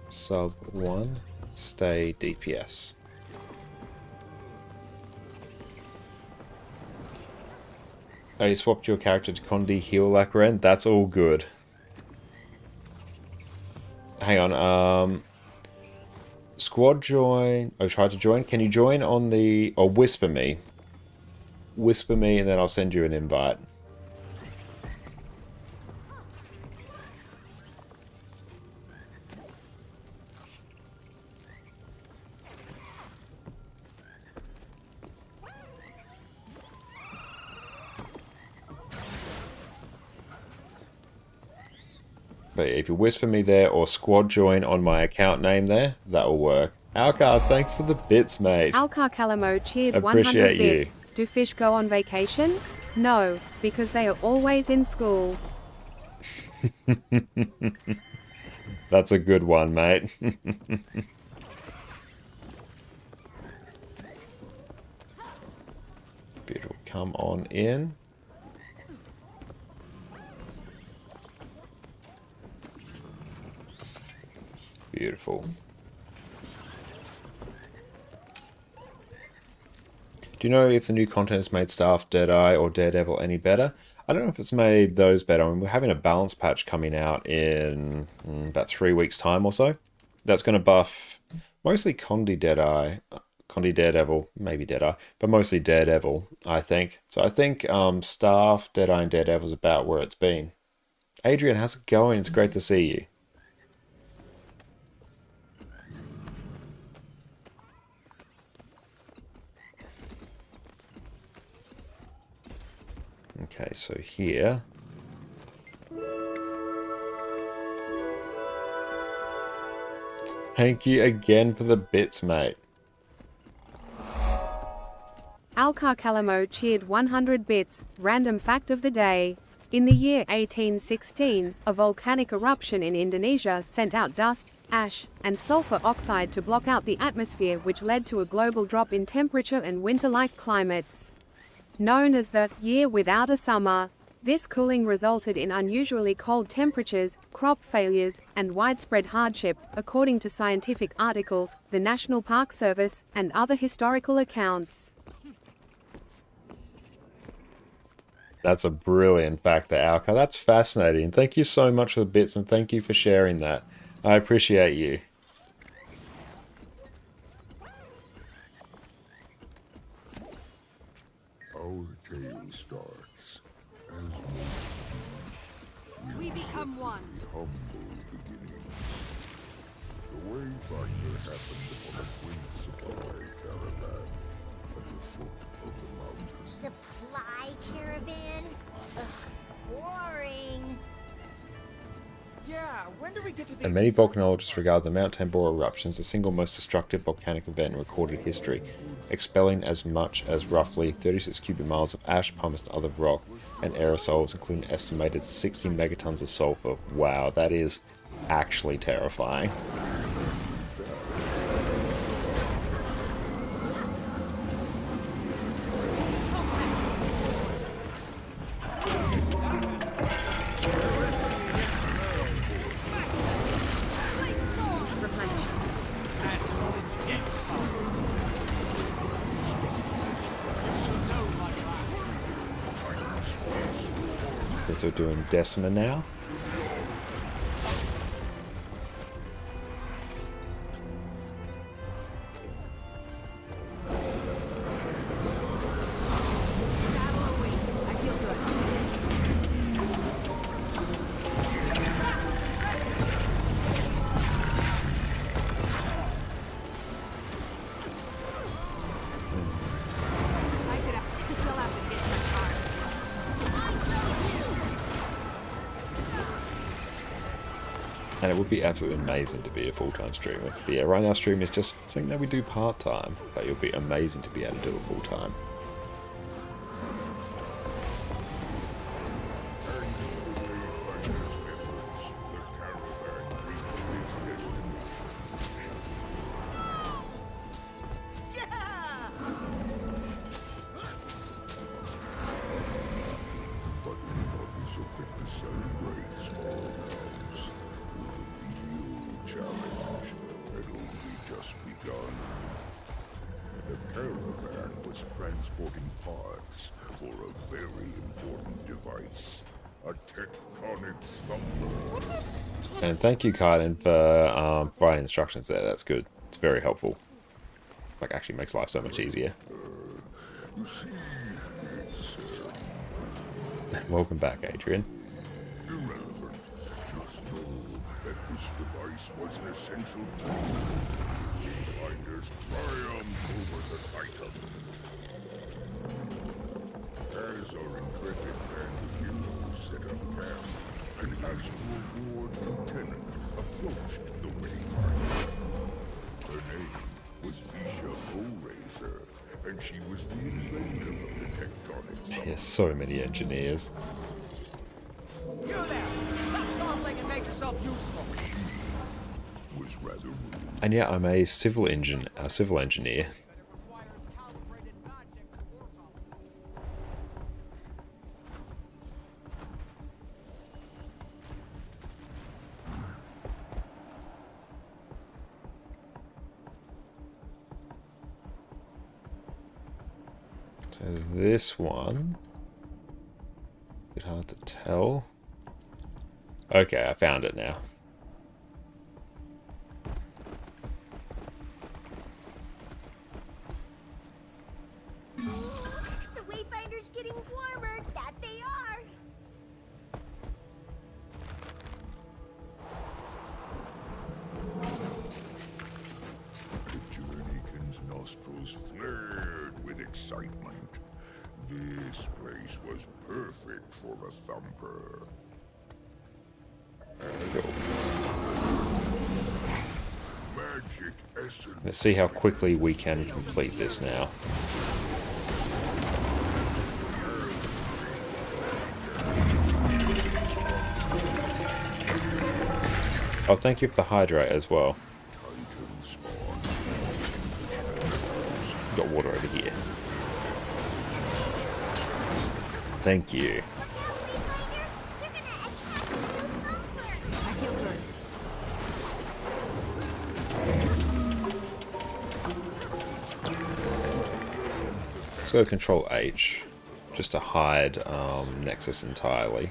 sub 1, stay DPS. Oh, you swapped your character to Condi Heal Lacren? That's all good. Hang on, squad join. Oh, try to join. Can you join on the... or whisper me. Whisper me and then I'll send you an invite. But if you whisper me there or squad join on my account name there, that will work. Alcar, thanks for the bits, mate. Alcar Calamo cheered Appreciate 100 bits. Do fish go on vacation? No, because they are always in school. That's a good one, mate. Beautiful. Come on in. Beautiful. Do you know if the new content has made Staff, Deadeye, or Daredevil any better? I don't know if it's made those better. I mean, we're having a balance patch coming out in about 3 weeks' time or so. That's going to buff mostly Condi Deadeye, Condi Daredevil, maybe Deadeye, but mostly Daredevil, I think. So I think Staff, Deadeye, and Daredevil is about where it's been. Adrian, how's it going? It's great to see you. Okay, so here. Thank you again for the bits, mate. Alcar Calamo cheered 100 bits. Random fact of the day. In the year 1816, a volcanic eruption in Indonesia sent out dust, ash, and sulfur oxide to block out the atmosphere, which led to a global drop in temperature and winter-like climates. Known as the year without a summer, this cooling resulted in unusually cold temperatures, crop failures, and widespread hardship, according to scientific articles, the National Park Service, and other historical accounts. That's a brilliant fact there, Alka. That's fascinating. Thank you so much for the bits, and thank you for sharing that. I appreciate you. Our tale starts as we become one. Humble beginnings. The Wayfinder happened upon a great supply caravan at the foot of the mountain. Supply caravan? Ugh, boring. Yeah, when do we get to the... And many volcanologists regard the Mount Tambora eruption as the single most destructive volcanic event in recorded history, expelling as much as roughly 36 cubic miles of ash, pumice, and other rock, and aerosols, including an estimated 60 megatons of sulfur. Wow, that is actually terrifying. So we're doing Decima now. And it would be absolutely amazing to be a full-time streamer. But yeah, right now streaming is just something that we do part-time, but it would be amazing to be able to do it full-time. Transporting parts for a very important device. A tectonic thumper. And thank you, Kaiden, for providing instructions there. That's good. It's very helpful. Like, actually makes life so much easier. You see, it's, welcome back, Adrian. Irrelevant. Just know that this device was an essential tool. Finders triumph over the Titan. As our intrepid and heroes set up camp, an Astral Ward lieutenant approached the Wayfinder. Her name was Fisha Foeraiser, and she was the inventor of the tectonic. There's so many engineers. You there! Stop dawdling and make yourself useful! She was rather rude. And yeah, I'm a civil engineer. So this one, a bit hard to tell. Okay, I found it now. The Wayfinder's getting warmer, that they are. The journeyman's nostrils flared with excitement. This place was perfect for a thumper. Magic essence. Let's see how quickly we can complete this now. Oh, thank you for the hydrate as well. Got water over here. Thank you. I feel good. Let's go Control H, just to hide Nexus entirely.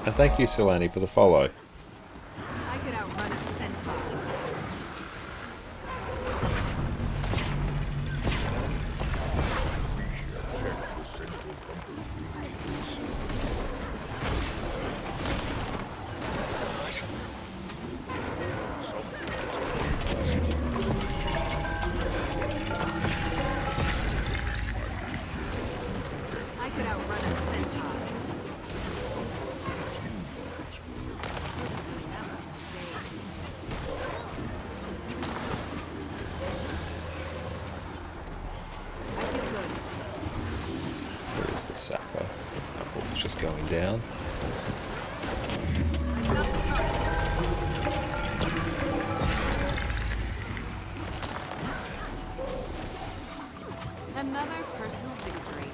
And thank you, Silani, for the follow. I could outrun a centaur. I could outrun a centaur. Where is the sapper? Oh, it's just going down. Another personal victory.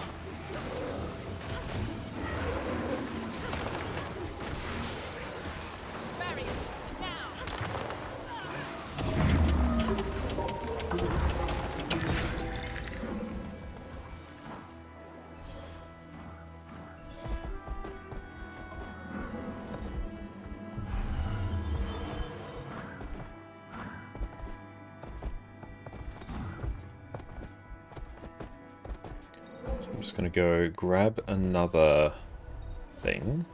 So I'm just going to go grab another thing.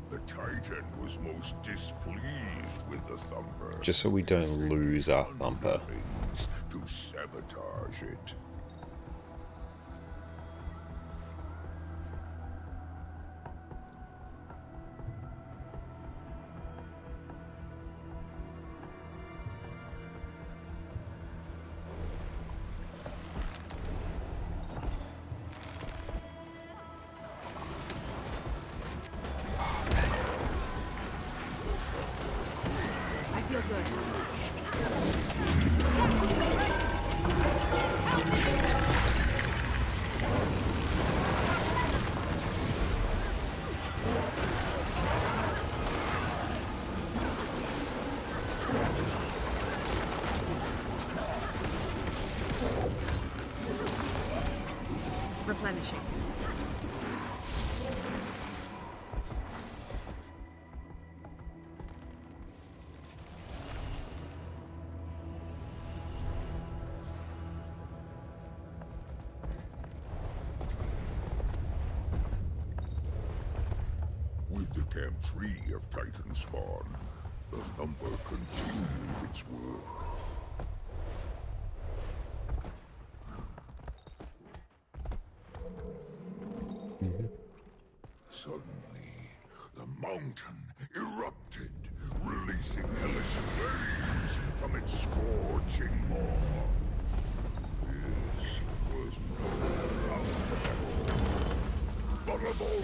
The Titan was most displeased with the Thumper. Just so we don't lose our Thumper. To sabotage it. I feel good. Replenishing. With the Camp 3 of Titan spawn, the Thumper continued its work. Suddenly, the mountain erupted, releasing hellish flames from its scorching maw. This was no.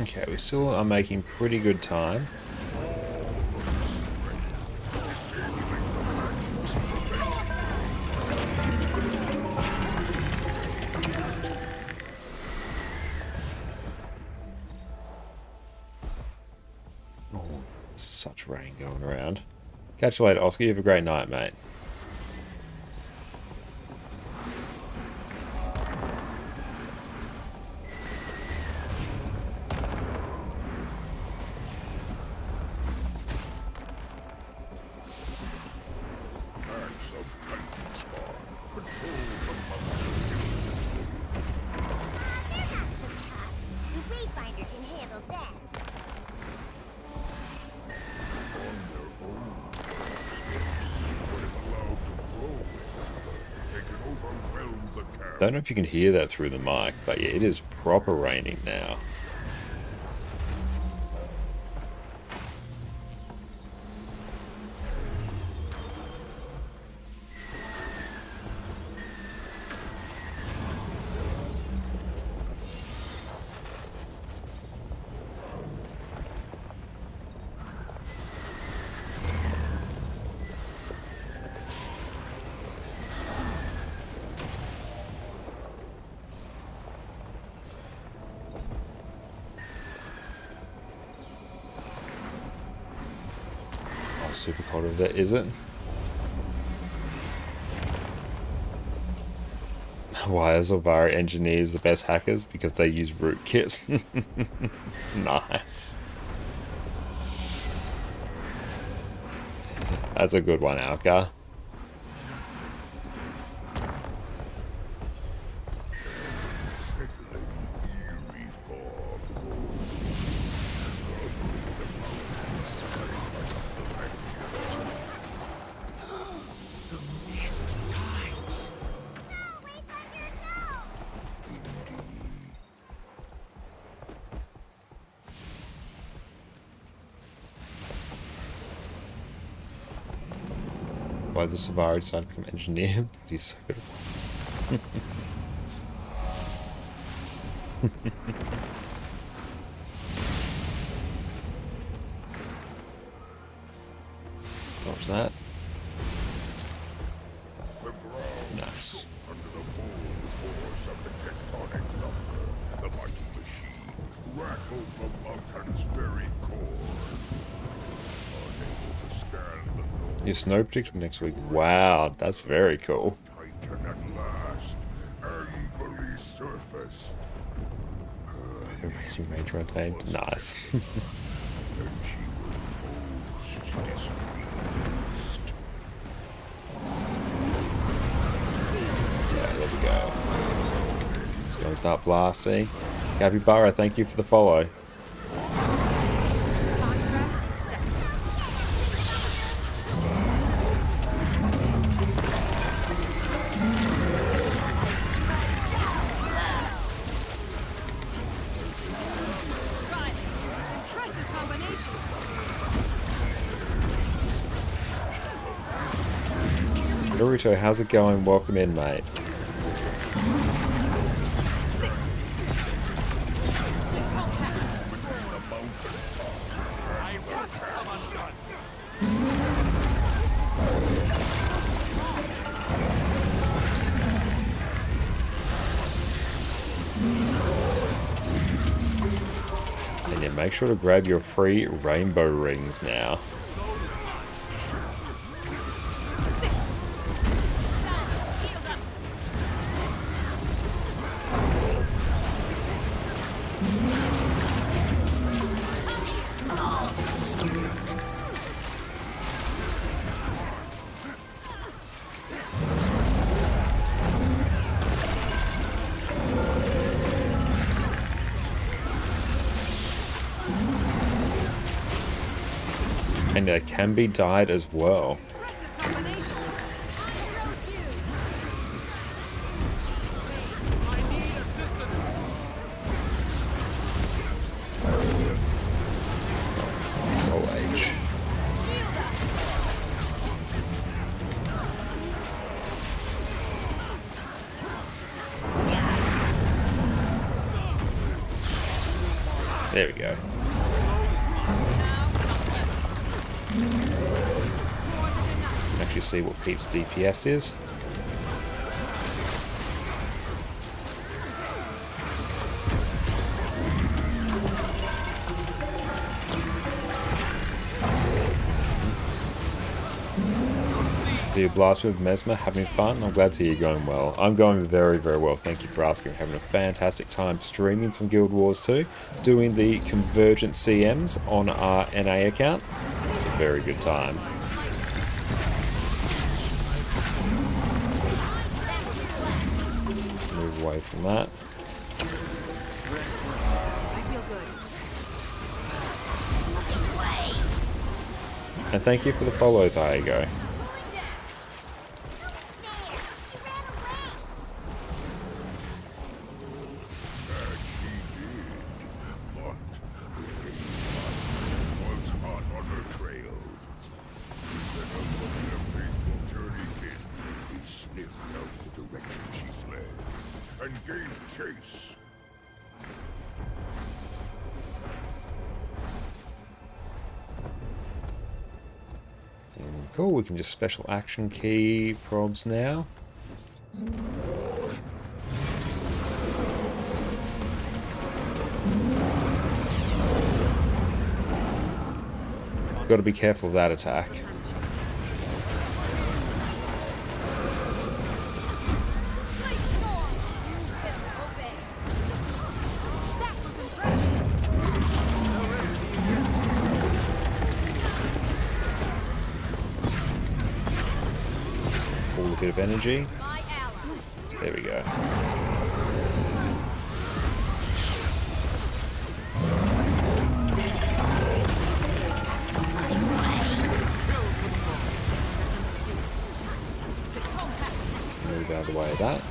Okay, we still are making pretty good time. Oh, such rain going around. Catch you later, Oscar. You have a great night, mate. Don't know if you can hear that through the mic, but yeah, it is proper raining now. Super cold over there, is it? Why are Zolvari engineers the best hackers? Because they use rootkits. Nice. That's a good one, Alka. Why does Savari decide to become engineer? He's so good at What was that? Nice. Under the full force of the tectonic thunder, the mighty machine rattled the mountain's very core. Unable to stand the north. Your snow prediction next week. Wow, that's very cool. Titan at last, angrily surface. Amazing range maintained. Nice. And she was most displeased. Yeah, there we go. Let's go and start blasting. Capybara, thank you for the follow. Naruto, how's it going? Welcome in, mate. And yeah, make sure to grab your free rainbow rings now. And they can be dyed as well. Oh, H. There we go. Actually see what Peep's DPS is. So you blast with Mesmer, having fun? I'm glad to hear you're going well. I'm going very, very well. Thank you for asking. I'm having a fantastic time streaming some Guild Wars 2, doing the Convergence CMs on our NA account. It's a very good time. Let's move away from that. And thank you for the follow, Thiago. and gave chase. Cool, we can just special action key probs now. Got to be careful of that attack. Pull a bit of energy. There we go. Move out of the way of that.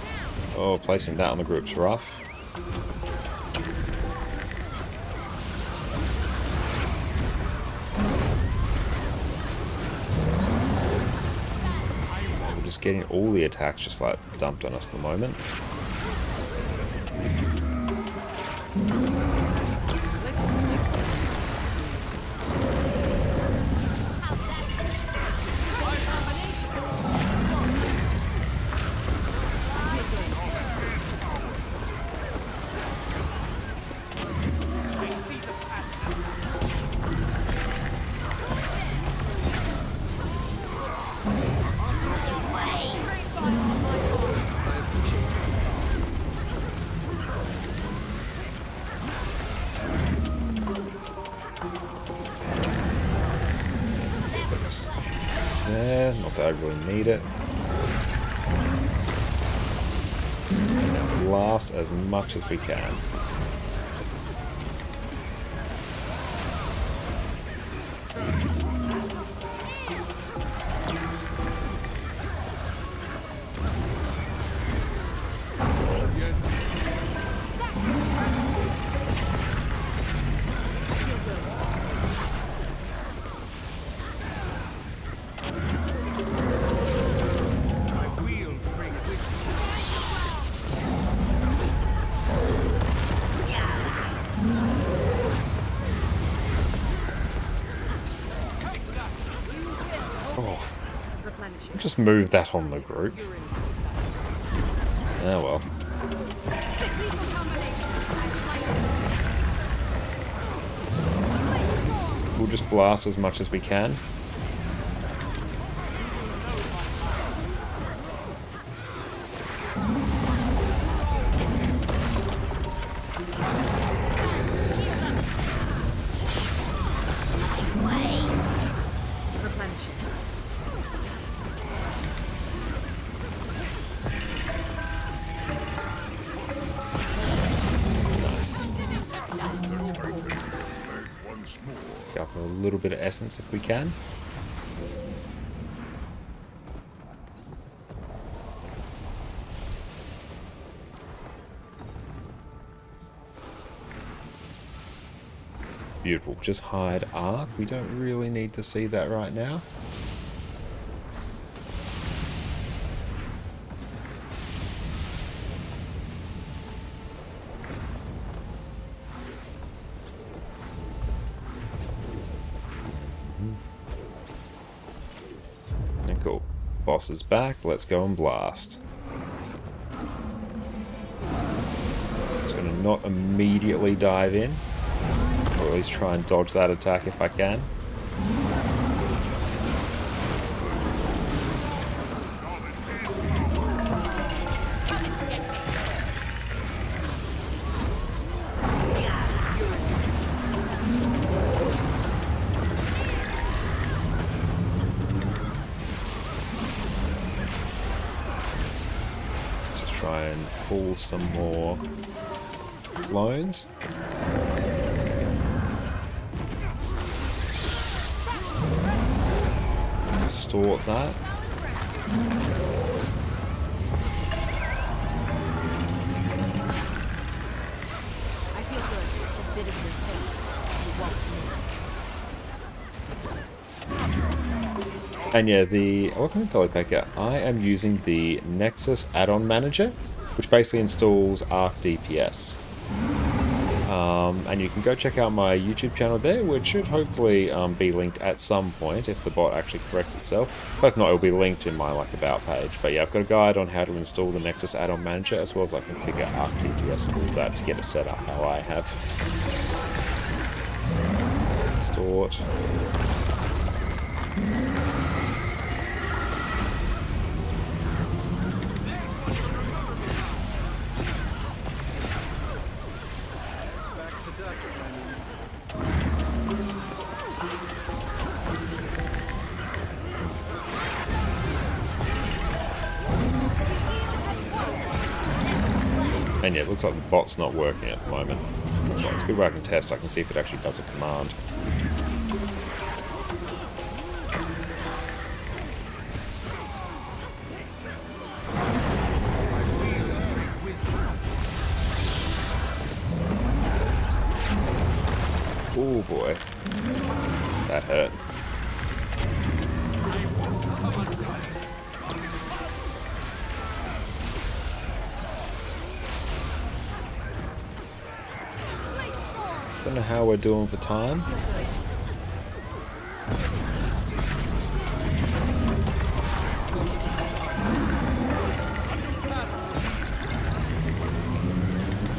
Oh, placing that on the group's rough. We're just getting all the attacks just like dumped on us at the moment. There, not that I really need it. Now blast as much as we can. Just move that on the group. Oh well. We'll just blast as much as we can. A little bit of essence if we can. Beautiful. Just hide arc. We don't really need to see that right now. Cool. Boss is back. Let's go and blast. Just going to not immediately dive in. Or at least try and dodge that attack if I can. Try and pull some more clones. Distort that. I feel good. Just a bit of your faith. You won't miss it. And yeah, welcome to Pelipeka. I am using the Nexus add-on manager, which basically installs Arc DPS. And you can go check out my YouTube channel there, which should hopefully be linked at some point if the bot actually corrects itself. But if not, it'll be linked in my About page. But yeah, I've got a guide on how to install the Nexus add-on manager, as well as I configure Arc DPS and all that to get it set up how I have. Distort. And yeah, it looks like the bot's not working at the moment. That's why it's good where I can test. I can see if it actually does a command. Oh boy. That hurt. Don't know how we're doing for time.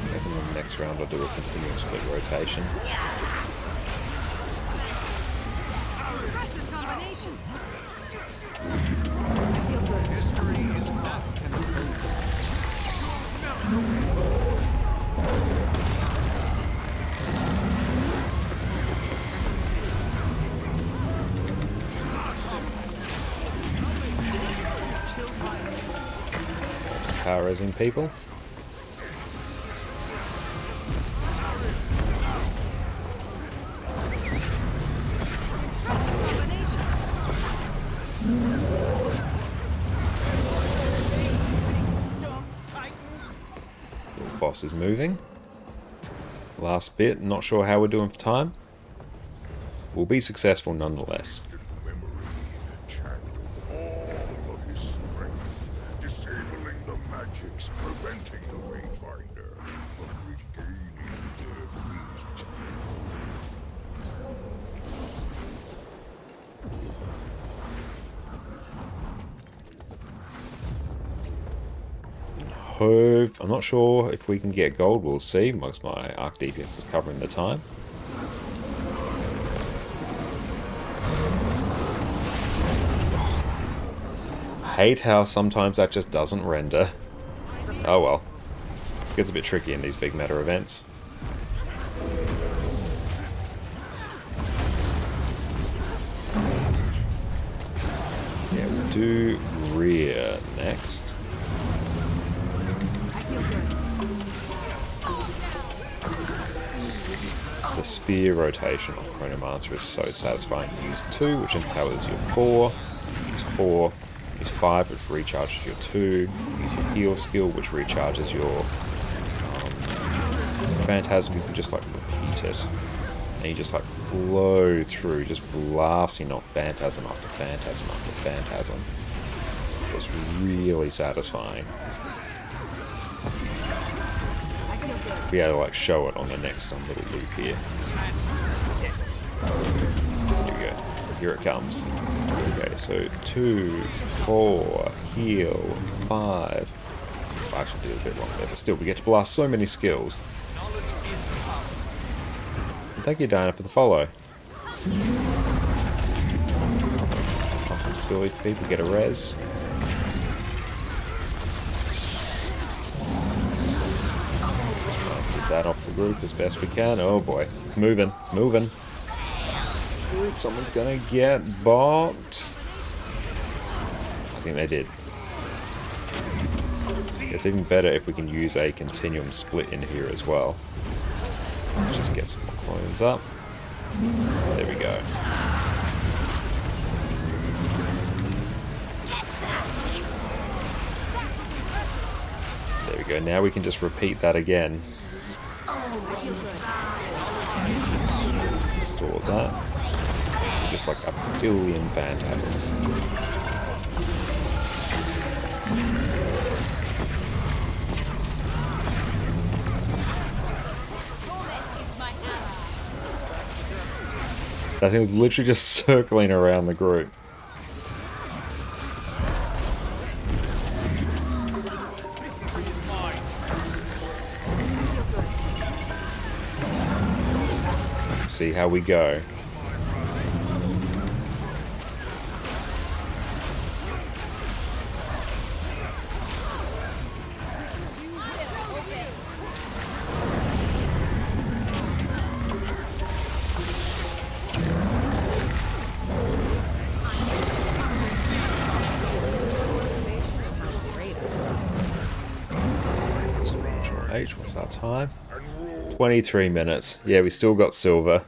Maybe in the next round I'll do a continual split rotation. History is back. Power raising people. The boss is moving. Last bit, not sure how we're doing for time. We'll be successful nonetheless. I'm not sure if we can get gold, we'll see. Most of my Arc DPS is covering the time. Hate how sometimes that just doesn't render. Oh well. It gets a bit tricky in these big meta events. Yeah, we'll do rear next. The spear rotation on Chronomancer is so satisfying. Use 2, which empowers your 4. Use 4. Use 5, which recharges your 2. Use your heal skill, which recharges your Phantasm. You can just like repeat it. And you just like flow through, just blasting off Phantasm after Phantasm after Phantasm. It's really satisfying. We had to like show it on the next little loop here. Here we go. Here it comes. Okay, so 2, 4, heal, 5. I'll actually do a bit longer, but still, we get to blast so many skills. And thank you, Diana, for the follow. Pop some skill for people, get a res. That off the group as best we can. Oh boy, it's moving, it's moving. Oop, someone's gonna get bonked. I think they did. It's even better if we can use a continuum split in here as well. Let's just get some more clones up. There we go. There we go, now we can just repeat that again. Store that. Just like a billion phantasms. That thing was literally just circling around the group. Let's see how we go. What's our time? 23 minutes. Yeah, we still got silver.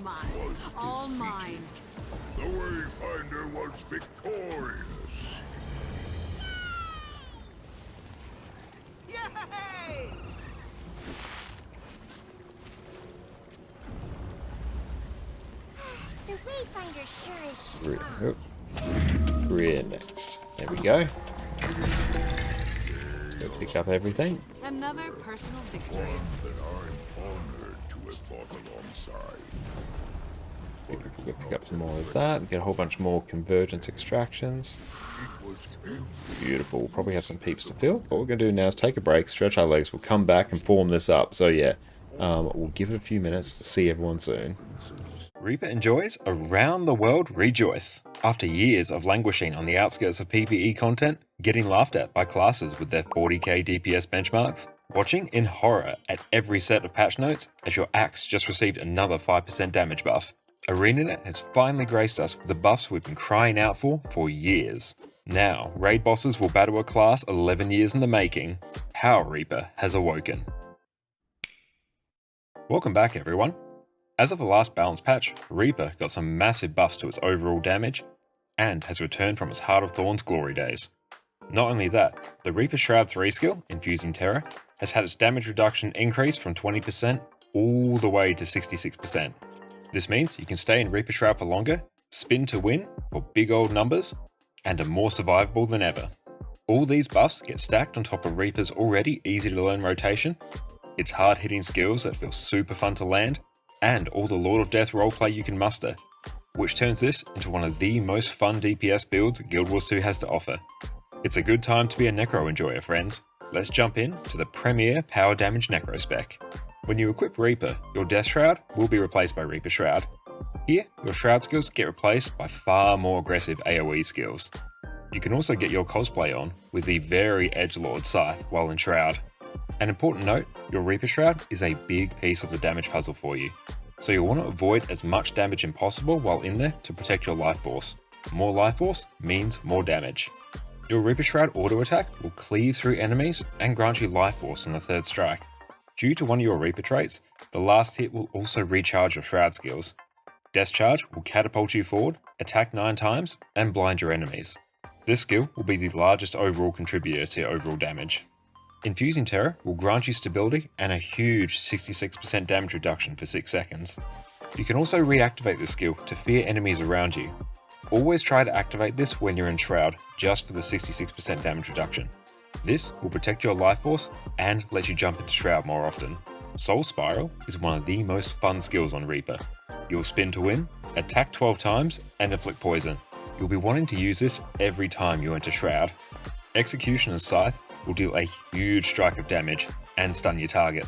Mine. All mine. The Wayfinder was victorious. Yay! The Wayfinder sure is strong. Next. There we go. Go pick up everything. Another personal victory. That I'm honored to have fought alongside. We'll pick up some more of that and get a whole bunch more Convergence extractions. Beautiful. We'll probably have some peeps to fill. What we're going to do now is take a break, stretch our legs, we'll come back and form this up. So yeah, we'll give it a few minutes, see everyone soon. Reaper enjoys Around the World Rejoice. After years of languishing on the outskirts of PvE content, getting laughed at by classes with their 40k DPS benchmarks, watching in horror at every set of patch notes as your axe just received another 5% damage buff, ArenaNet has finally graced us with the buffs we've been crying out for years. Now, raid bosses will battle a class 11 years in the making. Power Reaper has awoken. Welcome back everyone. As of the last balance patch, Reaper got some massive buffs to its overall damage, and has returned from its Heart of Thorns glory days. Not only that, the Reaper Shroud 3 skill, Infusing Terror, has had its damage reduction increase from 20% all the way to 66%. This means you can stay in Reaper Shroud for longer, spin to win for big old numbers, and are more survivable than ever. All these buffs get stacked on top of Reaper's already easy to learn rotation, its hard hitting skills that feel super fun to land, and all the Lord of Death roleplay you can muster, which turns this into one of the most fun DPS builds Guild Wars 2 has to offer. It's a good time to be a Necro enjoyer, friends. Let's jump in to the premier power damage Necro spec. When you equip Reaper, your Death Shroud will be replaced by Reaper Shroud. Here, your Shroud skills get replaced by far more aggressive AoE skills. You can also get your cosplay on with the very edgelord Scythe while in Shroud. An important note, your Reaper Shroud is a big piece of the damage puzzle for you, so you'll want to avoid as much damage as possible while in there to protect your life force. More life force means more damage. Your Reaper Shroud auto attack will cleave through enemies and grant you life force on the third strike. Due to one of your Reaper traits, the last hit will also recharge your Shroud skills. Death Charge will catapult you forward, attack 9 times, and blind your enemies. This skill will be the largest overall contributor to your overall damage. Infusing Terror will grant you stability and a huge 66% damage reduction for 6 seconds. You can also reactivate this skill to fear enemies around you. Always try to activate this when you're in Shroud, just for the 66% damage reduction. This will protect your life force and let you jump into Shroud more often. Soul Spiral is one of the most fun skills on Reaper. You'll spin to win, attack 12 times, and inflict poison. You'll be wanting to use this every time you enter Shroud. Executioner's Scythe will deal a huge strike of damage and stun your target.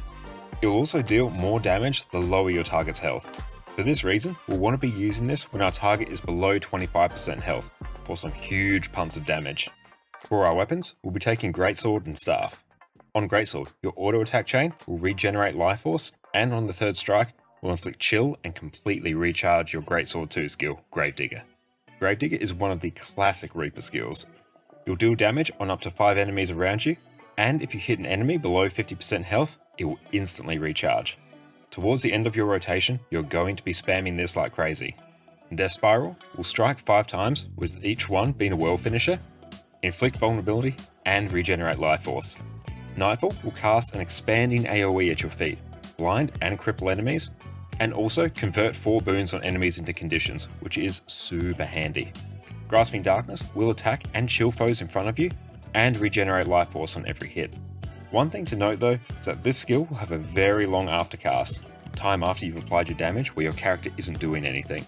It will also deal more damage the lower your target's health. For this reason, we'll want to be using this when our target is below 25% health for some huge punts of damage. For our weapons, we'll be taking Greatsword and Staff. On Greatsword, your auto attack chain will regenerate life force, and on the third strike, will inflict chill and completely recharge your Greatsword 2 skill, Gravedigger. Gravedigger is one of the classic Reaper skills. You'll deal damage on up to 5 enemies around you, and if you hit an enemy below 50% health, it will instantly recharge. Towards the end of your rotation, you're going to be spamming this like crazy. Death Spiral will strike 5 times, with each one being a world finisher, inflict vulnerability, and regenerate life force. Nightfall will cast an expanding AoE at your feet, blind and cripple enemies, and also convert 4 boons on enemies into conditions, which is super handy. Grasping Darkness will attack and chill foes in front of you, and regenerate life force on every hit. One thing to note though, is that this skill will have a very long aftercast. time after you've applied your damage where your character isn't doing anything.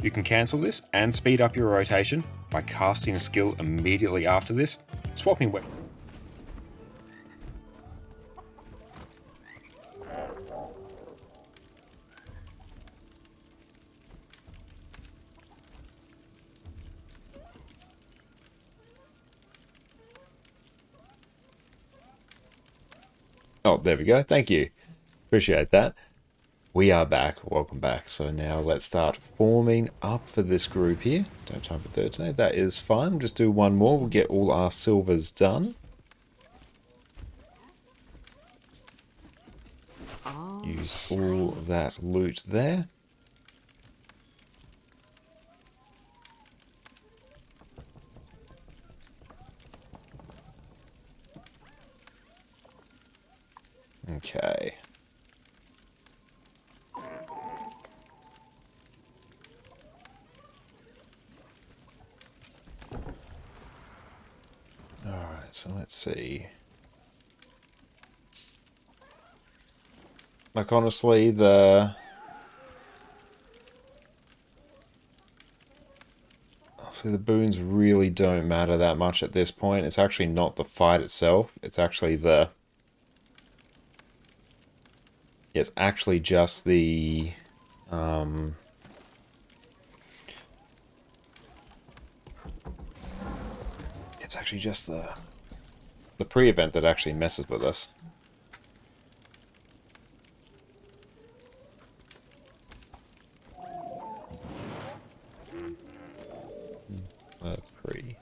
You can cancel this and speed up your rotation by casting a skill immediately after this, swapping weapons. Oh, there we go. Thank you. Appreciate that. We are back. Welcome back. So now let's start forming up for this group here. Don't have time for third today. That is fine. We'll just do one more. We'll get all our silvers done. Use all that loot there. Okay. Alright, so let's see. Like, honestly, the boons really don't matter that much at this point. It's actually not the fight itself. It's actually the... It's actually just the... It's actually just the pre-event that actually messes with us. Pre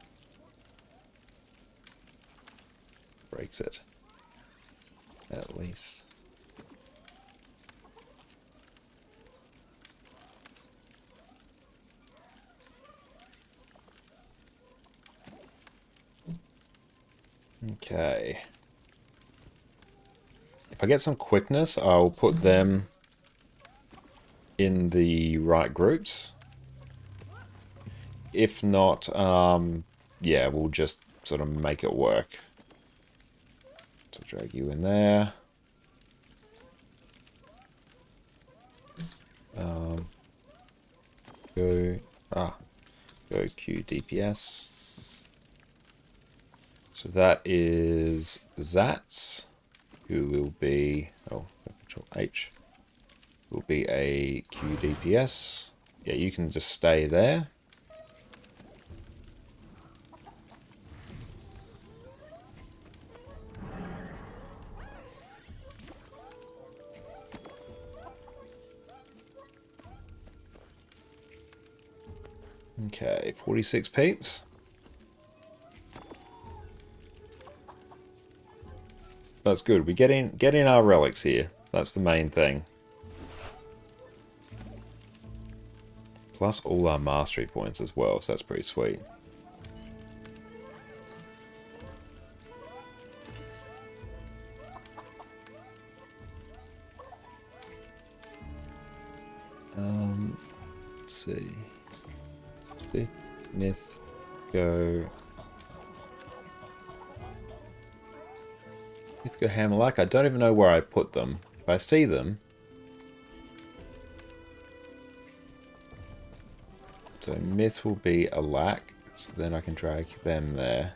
breaks it at least. Okay. If I get some quickness, I'll put them in the right groups. If not, yeah, we'll just sort of make it work. So drag you in there. Go Q DPS. So that is Zats, who will be, Control H, will be a Q DPS. Yeah, you can just stay there. Okay, 46 peeps. That's good. We're getting our relics here. That's the main thing. Plus all our mastery points as well, so that's pretty sweet. Let's see. Myth, go. Let's go Hammerlike. I don't even know where I put them. If I see them. So Myth will be a lack. So then I can drag them there.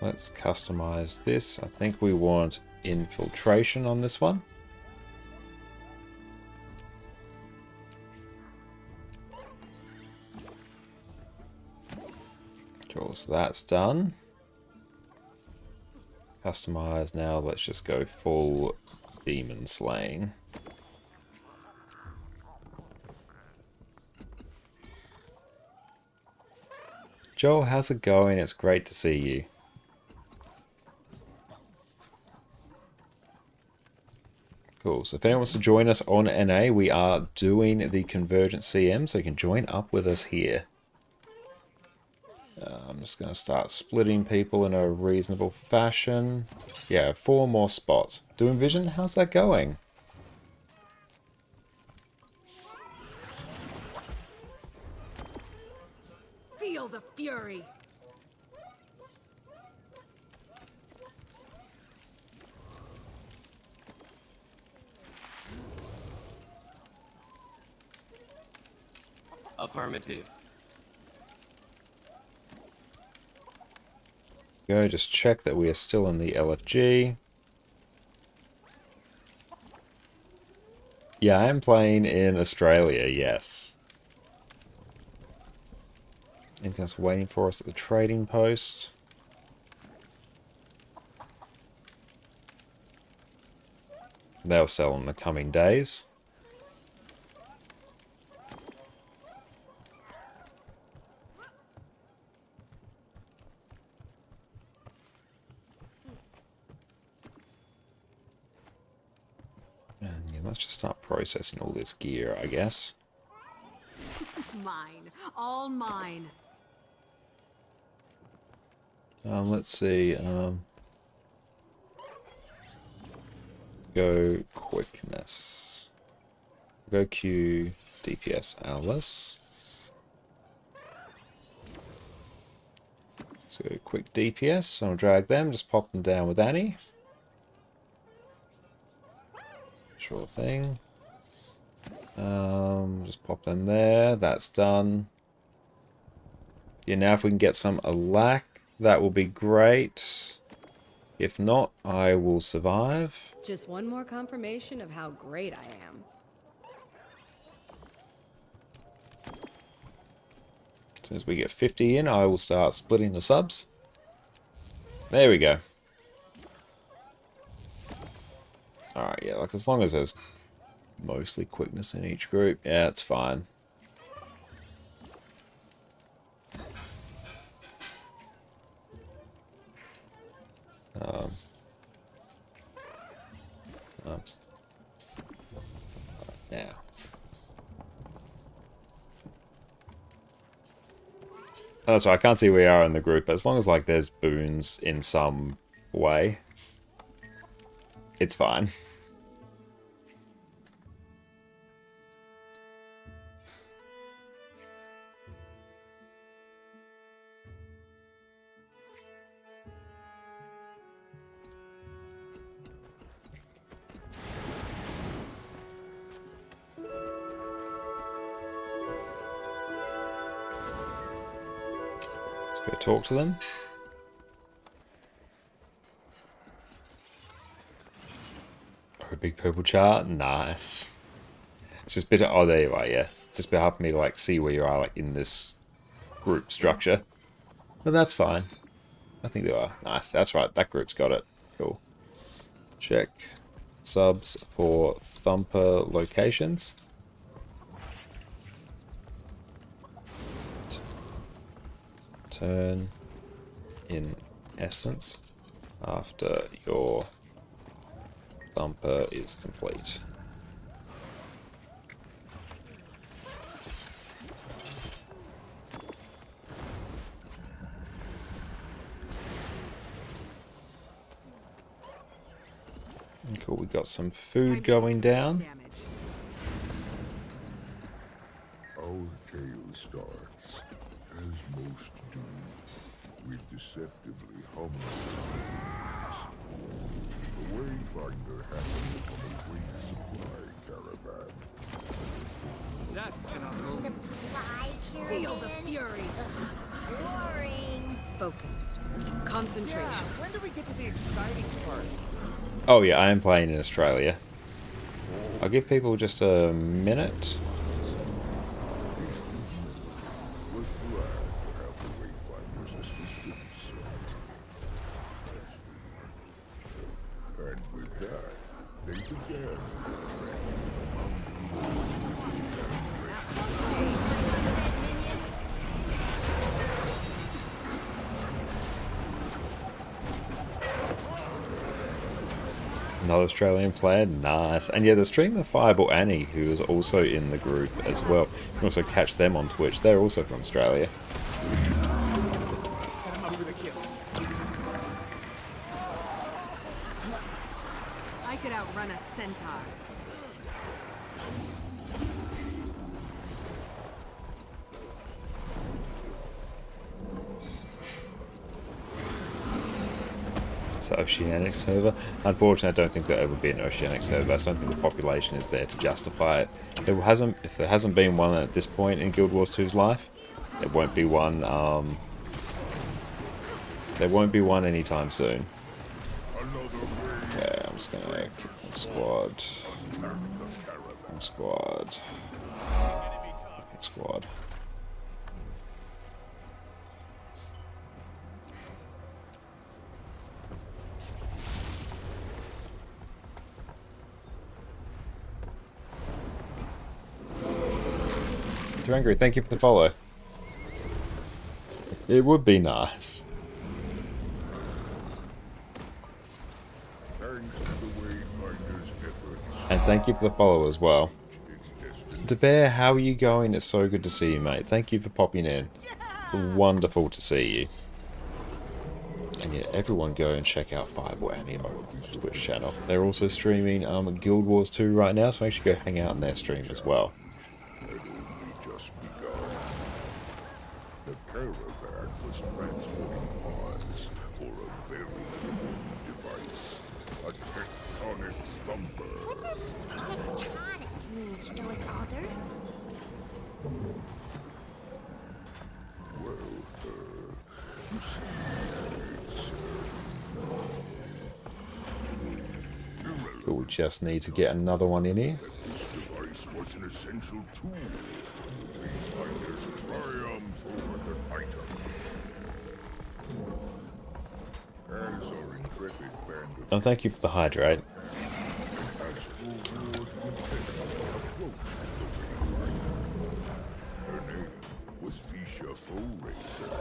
Let's customize this. I think we want infiltration on this one. Cool, so that's done. Customize now. Let's just go full demon slaying. Joel, how's it going? It's great to see you. Cool, so if anyone wants to join us on NA, we are doing the Convergence CM, so you can join up with us here. I'm just going to start splitting people in a reasonable fashion. Yeah, 4 more spots. Doing Vision, how's that going? Feel the fury. Affirmative. Go, just check that we are still in the LFG. Yeah, I am playing in Australia, yes. Anything else waiting for us at the trading post? They'll sell in the coming days. And yeah, let's just start processing all this gear, I guess. Mine. All mine. Let's see. Go quickness. Go Q DPS Alice. Let's go quick DPS. I'll drag them. Just pop them down with Annie. Sure thing. Just pop them there. That's done. Yeah, now if we can get some Alack, that will be great. If not, I will survive. Just one more confirmation of how great I am. As soon as we get 50 in, I will start splitting the subs. There we go. Alright, yeah, like as long as there's mostly quickness in each group, yeah, it's fine. Now. Oh, that's right, I can't see where we are in the group, but as long as like there's boons in some way, it's fine. Let's go talk to them. A big purple chart, nice. It's just a bit of, oh there you are, yeah. Just a bit hard for me to like see where you are like in this group structure. But that's fine. I think they are. Nice, that's right, that group's got it. Cool. Check subs for Thumper locations. Turn in essence after your Thumper is complete. Cool, we got some food going down. Our tale starts, as most do, with deceptively humble beginnings. The Wayfinder happened upon a great supply caravan. That cannot Supply Feel the caravan? fury. Boring. Focused. Concentration. When do we get to the exciting part? Oh yeah, I am playing in Australia. I'll give people just a minute. Was glad to have the Wayfinder's assistance. And with that, they began. Another Australian player, nice. And yeah, the streamer Fireball Annie, who is also in the group as well. You can also catch them on Twitch. They're also from Australia. Set him up for the kill. I could outrun a centaur. the Oceanic server. Unfortunately, I don't think there'll ever be an Oceanic server. I just don't think the population is there to justify it. If there hasn't been one at this point in Guild Wars 2's life, there won't be one. There won't be one anytime soon. Okay, I'm just gonna kick squad. Squad. Too angry, thank you for the follow. It would be nice. And thank you for the follow as well. DeBear, how are you going? It's so good to see you, mate. Thank you for popping in. It's wonderful to see you. And yeah, everyone go and check out Firewall Animo's Twitch channel. They're also streaming Guild Wars 2 right now, so make sure you go hang out in their stream as well. The caravan was transporting parts for a very unique device. A tectonic thumper. What does tectonic mean, Stoic Author? Well, you see, But we just need to get another one in here. this device was an essential tool. These fighters triumph over the item. As our intrepid band of Oh, thank you for the hydrate. Astral Lord Lieutenant approached the Wayfinder. Her name was Fisha Foeraiser,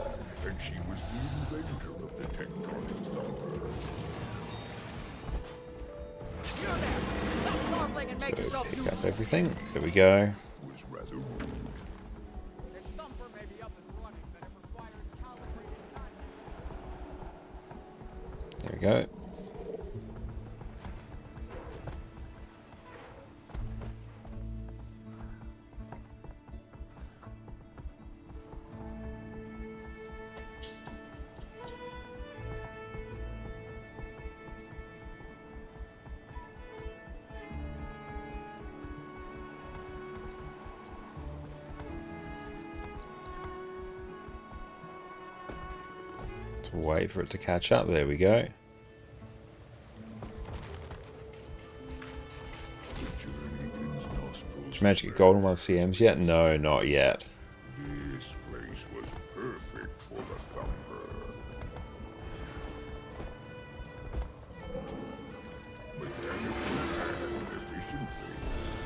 and she was the inventor of the tectonic thumper. Let's go pick up everything. There we go. Was rather rude. There we go. To wait for it to catch up. There we go. Did you manage to get golden 1 CMs yet? No, not yet. This place was perfect for the thumper. Mechanically and efficiently,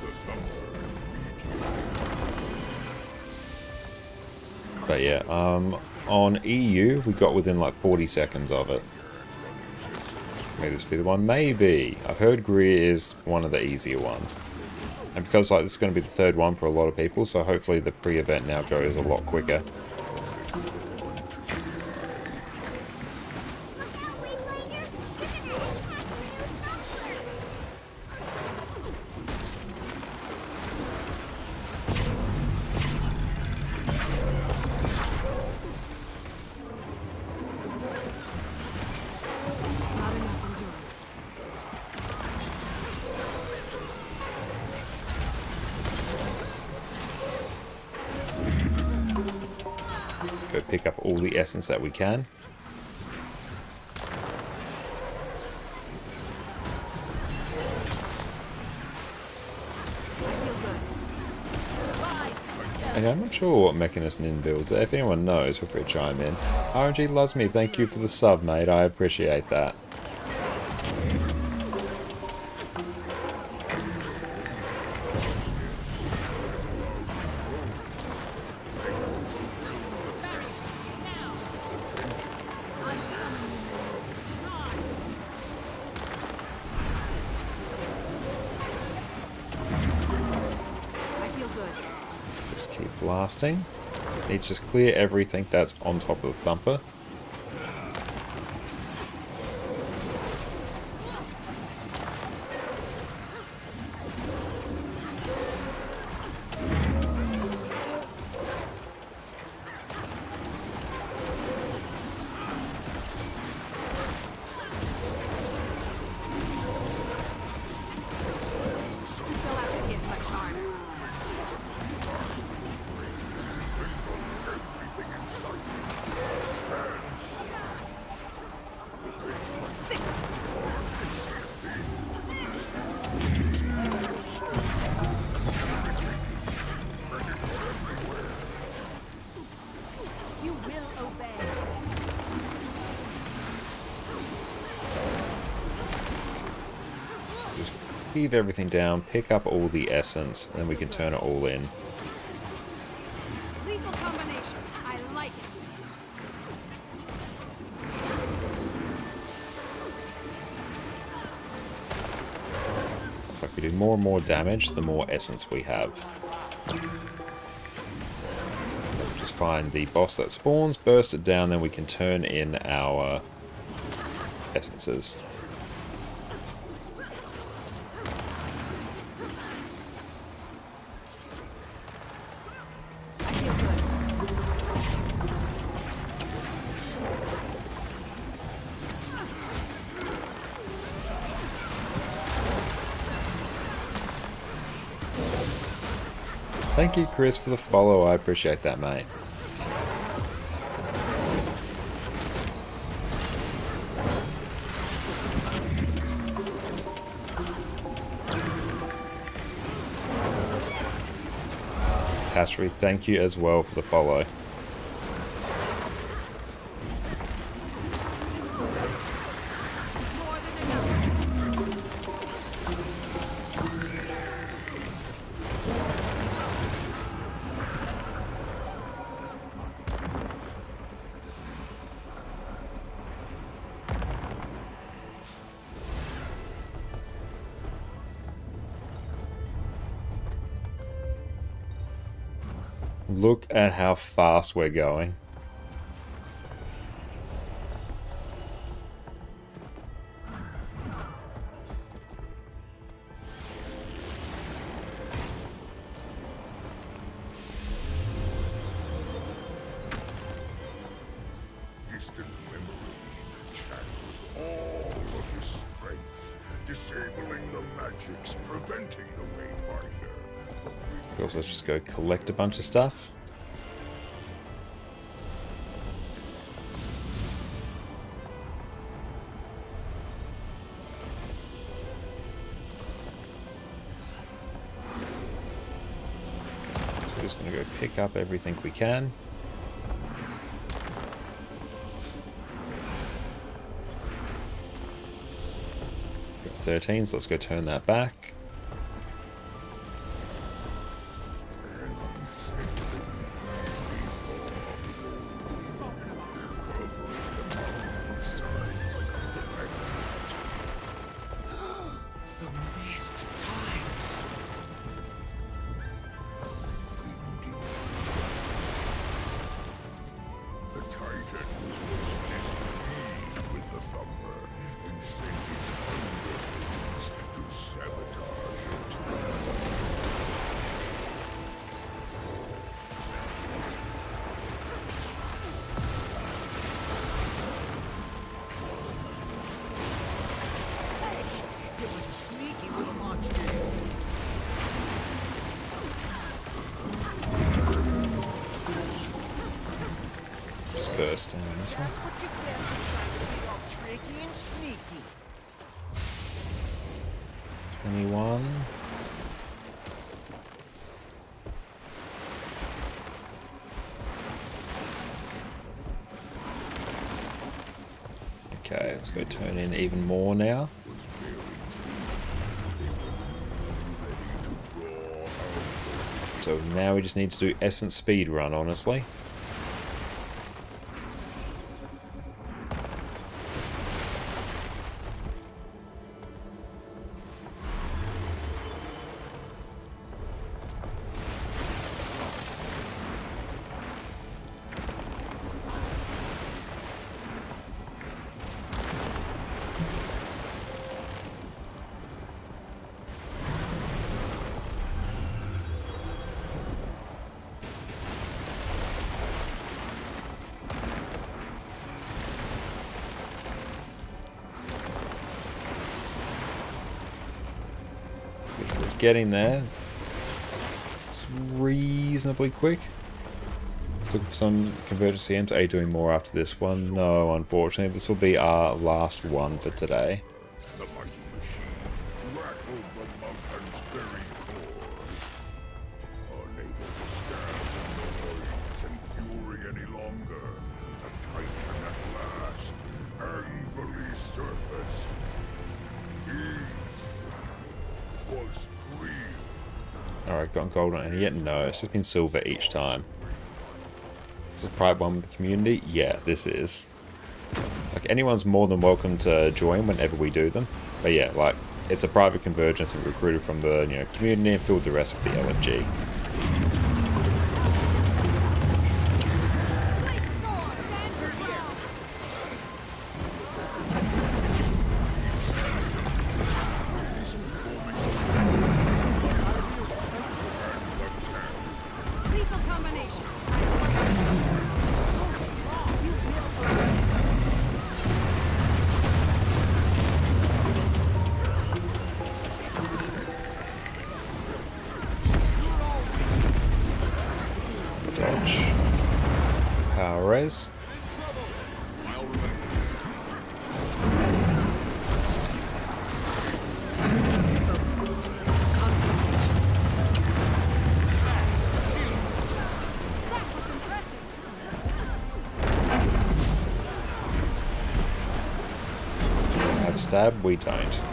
the thumper immediately. But yeah, on EU, we got within like 40 seconds of it. May this be the one? Maybe. I've heard Greer is one of the easier ones. And because like this is going to be the third one for a lot of people, so hopefully the pre-event now goes a lot quicker. Go pick up all the essence that we can. Okay, I'm not sure what Mechanist Nin builds. If anyone knows, feel free to chime in. RNG loves me. Thank you for the sub, mate. I appreciate that. Just keep blasting. Need to just clear everything that's on top of the thumper. cleave everything down, pick up all the essence, and then we can turn it all in. Lethal combination. I like it. It's like we do more and more damage, the more essence we have. Just find the boss that spawns, burst it down, then we can turn in our essences. Thank you, Chris, for the follow. I appreciate that, mate. Castry, thank you as well for the follow. Look at how fast we're going. Distant memory channels all of his strength, disabling the magics, preventing the Wayfinder. Of course, let's just go collect a bunch of stuff. So we're just going to go pick up everything we can. Got 13, so let's go turn that back. Burst down this one. 21. Okay, let's go turn in even more now. So now we just need to do essence speed run, honestly. It's getting there. It's reasonably quick. Took some Convergence CMs. Are you doing more after this one? No, unfortunately. This will be our last one for today. The mighty machine rattled the mountain's very core. Unable to stand the noise and fury any longer, the Titan at last angrily surfaced. He Alright, got gold on it yet? No, it's just been silver each time. This is a private one with the community? Yeah, this is. Like, anyone's more than welcome to join whenever we do them. But yeah, like, it's a private convergence and recruited from the community and filled the rest with the LFG. Dodge. Power res. That stab, we don't.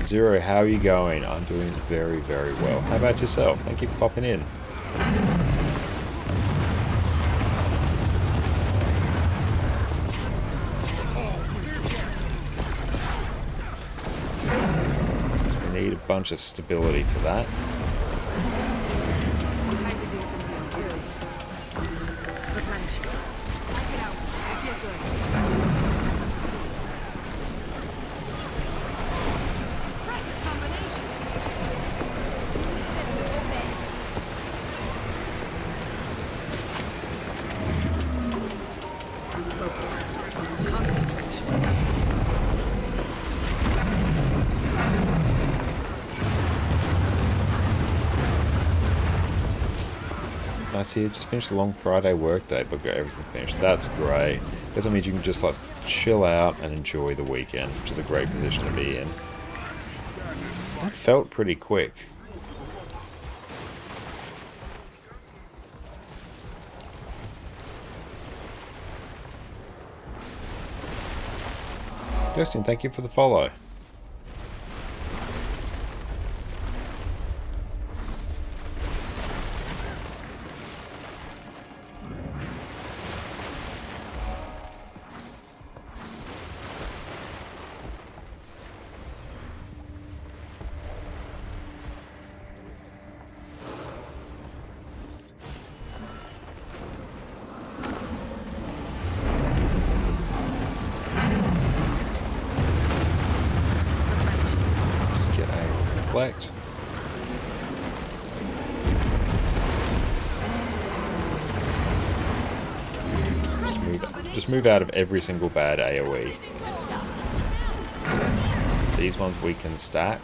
Zero, how are you going? I'm doing very, very well. How about yourself? Thank you for popping in. So we need a bunch of stability for that. Time to do some real good. Replenish. Back it out. I feel good. Nice here, just finished a long Friday workday, but got everything finished. That's great. Because that means you can just like chill out and enjoy the weekend, which is a great position to be in. That felt pretty quick. Justin, thank you for the follow. Reflect. Just move out of every single bad AoE. These ones we can stack.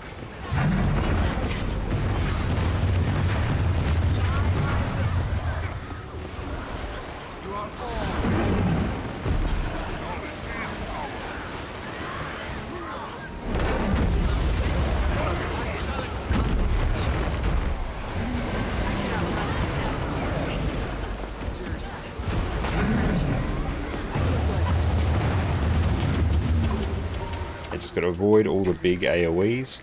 Just got to avoid all the big AoEs.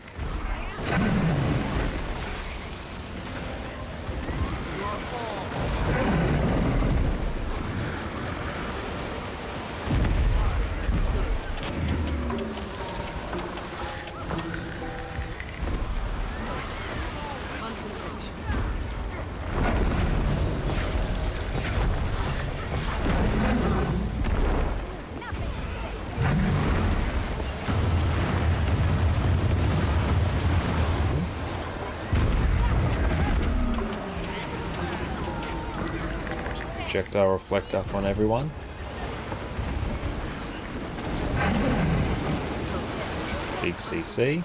Projectile reflect up on everyone. Big CC.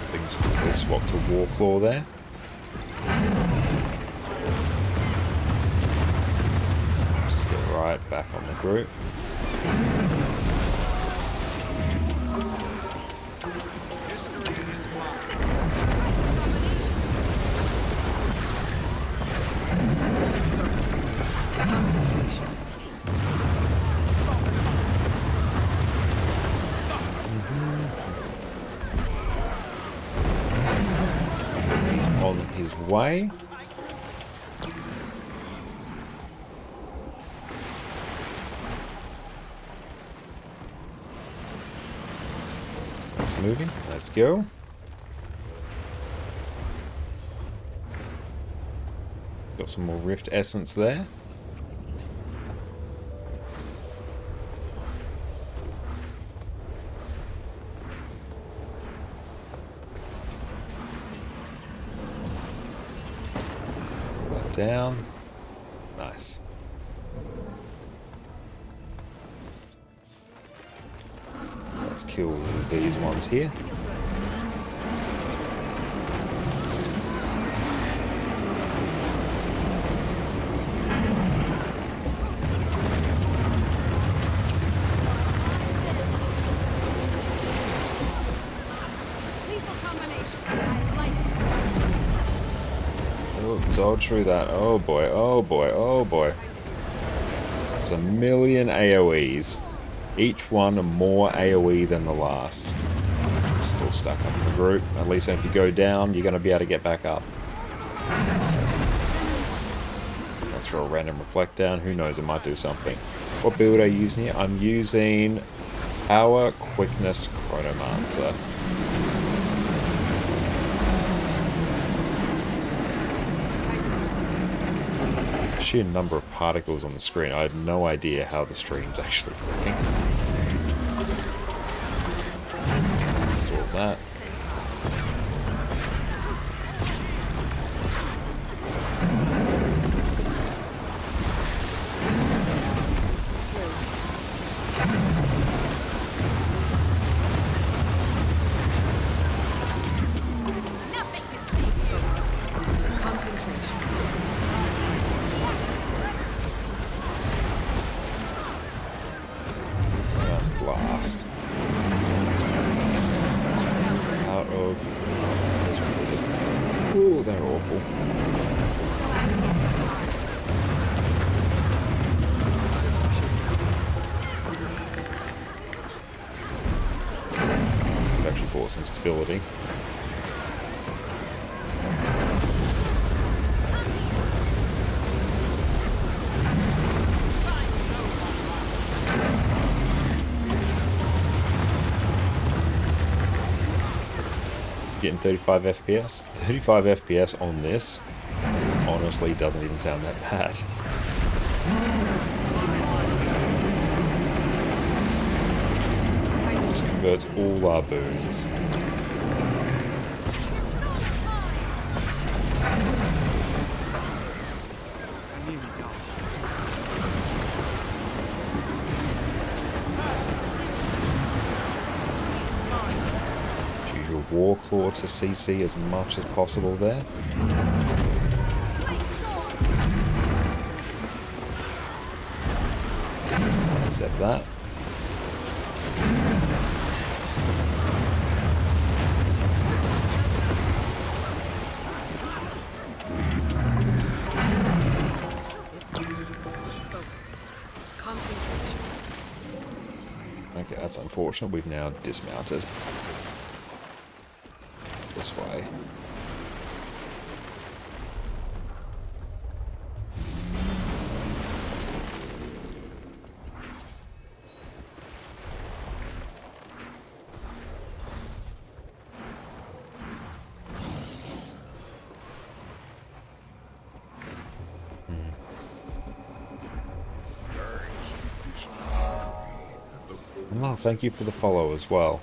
Things quickly swap to Warclaw there. Right back on the group. on his way. It's moving. Let's go. Got some more Rift Essence there. Down. Nice. Let's kill these ones here. Dodge through that. Oh boy, oh boy, oh boy. There's a million AoEs. Each one more AoE than the last. Still stuck up in the group. At least if you go down, you're going to be able to get back up. Let's throw a random reflect down. Who knows, it might do something. What build are you using here? I'm using Power Quickness Chronomancer. Sheer number of particles on the screen. I have no idea how the stream's actually working. Install that. Blast. Out of those ones are just, ooh, they're awful. It actually brought some stability. Getting 35 FPS. 35 FPS on this honestly doesn't even sound that bad. Just converts all our boons. Warclaw to CC as much as possible there. Sidestep that. Okay, that's unfortunate. We've now dismounted. This way. Well, thank you for the follow as well.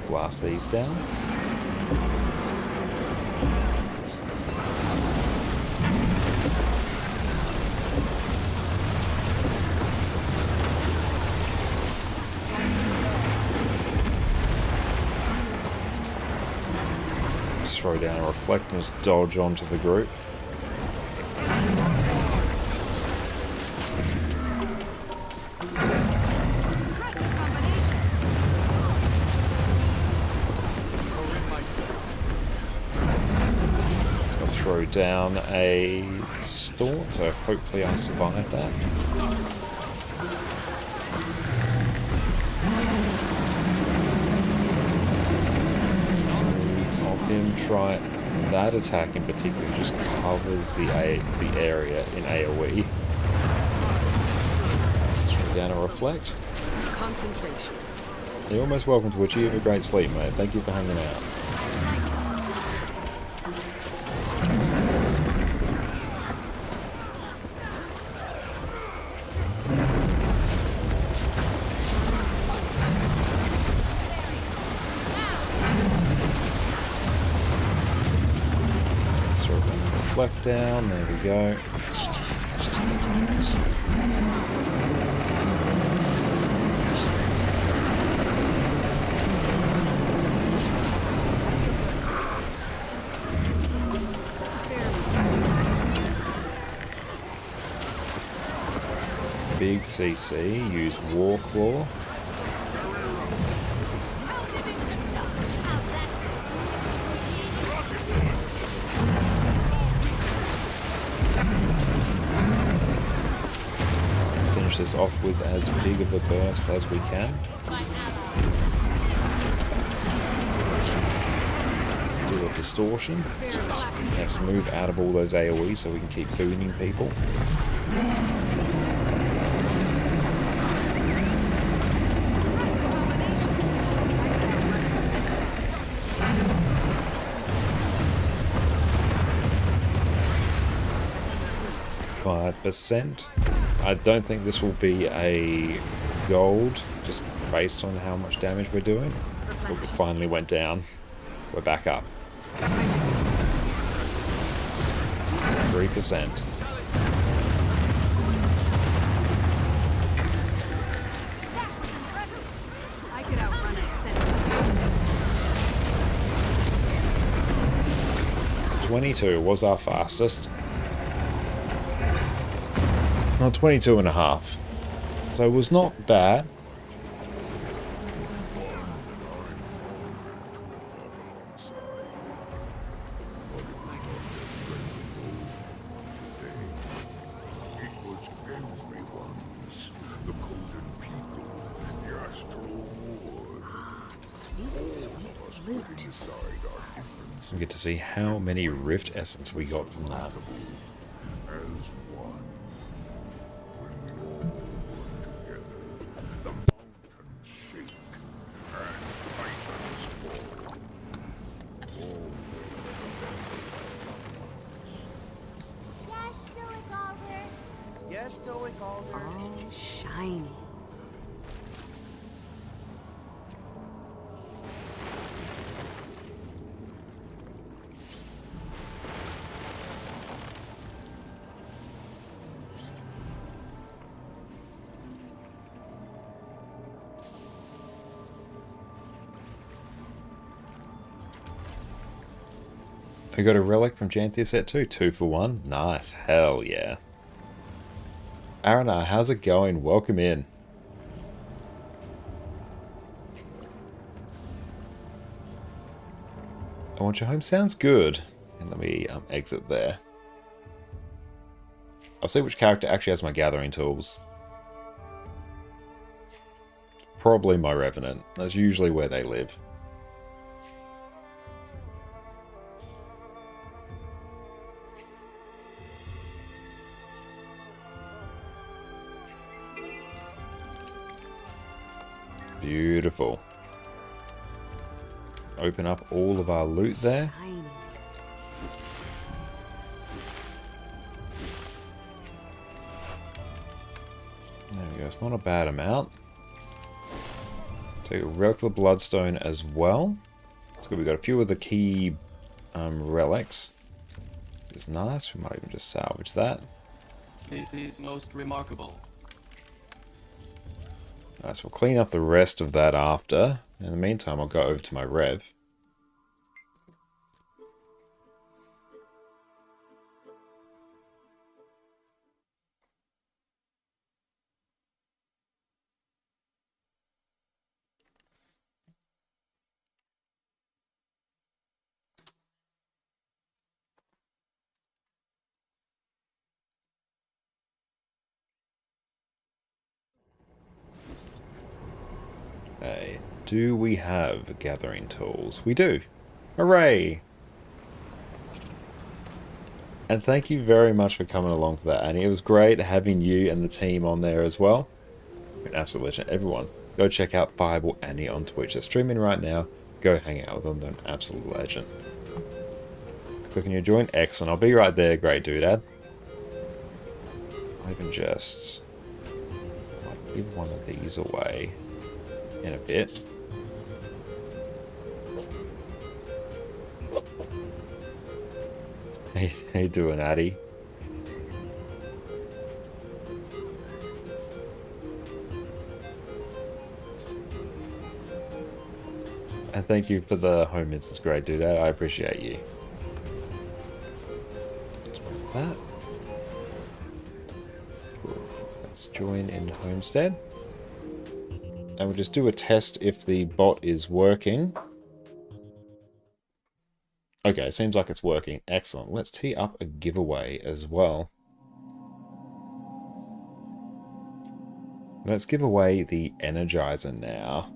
Blast these down. Just throw down a reflect and just dodge onto the group. Throw down a storm, so hopefully I survive that. Of him try that attack in particular just covers the area in AoE. Swing down and reflect. Concentration. You're almost welcome to achieve a great sleep, mate. Thank you for hanging out. Reflect down, there we go. Big CC, use Warclaw. Finish this off with as big of a burst as we can. Do a distortion. Let's move out of all those AoE so we can keep booning people. %. I don't think this will be a gold, just based on how much damage we're doing. But we finally went down. We're back up. 3%. I could outrun a centaur. 22 was our fastest. No, 22 and a half. So it was not bad. We get to see how many Rift Essence we got from that. Oh, shiny. We got a relic from Janthir set 2, 2 for 1. Nice, hell yeah. Arana, how's it going? Welcome in. I want your home. Sounds good. And let me exit there. I'll see which character actually has my gathering tools. Probably my Revenant. That's usually where they live. Beautiful. Open up all of our loot there. There we go. It's not a bad amount. Take a Relic of the Bloodstone as well. It's good. We've got a few of the key relics. It's nice. We might even just salvage that. This is most remarkable. Nice, we'll clean up the rest of that after. In the meantime, I'll go over to my Rev. Do we have gathering tools? We do. Hooray! And thank you very much for coming along for that, Annie. It was great having you and the team on there as well. An absolute legend. Everyone, go check out Fireball Annie on Twitch. They're streaming right now. Go hang out with them. They're an absolute legend. Clicking your join. Excellent. I'll be right there. Great doodad. I'll even just give one of these away in a bit. How you doing, Addy? And thank you for the home instance, great dude. I appreciate you. That. Let's join in Homestead. And we'll just do a test if the bot is working. Okay, seems like it's working. Excellent. Let's tee up a giveaway as well. Let's give away the Energizer now.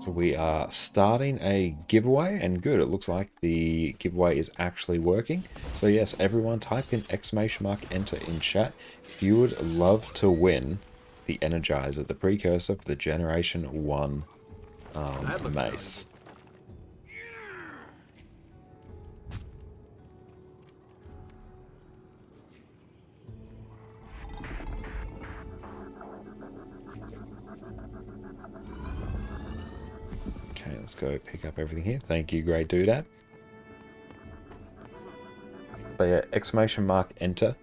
So we are starting a giveaway, and good, it looks like the giveaway is actually working. So yes, everyone type in !enter in chat if you would love to win the Energizer, the precursor for the Generation 1 mace. Okay, let's go pick up everything here. Thank you, great doodad. But yeah, !enter,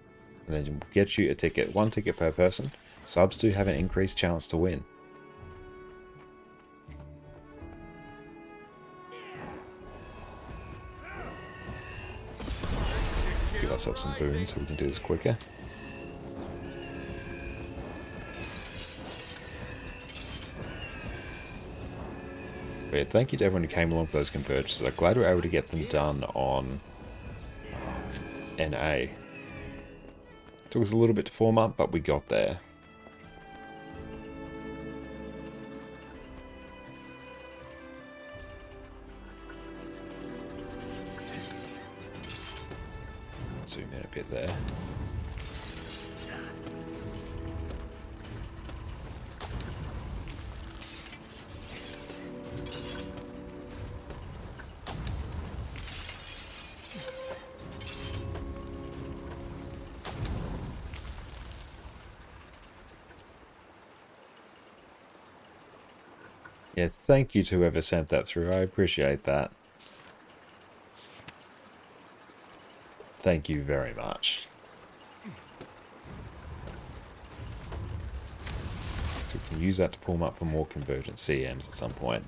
and then we'll get you a ticket. 1 ticket per person. Subs do have an increased chance to win. Let's give ourselves some boons so we can do this quicker. But yeah, thank you to everyone who came along for those convergences. I'm glad we were able to get them done on NA. Took us a little bit to form up, but we got there. Zoom in a bit there. Yeah, thank you to whoever sent that through. I appreciate that. Thank you very much. So we can use that to form up for more Convergence CMs at some point.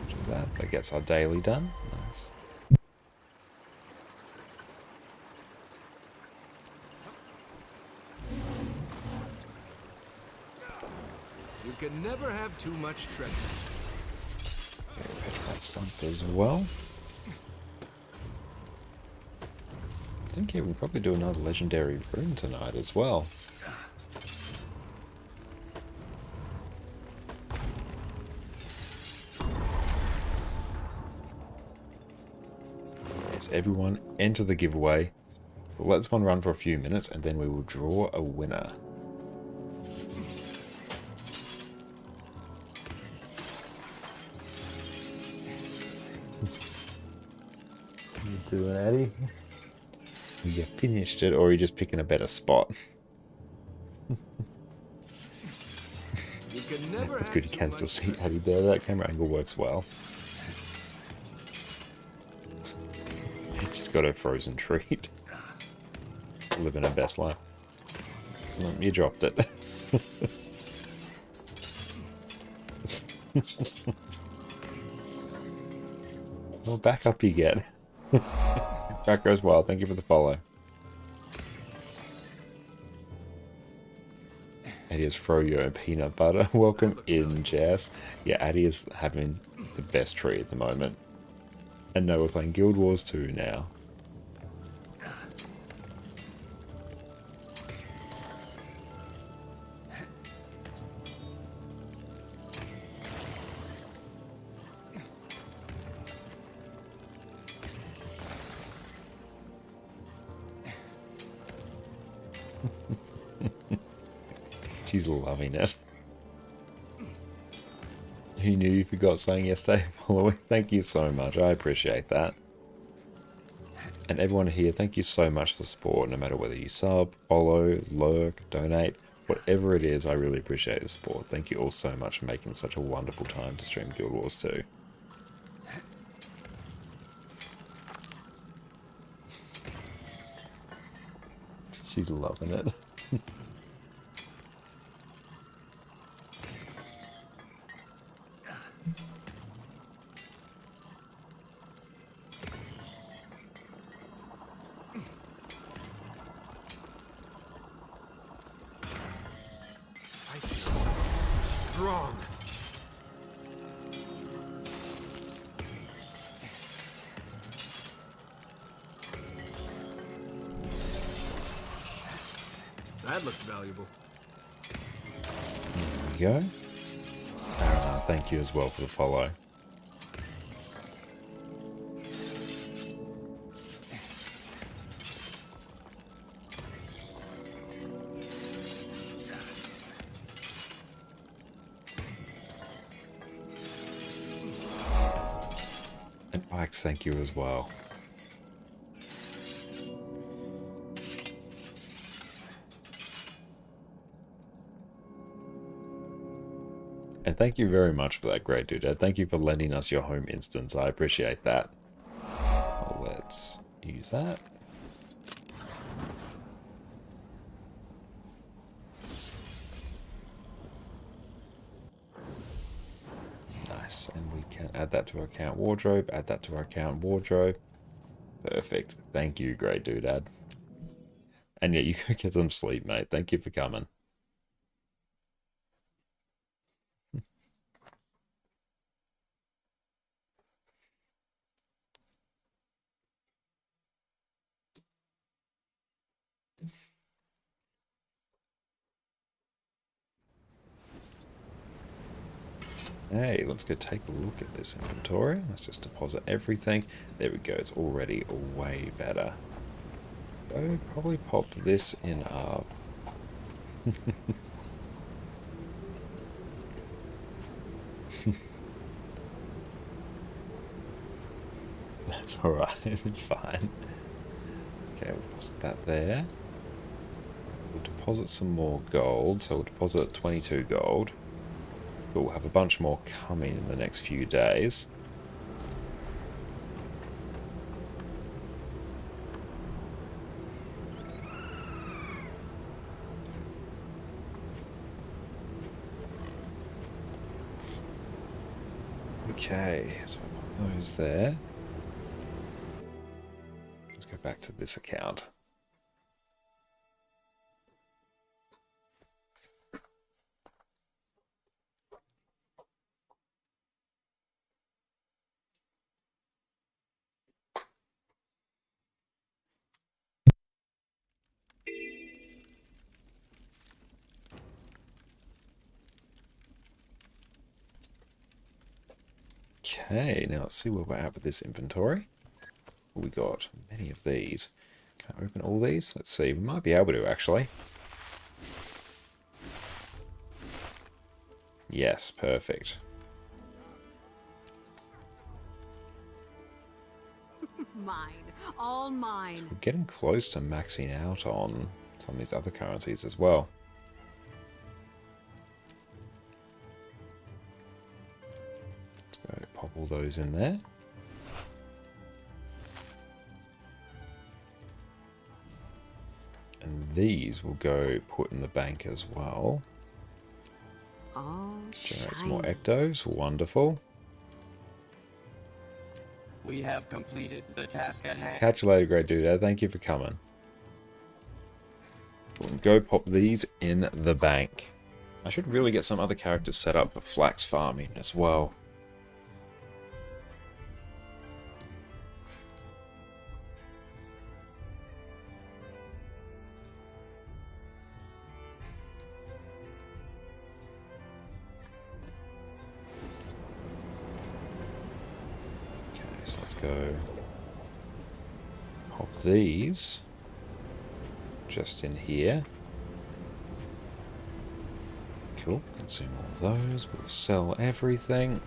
Do that gets our daily done. Nice. You can never have too much treasure. Patch that stump as well. I think yeah, we'll probably do another legendary rune tonight as well. Yes, everyone enter the giveaway. We'll let this one run for a few minutes and then we will draw a winner. Doing Eddie? You finished it, or are you just picking a better spot? That's good, you can still see Eddie there. That camera angle works well. She's got her frozen treat. Living her best life. You dropped it. Well, back up you get. Back goes wild. Thank you for the follow. Addy is froyo and peanut butter. Welcome in, Jess. Yeah, Addy is having the best tree at the moment. And no, we're playing Guild Wars 2 now. She's loving it. Who knew you forgot something yesterday? Thank you so much. I appreciate that. And everyone here, thank you so much for the support. No matter whether you sub, follow, lurk, donate, whatever it is, I really appreciate the support. Thank you all so much for making such a wonderful time to stream Guild Wars 2. She's loving it. Strong. That looks valuable. There we go. Thank you as well for the follow. And Ike's thank you as well. And thank you very much for that, great dude. Thank you for lending us your home instance. I appreciate that. Well, let's use that. Nice. And we can add that to our account wardrobe. Add that to our account wardrobe. Perfect. Thank you, great dude. And yeah, you can get some sleep, mate. Thank you for coming. Hey, let's go take a look at this inventory. Let's just deposit everything. There we go. It's already way better. Go probably pop this in our... That's alright. It's fine. Okay, we'll deposit that there. We'll deposit some more gold. So we'll deposit 22 gold. But we'll have a bunch more coming in the next few days. Okay, so put those there. Let's go back to this account. Okay, now let's see where we're at with this inventory. We got many of these. Can I open all these? Let's see. We might be able to, actually. Yes, perfect. Mine. All mine. We're getting close to maxing out on some of these other currencies as well. Let's go pop all those in there. And these will go put in the bank as well. Oh, generate some more ectos. Wonderful. We have completed the task at hand. Catch you later, great dude. Thank you for coming. We'll go pop these in the bank. I should really get some other characters set up for flax farming as well. Okay, so let's go pop these just in here. Cool, consume all those, we'll sell everything.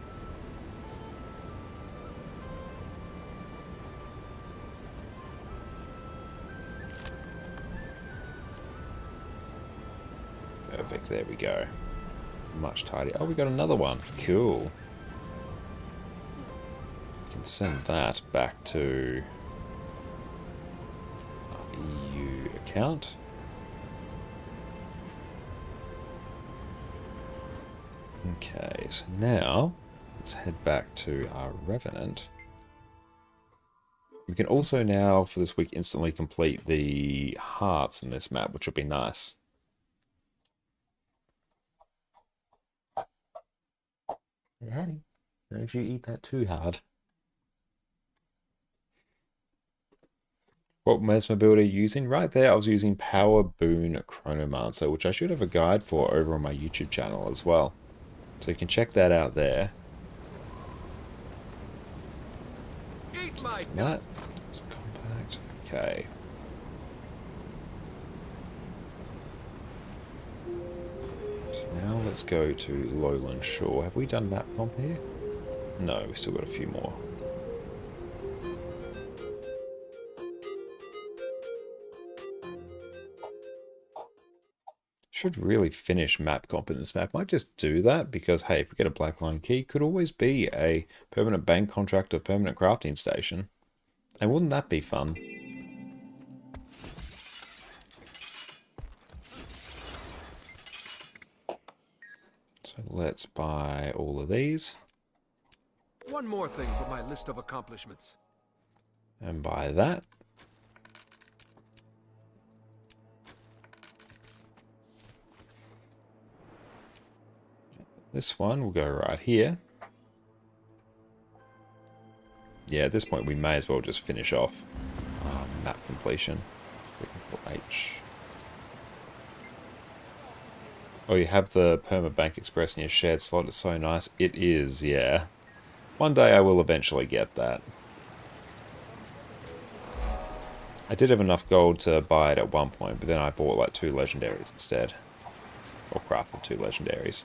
Perfect, there we go. Much tidier. Oh, we got another one. Cool. We can send that back to our EU account. Okay, so now let's head back to our Revenant. We can also now, for this week, instantly complete the hearts in this map, which will be nice. Hey, Hattie, don't you eat that too hard. What mesmer build are you using? Right there, I was using Power Boon Chronomancer, which I should have a guide for over on my YouTube channel as well. So you can check that out there. That is compact. Okay. So now let's go to Lowland Shore. Have we done map comp here? No, we've still got a few more. Should really finish map comp in this map. Might just do that because, hey, if we get a black line key, could always be a permanent bank contract or permanent crafting station. And wouldn't that be fun? So let's buy all of these. One more thing for my list of accomplishments. And buy that. This one will go right here. Yeah, at this point we may as well just finish off map completion. H. Oh, you have the Permabank Express in your shared slot. It's so nice. It is, yeah. One day I will eventually get that. I did have enough gold to buy it at one point, but then I bought like 2 legendaries instead. Or crafted 2 legendaries.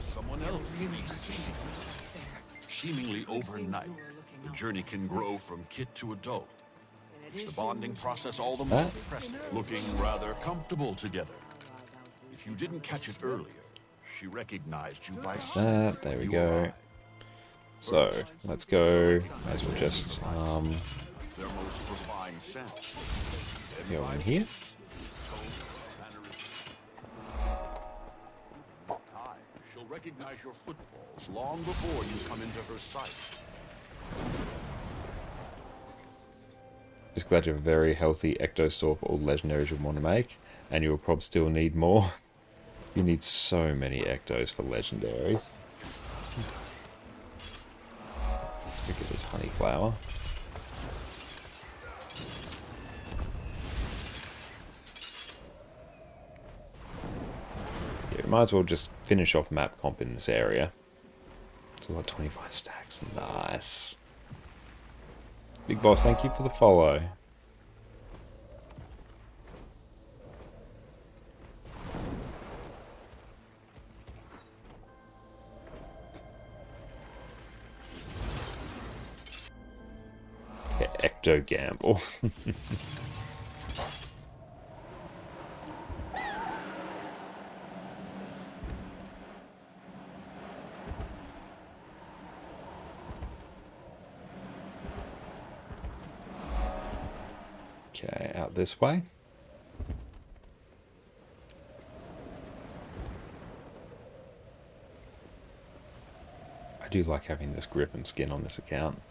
Someone else. Seemingly overnight, the journey can grow from kid to adult. Makes the bonding process all the more impressive. Looking rather comfortable together. If you didn't catch it earlier, she recognized you by that. There we go. So let's go. Might as well just go in here. Recognize your footfalls long before you come into her sight. Just glad you have a very healthy ecto store for all legendaries you want to make, and you will probably still need more. You need so many ectos for legendaries. Look at this honey flower. Might as well just finish off map comp in this area. So like 25 stacks. Nice. Big Boss, thank you for the follow. Yeah, Ecto Gamble. Okay, out this way. I do like having this Griffin skin on this account.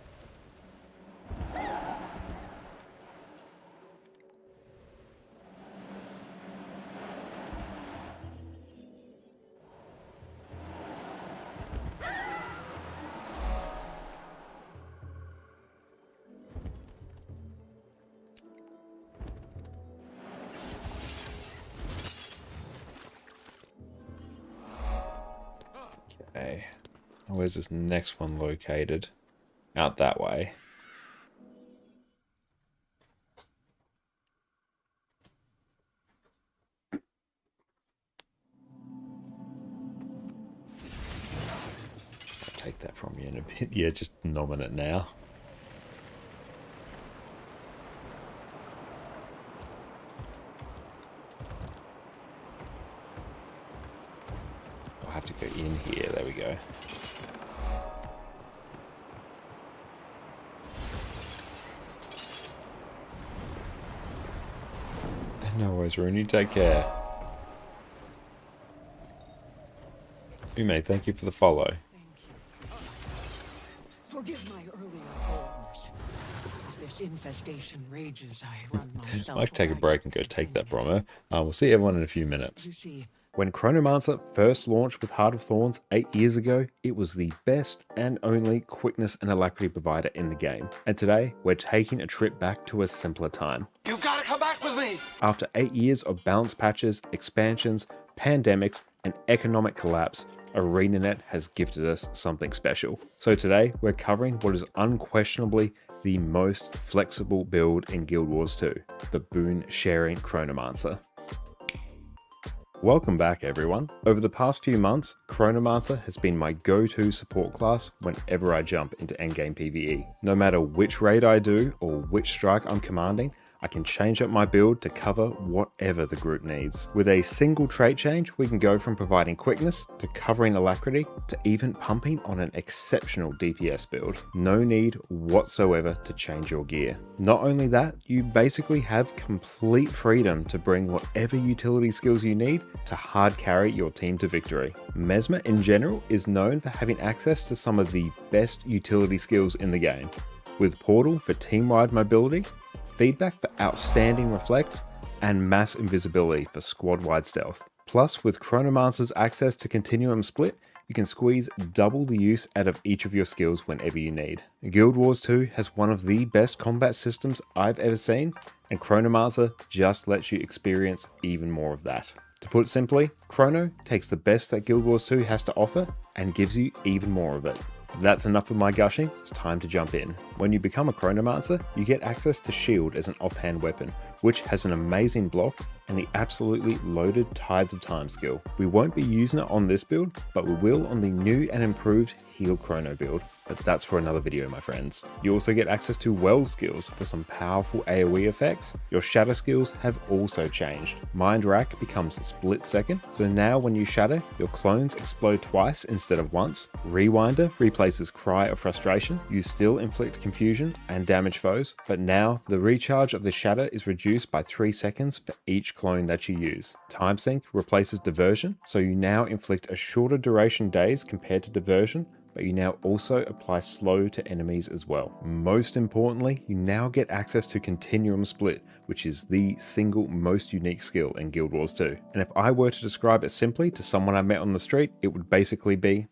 Okay, where's this next one located? Out that way. I'll take that from you in a bit. Yeah, just nomin it now. I'll have to go in here. There we go. No worries, Rooney. Take care. Ume, thank you for the follow. Forgive my earlier boldness. As this infestation rages, I run myself. I'd like to take a break and go take that from her. We'll see everyone in a few minutes. You see, when Chronomancer first launched with Heart of Thorns 8 years ago, it was the best and only quickness and alacrity provider in the game. And today, we're taking a trip back to a simpler time. You've got to come back with me! After 8 years of balance patches, expansions, pandemics, and economic collapse, ArenaNet has gifted us something special. So today, we're covering what is unquestionably the most flexible build in Guild Wars 2, the boon sharing Chronomancer. Welcome back everyone. Over the past few months, Chronomancer has been my go-to support class whenever I jump into endgame PvE. No matter which raid I do or which strike I'm commanding, I can change up my build to cover whatever the group needs. With a single trait change, we can go from providing quickness to covering alacrity to even pumping on an exceptional DPS build. No need whatsoever to change your gear. Not only that, you basically have complete freedom to bring whatever utility skills you need to hard carry your team to victory. Mesmer in general is known for having access to some of the best utility skills in the game, with Portal for team-wide mobility, Feedback for outstanding reflect, and mass invisibility for squad-wide stealth. Plus, with Chronomancer's access to Continuum Split, you can squeeze double the use out of each of your skills whenever you need. Guild Wars 2 has one of the best combat systems I've ever seen, and Chronomancer just lets you experience even more of that. To put it simply, Chrono takes the best that Guild Wars 2 has to offer and gives you even more of it. That's enough of my gushing, it's time to jump in. When you become a Chronomancer, you get access to Shield as an offhand weapon, which has an amazing block and the absolutely loaded Tides of Time skill. We won't be using it on this build, but we will on the new and improved Heal Chrono build, but that's for another video, my friends. You also get access to Well skills for some powerful AoE effects. Your Shatter skills have also changed. Mind Rack becomes split second, so now when you shatter, your clones explode twice instead of once. Rewinder replaces Cry of Frustration. You still inflict confusion and damage foes, but now the recharge of the shatter is reduced by 3 seconds for each clone that you use. Time Sync replaces Diversion, so you now inflict a shorter duration days compared to Diversion, but you now also apply slow to enemies as well. Most importantly, you now get access to Continuum Split, which is the single most unique skill in Guild Wars 2. And if I were to describe it simply to someone I met on the street, it would basically be...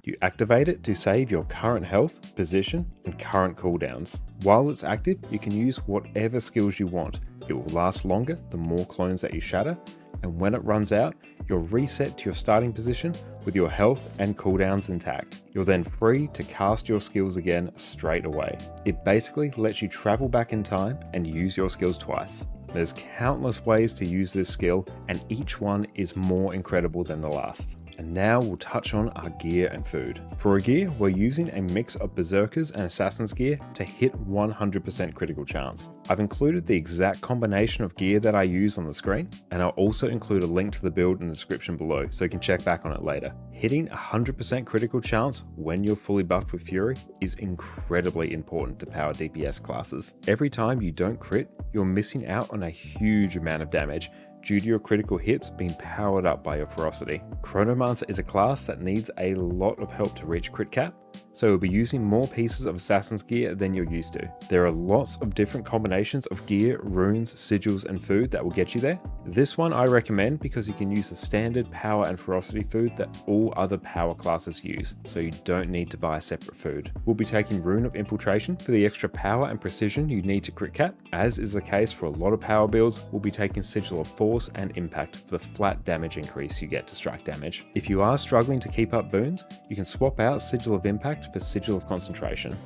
You activate it to save your current health, position, and current cooldowns. While it's active, you can use whatever skills you want. It will last longer the more clones that you shatter, and when it runs out, you're reset to your starting position with your health and cooldowns intact. You're then free to cast your skills again straight away. It basically lets you travel back in time and use your skills twice. There's countless ways to use this skill, and each one is more incredible than the last. And now we'll touch on our gear and food. For our gear, we're using a mix of Berserkers and Assassin's gear to hit 100% critical chance. I've included the exact combination of gear that I use on the screen, and I'll also include a link to the build in the description below so you can check back on it later. Hitting 100% critical chance when you're fully buffed with Fury is incredibly important to power DPS classes. Every time you don't crit, you're missing out on a huge amount of damage, due to your critical hits being powered up by your ferocity. Chronomancer is a class that needs a lot of help to reach crit cap, so you'll be using more pieces of assassin's gear than you're used to. There are lots of different combinations of gear, runes, sigils, and food that will get you there. This one I recommend because you can use the standard power and ferocity food that all other power classes use, so you don't need to buy a separate food. We'll be taking Rune of Infiltration for the extra power and precision you need to crit cap. As is the case for a lot of power builds, we'll be taking Sigil of Force and Impact for the flat damage increase you get to strike damage. If you are struggling to keep up boons, you can swap out Sigil of Impact for Sigil of Concentration.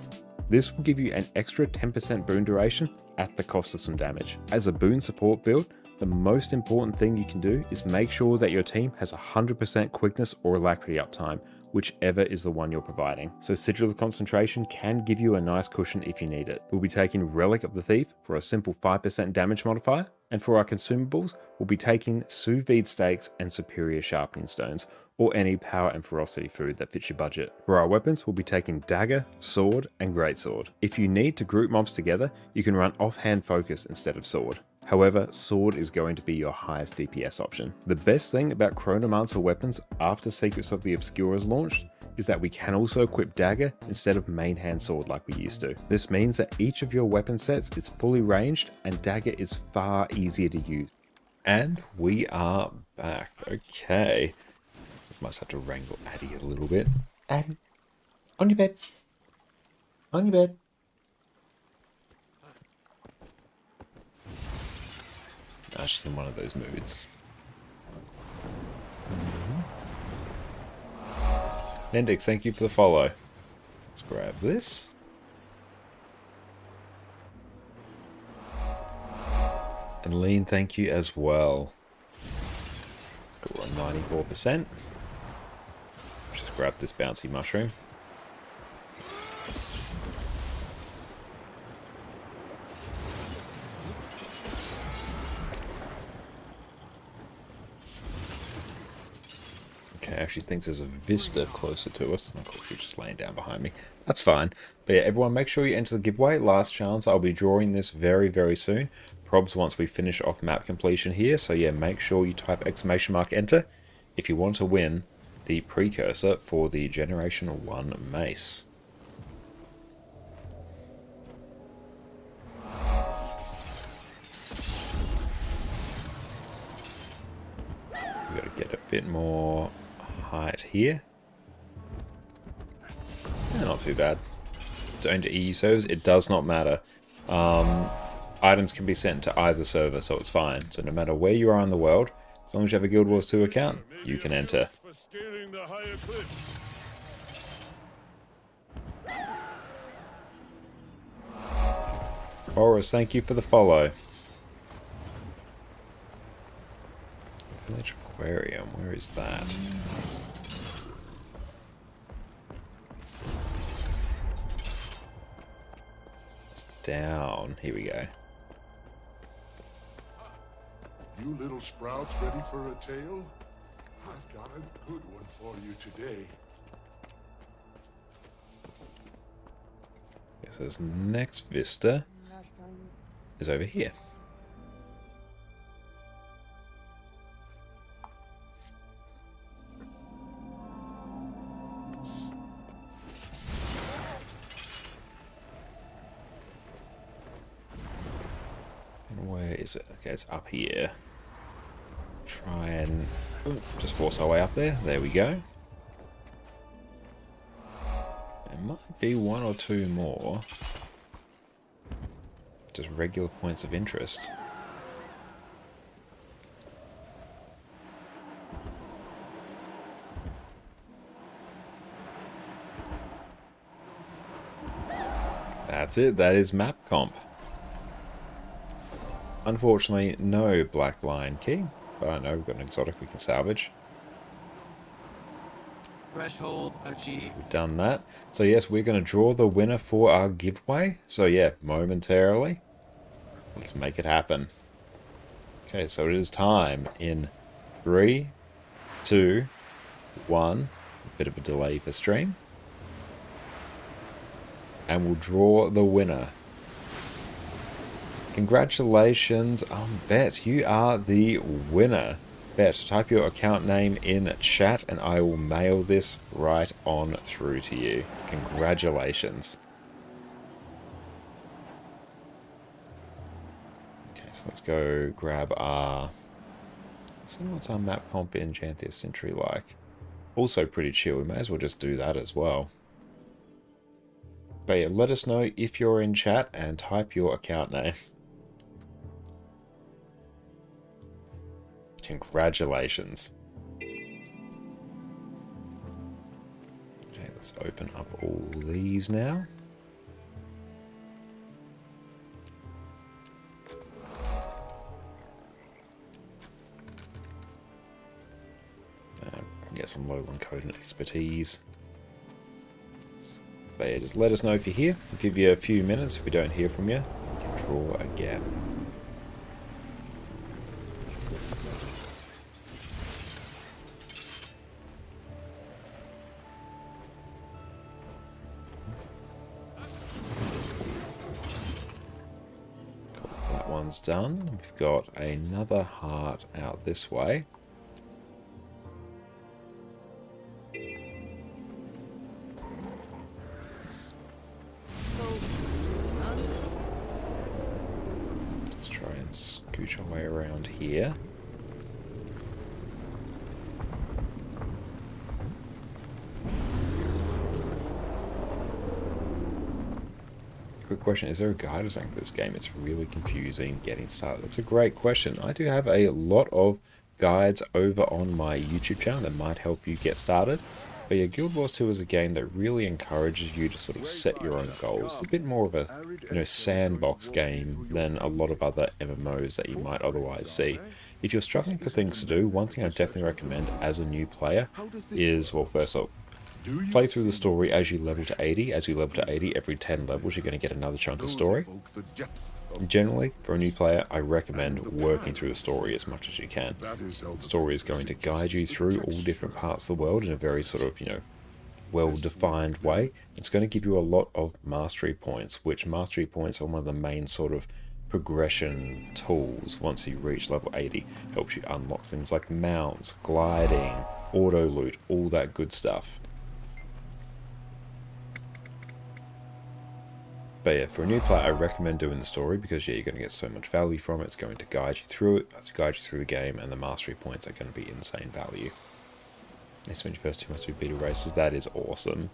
This will give you an extra 10% boon duration at the cost of some damage. As a boon support build, the most important thing you can do is make sure that your team has 100% quickness or alacrity uptime, whichever is the one you're providing. So Sigil of Concentration can give you a nice cushion if you need it. We'll be taking Relic of the Thief for a simple 5% damage modifier, and for our consumables, we'll be taking Sous Vide Steaks and Superior Sharpening Stones, or any power and ferocity food that fits your budget. For our weapons, we'll be taking Dagger, Sword, and Greatsword. If you need to group mobs together, you can run offhand focus instead of Sword. However, Sword is going to be your highest DPS option. The best thing about Chronomancer weapons after Secrets of the Obscure is launched is that we can also equip Dagger instead of main hand sword like we used to. This means that each of your weapon sets is fully ranged and Dagger is far easier to use. And we are back. Okay. Must have to wrangle Addie a little bit. Addie, on your bed. On your bed. Ah, she's in one of those moods. Nendix, thank you for the follow. Let's grab this. And Lean, thank you as well. We're on 94%. Just grab this bouncy mushroom. Okay, actually thinks there's a Vista closer to us. Of course, she's just laying down behind me. That's fine. But yeah, everyone, make sure you enter the giveaway. Last chance. I'll be drawing this very, very soon. Probs once we finish off map completion here. So yeah, make sure you type !enter if you want to win the precursor for the Generation 1 mace. We've got to get a bit more height here. Not too bad. It's owned to EU servers. It does not matter. Items can be sent to either server, so it's fine. So no matter where you are in the world, as long as you have a Guild Wars 2 account, you can enter. Horus, thank you for the follow. Village Aquarium, where is that? It's down. Here we go. You little sprouts ready for a tale? I've got a good one for you today. Yes, this next vista is over here. And where is it? Okay, it's up here. Try and just force our way up there. There we go. There might be one or two more. Just regular points of interest. That's it. That is map comp. Unfortunately, no Black Lion key. But I know we've got an exotic we can salvage. Threshold achieved. We've done that. So yes, we're going to draw the winner for our giveaway. So yeah, momentarily. Let's make it happen. Okay, so it is time in 3, 2, 1. A bit of a delay for stream. And we'll draw the winner. Congratulations, Bet. You are the winner. Bet, type your account name in chat and I will mail this right on through to you. Congratulations. Okay, so let's go grab our... See what's our map comp in Janthir Century like. Also pretty chill, we may as well just do that as well. But yeah, let us know if you're in chat and type your account name. Congratulations. Okay, let's open up all these now. Get some low on code and expertise. But yeah, just let us know if you're here. We'll give you a few minutes. If we don't hear from you, we can draw again. Cool, that one's done. We've got another heart out this way. Scooch our way around here. Quick question, is there a guide or something for this game? It's really confusing getting started. That's a great question. I do have a lot of guides over on my YouTube channel that might help you get started. But yeah, Guild Wars 2 is a game that really encourages you to sort of set your own goals. It's a bit more of a, sandbox game than a lot of other MMOs that you might otherwise see. If you're struggling for things to do, one thing I definitely recommend as a new player is, well, first off, play through the story as you level to 80. As you level to 80, every 10 levels you're going to get another chunk of story. Generally, for a new player, I recommend working through the story as much as you can. The story is going to guide you through all different parts of the world in a very sort of, well-defined way. It's going to give you a lot of mastery points, which mastery points are one of the main sort of progression tools once you reach level 80. Helps you unlock things like mounts, gliding, auto loot, all that good stuff. But yeah, for a new player, I recommend doing the story because yeah, you're going to get so much value from it. It's going to guide you through it, guide you through the game, and the mastery points are going to be insane value. Next one, your first 2 must be beetle races. That is awesome.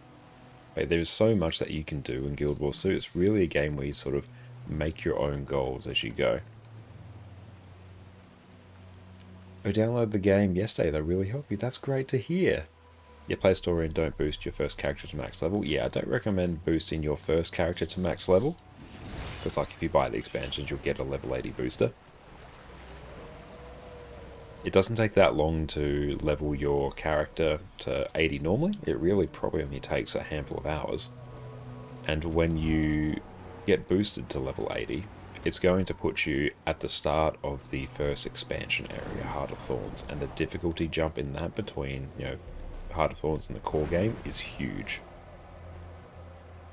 But there's so much that you can do in Guild Wars 2. It's really a game where you sort of make your own goals as you go. I downloaded the game yesterday. That really helped you. That's great to hear. Yeah, play story and don't boost your first character to max level. Yeah, I don't recommend boosting your first character to max level. Because like if you buy the expansions, you'll get a level 80 booster. It doesn't take that long to level your character to 80 normally. It really probably only takes a handful of hours. And when you get boosted to level 80, it's going to put you at the start of the first expansion area, Heart of Thorns. And the difficulty jump in that between, Heart of Thorns and the core game is huge.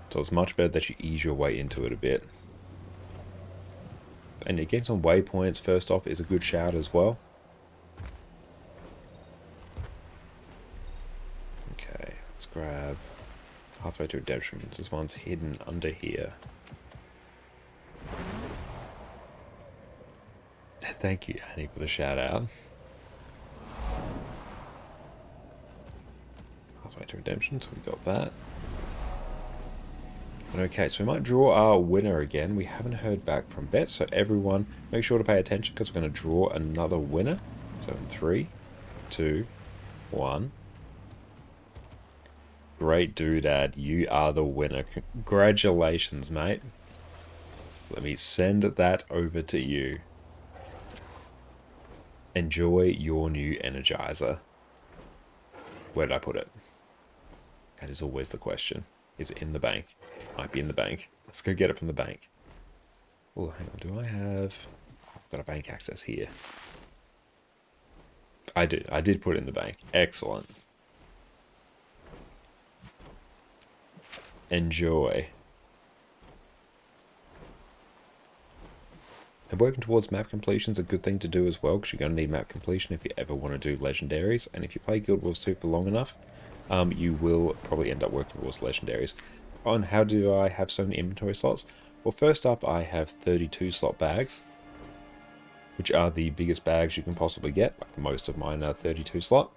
So it's much better that you ease your way into it a bit. And getting some waypoints first off is a good shout as well. Okay, let's grab Pathway to Redemption. This one's hidden under here. Thank you, Annie, for the shout out. Pathway to Redemption, so we got that. Okay, so we might draw our winner again. We haven't heard back from Bet, so everyone make sure to pay attention because we're going to draw another winner. So in 3, 2, 1. Great doodad, you are the winner. Congratulations, mate. Let me send that over to you. Enjoy your new Energizer. Where did I put it? That is always the question. Is it in the bank? It might be in the bank. Let's go get it from the bank. Oh, hang on. Do I have... I've got a bank access here. I do. I did put it in the bank. Excellent. Enjoy. And working towards map completion is a good thing to do as well, because you're going to need map completion if you ever want to do legendaries. And if you play Guild Wars 2 for long enough, you will probably end up working towards legendaries. On how do I have so many inventory slots? Well, first up, I have 32 slot bags, which are the biggest bags you can possibly get. Like most of mine are 32 slot.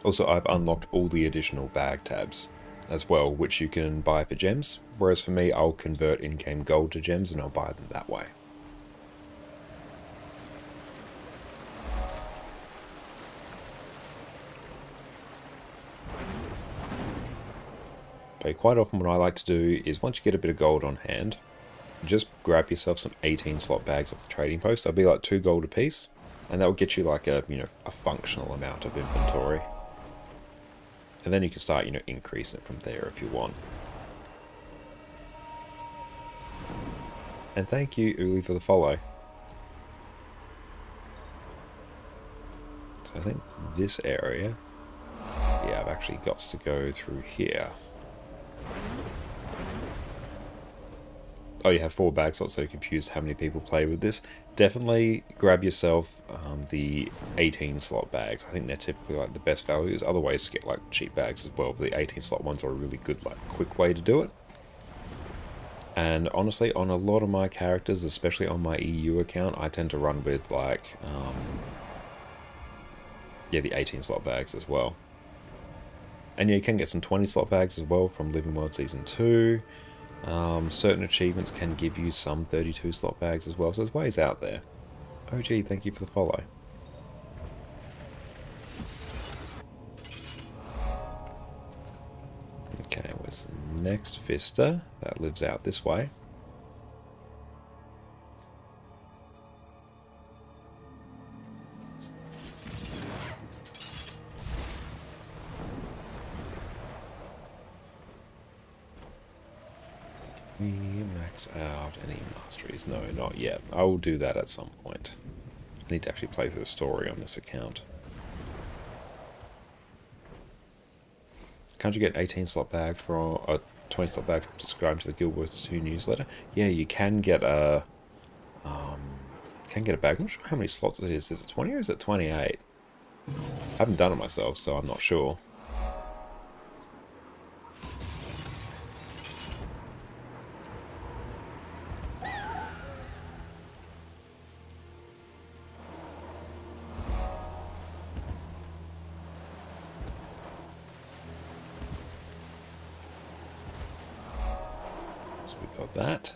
Also, I've unlocked all the additional bag tabs as well, which you can buy for gems. Whereas for me, I'll convert in-game gold to gems and I'll buy them that way. Okay, quite often what I like to do is once you get a bit of gold on hand, just grab yourself some 18 slot bags off the trading post. They'll be like 2 gold a piece, and that will get you like a, a functional amount of inventory. And then you can start, increasing it from there if you want. And thank you, Uli, for the follow. So I think this area, yeah, I've actually got to go through here. Oh, you have 4 bags, so I'm so confused how many people play with this. Definitely grab yourself the 18 slot bags. I think they're typically like the best value. There's other ways to get like cheap bags as well, but the 18 slot ones are a really good like quick way to do it. And honestly, on a lot of my characters, especially on my EU account, I tend to run with like yeah, the 18 slot bags as well. And yeah, you can get some 20 slot bags as well from Living World Season 2. Certain achievements can give you some 32 slot bags as well, so there's ways out there. OG, thank you for the follow. Okay, where's the next Vista? That lives out this way. We max out any masteries? No, not yet. I will do that at some point. I need to actually play through a story on this account. Can't you get 18 slot bag for a 20 slot bag from subscribing to the Guild Wars 2 newsletter? Yeah, you can get a bag. I'm not sure how many slots it is. Is it 20 or is it 28? I haven't done it myself, so I'm not sure. That.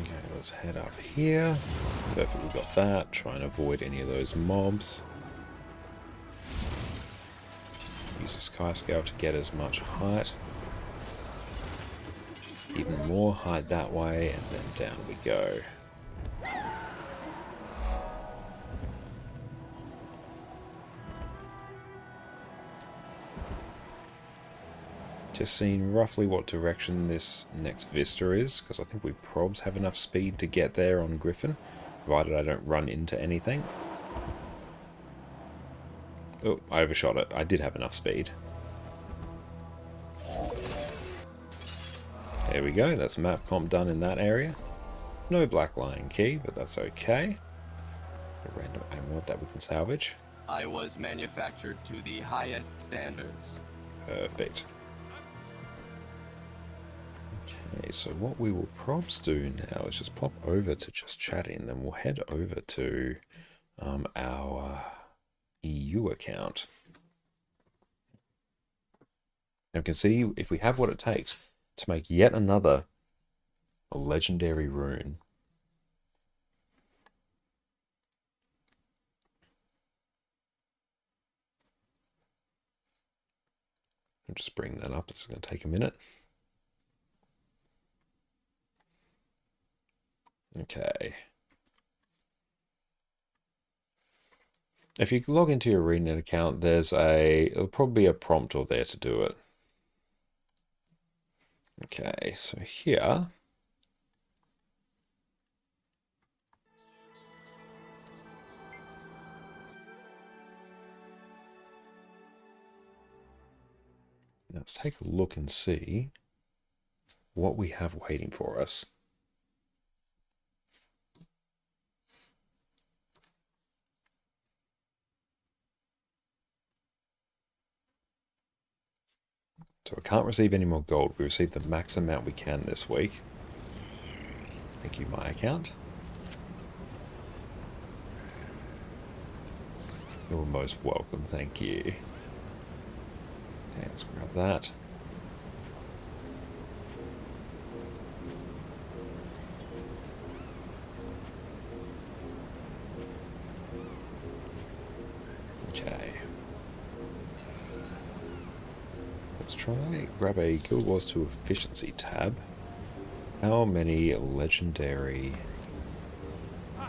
Okay, let's head up here. Perfect, we've got that. Try and avoid any of those mobs. Use the Sky Scale to get as much height. Even more height that way, and then down we go. Just seeing roughly what direction this next Vista is, because I think we probs have enough speed to get there on Griffin, provided I don't run into anything. Oh, I overshot it. I did have enough speed. There we go. That's map comp done in that area. No black lion key, but that's okay. A random amulet that we can salvage. I was manufactured to the highest standards. Perfect. Okay, so what we will probs do now is just pop over to just chatting, then we'll head over to our EU account. Now we can see if we have what it takes to make yet another legendary rune. I'll just bring that up. This is going to take a minute. Okay. If you log into your ArenaNet account, it'll probably be a prompter there to do it. Okay, so here. Let's take a look and see what we have waiting for us. So we can't receive any more gold. We received the max amount we can this week. Thank you, my account. You're most welcome, thank you. Okay, let's grab that. Okay. Let's try grab a Guild Wars 2 Efficiency tab. How many legendary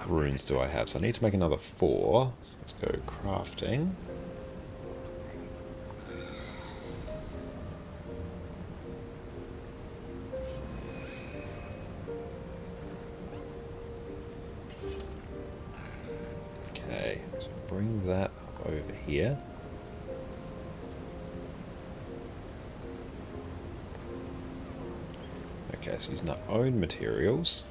runes do I have? So I need to make another 4. So let's go crafting. Okay, so bring that over here. Okay, so using our own materials.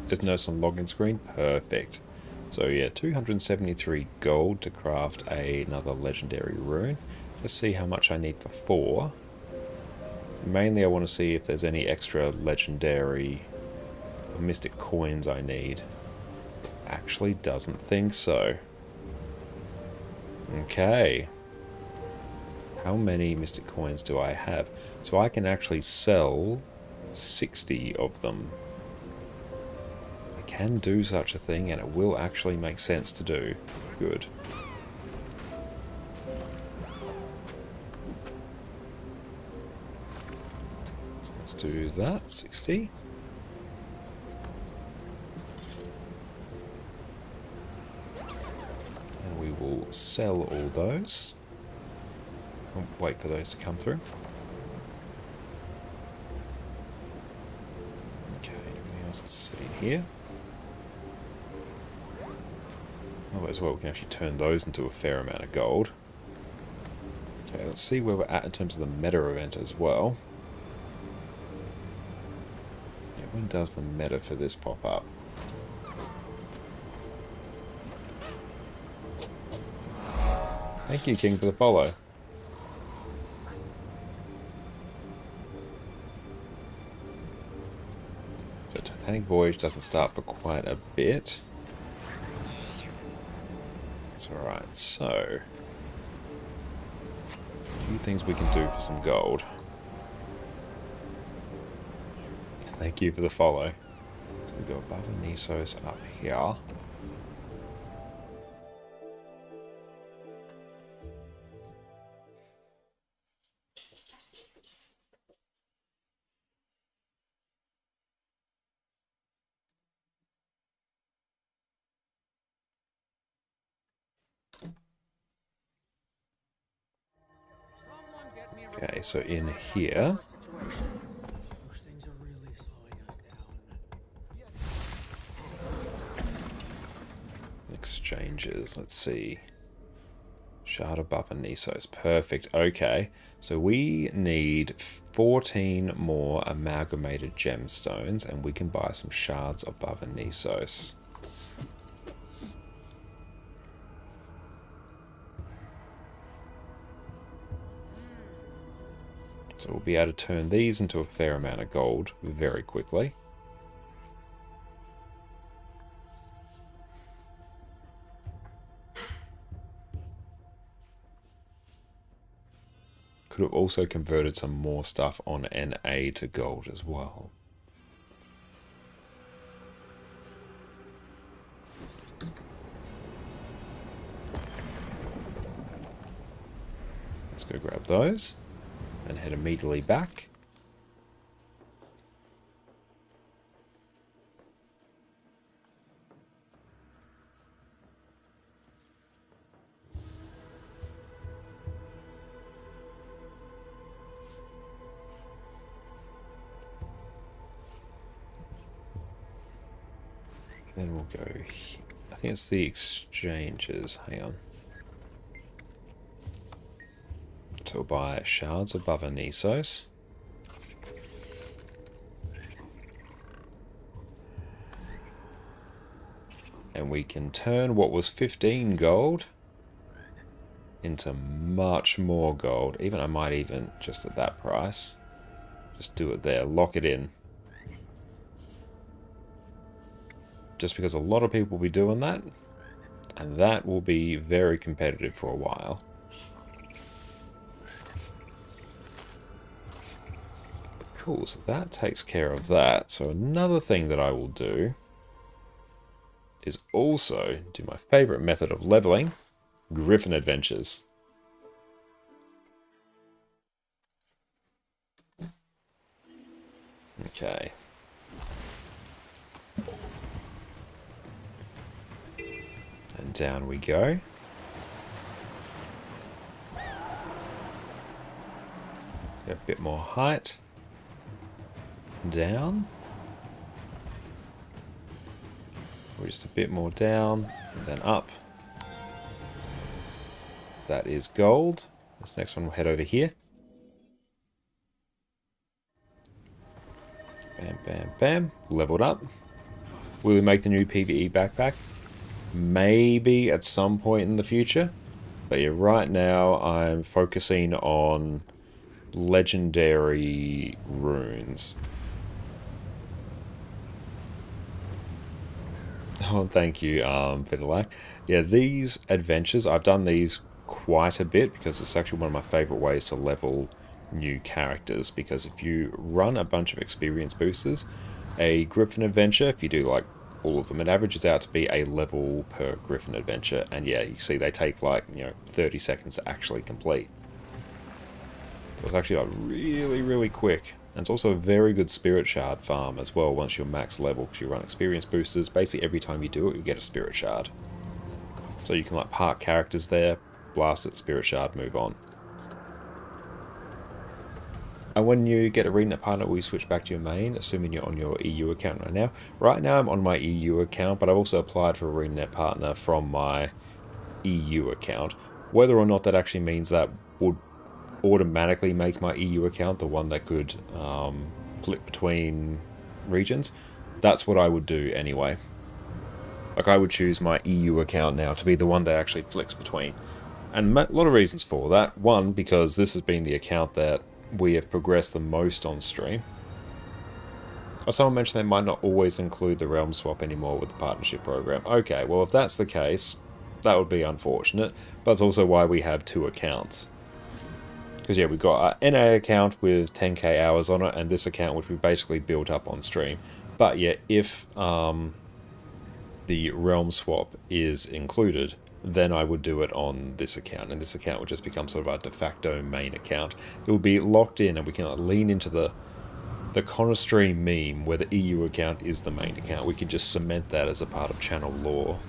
Just notice on login screen, perfect. So yeah, 273 gold to craft another legendary rune. Let's see how much I need for 4. Mainly I want to see if there's any extra legendary mystic coins I need. Actually doesn't think so. Okay. How many mystic coins do I have? So I can actually sell 60 of them. I can do such a thing and it will actually make sense to do. Good. So let's do that, 60. And we will sell all those. I'll wait for those to come through. Okay, everything else is sitting here. Oh, as well, we can actually turn those into a fair amount of gold. Okay, let's see where we're at in terms of the meta event as well. Yeah, when does the meta for this pop up? Thank you, King, for the follow. So Titanic Voyage doesn't start for quite a bit. That's alright, so a few things we can do for some gold. Thank you for the follow. So we go above Anisos up here. Okay, so in here, exchanges, let's see. Shard above Anisos, perfect. Okay, so we need 14 more amalgamated gemstones and we can buy some shards above Anisos. So we'll be able to turn these into a fair amount of gold very quickly. Could have also converted some more stuff on NA to gold as well. Let's go grab those. And head immediately back. Then we'll go, I think it's the exchanges, hang on. So we'll buy Shards of Bavanisos. And we can turn what was 15 gold into much more gold. Even I might even, just at that price, just do it there, lock it in. Just because a lot of people will be doing that, and that will be very competitive for a while. Cool, so that takes care of that. So another thing that I will do is also do my favorite method of leveling, Griffin adventures. Okay. And down we go. Get a bit more height. Down. Or just a bit more down, and then up. That is gold. This next one will head over here. Bam, bam, bam. Leveled up. Will we make the new PvE backpack? Maybe at some point in the future. But yeah, right now I'm focusing on legendary runes. Oh, thank you, Fiddleack. Yeah, these adventures, I've done these quite a bit because it's actually one of my favorite ways to level new characters. Because if you run a bunch of experience boosters, a Griffin adventure, if you do like all of them, it averages out to be a level per Griffin adventure. And yeah, you see they take like, 30 seconds to actually complete. So it's actually like really quick. And it's also a very good spirit shard farm as well once you're max level, because you run experience boosters. Basically every time you do it, you get a spirit shard. So you can like park characters there, blast it, spirit shard, move on. And when you get a Renet partner, will you switch back to your main, assuming you're on your EU account right now? Right now I'm on my EU account, but I've also applied for a Renet partner from my EU account. Whether or not that actually means that would automatically make my EU account the one that could flip between regions, that's what I would do anyway. Like I would choose my EU account now to be the one that actually flicks between. And a lot of reasons for that. One, because this has been the account that we have progressed the most on stream. Someone mentioned they might not always include the realm swap anymore with the partnership program. Okay, well if that's the case, that would be unfortunate. But that's also why we have two accounts. Because yeah, we've got our NA account with 10k hours on it, and this account which we basically built up on stream. But yeah, if the realm swap is included, then I would do it on this account, and this account would just become sort of our de facto main account. It will be locked in, and we can lean into the Connor stream meme where the EU account is the main account. We could just cement that as a part of channel lore.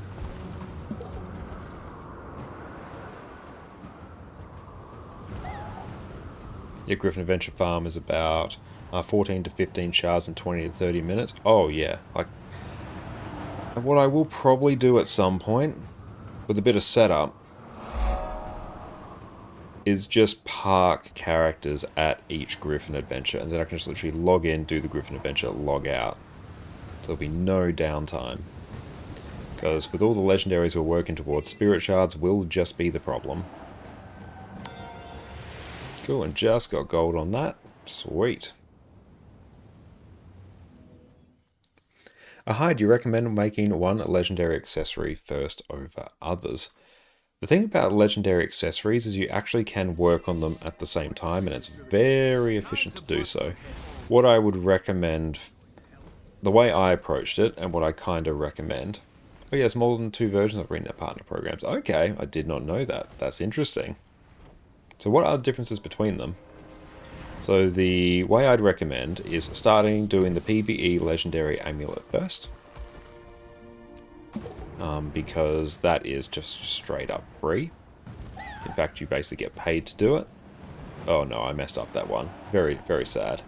Yeah, Griffin Adventure Farm is about 14 to 15 shards in 20 to 30 minutes. Oh yeah, like what I will probably do at some point, with a bit of setup, is just park characters at each Griffin adventure, and then I can just literally log in, do the Griffin adventure, log out. So there'll be no downtime. Because with all the legendaries we're working towards, spirit shards will just be the problem. Cool, and just got gold on that. Sweet. Hi, do you recommend making one legendary accessory first over others? The thing about legendary accessories is you actually can work on them at the same time, and it's very efficient to do so. What I would recommend, the way I approached it, and what I kind of recommend... Oh yes, more than 2 versions of Renet partner programs. Okay, I did not know that. That's interesting. So what are the differences between them? So the way I'd recommend is starting doing the PvE Legendary Amulet first. Because that is just straight up free. In fact, you basically get paid to do it. Oh no, I messed up that one. Very, very sad.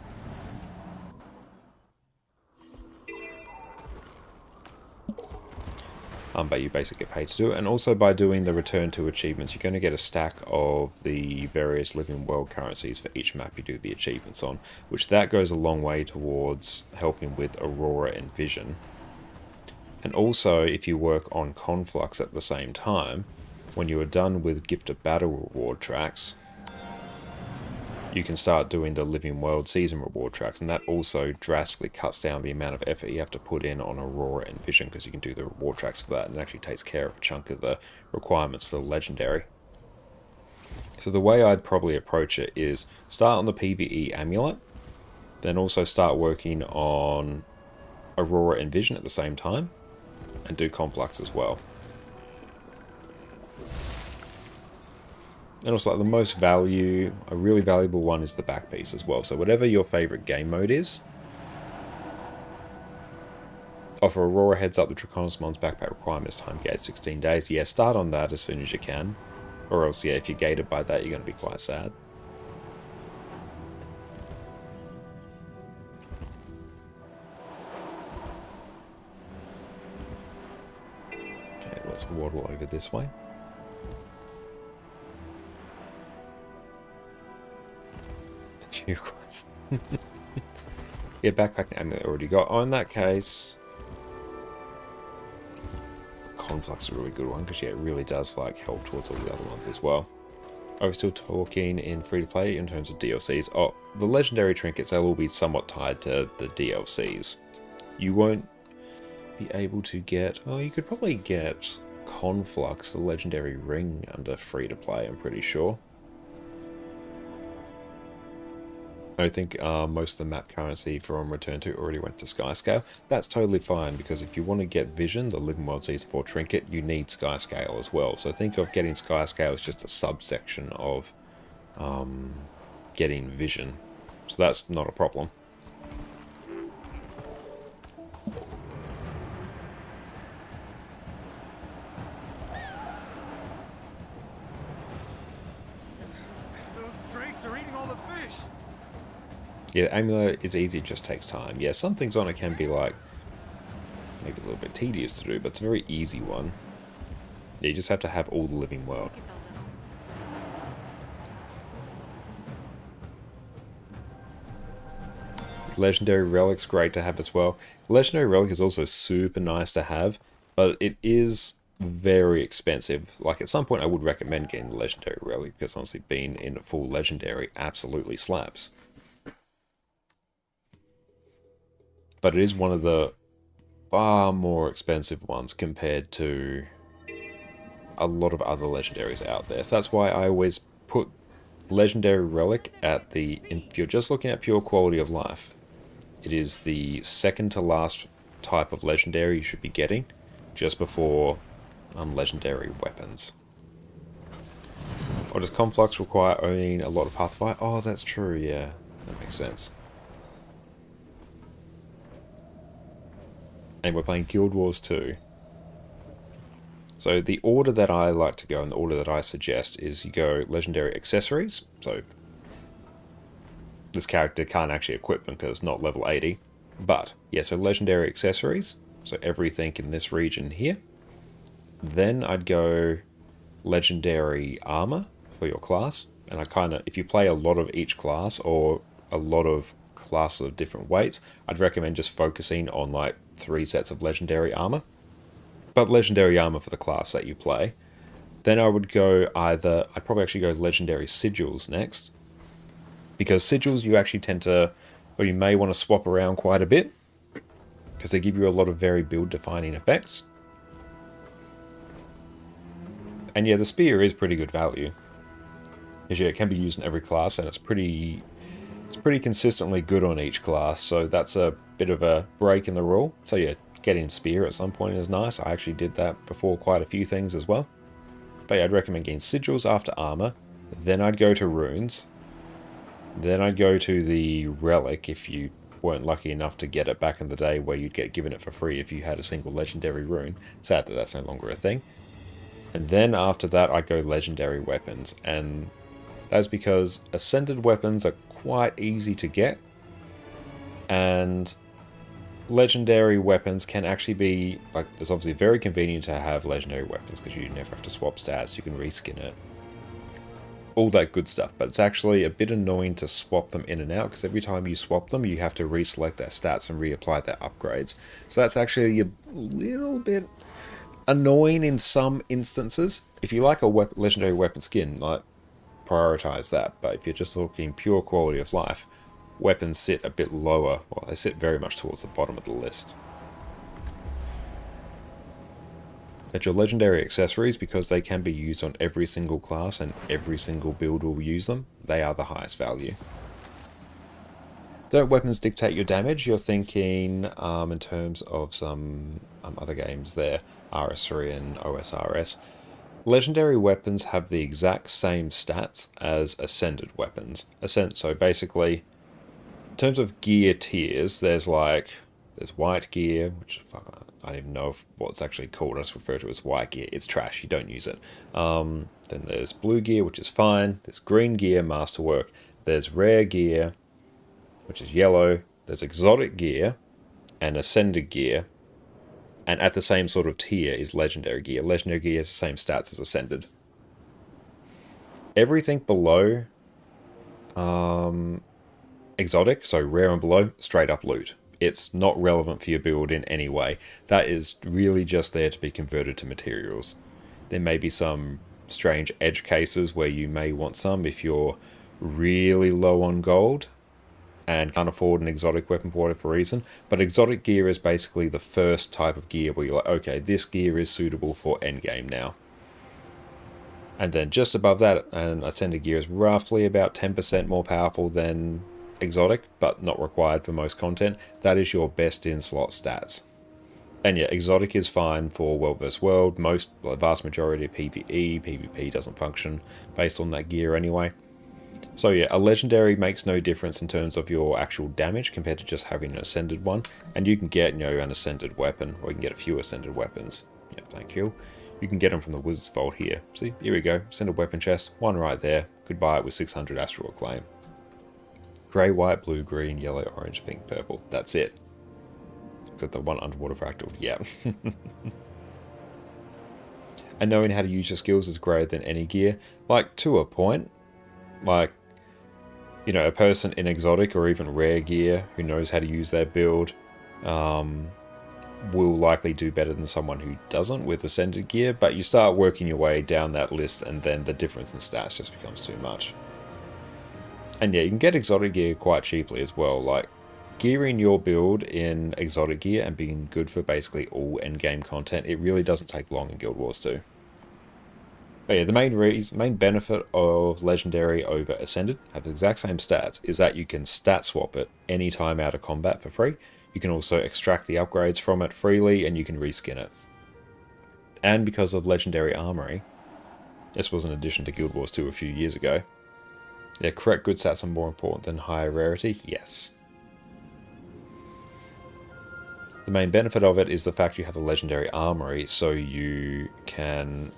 but you basically get paid to do it. And also by doing the return to achievements, you're going to get a stack of the various living world currencies for each map you do the achievements on, which that goes a long way towards helping with Aurora and Vision. And also, if you work on Conflux at the same time, when you are done with Gift of Battle reward tracks, you can start doing the Living World Season reward tracks, and that also drastically cuts down the amount of effort you have to put in on Aurora and Vision, because you can do the reward tracks for that, and it actually takes care of a chunk of the requirements for the Legendary. So the way I'd probably approach it is start on the PvE Amulet, then also start working on Aurora and Vision at the same time, and do Conflux as well. And also, like, the most a really valuable one is the back piece as well. So whatever your favorite game mode is. For Aurora, heads up, the Draconismon's backpack requirements time gate 16 days. Yeah, start on that as soon as you can. Or else, yeah, if you're gated by that, you're going to be quite sad. Okay, let's waddle over this way. Yeah, backpack amulet already got. Oh, in that case, Conflux is a really good one, because yeah, it really does like help towards all the other ones as well. Are we still talking in free-to-play in terms of DLCs? Oh, the legendary trinkets, they'll all be somewhat tied to the DLCs. You won't be able to get... Oh, you could probably get Conflux, the legendary ring, under free-to-play, I'm pretty sure. I think most of the map currency from Return to already went to Skyscale. That's totally fine, because if you want to get Vision, the Living World Season 4 trinket, you need Skyscale as well. So think of getting Skyscale as just a subsection of getting Vision. So that's not a problem. Those drakes are eating all the fish! Yeah, Amulet is easy, it just takes time. Yeah, some things on it can be like, maybe a little bit tedious to do, but it's a very easy one. Yeah, you just have to have all the living world. Legendary Relic's great to have as well. Legendary Relic is also super nice to have, but it is very expensive. Like, at some point I would recommend getting the Legendary Relic, because honestly being in a full Legendary absolutely slaps. But it is one of the far more expensive ones compared to a lot of other legendaries out there. So that's why I always put Legendary Relic at the... If you're just looking at pure quality of life, it is the second to last type of legendary you should be getting, just before legendary weapons. Or does Conflux require owning a lot of Pathfire? Oh, that's true, yeah. That makes sense. And we're playing Guild Wars 2. So the order that I like to go, and the order that I suggest, is you go Legendary Accessories. So this character can't actually equip them because it's not level 80. But yeah, so Legendary Accessories. So everything in this region here. Then I'd go Legendary Armor for your class. And I kind of, if you play a lot of each class, or a lot of classes of different weights, I'd recommend just focusing on like 3 sets of legendary armor, but legendary armor for the class that you play. Then I would go either, I'd probably actually go legendary sigils next, because sigils you actually tend to, or you may want to swap around quite a bit, because they give you a lot of very build defining effects. And yeah, the spear is pretty good value, because yeah, it can be used in every class, and it's pretty consistently good on each class, so that's a bit of a break in the rule. So yeah, getting spear at some point is nice. I actually did that before quite a few things as well. But yeah, I'd recommend getting sigils after armor, then I'd go to runes, then I'd go to the relic if you weren't lucky enough to get it back in the day, where you'd get given it for free if you had a single legendary rune. Sad that that's no longer a thing. And then after that I'd go legendary weapons, and that's because ascended weapons are quite easy to get, and legendary weapons can actually be, like, it's obviously very convenient to have legendary weapons because you never have to swap stats, you can reskin it, all that good stuff, but it's actually a bit annoying to swap them in and out because every time you swap them you have to reselect their stats and reapply their upgrades. So that's actually a little bit annoying in some instances. If you like a legendary weapon skin, like, prioritize that, but if you're just looking pure quality of life, weapons sit a bit lower. Well, they sit very much towards the bottom of the list. But your legendary accessories, because they can be used on every single class and every single build will use them, they are the highest value. Don't weapons dictate your damage? You're thinking in terms of some other games there, RS3 and OSRS. Legendary weapons have the exact same stats as Ascended weapons. So basically, in terms of gear tiers, there's white gear, which I don't even know what it's actually called. I just refer to it as white gear. It's trash. You don't use it. Then there's blue gear, which is fine. There's green gear, masterwork. There's rare gear, which is yellow. There's exotic gear and ascended gear. And at the same sort of tier is legendary gear. Legendary gear has the same stats as ascended. Everything below exotic, so rare and below, straight up loot. It's not relevant for your build in any way. That is really just there to be converted to materials. There may be some strange edge cases where you may want some if you're really low on gold and can't afford an exotic weapon for whatever reason. But exotic gear is basically the first type of gear where you're like, okay, this gear is suitable for endgame now. And then just above that, an ascended gear is roughly about 10% more powerful than exotic, but not required for most content. That is your best in slot stats. And yeah, exotic is fine for world vs world. The vast majority of PvE, PvP doesn't function based on that gear anyway. So yeah, a legendary makes no difference in terms of your actual damage compared to just having an ascended one. And you can get, an ascended weapon, or you can get a few ascended weapons. Yep, thank you. You can get them from the Wizard's Vault here. See, here we go. Ascended weapon chest, one right there. Could buy it with 600 Astral Acclaim. Grey, white, blue, green, yellow, orange, pink, purple. That's it. Except the one underwater fractal. Yeah. And knowing how to use your skills is greater than any gear. Like, to a point. Like, a person in exotic or even rare gear who knows how to use their build will likely do better than someone who doesn't with ascended gear, but you start working your way down that list and then the difference in stats just becomes too much. And yeah, you can get exotic gear quite cheaply as well, like gearing your build in exotic gear and being good for basically all endgame content, it really doesn't take long in Guild Wars 2. But yeah, the main benefit of Legendary over Ascended, have the exact same stats, is that you can stat swap it any time out of combat for free. You can also extract the upgrades from it freely, and you can reskin it. And because of Legendary Armory, this was an addition to Guild Wars 2 a few years ago. Yeah, correct good stats are more important than higher rarity? Yes. The main benefit of it is the fact you have a Legendary Armory, so you can...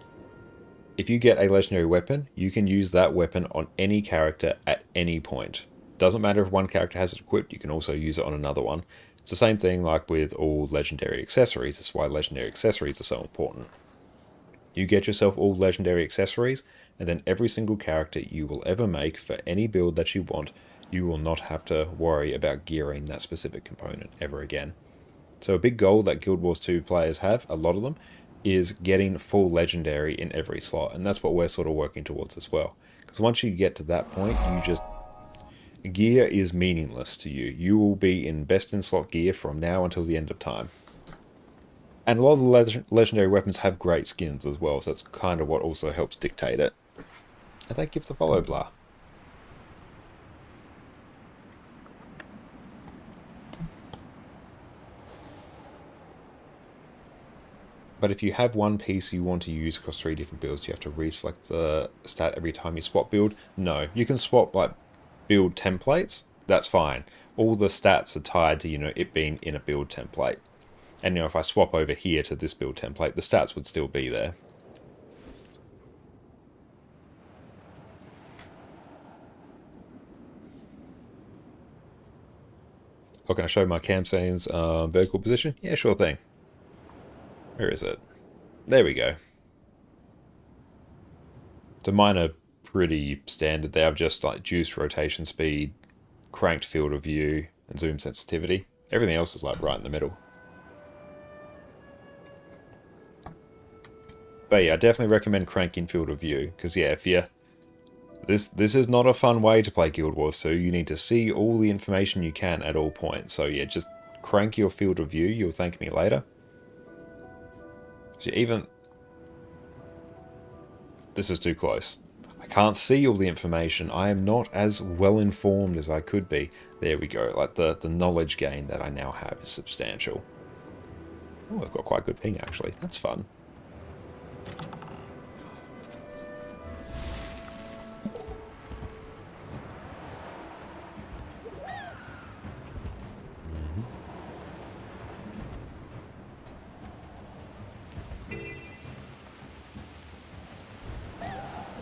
If you get a legendary weapon, you can use that weapon on any character at any point. Doesn't matter if one character has it equipped, you can also use it on another one. It's the same thing like with all legendary accessories. That's why legendary accessories are so important. You get yourself all legendary accessories, and then every single character you will ever make for any build that you want, you will not have to worry about gearing that specific component ever again. So a big goal that Guild Wars 2 players have, a lot of them, is getting full legendary in every slot, and that's what we're sort of working towards as well. Because once you get to that point, gear is meaningless to you. You will be in best in slot gear from now until the end of time. And a lot of the legendary weapons have great skins as well, so that's kind of what also helps dictate it. And thank you for the follow, blah. But if you have one piece you want to use across 3 different builds, you have to reselect the stat every time you swap build. No, you can swap like build templates. That's fine. All the stats are tied to it being in a build template. And if I swap over here to this build template, the stats would still be there. Oh, can I show my cam settings vertical position? Yeah, sure thing. Where is it? There we go. So mine are pretty standard. They have just like juiced rotation speed, cranked field of view, and zoom sensitivity. Everything else is like right in the middle. But yeah, I definitely recommend cranking field of view, because yeah, if you... This is not a fun way to play Guild Wars 2. You need to see all the information you can at all points. So yeah, just crank your field of view. You'll thank me later. So even... This is too close. I can't see all the information. I am not as well informed as I could be. There we go. Like the knowledge gain that I now have is substantial. Oh, I've got quite good ping actually. That's fun.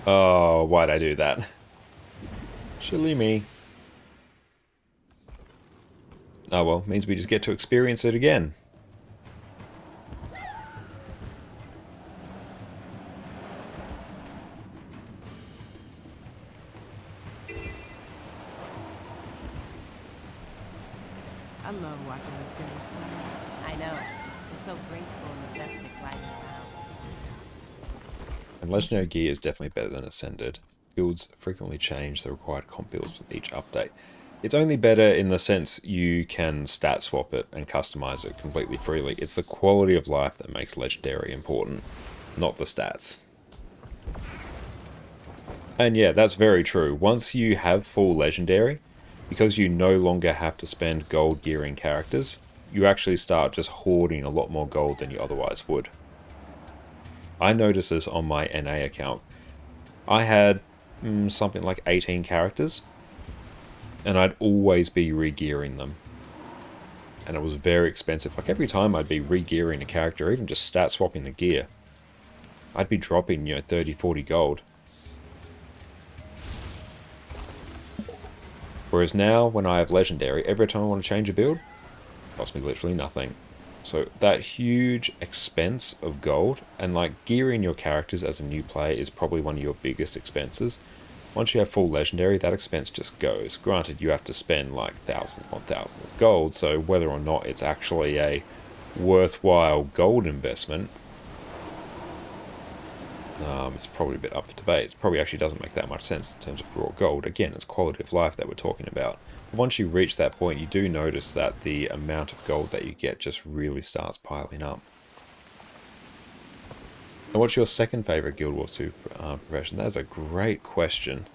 Oh, why'd I do that? Silly me. Oh well, means we just get to experience it again. I love watching the skippers play. I know. They're so graceful and majestic riding around. And Legendary gear is definitely better than Ascended. Builds frequently change the required comp builds with each update. It's only better in the sense you can stat swap it and customize it completely freely. It's the quality of life that makes Legendary important, not the stats. And yeah, that's very true. Once you have full Legendary, because you no longer have to spend gold gearing characters, you actually start just hoarding a lot more gold than you otherwise would. I noticed this on my NA account. I had something like 18 characters, and I'd always be re-gearing them. And it was very expensive. Like every time I'd be re-gearing a character, or even just stat swapping the gear, I'd be dropping, 30, 40 gold. Whereas now, when I have Legendary, every time I want to change a build, it costs me literally nothing. So that huge expense of gold, and like gearing your characters as a new player is probably one of your biggest expenses. Once you have full Legendary, that expense just goes. Granted, you have to spend like thousands upon thousands of gold, so whether or not it's actually a worthwhile gold investment, it's probably a bit up for debate. It probably actually doesn't make that much sense in terms of raw gold. Again, it's quality of life that we're talking about. But once you reach that point, you do notice that the amount of gold that you get just really starts piling up. And what's your second favourite Guild Wars 2 profession? That's a great question.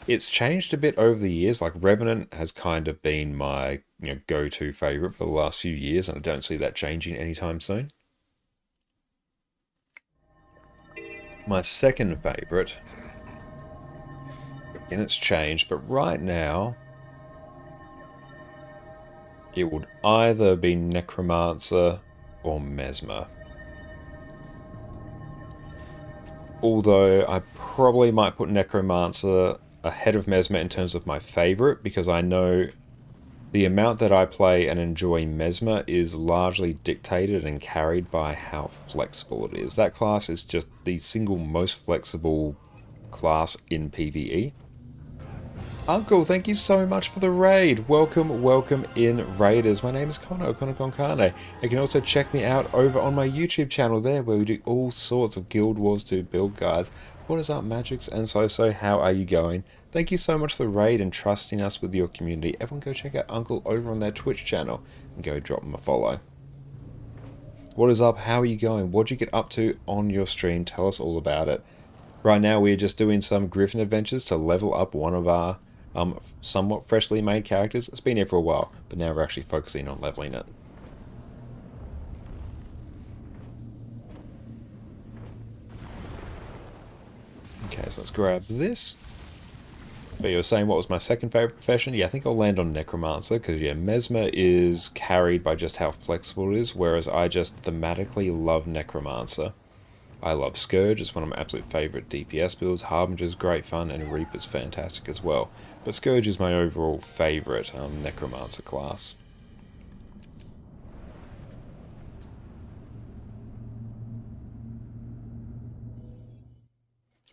It's changed a bit over the years. Like Revenant has kind of been my go-to favourite for the last few years, and I don't see that changing anytime soon. My second favourite, again it's changed, but right now it would either be Necromancer or Mesmer. Although I probably might put Necromancer ahead of Mesmer in terms of my favourite, because I know the amount that I play and enjoy Mesmer is largely dictated and carried by how flexible it is. That class is just the single most flexible class in PvE. Uncle, thank you so much for the raid. Welcome, welcome in, Raiders. My name is ConnorConCarne. You can also check me out over on my YouTube channel there, where we do all sorts of Guild Wars 2 build guides. What is up, Magics and So, how are you going? Thank you so much for the raid and trusting us with your community. Everyone go check out Uncle over on their Twitch channel and go drop him a follow. What is up? How are you going? What'd you get up to on your stream? Tell us all about it. Right now we're just doing some Griffin adventures to level up one of our somewhat freshly made characters. It's been here for a while, but now we're actually focusing on leveling it. Okay, so let's grab this. But you were saying what was my second favourite profession? Yeah, I think I'll land on Necromancer, because yeah, Mesmer is carried by just how flexible it is, whereas I just thematically love Necromancer. I love Scourge, it's one of my absolute favourite DPS builds. Harbinger's great fun, and Reaper's fantastic as well. But Scourge is my overall favourite Necromancer class.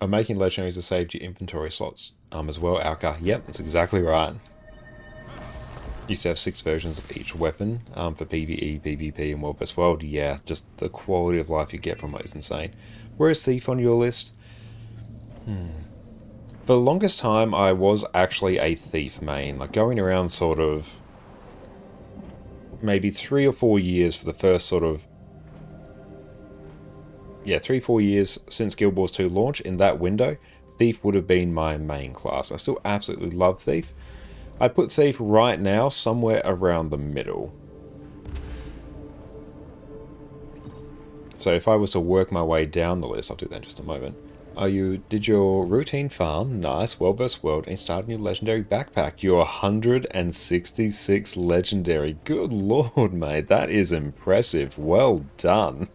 I'm making legendaries to save your inventory slots as well, Alka. Yep, that's exactly right. Used to have 6 versions of each weapon for PvE, PvP, and World vs. World. Yeah, just the quality of life you get from it is insane. Where is Thief on your list? For the longest time, I was actually a Thief main. Like, going around sort of maybe 3 or 4 years for the first sort of... Yeah, 3-4 years since Guild Wars 2 launch. In that window, Thief would have been my main class. I still absolutely love Thief. I'd put Thief right now somewhere around the middle. So if I was to work my way down the list, I'll do that in just a moment. Did your routine farm, nice, World vs. World, and you started your legendary backpack. You're 166 legendary. Good lord, mate, that is impressive. Well done.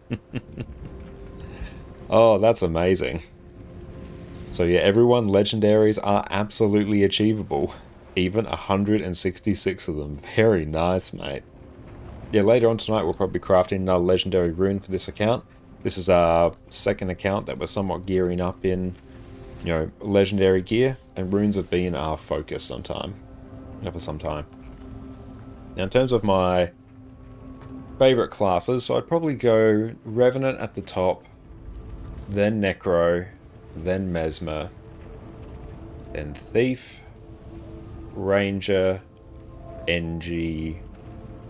Oh, that's amazing. So yeah, everyone, legendaries are absolutely achievable. Even 166 of them. Very nice, mate. Yeah, later on tonight we'll probably be crafting another legendary rune for this account. This is our second account that we're somewhat gearing up in, you know, legendary gear, and runes have been our focus for some time. Now, in terms of my favourite classes, so I'd probably go Revenant at the top, then Necro, then Mesmer, then Thief, Ranger, NG,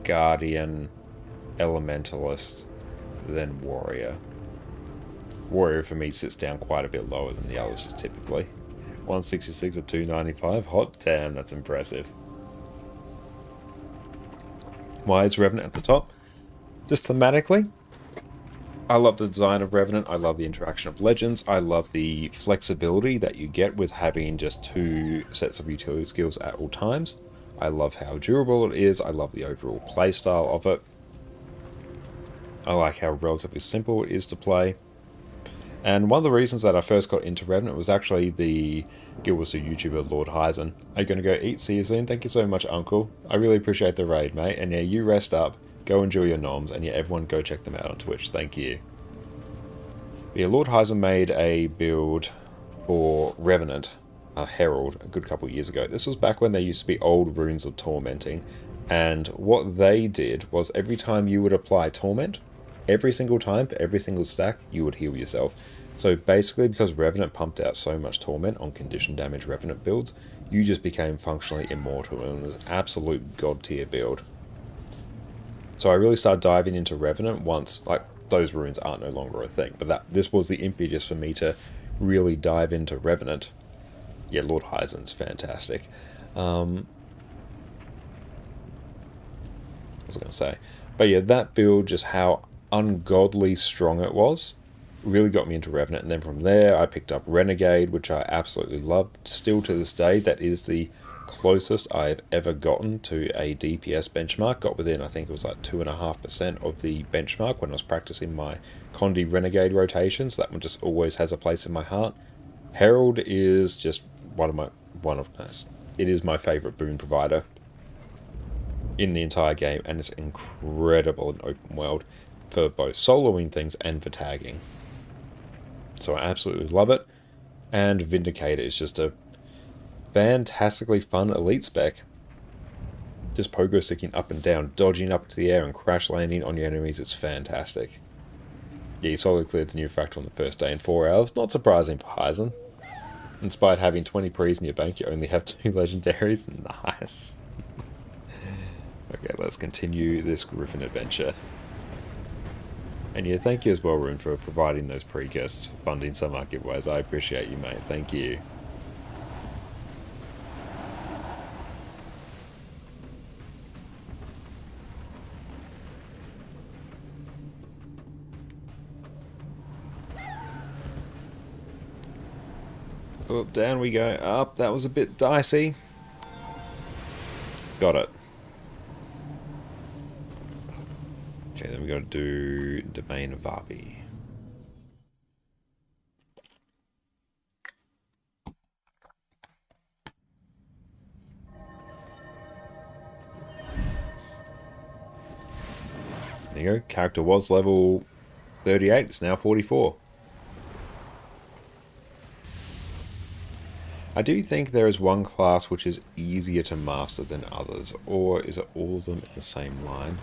Guardian, Elementalist, then Warrior. Warrior for me sits down quite a bit lower than the others just typically. 166 at 295, hot damn, that's impressive. Why is Revenant at the top? Just thematically, I love the design of Revenant, I love the interaction of legends, I love the flexibility that you get with having just 2 sets of utility skills at all times. I love how durable it is, I love the overall playstyle of it. I like how relatively simple it is to play. And one of the reasons that I first got into Revenant was actually the Guild Wars 2 YouTuber Lord Heisen. Are you going to go eat? See you soon? Thank you so much, Uncle. I really appreciate the raid, mate. And yeah, you rest up. Go enjoy your noms, and yeah, everyone go check them out on Twitch. Thank you. Yeah, Lord Heisen made a build for Revenant, Herald, a good couple of years ago. This was back when there used to be old runes of tormenting, and what they did was every time you would apply torment, every single time for every single stack, you would heal yourself. So basically, because Revenant pumped out so much torment on condition damage Revenant builds, you just became functionally immortal, and it was an absolute god tier build. So I really started diving into Revenant once, like, those runes aren't no longer a thing, but this was the impetus for me to really dive into Revenant. Yeah, Lord Heisen's fantastic. What was I going to say? But yeah, that build, just how ungodly strong it was, really got me into Revenant. And then from there, I picked up Renegade, which I absolutely loved. Still to this day, that is the closest I've ever gotten to a DPS benchmark. Got within, I think it was like 2.5% of the benchmark when I was practicing my Condi Renegade rotations. That one just always has a place in my heart. Herald is just it is my favorite boon provider in the entire game, and it's incredible in open world for both soloing things and for tagging. So I absolutely love it. And Vindicator is just a fantastically fun elite spec. Just pogo sticking up and down, dodging up into the air and crash landing on your enemies. It's fantastic. Yeah, you solidly cleared the new fractal on the first day in 4 hours. Not surprising for Heisen. Despite having 20 pre's in your bank, you only have 2 legendaries. Nice. Okay, let's continue this Griffin adventure. And yeah, thank you as well, Rune, for providing those precurses for funding some of our giveaways. I appreciate you, mate. Thank you. Oh, down we go. Up. That was a bit dicey. Got it. Okay, then we got to do Domain of Varpi. There you go. Character was level 38. It's now 44. I do think there is one class which is easier to master than others, or is it all of them in the same line?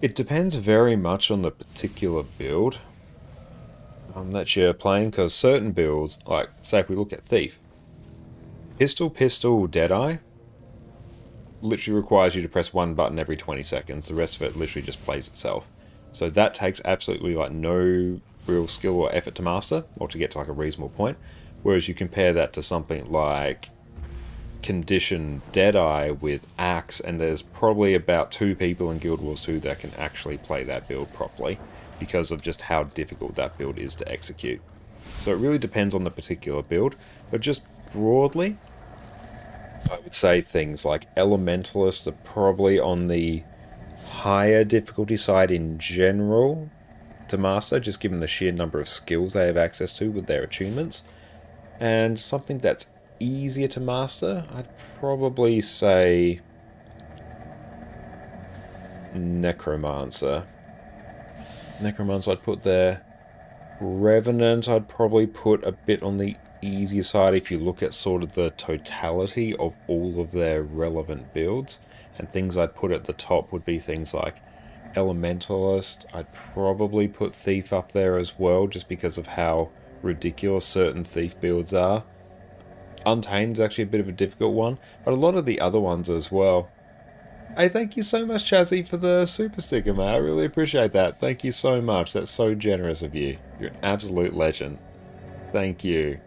It depends very much on the particular build that you're playing, because certain builds, like say if we look at Thief, Pistol, Deadeye, literally requires you to press one button every 20 seconds. The rest of it literally just plays itself. So that takes absolutely like no real skill or effort to master, or to get to like a reasonable point. Whereas you compare that to something like Condition Deadeye with Axe, and there's probably about 2 people in Guild Wars 2 that can actually play that build properly, because of just how difficult that build is to execute. So it really depends on the particular build, but just broadly, I would say things like Elementalists are probably on the higher difficulty side in general to master, just given the sheer number of skills they have access to with their attunements. And something that's easier to master, I'd probably say Necromancer. Necromancer I'd put there. Revenant I'd probably put a bit on the easier side if you look at sort of the totality of all of their relevant builds. And things I'd put at the top would be things like Elementalist. I'd probably put Thief up there as well, just because of how ridiculous certain Thief builds are. Untamed is actually a bit of a difficult one, but a lot of the other ones as well. Hey, thank you so much, Chazzy, for the super sticker, man. I really appreciate that. Thank you so much. That's so generous of you. You're an absolute legend. Thank you.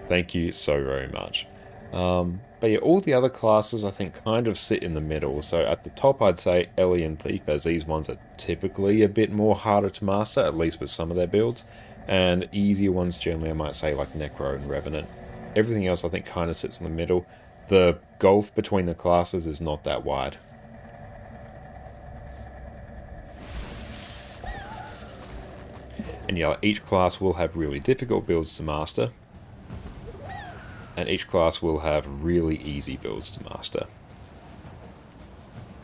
Thank you so very much. But yeah, all the other classes I think kind of sit in the middle. So at the top I'd say Ellie and Thief, as these ones are typically a bit more harder to master, at least with some of their builds. And easier ones generally I might say like Necro and Revenant. Everything else I think kind of sits in the middle. The gulf between the classes is not that wide. And yeah, each class will have really difficult builds to master. And each class will have really easy builds to master.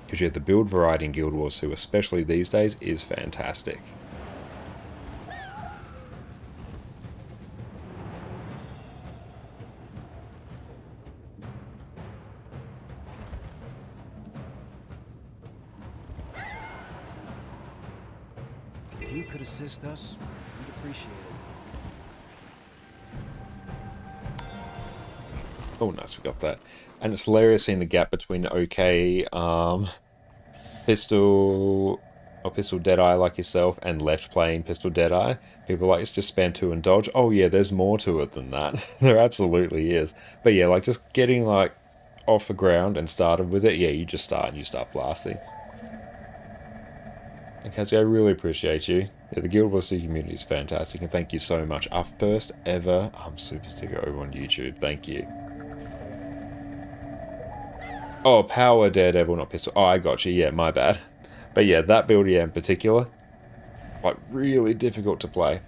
Because yeah, the build variety in Guild Wars 2, especially these days, is fantastic. If you could assist us, we'd appreciate it. Oh, nice, we got that. And it's hilarious seeing the gap between OK, Pistol Deadeye like yourself and left playing Pistol Deadeye. People are like, it's just spam 2 and dodge. Oh yeah, there's more to it than that. There absolutely is. But yeah, like just getting like off the ground and started with it, yeah, you just start and you start blasting. And Cassie, I really appreciate you. Yeah, the Guild Wars 2 community is fantastic, and thank you so much. Our first ever super sticker over on YouTube. Thank you. Oh, Power Daredevil, not Pistol. Oh, I got you. Yeah, my bad. But yeah, that build, yeah, in particular, like, really difficult to play.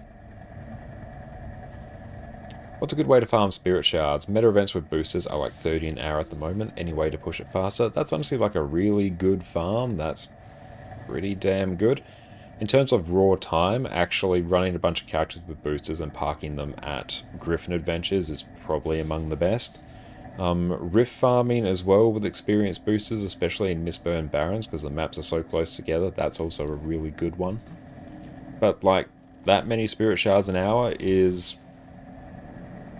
What's a good way to farm Spirit Shards? Meta events with boosters are like 30 an hour at the moment. Any way to push it faster? That's honestly like a really good farm. That's pretty damn good. In terms of raw time, actually running a bunch of characters with boosters and parking them at Griffin adventures is probably among the best. Rift farming as well with experienced boosters, especially in Mistburn Barrens, because the maps are so close together. That's also a really good one. But like, that many Spirit Shards an hour is...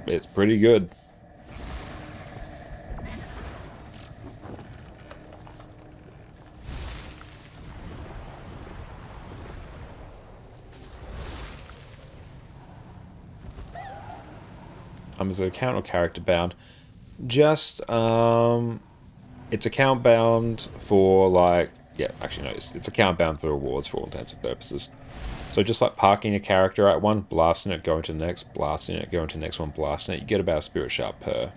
it's pretty good. Is it account or character bound? Just, it's account bound for like, yeah, actually no, it's account bound for rewards for all intents and purposes. So just like parking a character at one, blasting it, going to the next, blasting it, going to the next one, blasting it, you get about a Spirit Shard per.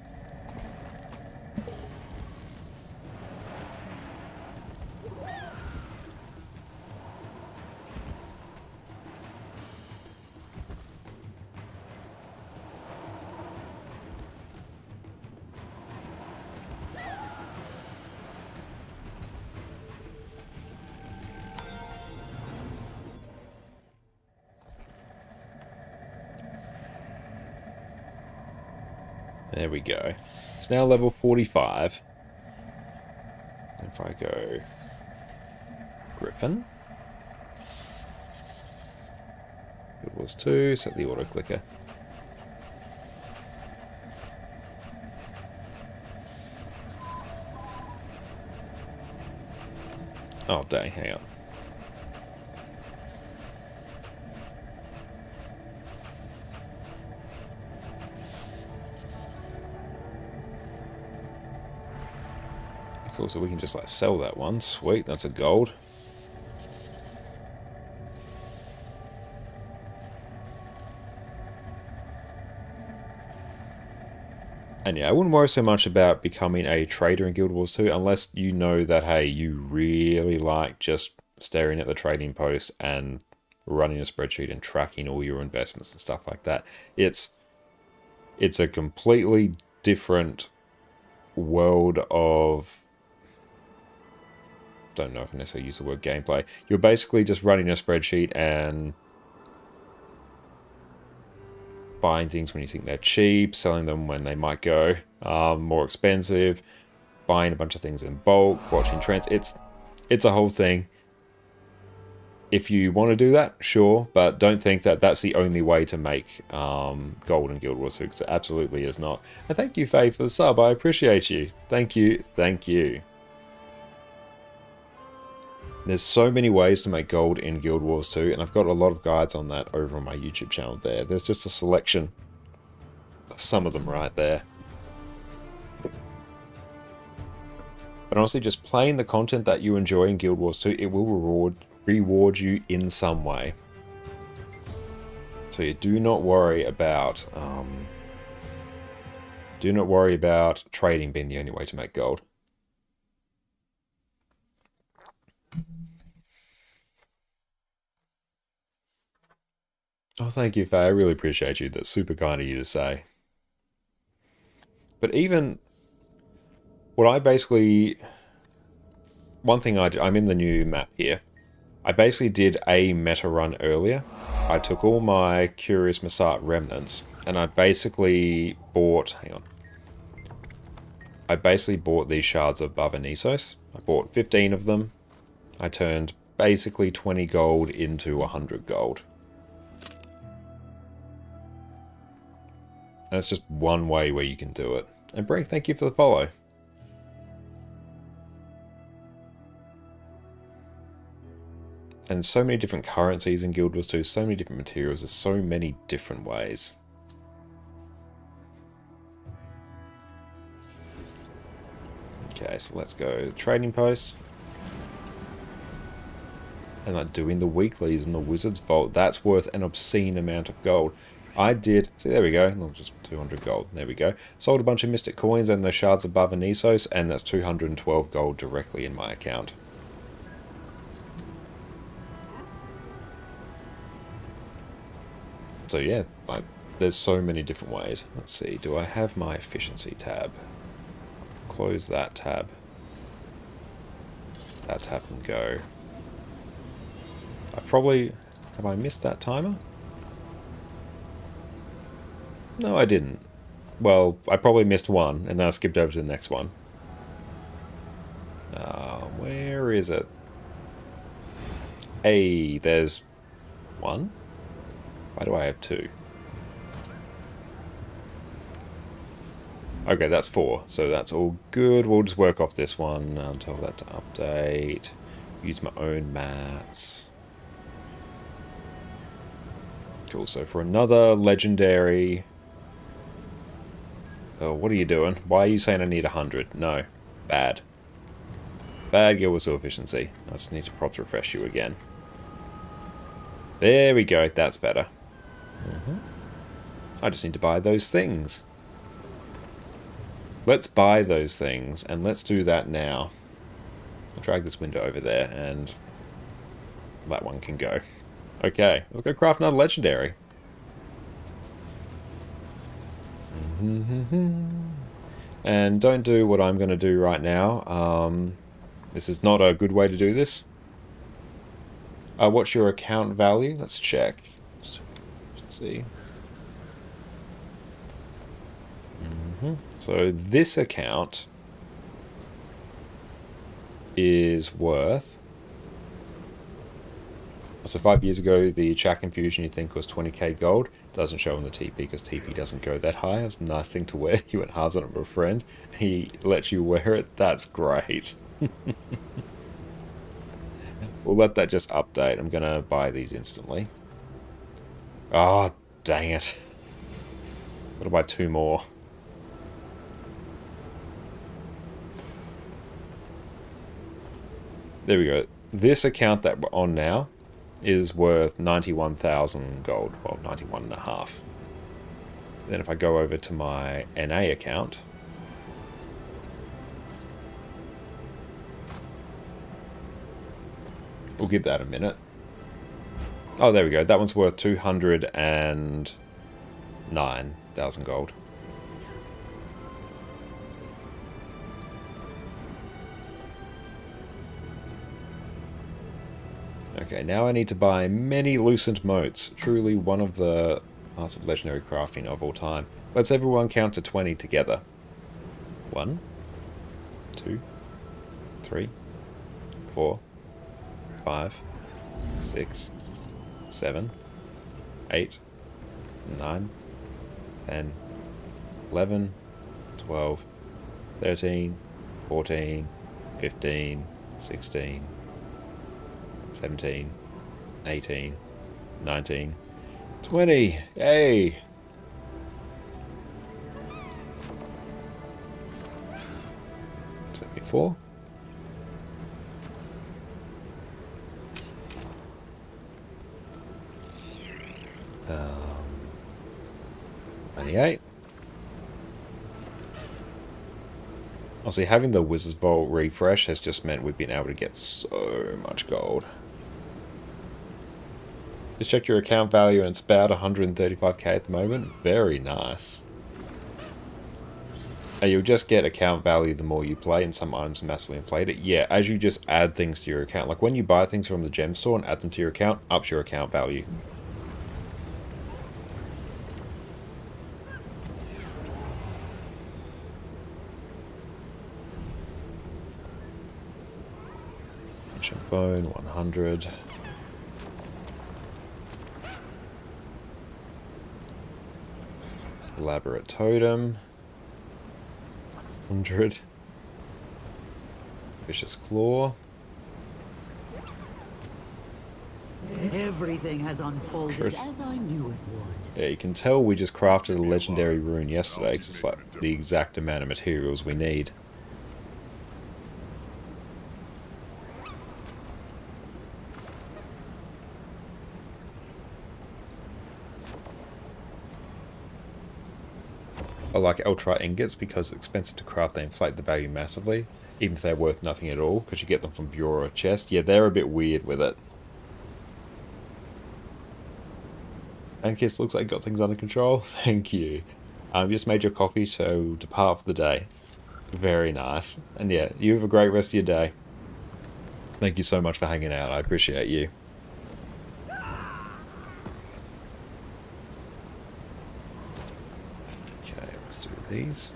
There we go. It's now level 45. If I go Griffin. It was 2, set the auto clicker. Oh dang, hang on. Cool, so we can just like sell that one. Sweet, that's a gold. And yeah, I wouldn't worry so much about becoming a trader in Guild Wars 2 unless you know that, hey, you really like just staring at the trading post and running a spreadsheet and tracking all your investments and stuff like that. It's a completely different world of... don't know if I necessarily use the word gameplay. You're basically just running a spreadsheet and buying things when you think they're cheap, selling them when they might go more expensive, buying a bunch of things in bulk, watching trends. It's a whole thing. If you want to do that, sure, but don't think that that's the only way to make gold in Guild Wars 2, because it absolutely is not. And thank you, Faye, for the sub. I appreciate you. Thank you. Thank you. There's so many ways to make gold in Guild Wars 2, and I've got a lot of guides on that over on my YouTube channel there. There's just a selection of some of them right there. But honestly, just playing the content that you enjoy in Guild Wars 2, it will reward you in some way. So you do not worry about trading being the only way to make gold. Oh, thank you, Faye. I really appreciate you. That's super kind of you to say. But even what I basically... one thing I did, I'm in the new map here. I basically did a meta run earlier. I took all my Curious Massart remnants and I basically bought... hang on. I basically bought these shards of Bavanisos. I bought 15 of them. I turned basically 20 gold into 100 gold. That's just one way where you can do it. And Brie, thank you for the follow. And so many different currencies in Guild Wars 2, so many different materials, there's so many different ways. Okay, so let's go trading post. And like doing the weeklies in the Wizard's Vault, that's worth an obscene amount of gold. I did, see there we go, just 200 gold, there we go. Sold a bunch of Mystic Coins and the Shards of Bavanisos, and that's 212 gold directly in my account. So yeah, there's so many different ways. Let's see, do I have my efficiency tab? Close that tab. That tab and go. Have I missed that timer? No, I didn't. Well, I probably missed one, and then I skipped over to the next one. Where is it? Hey, there's one? Why do I have two? Okay, that's 4, so that's all good. We'll just work off this one until that to update. Use my own mats. Cool, so for another legendary... oh, what are you doing? Why are you saying I need 100? No. Bad. Bad Guild Wars efficiency. I just need to props refresh you again. There we go, that's better. I just need to buy those things. Let's buy those things, and let's do that now. I'll drag this window over there, and that one can go. Okay, let's go craft another legendary. And don't do what I'm going to do right now. This is not a good way to do this. What's your account value? Let's check. Let's see. So this account is worth... So 5 years ago, the Chak infusion you think was 20k gold. Doesn't show on the TP because TP doesn't go that high. It's a nice thing to wear. You went halves on it with a friend. He lets you wear it. That's great. We'll let that just update. I'm going to buy these instantly. Oh, dang it. Got to buy 2 more. There we go. This account that we're on now is worth 91,000 gold. Well, 91.5. Then if I go over to my NA account, we'll give that a minute. Oh, there we go. That one's worth 209,000 gold. Okay, now I need to buy many Lucent Motes. Truly one of the parts of legendary crafting of all time. Let's everyone count to 20 together. 1, 2, 3, 4, 5, 6, 7, 8, 9, 10, 11, 12, 13, 14, 15, 16, 17, 18, 19, 20. Yay! $74. 98. Obviously, having the Wizard's Vault refresh has just meant we've been able to get so much gold. Just checked your account value and it's about 135k at the moment. Very nice. You'll just get account value the more you play, and some items massively inflate it. Yeah, as you just add things to your account. Like when you buy things from the gem store and add them to your account, ups your account value. Ancient Bone, 100. Elaborate Totem, 100. Vicious Claw. Everything has unfolded as I knew it would. Yeah, you can tell we just crafted a legendary rune yesterday because it's like the exact amount of materials we need. I like Ultra ingots because it's expensive to craft, they inflate the value massively, even if they're worth nothing at all, because you get them from Bureau or chest. Yeah, they're a bit weird with it. And Kiss looks like you got things under control. Thank you. Just made your coffee to depart for the day. Very nice. And yeah, you have a great rest of your day. Thank you so much for hanging out. I appreciate you. Let's do these.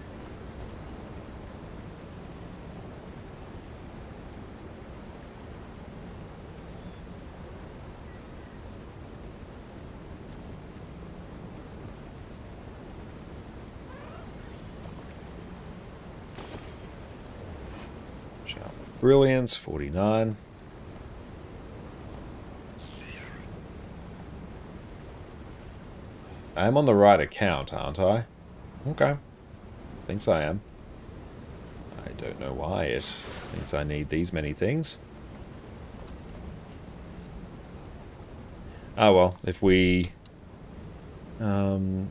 Sharp Brilliance, 49. I'm on the right account, aren't I? Okay. Thinks I am. I don't know why it thinks I need these many things. Ah well, if we don't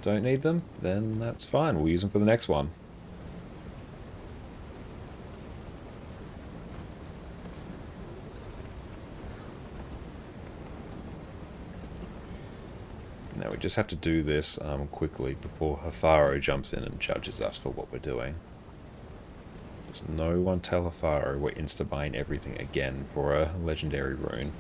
need them, then that's fine. We'll use them for the next one. Now we just have to do this quickly before Hafaro jumps in and judges us for what we're doing. There's no one tell Hafaro we're insta-buying everything again for a legendary rune.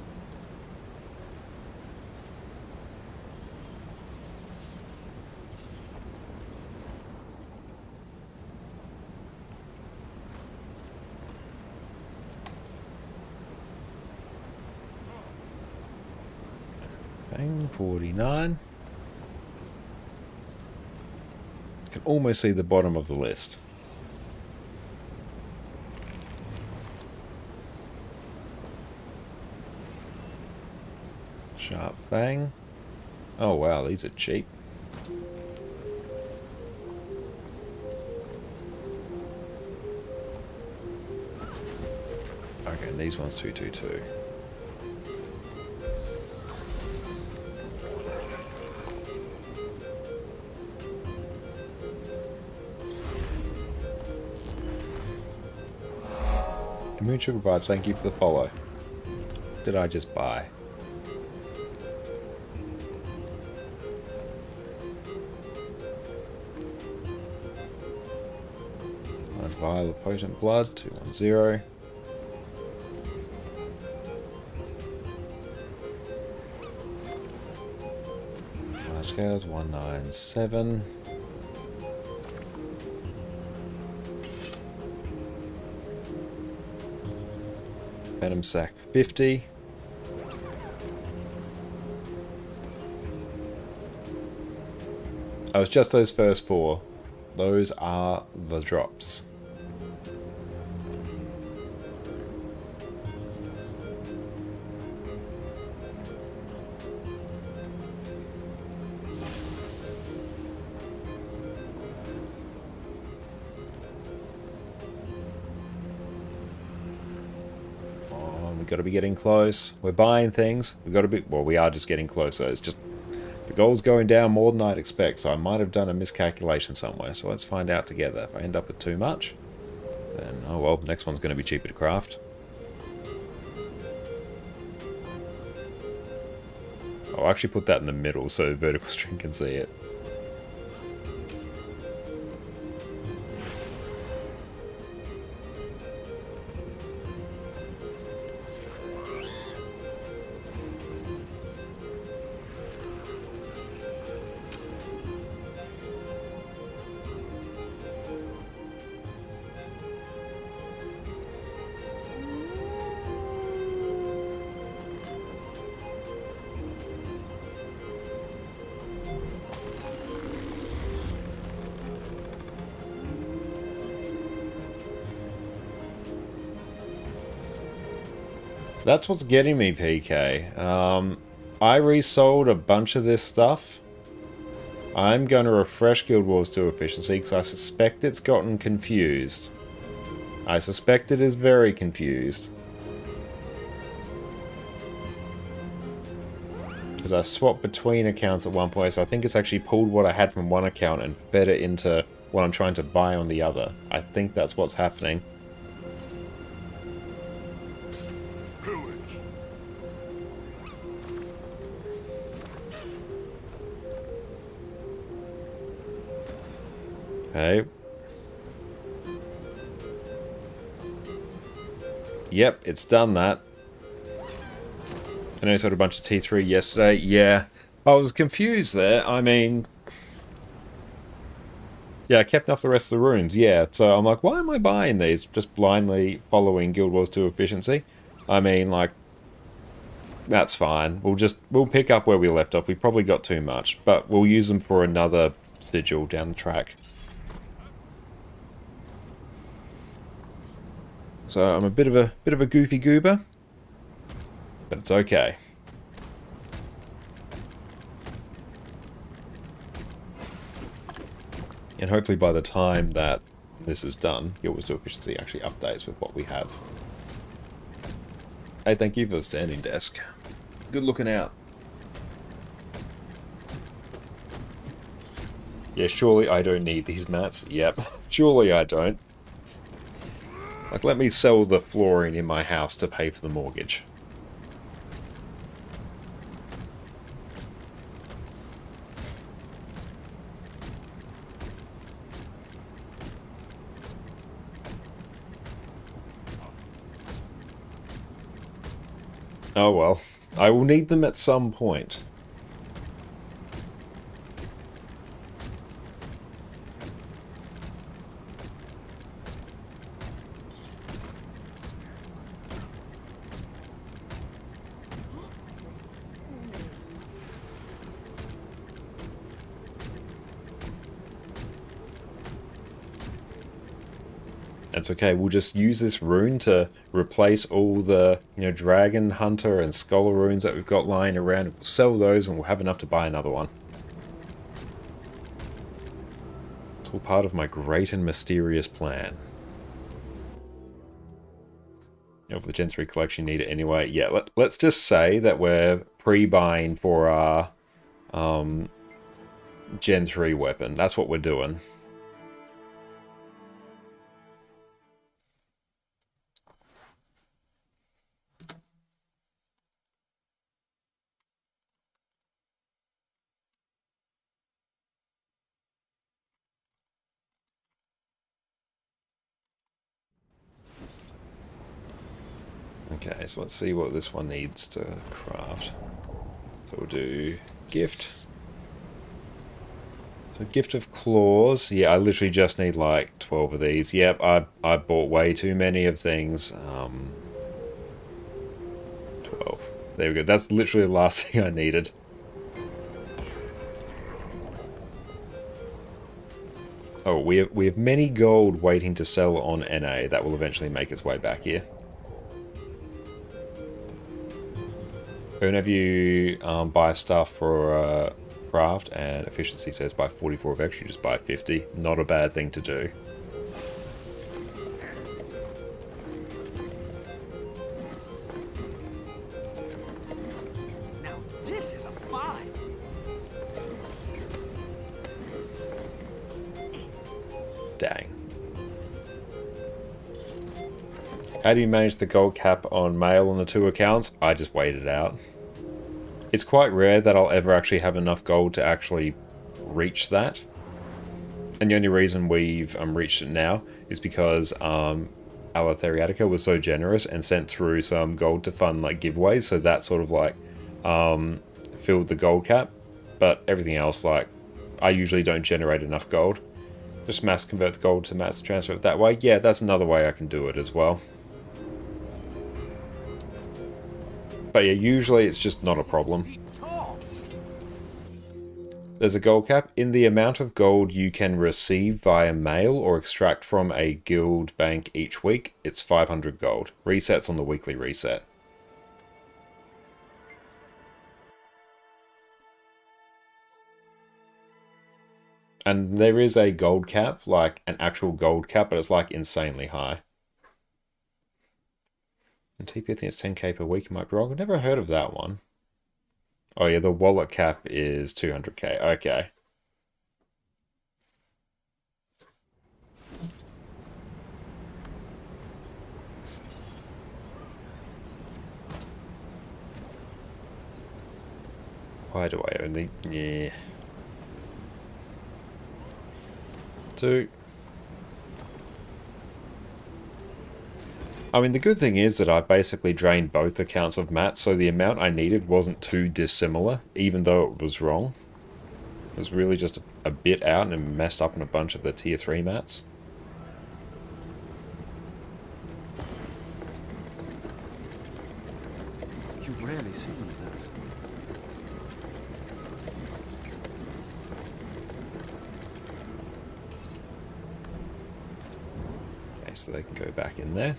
Bang, 49. Can almost see the bottom of the list. Sharp Fang. Oh wow, these are cheap. Okay, and these ones 222. Moon Sugar Vibes, thank you for the follow. Did I just buy? Vial of Potent Blood, 210. Large Scales, 197. Venom Sac, 50. Oh, it's just those first four. Those are the drops. We've got to be getting close. We're buying things. We've got to be... Well, we are just getting closer. It's just... The goal's going down more than I'd expect, so I might have done a miscalculation somewhere. So let's find out together. If I end up with too much, then... Oh well, next one's going to be cheaper to craft. I'll actually put that in the middle so Vertical String can see it. That's what's getting me, PK. I resold a bunch of this stuff. I'm going to refresh Guild Wars 2 efficiency because I suspect it's gotten confused. I suspect it is very confused. Because I swapped between accounts at one point, so I think it's actually pulled what I had from one account and fed it into what I'm trying to buy on the other. I think that's what's happening. Okay. Yep, it's done that. I know I sold a bunch of T3 yesterday. Yeah, I was confused there. I mean... Yeah, I kept off the rest of the runes. Yeah, so I'm like, why am I buying these? Just blindly following Guild Wars 2 efficiency. I mean, like... That's fine. We'll pick up where we left off. We probably got too much, but we'll use them for another sigil down the track. So I'm a bit of a goofy goober, but it's okay. And hopefully by the time that this is done, Guild Wars 2 efficiency actually updates with what we have. Hey, thank you for the standing desk. Good looking out. Yeah, surely I don't need these mats. Yep, surely I don't. Like, let me sell the flooring in my house to pay for the mortgage. Oh well, I will need them at some point. That's okay, we'll just use this rune to replace all the, Dragon Hunter and Scholar runes that we've got lying around. We'll sell those and we'll have enough to buy another one. It's all part of my great and mysterious plan. For the Gen 3 collection, you need it anyway. Yeah, let's just say that we're pre-buying for our Gen 3 weapon. That's what we're doing. Okay, so let's see what this one needs to craft. So we'll do gift. So gift of claws. Yeah, I literally just need like 12 of these. Yep, I bought way too many of things. 12. There we go. That's literally the last thing I needed. Oh, we have many gold waiting to sell on NA. That will eventually make its way back here. Whenever you buy stuff for craft and efficiency says buy 44 of X, you just buy 50. Not a bad thing to do. Now this is a find. Dang. How do you manage the gold cap on mail on the 2 accounts? I just wait it out. It's quite rare that I'll ever actually have enough gold to actually reach that. And the only reason we've reached it now is because Alatheriatica was so generous and sent through some gold to fund like giveaways, so that sort of like filled the gold cap. But everything else, like, I usually don't generate enough gold. Just mass convert the gold to mass transfer it that way. Yeah, that's another way I can do it as well. But yeah, usually it's just not a problem. There's a gold cap. In the amount of gold you can receive via mail or extract from a guild bank each week, it's 500 gold. Resets on the weekly reset. And there is a gold cap, like an actual gold cap, but it's like insanely high. And TP, I think it's 10k per week, I might be wrong. I've never heard of that one. Oh yeah, the wallet cap is 200k. Okay. Why do I only... Yeah. 2. I mean, the good thing is that I basically drained both accounts of mats, so the amount I needed wasn't too dissimilar, even though it was wrong. It was really just a bit out and messed up in a bunch of the tier 3 mats. You rarely see one of those. Okay, so they can go back in there.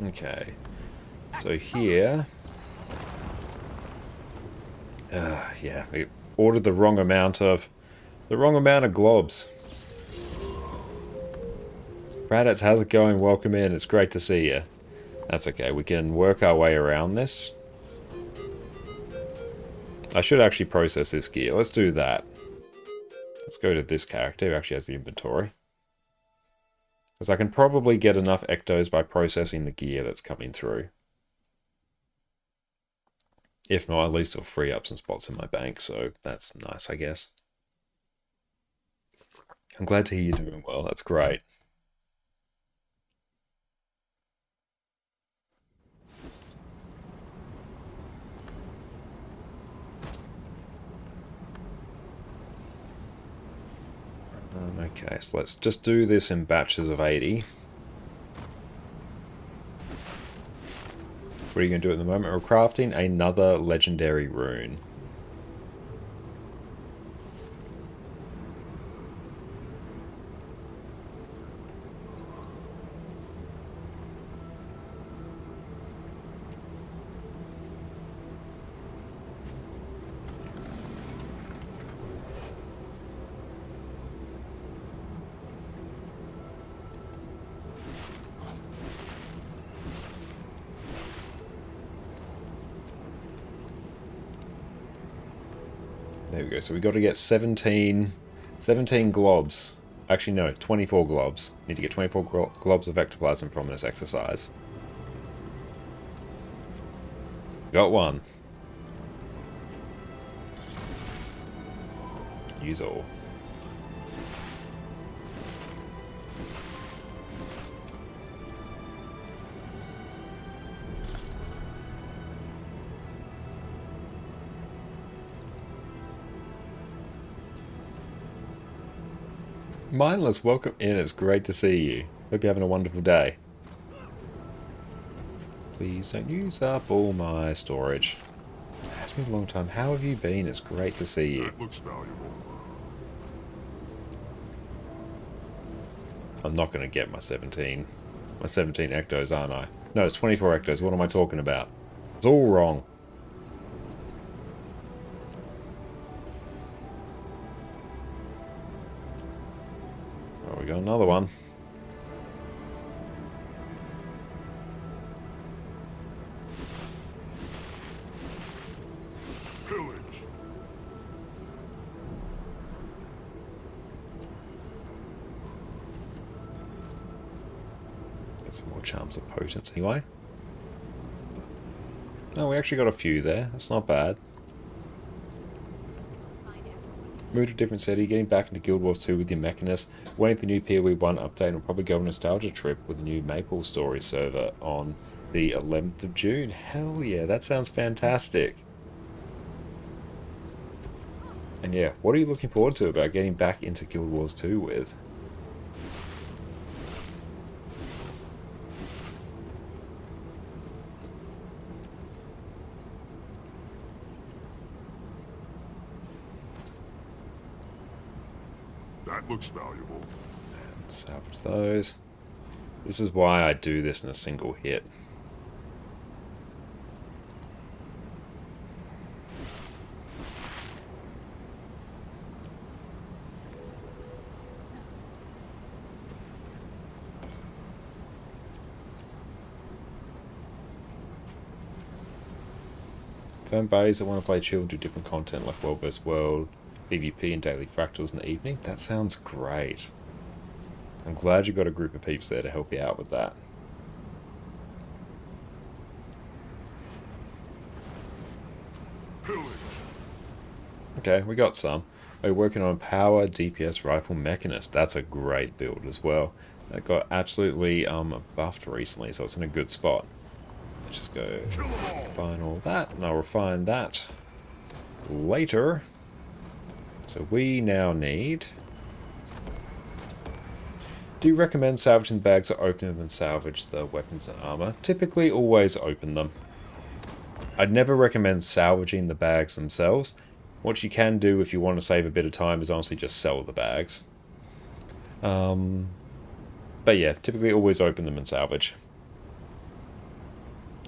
Okay, so here, yeah, we ordered the wrong amount of globs. Raditz, how's it going? Welcome in. It's great to see you. That's okay. We can work our way around this. I should actually process this gear. Let's do that. Let's go to this character who actually has the inventory. Because I can probably get enough ectos by processing the gear that's coming through. If not, at least it'll free up some spots in my bank, so that's nice, I guess. I'm glad to hear you're doing well. That's great. Okay, so let's just do this in batches of 80. What are you going to do at the moment? We're crafting another legendary rune. There we go. So we got to get 17 globs. Actually, no, 24 globs. Need to get 24 globs of ectoplasm from this exercise. Got one. Use all. Mindless, welcome in. It's great to see you. Hope you're having a wonderful day. Please don't use up all my storage. It's been a long time. How have you been? It's great to see you. That looks valuable. I'm not going to get my 17 ectos, aren't I? No, it's 24 ectos. What am I talking about? It's all wrong. Oh, we got another one. Pillage. Get some more charms of potence anyway. Oh, we actually got a few there. That's not bad. Moved to a different city, getting back into Guild Wars 2 with your Mechanist, waiting for new PoE 1 update, and we'll probably go on a nostalgia trip with the new Maple Story server on the 11th of June. Hell yeah, that sounds fantastic. And yeah, what are you looking forward to about getting back into Guild Wars 2 with? That looks valuable. And salvage those. This is why I do this in a single hit. Fan buddies that want to play chill and do different content like World vs. World, PvP and daily fractals in the evening. That sounds great. I'm glad you got a group of peeps there to help you out with that. Okay, we got some. We're working on Power DPS Rifle Mechanist. That's a great build as well. That got absolutely buffed recently, so it's in a good spot. Let's just go refine all that, and I'll refine that later. So we now need... Do you recommend salvaging the bags or open them and salvage the weapons and armor? Typically always open them. I'd never recommend salvaging the bags themselves. What you can do if you want to save a bit of time is honestly just sell the bags. But yeah, typically always open them and salvage.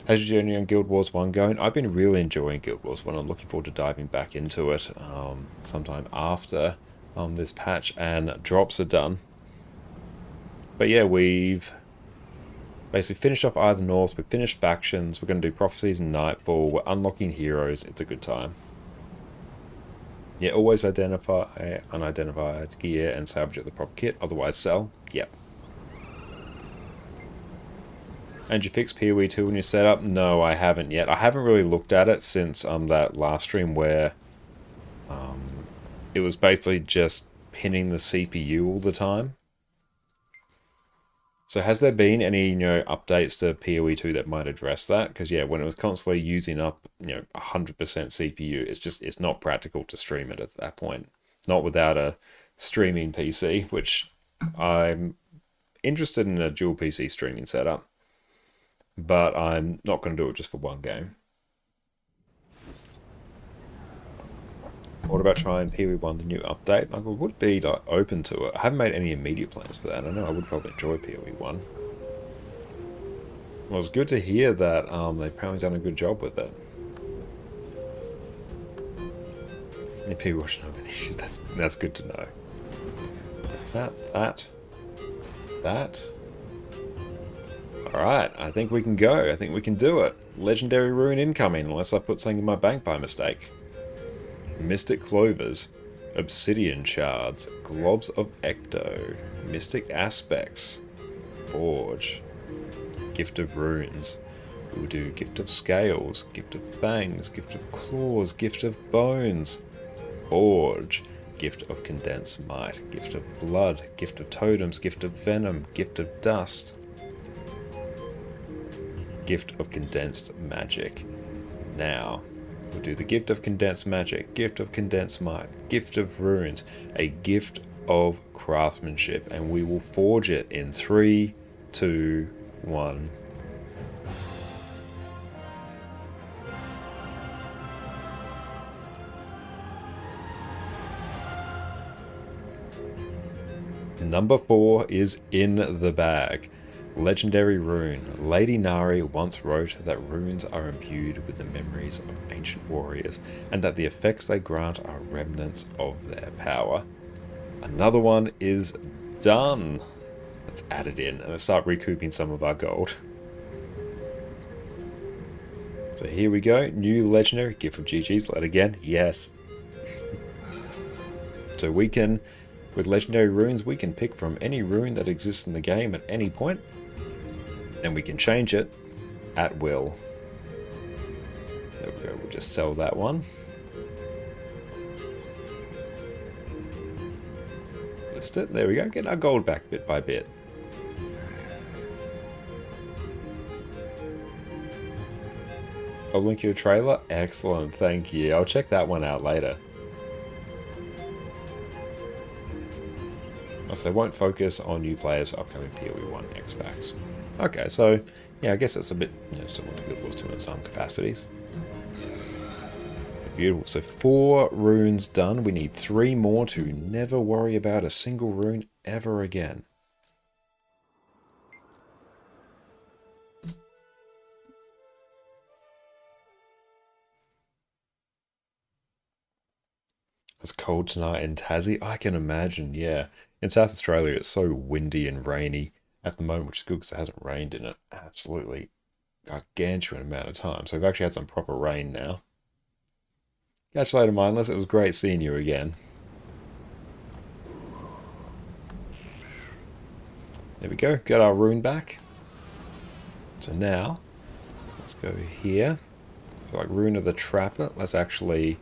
How's your journey on Guild Wars 1 going? I've been really enjoying Guild Wars 1. I'm looking forward to diving back into it sometime after this patch and drops are done. But yeah, we've basically finished off Either North, we've finished factions, we're going to do Prophecies and Nightfall, we're unlocking heroes, it's a good time. Yeah, always identify unidentified gear and salvage at the proper kit, otherwise sell. Yep. And you fix PoE 2 in your setup? No, I haven't yet. I haven't really looked at it since that last stream where it was basically just pinning the CPU all the time. So has there been any, updates to PoE 2 that might address that? Because yeah, when it was constantly using up, 100% CPU, it's not practical to stream it at that point. Not without a streaming PC, which I'm interested in a dual PC streaming setup, but I'm not going to do it just for one game. What about trying PoE1, the new update? I would be like, open to it. I haven't made any immediate plans for that. I know I would probably enjoy PoE1. Well, it's good to hear that they've apparently done a good job with it. If people watch no issues, that's good to know. That. Alright, I think we can go. I think we can do it. Legendary rune incoming, unless I put something in my bank by mistake. Mystic Clovers, Obsidian Shards, Globs of Ecto, Mystic Aspects, Forge, Gift of Runes. We'll do Gift of Scales, Gift of Fangs, Gift of Claws, Gift of Bones, Forge, Gift of Condensed Might, Gift of Blood, Gift of Totems, Gift of Venom, Gift of Dust, Gift of Condensed Magic. Now, we'll do the Gift of Condensed Magic, Gift of Condensed Might, Gift of Runes, a Gift of Craftsmanship, and we will forge it in 3, 2, 1. Number 4 is in the bag. Legendary Rune. Lady Nari once wrote that runes are imbued with the memories of ancient warriors, and that the effects they grant are remnants of their power. Another one is done. Let's add it in, and let's start recouping some of our gold. So here we go. New legendary. Gift of GG's. Let again. Yes. So we can, with legendary runes, we can pick from any rune that exists in the game at any point, and we can change it at will. There we go, we'll just sell that one. List it, there we go, get our gold back bit by bit. I'll link you a trailer, excellent, thank you. I'll check that one out later. So they won't focus on new players for upcoming PoE1 X-Packs. Okay, so yeah, I guess that's a bit, similar to Guild Wars 2 in some capacities. Beautiful. So 4 runes done. We need 3 more to never worry about a single rune ever again. It's cold tonight in Tassie. I can imagine, yeah. In South Australia, it's so windy and rainy at the moment, which is good because it hasn't rained in an absolutely gargantuan amount of time. So we've actually had some proper rain now. Catch you later, Mindless. It was great seeing you again. There we go. Got our rune back. So now, let's go here. So like Rune of the Trapper. Let's actually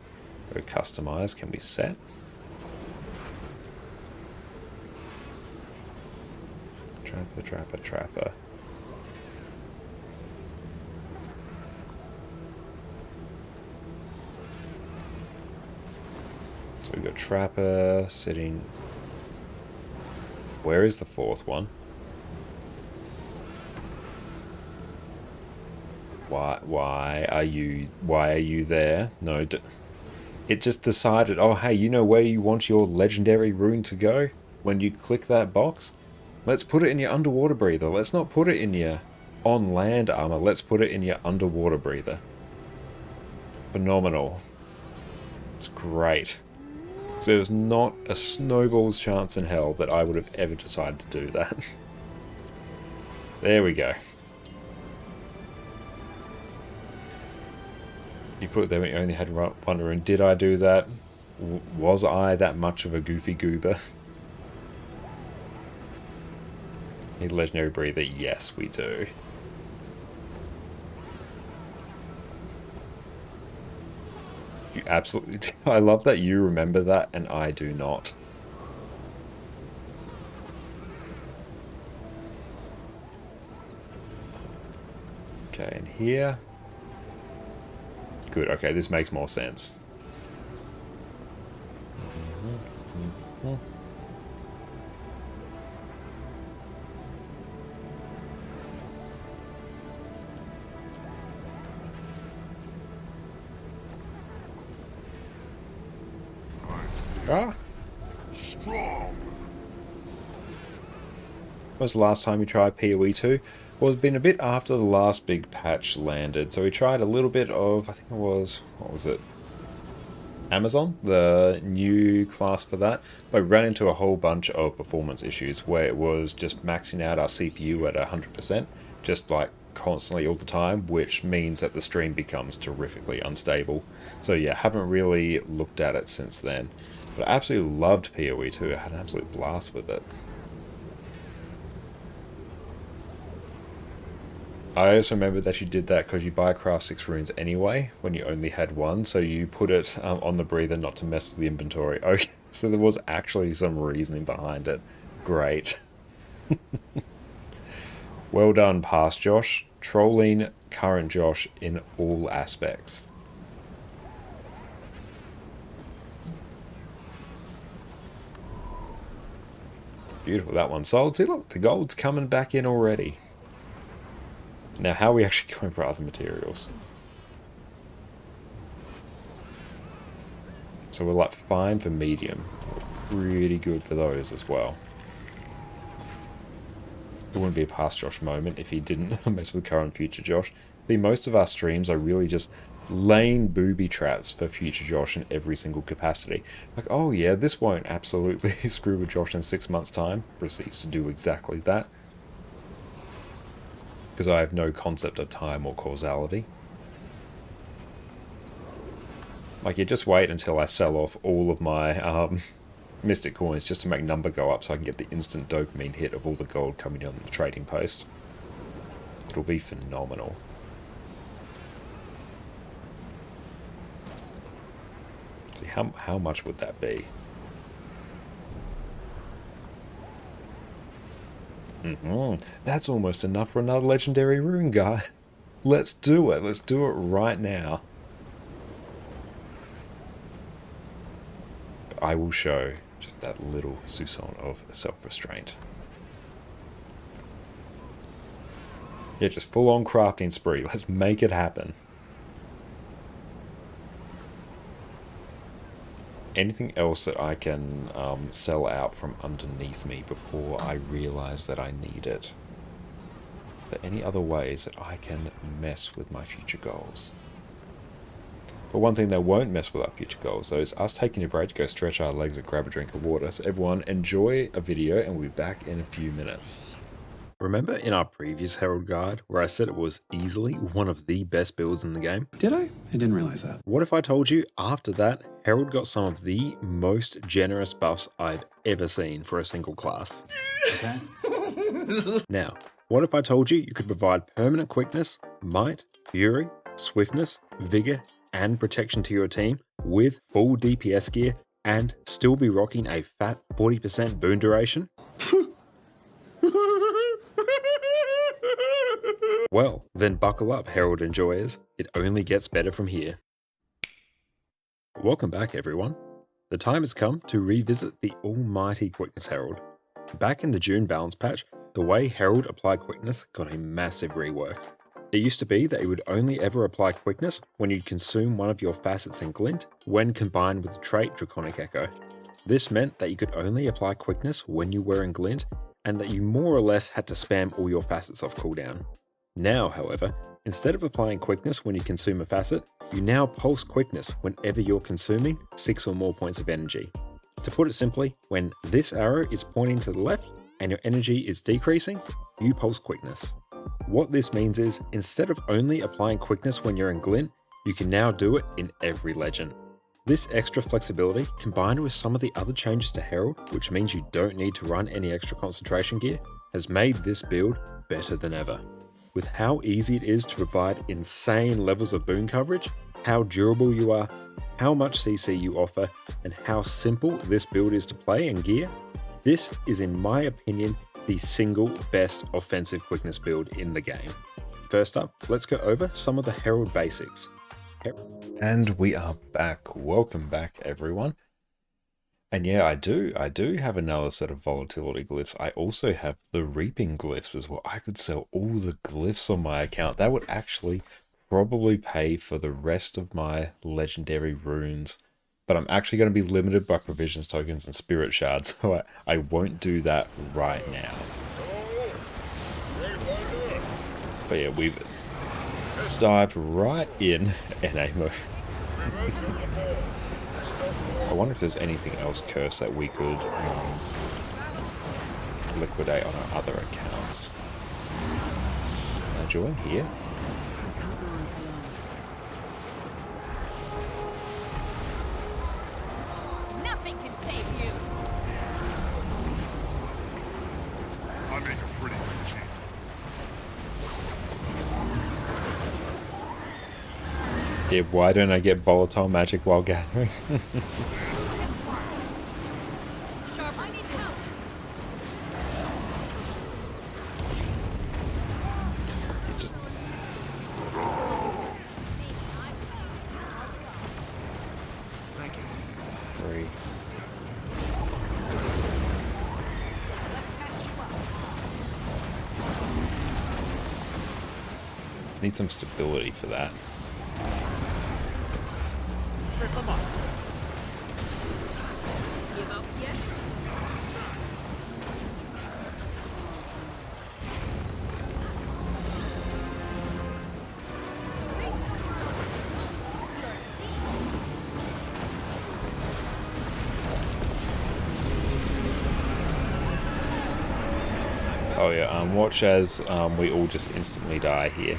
go customize. Can we set? Trapper. So we've got Trapper sitting. Where is the 4th one? Why are you there? No, it just decided, oh hey, you know where you want your legendary rune to go when you click that box? Let's put it in your underwater breather. Let's not put it in your on-land armor. Let's put it in your underwater breather. Phenomenal. It's great. So there's not a snowball's chance in hell that I would have ever decided to do that. There we go. You put it there when you only had one rune. Did I do that? Was I that much of a goofy goober? Need a legendary breather? Yes, we do. You absolutely... I love that you remember that and I do not. Okay, and here... Good, okay, this makes more sense. Ah! Strong. When was the last time you tried PoE 2? Well, it's been a bit after the last big patch landed, so we tried a little bit of, I think it was, what was it? Amazon, the new class for that, but we ran into a whole bunch of performance issues where it was just maxing out our CPU at 100%, just like constantly all the time, which means that the stream becomes terrifically unstable. So yeah, haven't really looked at it since then. But I absolutely loved PoE 2, I had an absolute blast with it. I also remember that you did that because you buy craft 6 runes anyway when you only had one, so you put it on the breather not to mess with the inventory. Okay, so there was actually some reasoning behind it. Great. Well done, past Josh. Trolling current Josh in all aspects. Beautiful, that one sold. See, look, the gold's coming back in already. Now, how are we actually going for other materials? So we're like fine for medium. Pretty good for those as well. It wouldn't be a past Josh moment if he didn't mess with current future Josh. See, most of our streams are really just laying booby traps for future Josh in every single capacity. Like, oh yeah, this won't absolutely screw with Josh in 6 months' time. Proceeds to do exactly that. Because I have no concept of time or causality. Like, you just wait until I sell off all of my Mystic coins just to make number go up so I can get the instant dopamine hit of all the gold coming in on the trading post. It'll be phenomenal. See, how much would that be? That's almost enough for another legendary rune, guy. Let's do it. Let's do it right now. But I will show just that little soupçon of self-restraint. Yeah, just full-on crafting spree. Let's make it happen. Anything else that I can sell out from underneath me before I realize that I need it? Are there any other ways that I can mess with my future goals? But one thing that won't mess with our future goals, though, is us taking a break to go stretch our legs and grab a drink of water. So everyone, enjoy a video and we'll be back in a few minutes. Remember in our previous Herald guide where I said it was easily one of the best builds in the game? Did I? I didn't realize that. What if I told you after that, Herald got some of the most generous buffs I've ever seen for a single class? Okay. Now, what if I told you you could provide permanent quickness, might, fury, swiftness, vigor, and protection to your team with full DPS gear and still be rocking a fat 40% boon duration? Well, then buckle up, Herald enjoyers. It only gets better from here. Welcome back, everyone. The time has come to revisit the almighty Quickness Herald. Back in the June balance patch, the way Herald applied Quickness got a massive rework. It used to be that it would only ever apply Quickness when you'd consume one of your facets in Glint when combined with the trait Draconic Echo. This meant that you could only apply Quickness when you were in Glint and that you more or less had to spam all your facets off cooldown. Now, however, instead of applying Quickness when you consume a facet, you now pulse Quickness whenever you're consuming 6 or more points of energy. To put it simply, when this arrow is pointing to the left and your energy is decreasing, you pulse Quickness. What this means is, instead of only applying Quickness when you're in Glint, you can now do it in every legend. This extra flexibility, combined with some of the other changes to Herald, which means you don't need to run any extra concentration gear, has made this build better than ever. With how easy it is to provide insane levels of boon coverage, how durable you are, how much CC you offer, and how simple this build is to play and gear, this is, in my opinion, the single best offensive quickness build in the game. First up, let's go over some of the Herald basics. And we are back. Welcome back, everyone. And yeah, I do have another set of volatility glyphs. I also have the reaping glyphs as well. I could sell all the glyphs on my account. That would actually probably pay for the rest of my legendary runes but I'm actually going to be limited by provisions tokens and spirit shards, so I won't do that right now. But yeah, we've dived right in NA mode. I wonder if there's anything else cursed that we could liquidate on our other accounts. Join here. Nothing can save you. I make a pretty good champ. Yeah, why don't I get volatile magic while gathering? Need some stability for that. Oh yeah, watch as we all just instantly die here.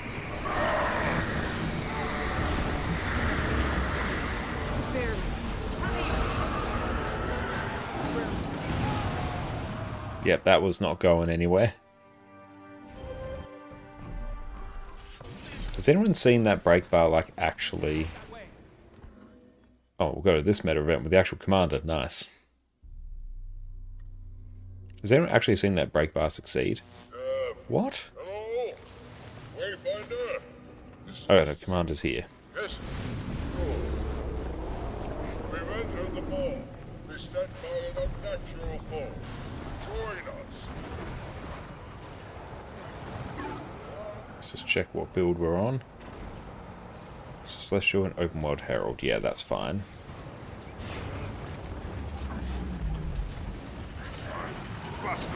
Yep, that was not going anywhere. Has anyone seen that break bar, like, actually... Oh, we'll go to this meta event with the actual commander. Nice. Has anyone actually seen that break bar succeed? What? Hello? Wayfinder? Oh, the commander's here. Yes. We've entered the mall. Beset by an unnatural foe. Join us. Let's just check what build we're on. Celestial and open world Herald. Yeah, that's fine. Buster.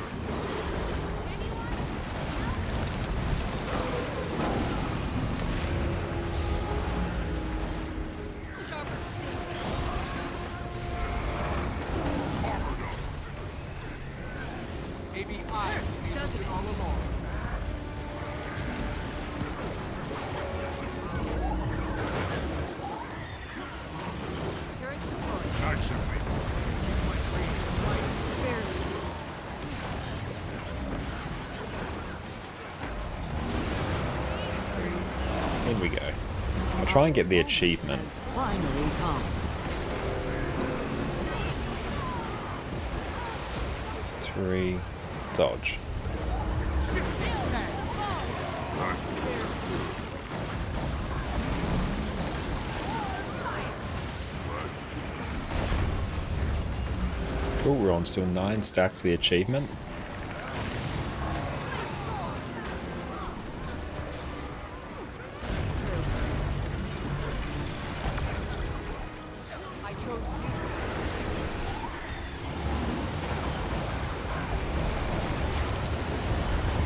Maybe I does it all along. Nice of me. In we go. I'll try and get the achievement. Finally come. 3, dodge. Cool, we're on still 9 stacks the achievement.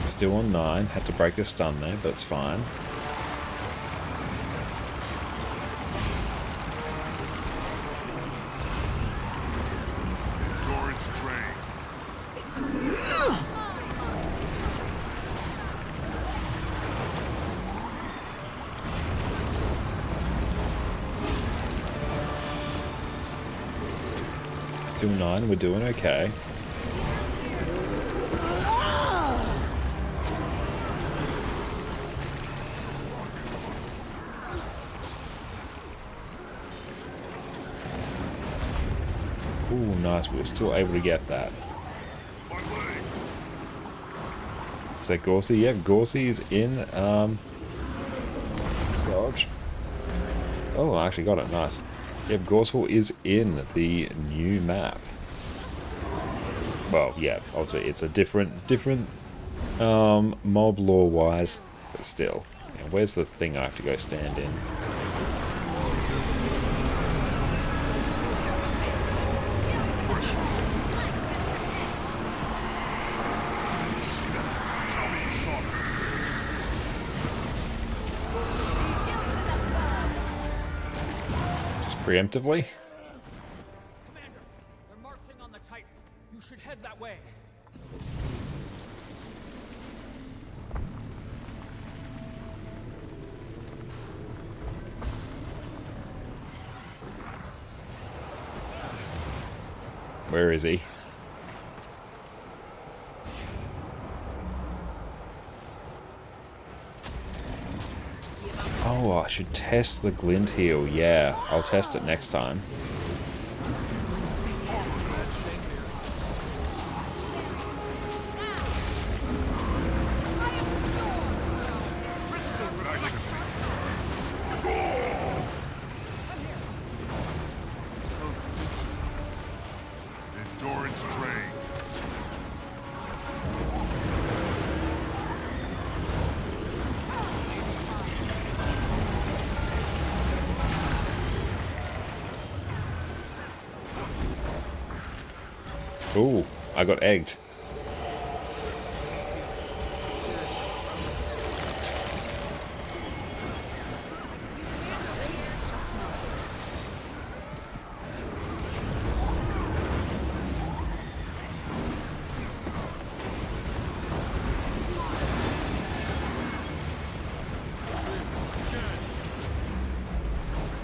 Still on 9, had to break the stun there, but it's fine. Torrance train. Still 9, we're doing okay. Ooh, nice, we were still able to get that. Is that Gorsey? Yeah, Gorsey is in, dodge. Oh, I actually got it, nice. Yep, Gorsel is in the new map. Well, yeah, obviously it's a different mob lore-wise, but still. Yeah, where's the thing I have to go stand in? Preemptively? Commander, they're marching on the Titan. You should head that way. Where is he? Oh, I should test the glint heal. Yeah, I'll test it next time. Endurance drain. Ooh, I got egged.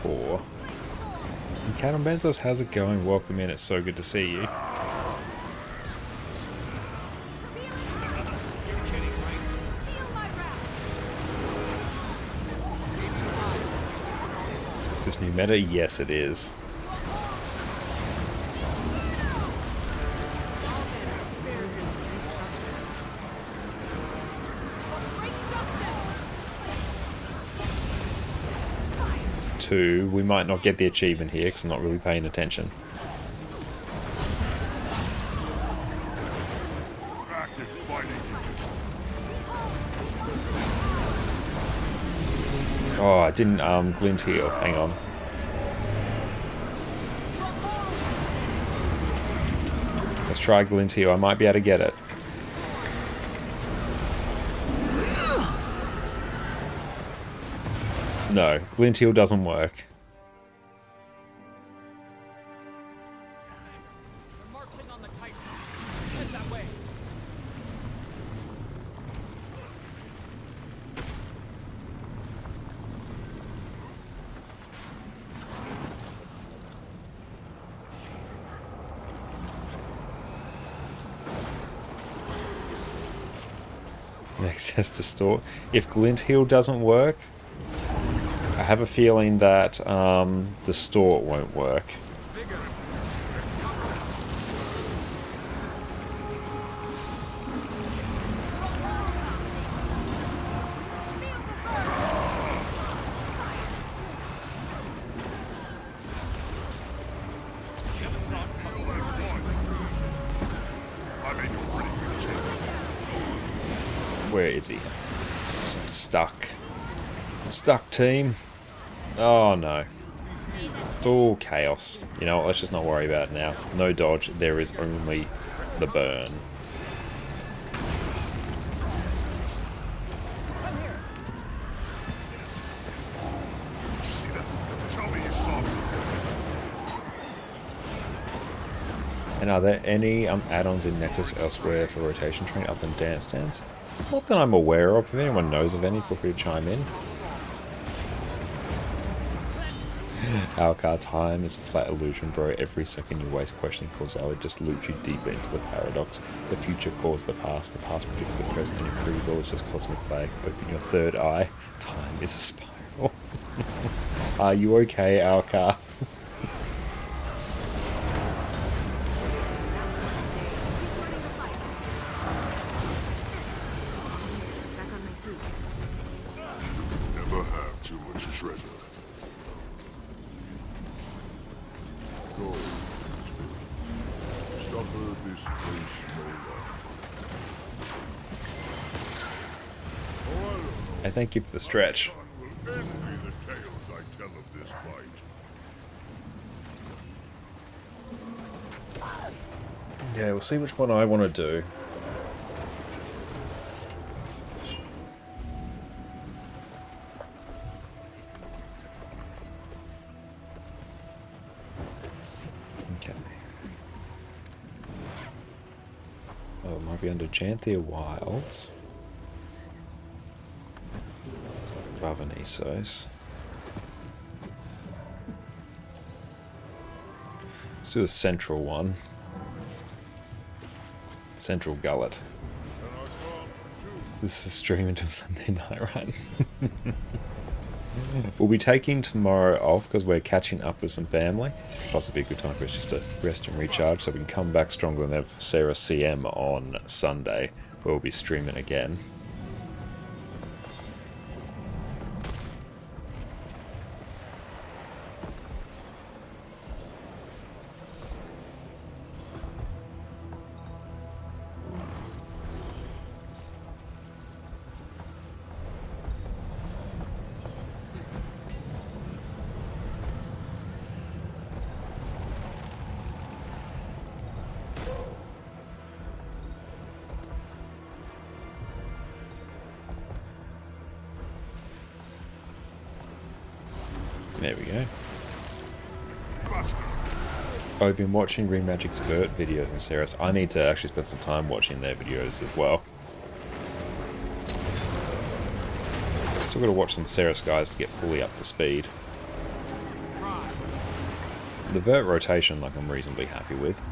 Four. And Count Benzos, how's it going? Welcome in, it's so good to see you. Is this new meta? Yes, it is. Two, we might not get the achievement here because I'm not really paying attention. Oh, I didn't glint heal. Hang on. Let's try glint heal. I might be able to get it. No, glint heal doesn't work. They're marching on the Titan. Head that way. Access to store. If glint heal doesn't work, I have a feeling that the store won't work. Where is he? I'm stuck. I'm stuck, team. Oh no. Oh, chaos. You know what, let's just not worry about it now. No dodge, there is only the burn. And are there any add-ons in Nexus elsewhere for rotation train other than Dance Dance? Not that I'm aware of. If anyone knows of any, feel free to chime in. Alcar, time is a flat illusion, bro. Every second you waste questioning causality just loops you deeper into the paradox. The future caused the past predicted the present, and your free will is just cosmic flag. Open your third eye. Time is a spiral. Are you okay, Alcar? Never have too much treasure. Go. Suffer this place no longer. I thank you for the stretch. Will envy the tales I tell of this fight. Yeah, we'll see which one I want to do. Oh, it might be under Janthir Wilds. Above an Essos. Let's do the central one. Central Gullet. This is stream until Sunday night, right? We'll be taking tomorrow off because we're catching up with some family. Possibly a good time for us just to rest and recharge so we can come back stronger than ever for Sarah CM on Sunday, where we'll be streaming again. There we go. I've been watching Remagic's Vert videos and Ceres. I need to actually spend some time watching their videos as well. Still got to watch some Ceres guys to get fully up to speed. The Vert rotation, like, I'm reasonably happy with.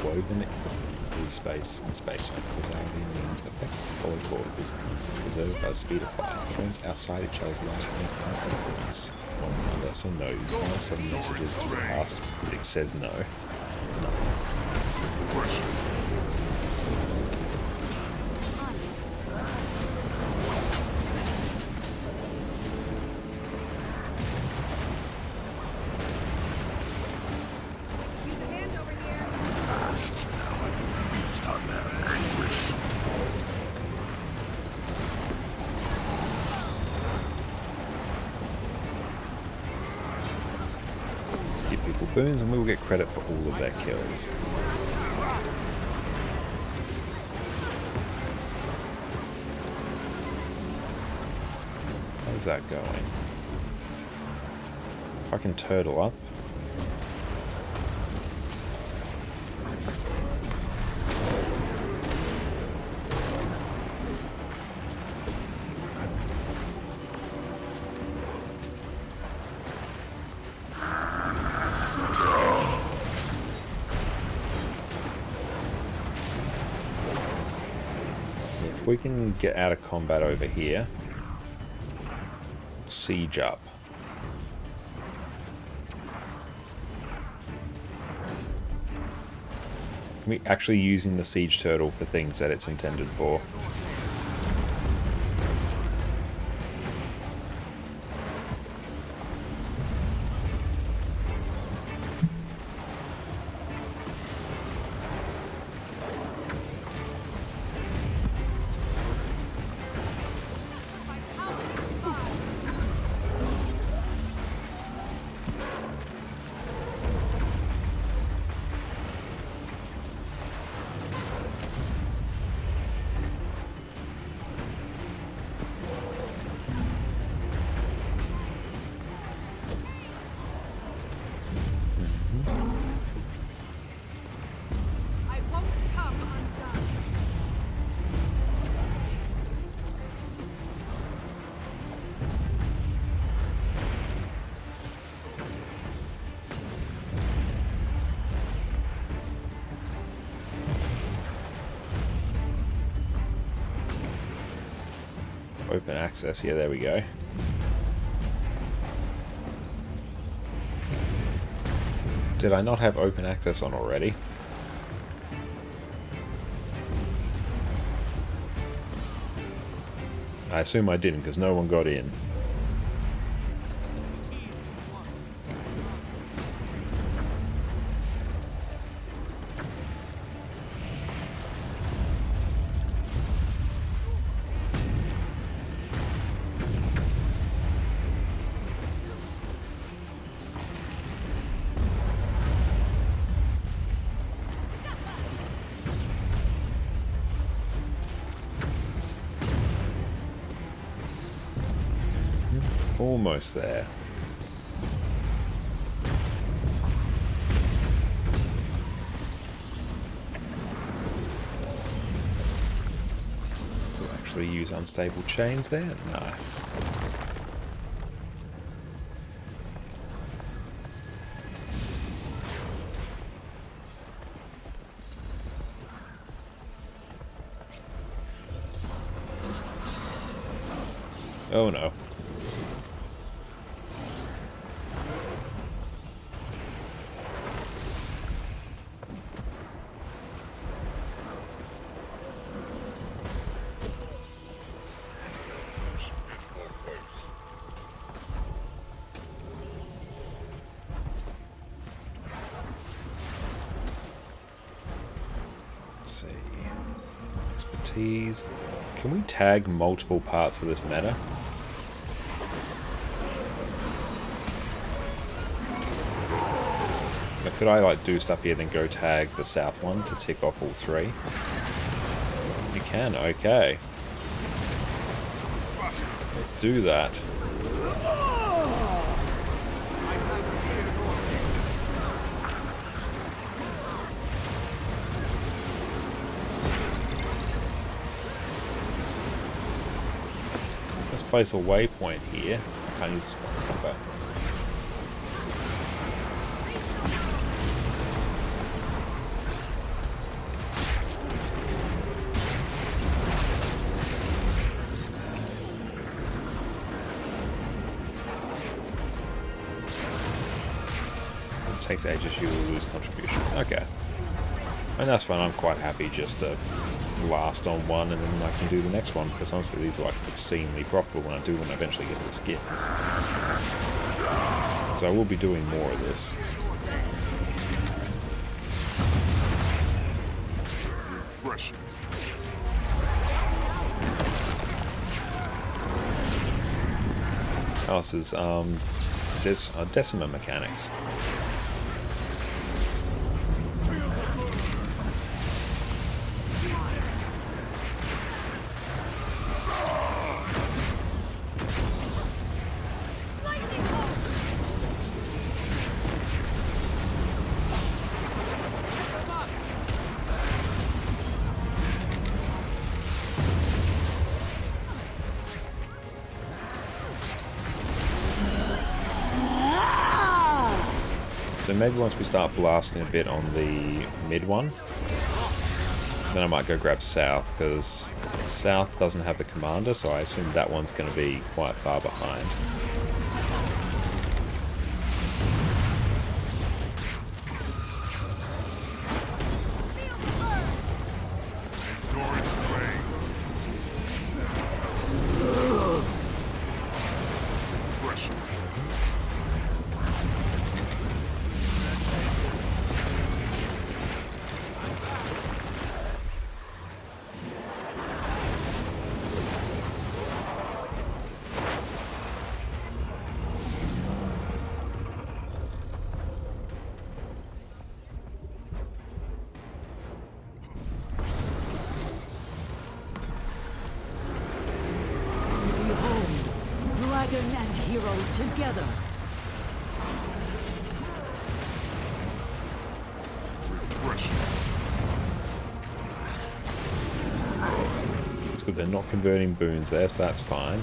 Woven is space and space-time causality means effects follow causes. Preserved by the speed of light. Events outside each other's light events can't influence one another, so no, you can't send messages to the past. Physics says no. Nice. Boons and we will get credit for all of their kills. How's that going? If I can turtle up. We can get out of combat over here. Siege up. We're actually using the siege turtle for things that it's intended for. Open access, yeah, there we go. Did I not have open access on already? I assume I didn't because no one got in. Almost there. To actually use unstable chains there? Nice. Oh no. Let's see. Expertise. Can we tag multiple parts of this meta? Like, could I like do stuff here then go tag the south one to tick off all three? You can, okay. Let's do that. Let's place a waypoint here. I can't use this in combat. It takes ages, you will lose contribution. Okay. And that's fine, I'm quite happy just to last on one and then I can do the next one, because honestly these are like obscenely profitable when I do eventually get to the skins. So I will be doing more of this. Oh, this is there's decimal mechanics. So maybe once we start blasting a bit on the mid one, then I might go grab south, because south doesn't have the commander, so I assume that one's going to be quite far behind. Dragon and hero together. It's good they're not converting boons there, so that's fine.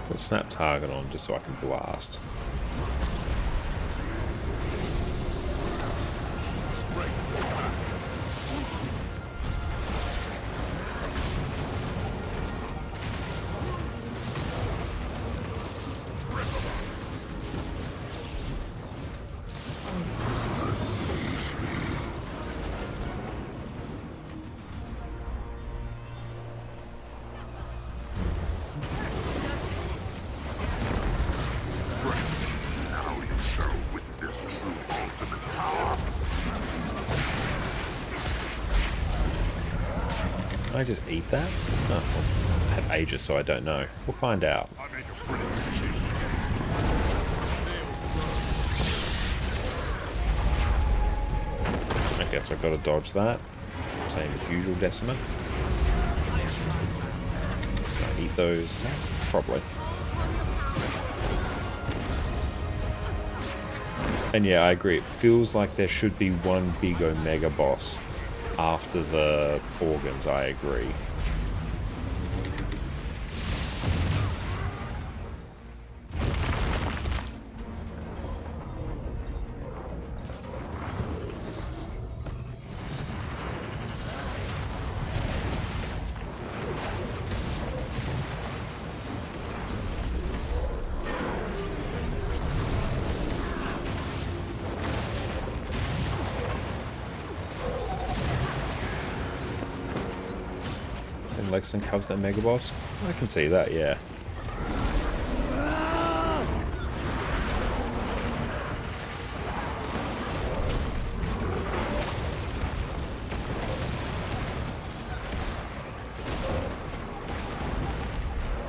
Put snap target on just so I can blast. Can I just eat that? Oh, well, I have Aegis, so I don't know. We'll find out. I guess I've got to dodge that. Same as usual, Decima. Can I eat those? Yes, probably. And yeah, I agree. It feels like there should be one big Omega boss after the organs, I agree. Lexington covers that Mega Boss? I can see that, yeah.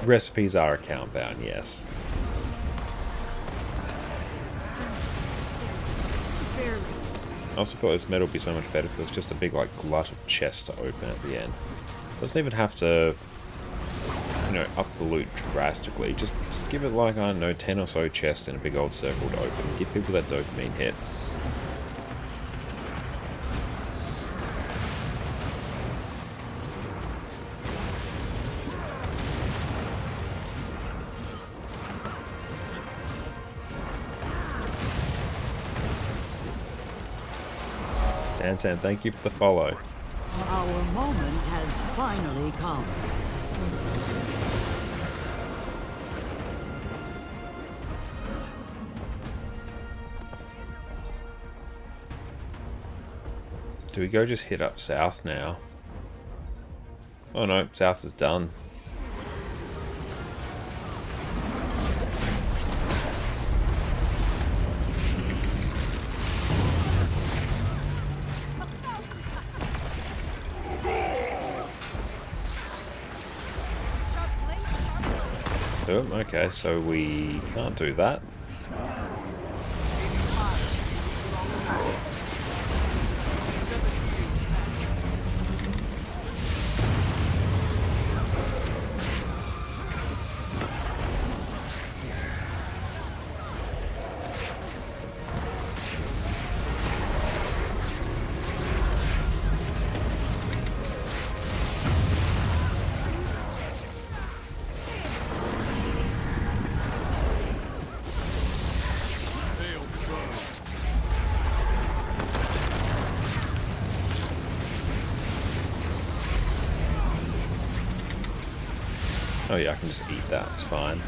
Recipes are account bound, yes. I also thought this metal would be so much better if there was just a big like glut of chests to open at the end. Doesn't even have to, you know, up the loot drastically. Just give it like, I don't know, 10 or so chests in a big old circle to open. Give people that dopamine hit. Dan, thank you for the follow. Our moment has finally come. Do we go just hit up south now? Oh no, south is done. Oh, okay, so we can't do that. Oh yeah, I can just eat that, it's fine.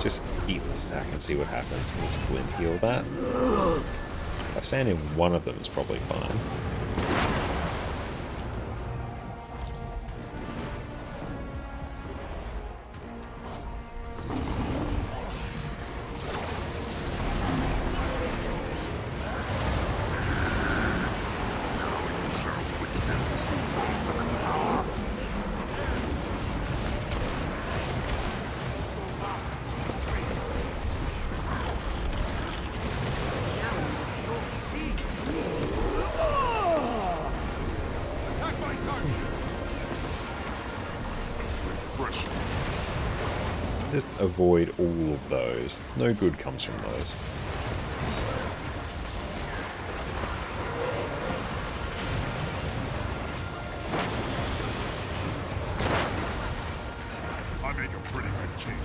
Just eat the stack and see what happens. We'll just blend heal that. If I stand in one of them, it's probably fine. avoid all of those. No good comes from those. I make a pretty good team.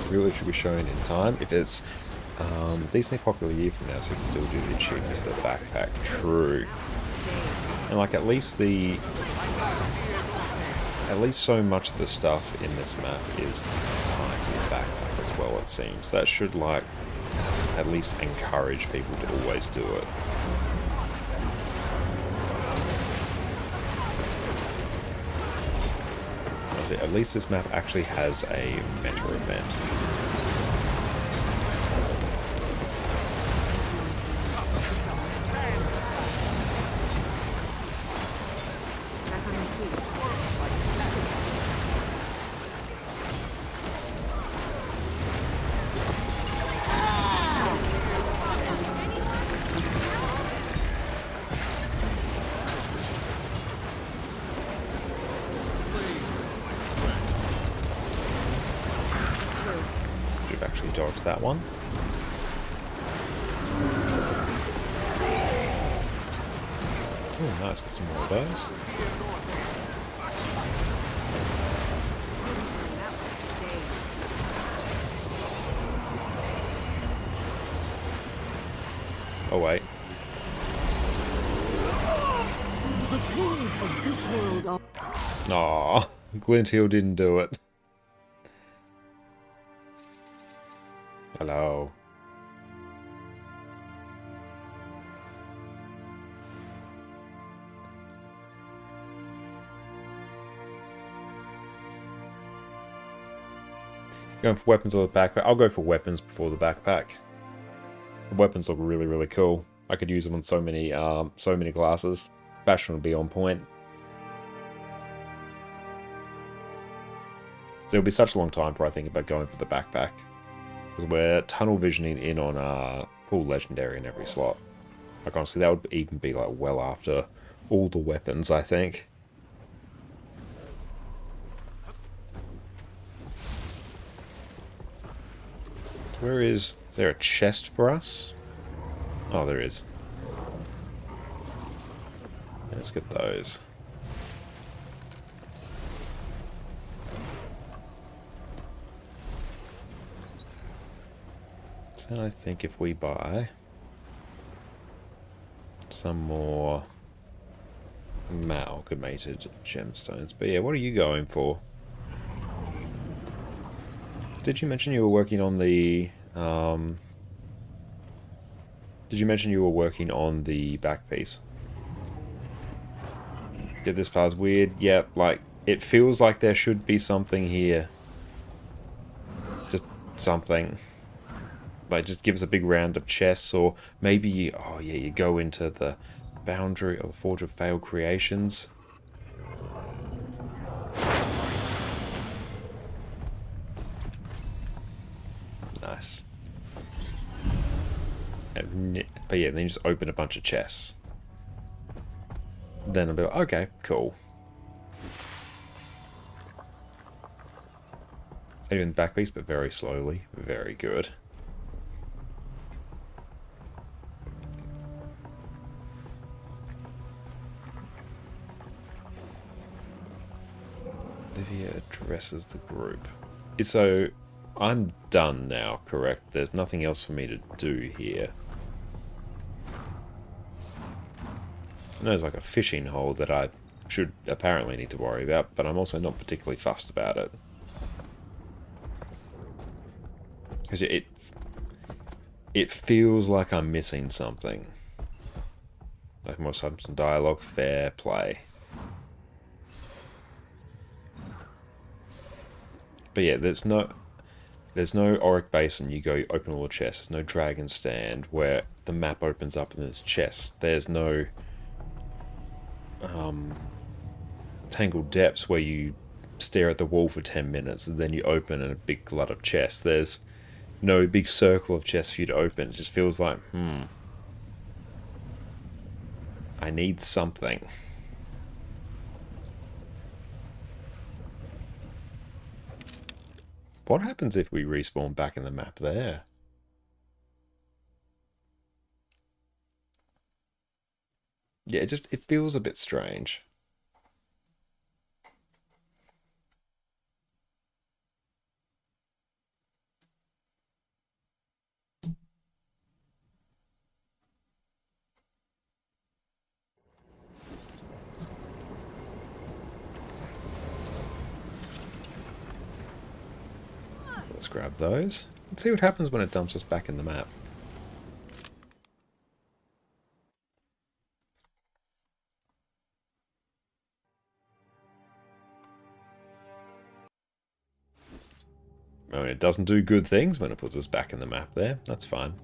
Really should be shown in time. If it's decently popular year from now, so we can still do the achievements for the backpack. True. And like at least so much of the stuff in this map is tied to the backpack as well, it seems. That should like at least encourage people to always do it. At least this map actually has a meta event. Actually dodged that one. Oh, nice, got some more of those. Oh wait. The rules of this world are... Aww, Glintheel didn't do it. Hello. Going for weapons or the backpack? I'll go for weapons before the backpack. The weapons look really, really cool. I could use them on so many classes. Fashion would be on point. So it'll be such a long time before I think about going for the backpack. We're tunnel visioning in on full legendary in every slot. Like honestly, that would even be like well after all the weapons, I think. Is there a chest for us? Oh, there is. Let's get those. So I think if we buy some more amalgamated gemstones. But yeah, what are you going for? Did you mention you were working on the back piece? Did this part's weird? Yep, like it feels like there should be something here. Just something. Like just give us a big round of chests, or maybe oh yeah, you go into the boundary or the Forge of Failed Creations. Nice. But yeah, then you just open a bunch of chests. Then I'll be like, okay, cool. I'm doing the back piece, but very slowly. Very good. Olivia addresses the group. So, I'm done now, correct? There's nothing else for me to do here. I know there's like a fishing hole that I should apparently need to worry about, but I'm also not particularly fussed about it. Because it feels like I'm missing something. Like more some dialogue, fair play. But yeah, there's no Auric Basin. You go open all the chests. There's no Dragon Stand where the map opens up and there's chests. There's no Tangled Depths where you stare at the wall for 10 minutes and then you open a big glut of chests. There's no big circle of chests for you to open. It just feels like, I need something. What happens if we respawn back in the map there? Yeah, it feels a bit strange. Let's grab those. Let's see what happens when it dumps us back in the map. I mean, it doesn't do good things when it puts us back in the map there. That's fine.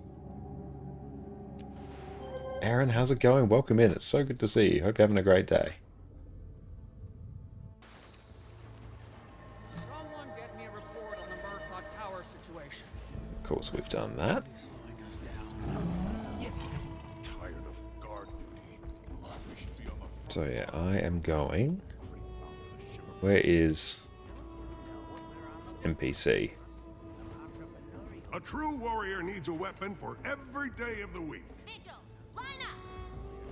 Aaron, how's it going? Welcome in. It's so good to see you. Hope you're having a great day. Someone get me a report on the Murkoff Tower situation. Of course, we've done that. So yeah, I am going... Where is NPC? A true warrior needs a weapon for every day of the week.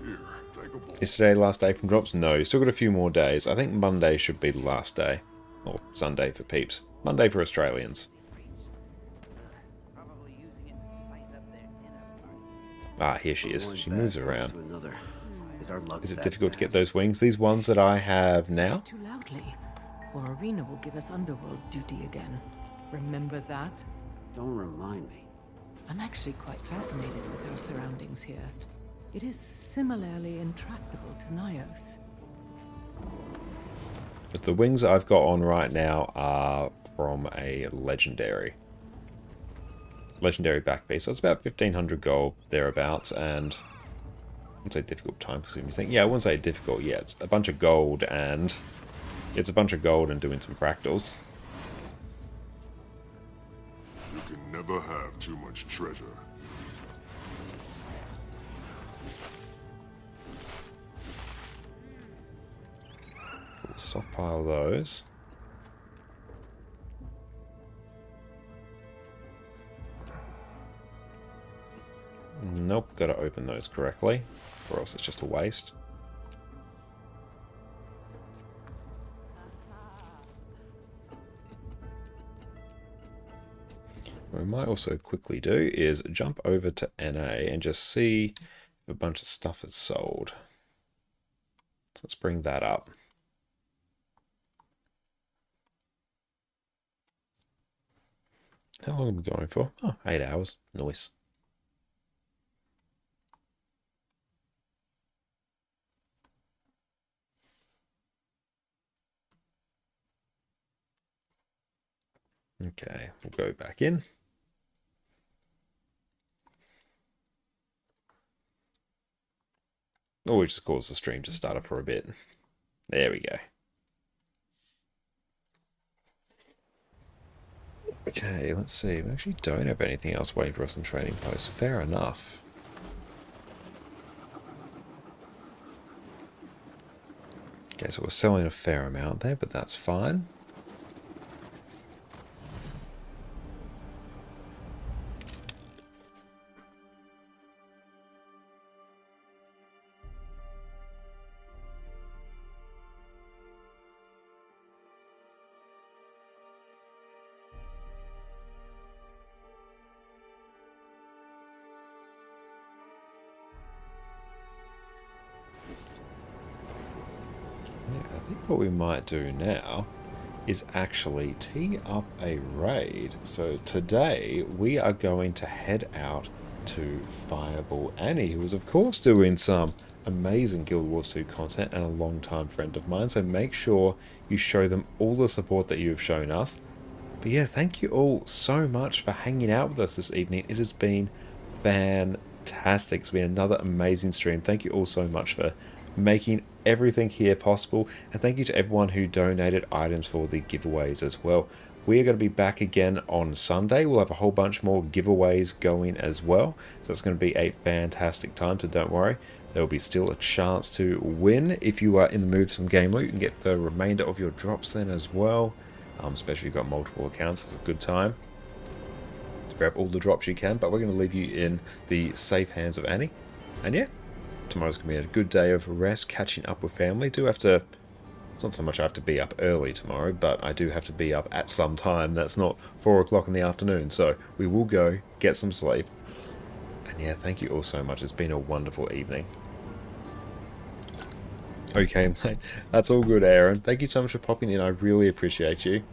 Here, take a ball. Is today the last day from drops? No, you still got a few more days. I think Monday should be the last day. Or Sunday for peeps. Monday for Australians. Ah, here she is. She moves around. Is it difficult to get those wings? These ones that I have now? Too loudly, or Arena will give us underworld duty again. Remember that? Don't remind me. I'm actually quite fascinated with our surroundings here. It is similarly intractable to Nyos. But the wings that I've got on right now are from a legendary back piece. So it's about 1500 gold thereabouts, and I wouldn't say difficult time consuming. You think, yeah, I wouldn't say difficult. Yeah, it's a bunch of gold and doing some fractals. You can never have too much treasure. We'll stockpile those. Nope, gotta open those correctly, or else it's just a waste. What we might also quickly do is jump over to NA and just see if a bunch of stuff is sold. So let's bring that up. How long are we going for? Oh, 8 hours. Nice. Okay, we'll go back in. Or we just cause the stream to start up for a bit. There we go. Okay, let's see. We actually don't have anything else waiting for us in trading posts. Fair enough. Okay, so we're selling a fair amount there, but that's fine. What we might do now is actually tee up a raid. So today we are going to head out to Fireball Annie, who is of course doing some amazing Guild Wars 2 content and a long-time friend of mine. So make sure you show them all the support that you have shown us. But yeah, thank you all so much for hanging out with us this evening. It has been fantastic. It's been another amazing stream. Thank you all so much for making everything here possible, and thank you to everyone who donated items for the giveaways as well. We are going to be back again on Sunday. We'll have a whole bunch more giveaways going as well, so it's going to be a fantastic time, so don't worry. There will be still a chance to win. If you are in the mood for some game loot, you can get the remainder of your drops then as well, especially if you've got multiple accounts. It's a good time to grab all the drops you can, but we're going to leave you in the safe hands of Annie. And yeah, tomorrow's going to be a good day of rest, catching up with family. It's not so much I have to be up early tomorrow, but I do have to be up at some time. That's not 4 o'clock in the afternoon, so we will go get some sleep. And yeah, thank you all so much. It's been a wonderful evening. Okay, mate, that's all good, Aaron. Thank you so much for popping in. I really appreciate you.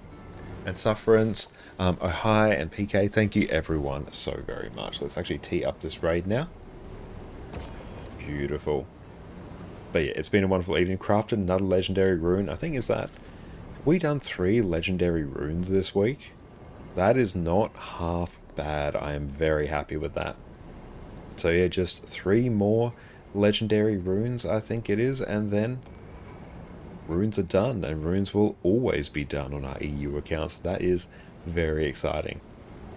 And Sufferance, Ohai, and PK, thank you everyone so very much. Let's actually tee up this raid now. Beautiful. But yeah, it's been a wonderful evening. Crafted another legendary rune. I think have we done 3 legendary runes this week? That is not half bad. I am very happy with that. So yeah, just 3 more legendary runes, I think it is, and then runes are done, and runes will always be done on our EU accounts. That is very exciting.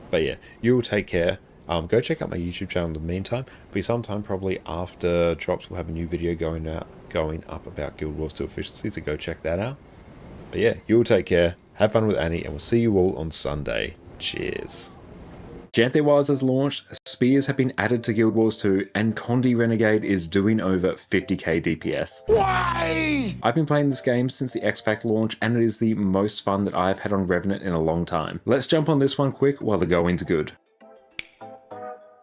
But yeah, you will take care. Go check out my YouTube channel in the meantime. But sometime probably after drops, we'll have a new video going up about Guild Wars 2 efficiency, so go check that out. But yeah, you will take care, have fun with Annie, and we'll see you all on Sunday. Cheers. Janthir Wilds has launched, spears have been added to Guild Wars 2, and Condi Renegade is doing over 50k DPS. Why? I've been playing this game since the X-Pack launch, and it is the most fun that I've had on Revenant in a long time. Let's jump on this one quick while the going's good.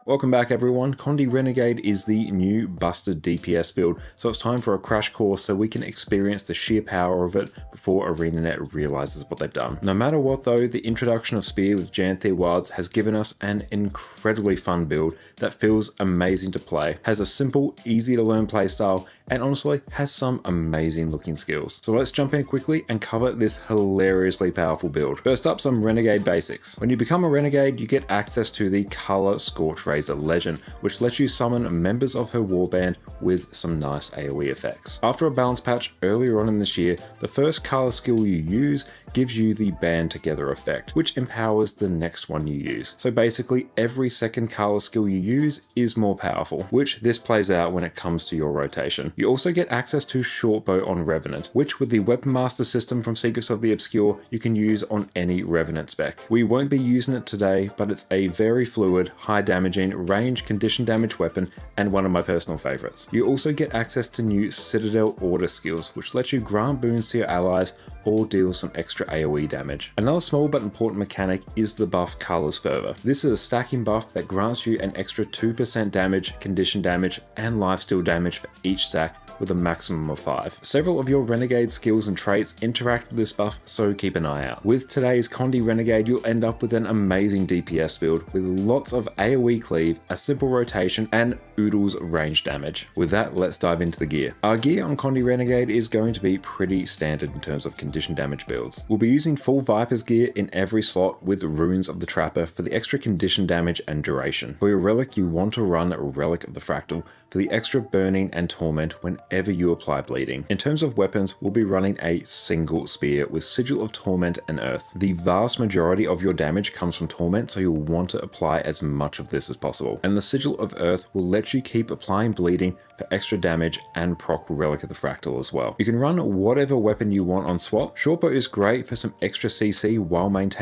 Welcome back everyone. Condi Renegade is the new busted DPS build, so it's time for a crash course so we can experience the sheer power of it before ArenaNet realizes what they've done. No matter what though, the introduction of Spear with Janthir Wilds has given us an incredibly fun build that feels amazing to play, has a simple, easy to learn playstyle, and honestly has some amazing looking skills. So let's jump in quickly and cover this hilariously powerful build. First up, some Renegade basics. When you become a Renegade, you get access to the Color Scorch Razor Legend, which lets you summon members of her warband with some nice AoE effects. After a balance patch earlier on in this year, the first color skill you use gives you the band together effect, which empowers the next one you use. So basically every second color skill you use is more powerful, which this plays out when it comes to your rotation. You also get access to Shortbow on Revenant, which with the Weapon Master system from Secrets of the Obscure, you can use on any Revenant spec. We won't be using it today, but it's a very fluid, high damaging, range condition damage weapon, and one of my personal favorites. You also get access to new Citadel Order skills, which let you grant boons to your allies or deal some extra AoE damage. Another small but important mechanic is the buff Colors Fervor. This is a stacking buff that grants you an extra 2% damage, condition damage, and lifesteal damage for each stack with a maximum of 5. Several of your Renegade skills and traits interact with this buff, so keep an eye out. With today's Condi Renegade, you'll end up with an amazing DPS build with lots of AoE cleave, a simple rotation, and oodles range damage. With that, let's dive into the gear. Our gear on Condi Renegade is going to be pretty standard in terms of condition damage builds. We'll be using full Viper's gear in every slot with Runes of the Trapper for the extra condition damage and duration. For your relic, you want to run a Relic of the Fractal for the extra burning and torment whenever you apply bleeding. In terms of weapons, we'll be running a single spear with Sigil of Torment and Earth. The vast majority of your damage comes from Torment, so you'll want to apply as much of this as possible. And the Sigil of Earth will let you keep applying bleeding for extra damage and proc Relic of the Fractal as well. You can run whatever weapon you want on swap. Shortbow is great for some extra CC while maintaining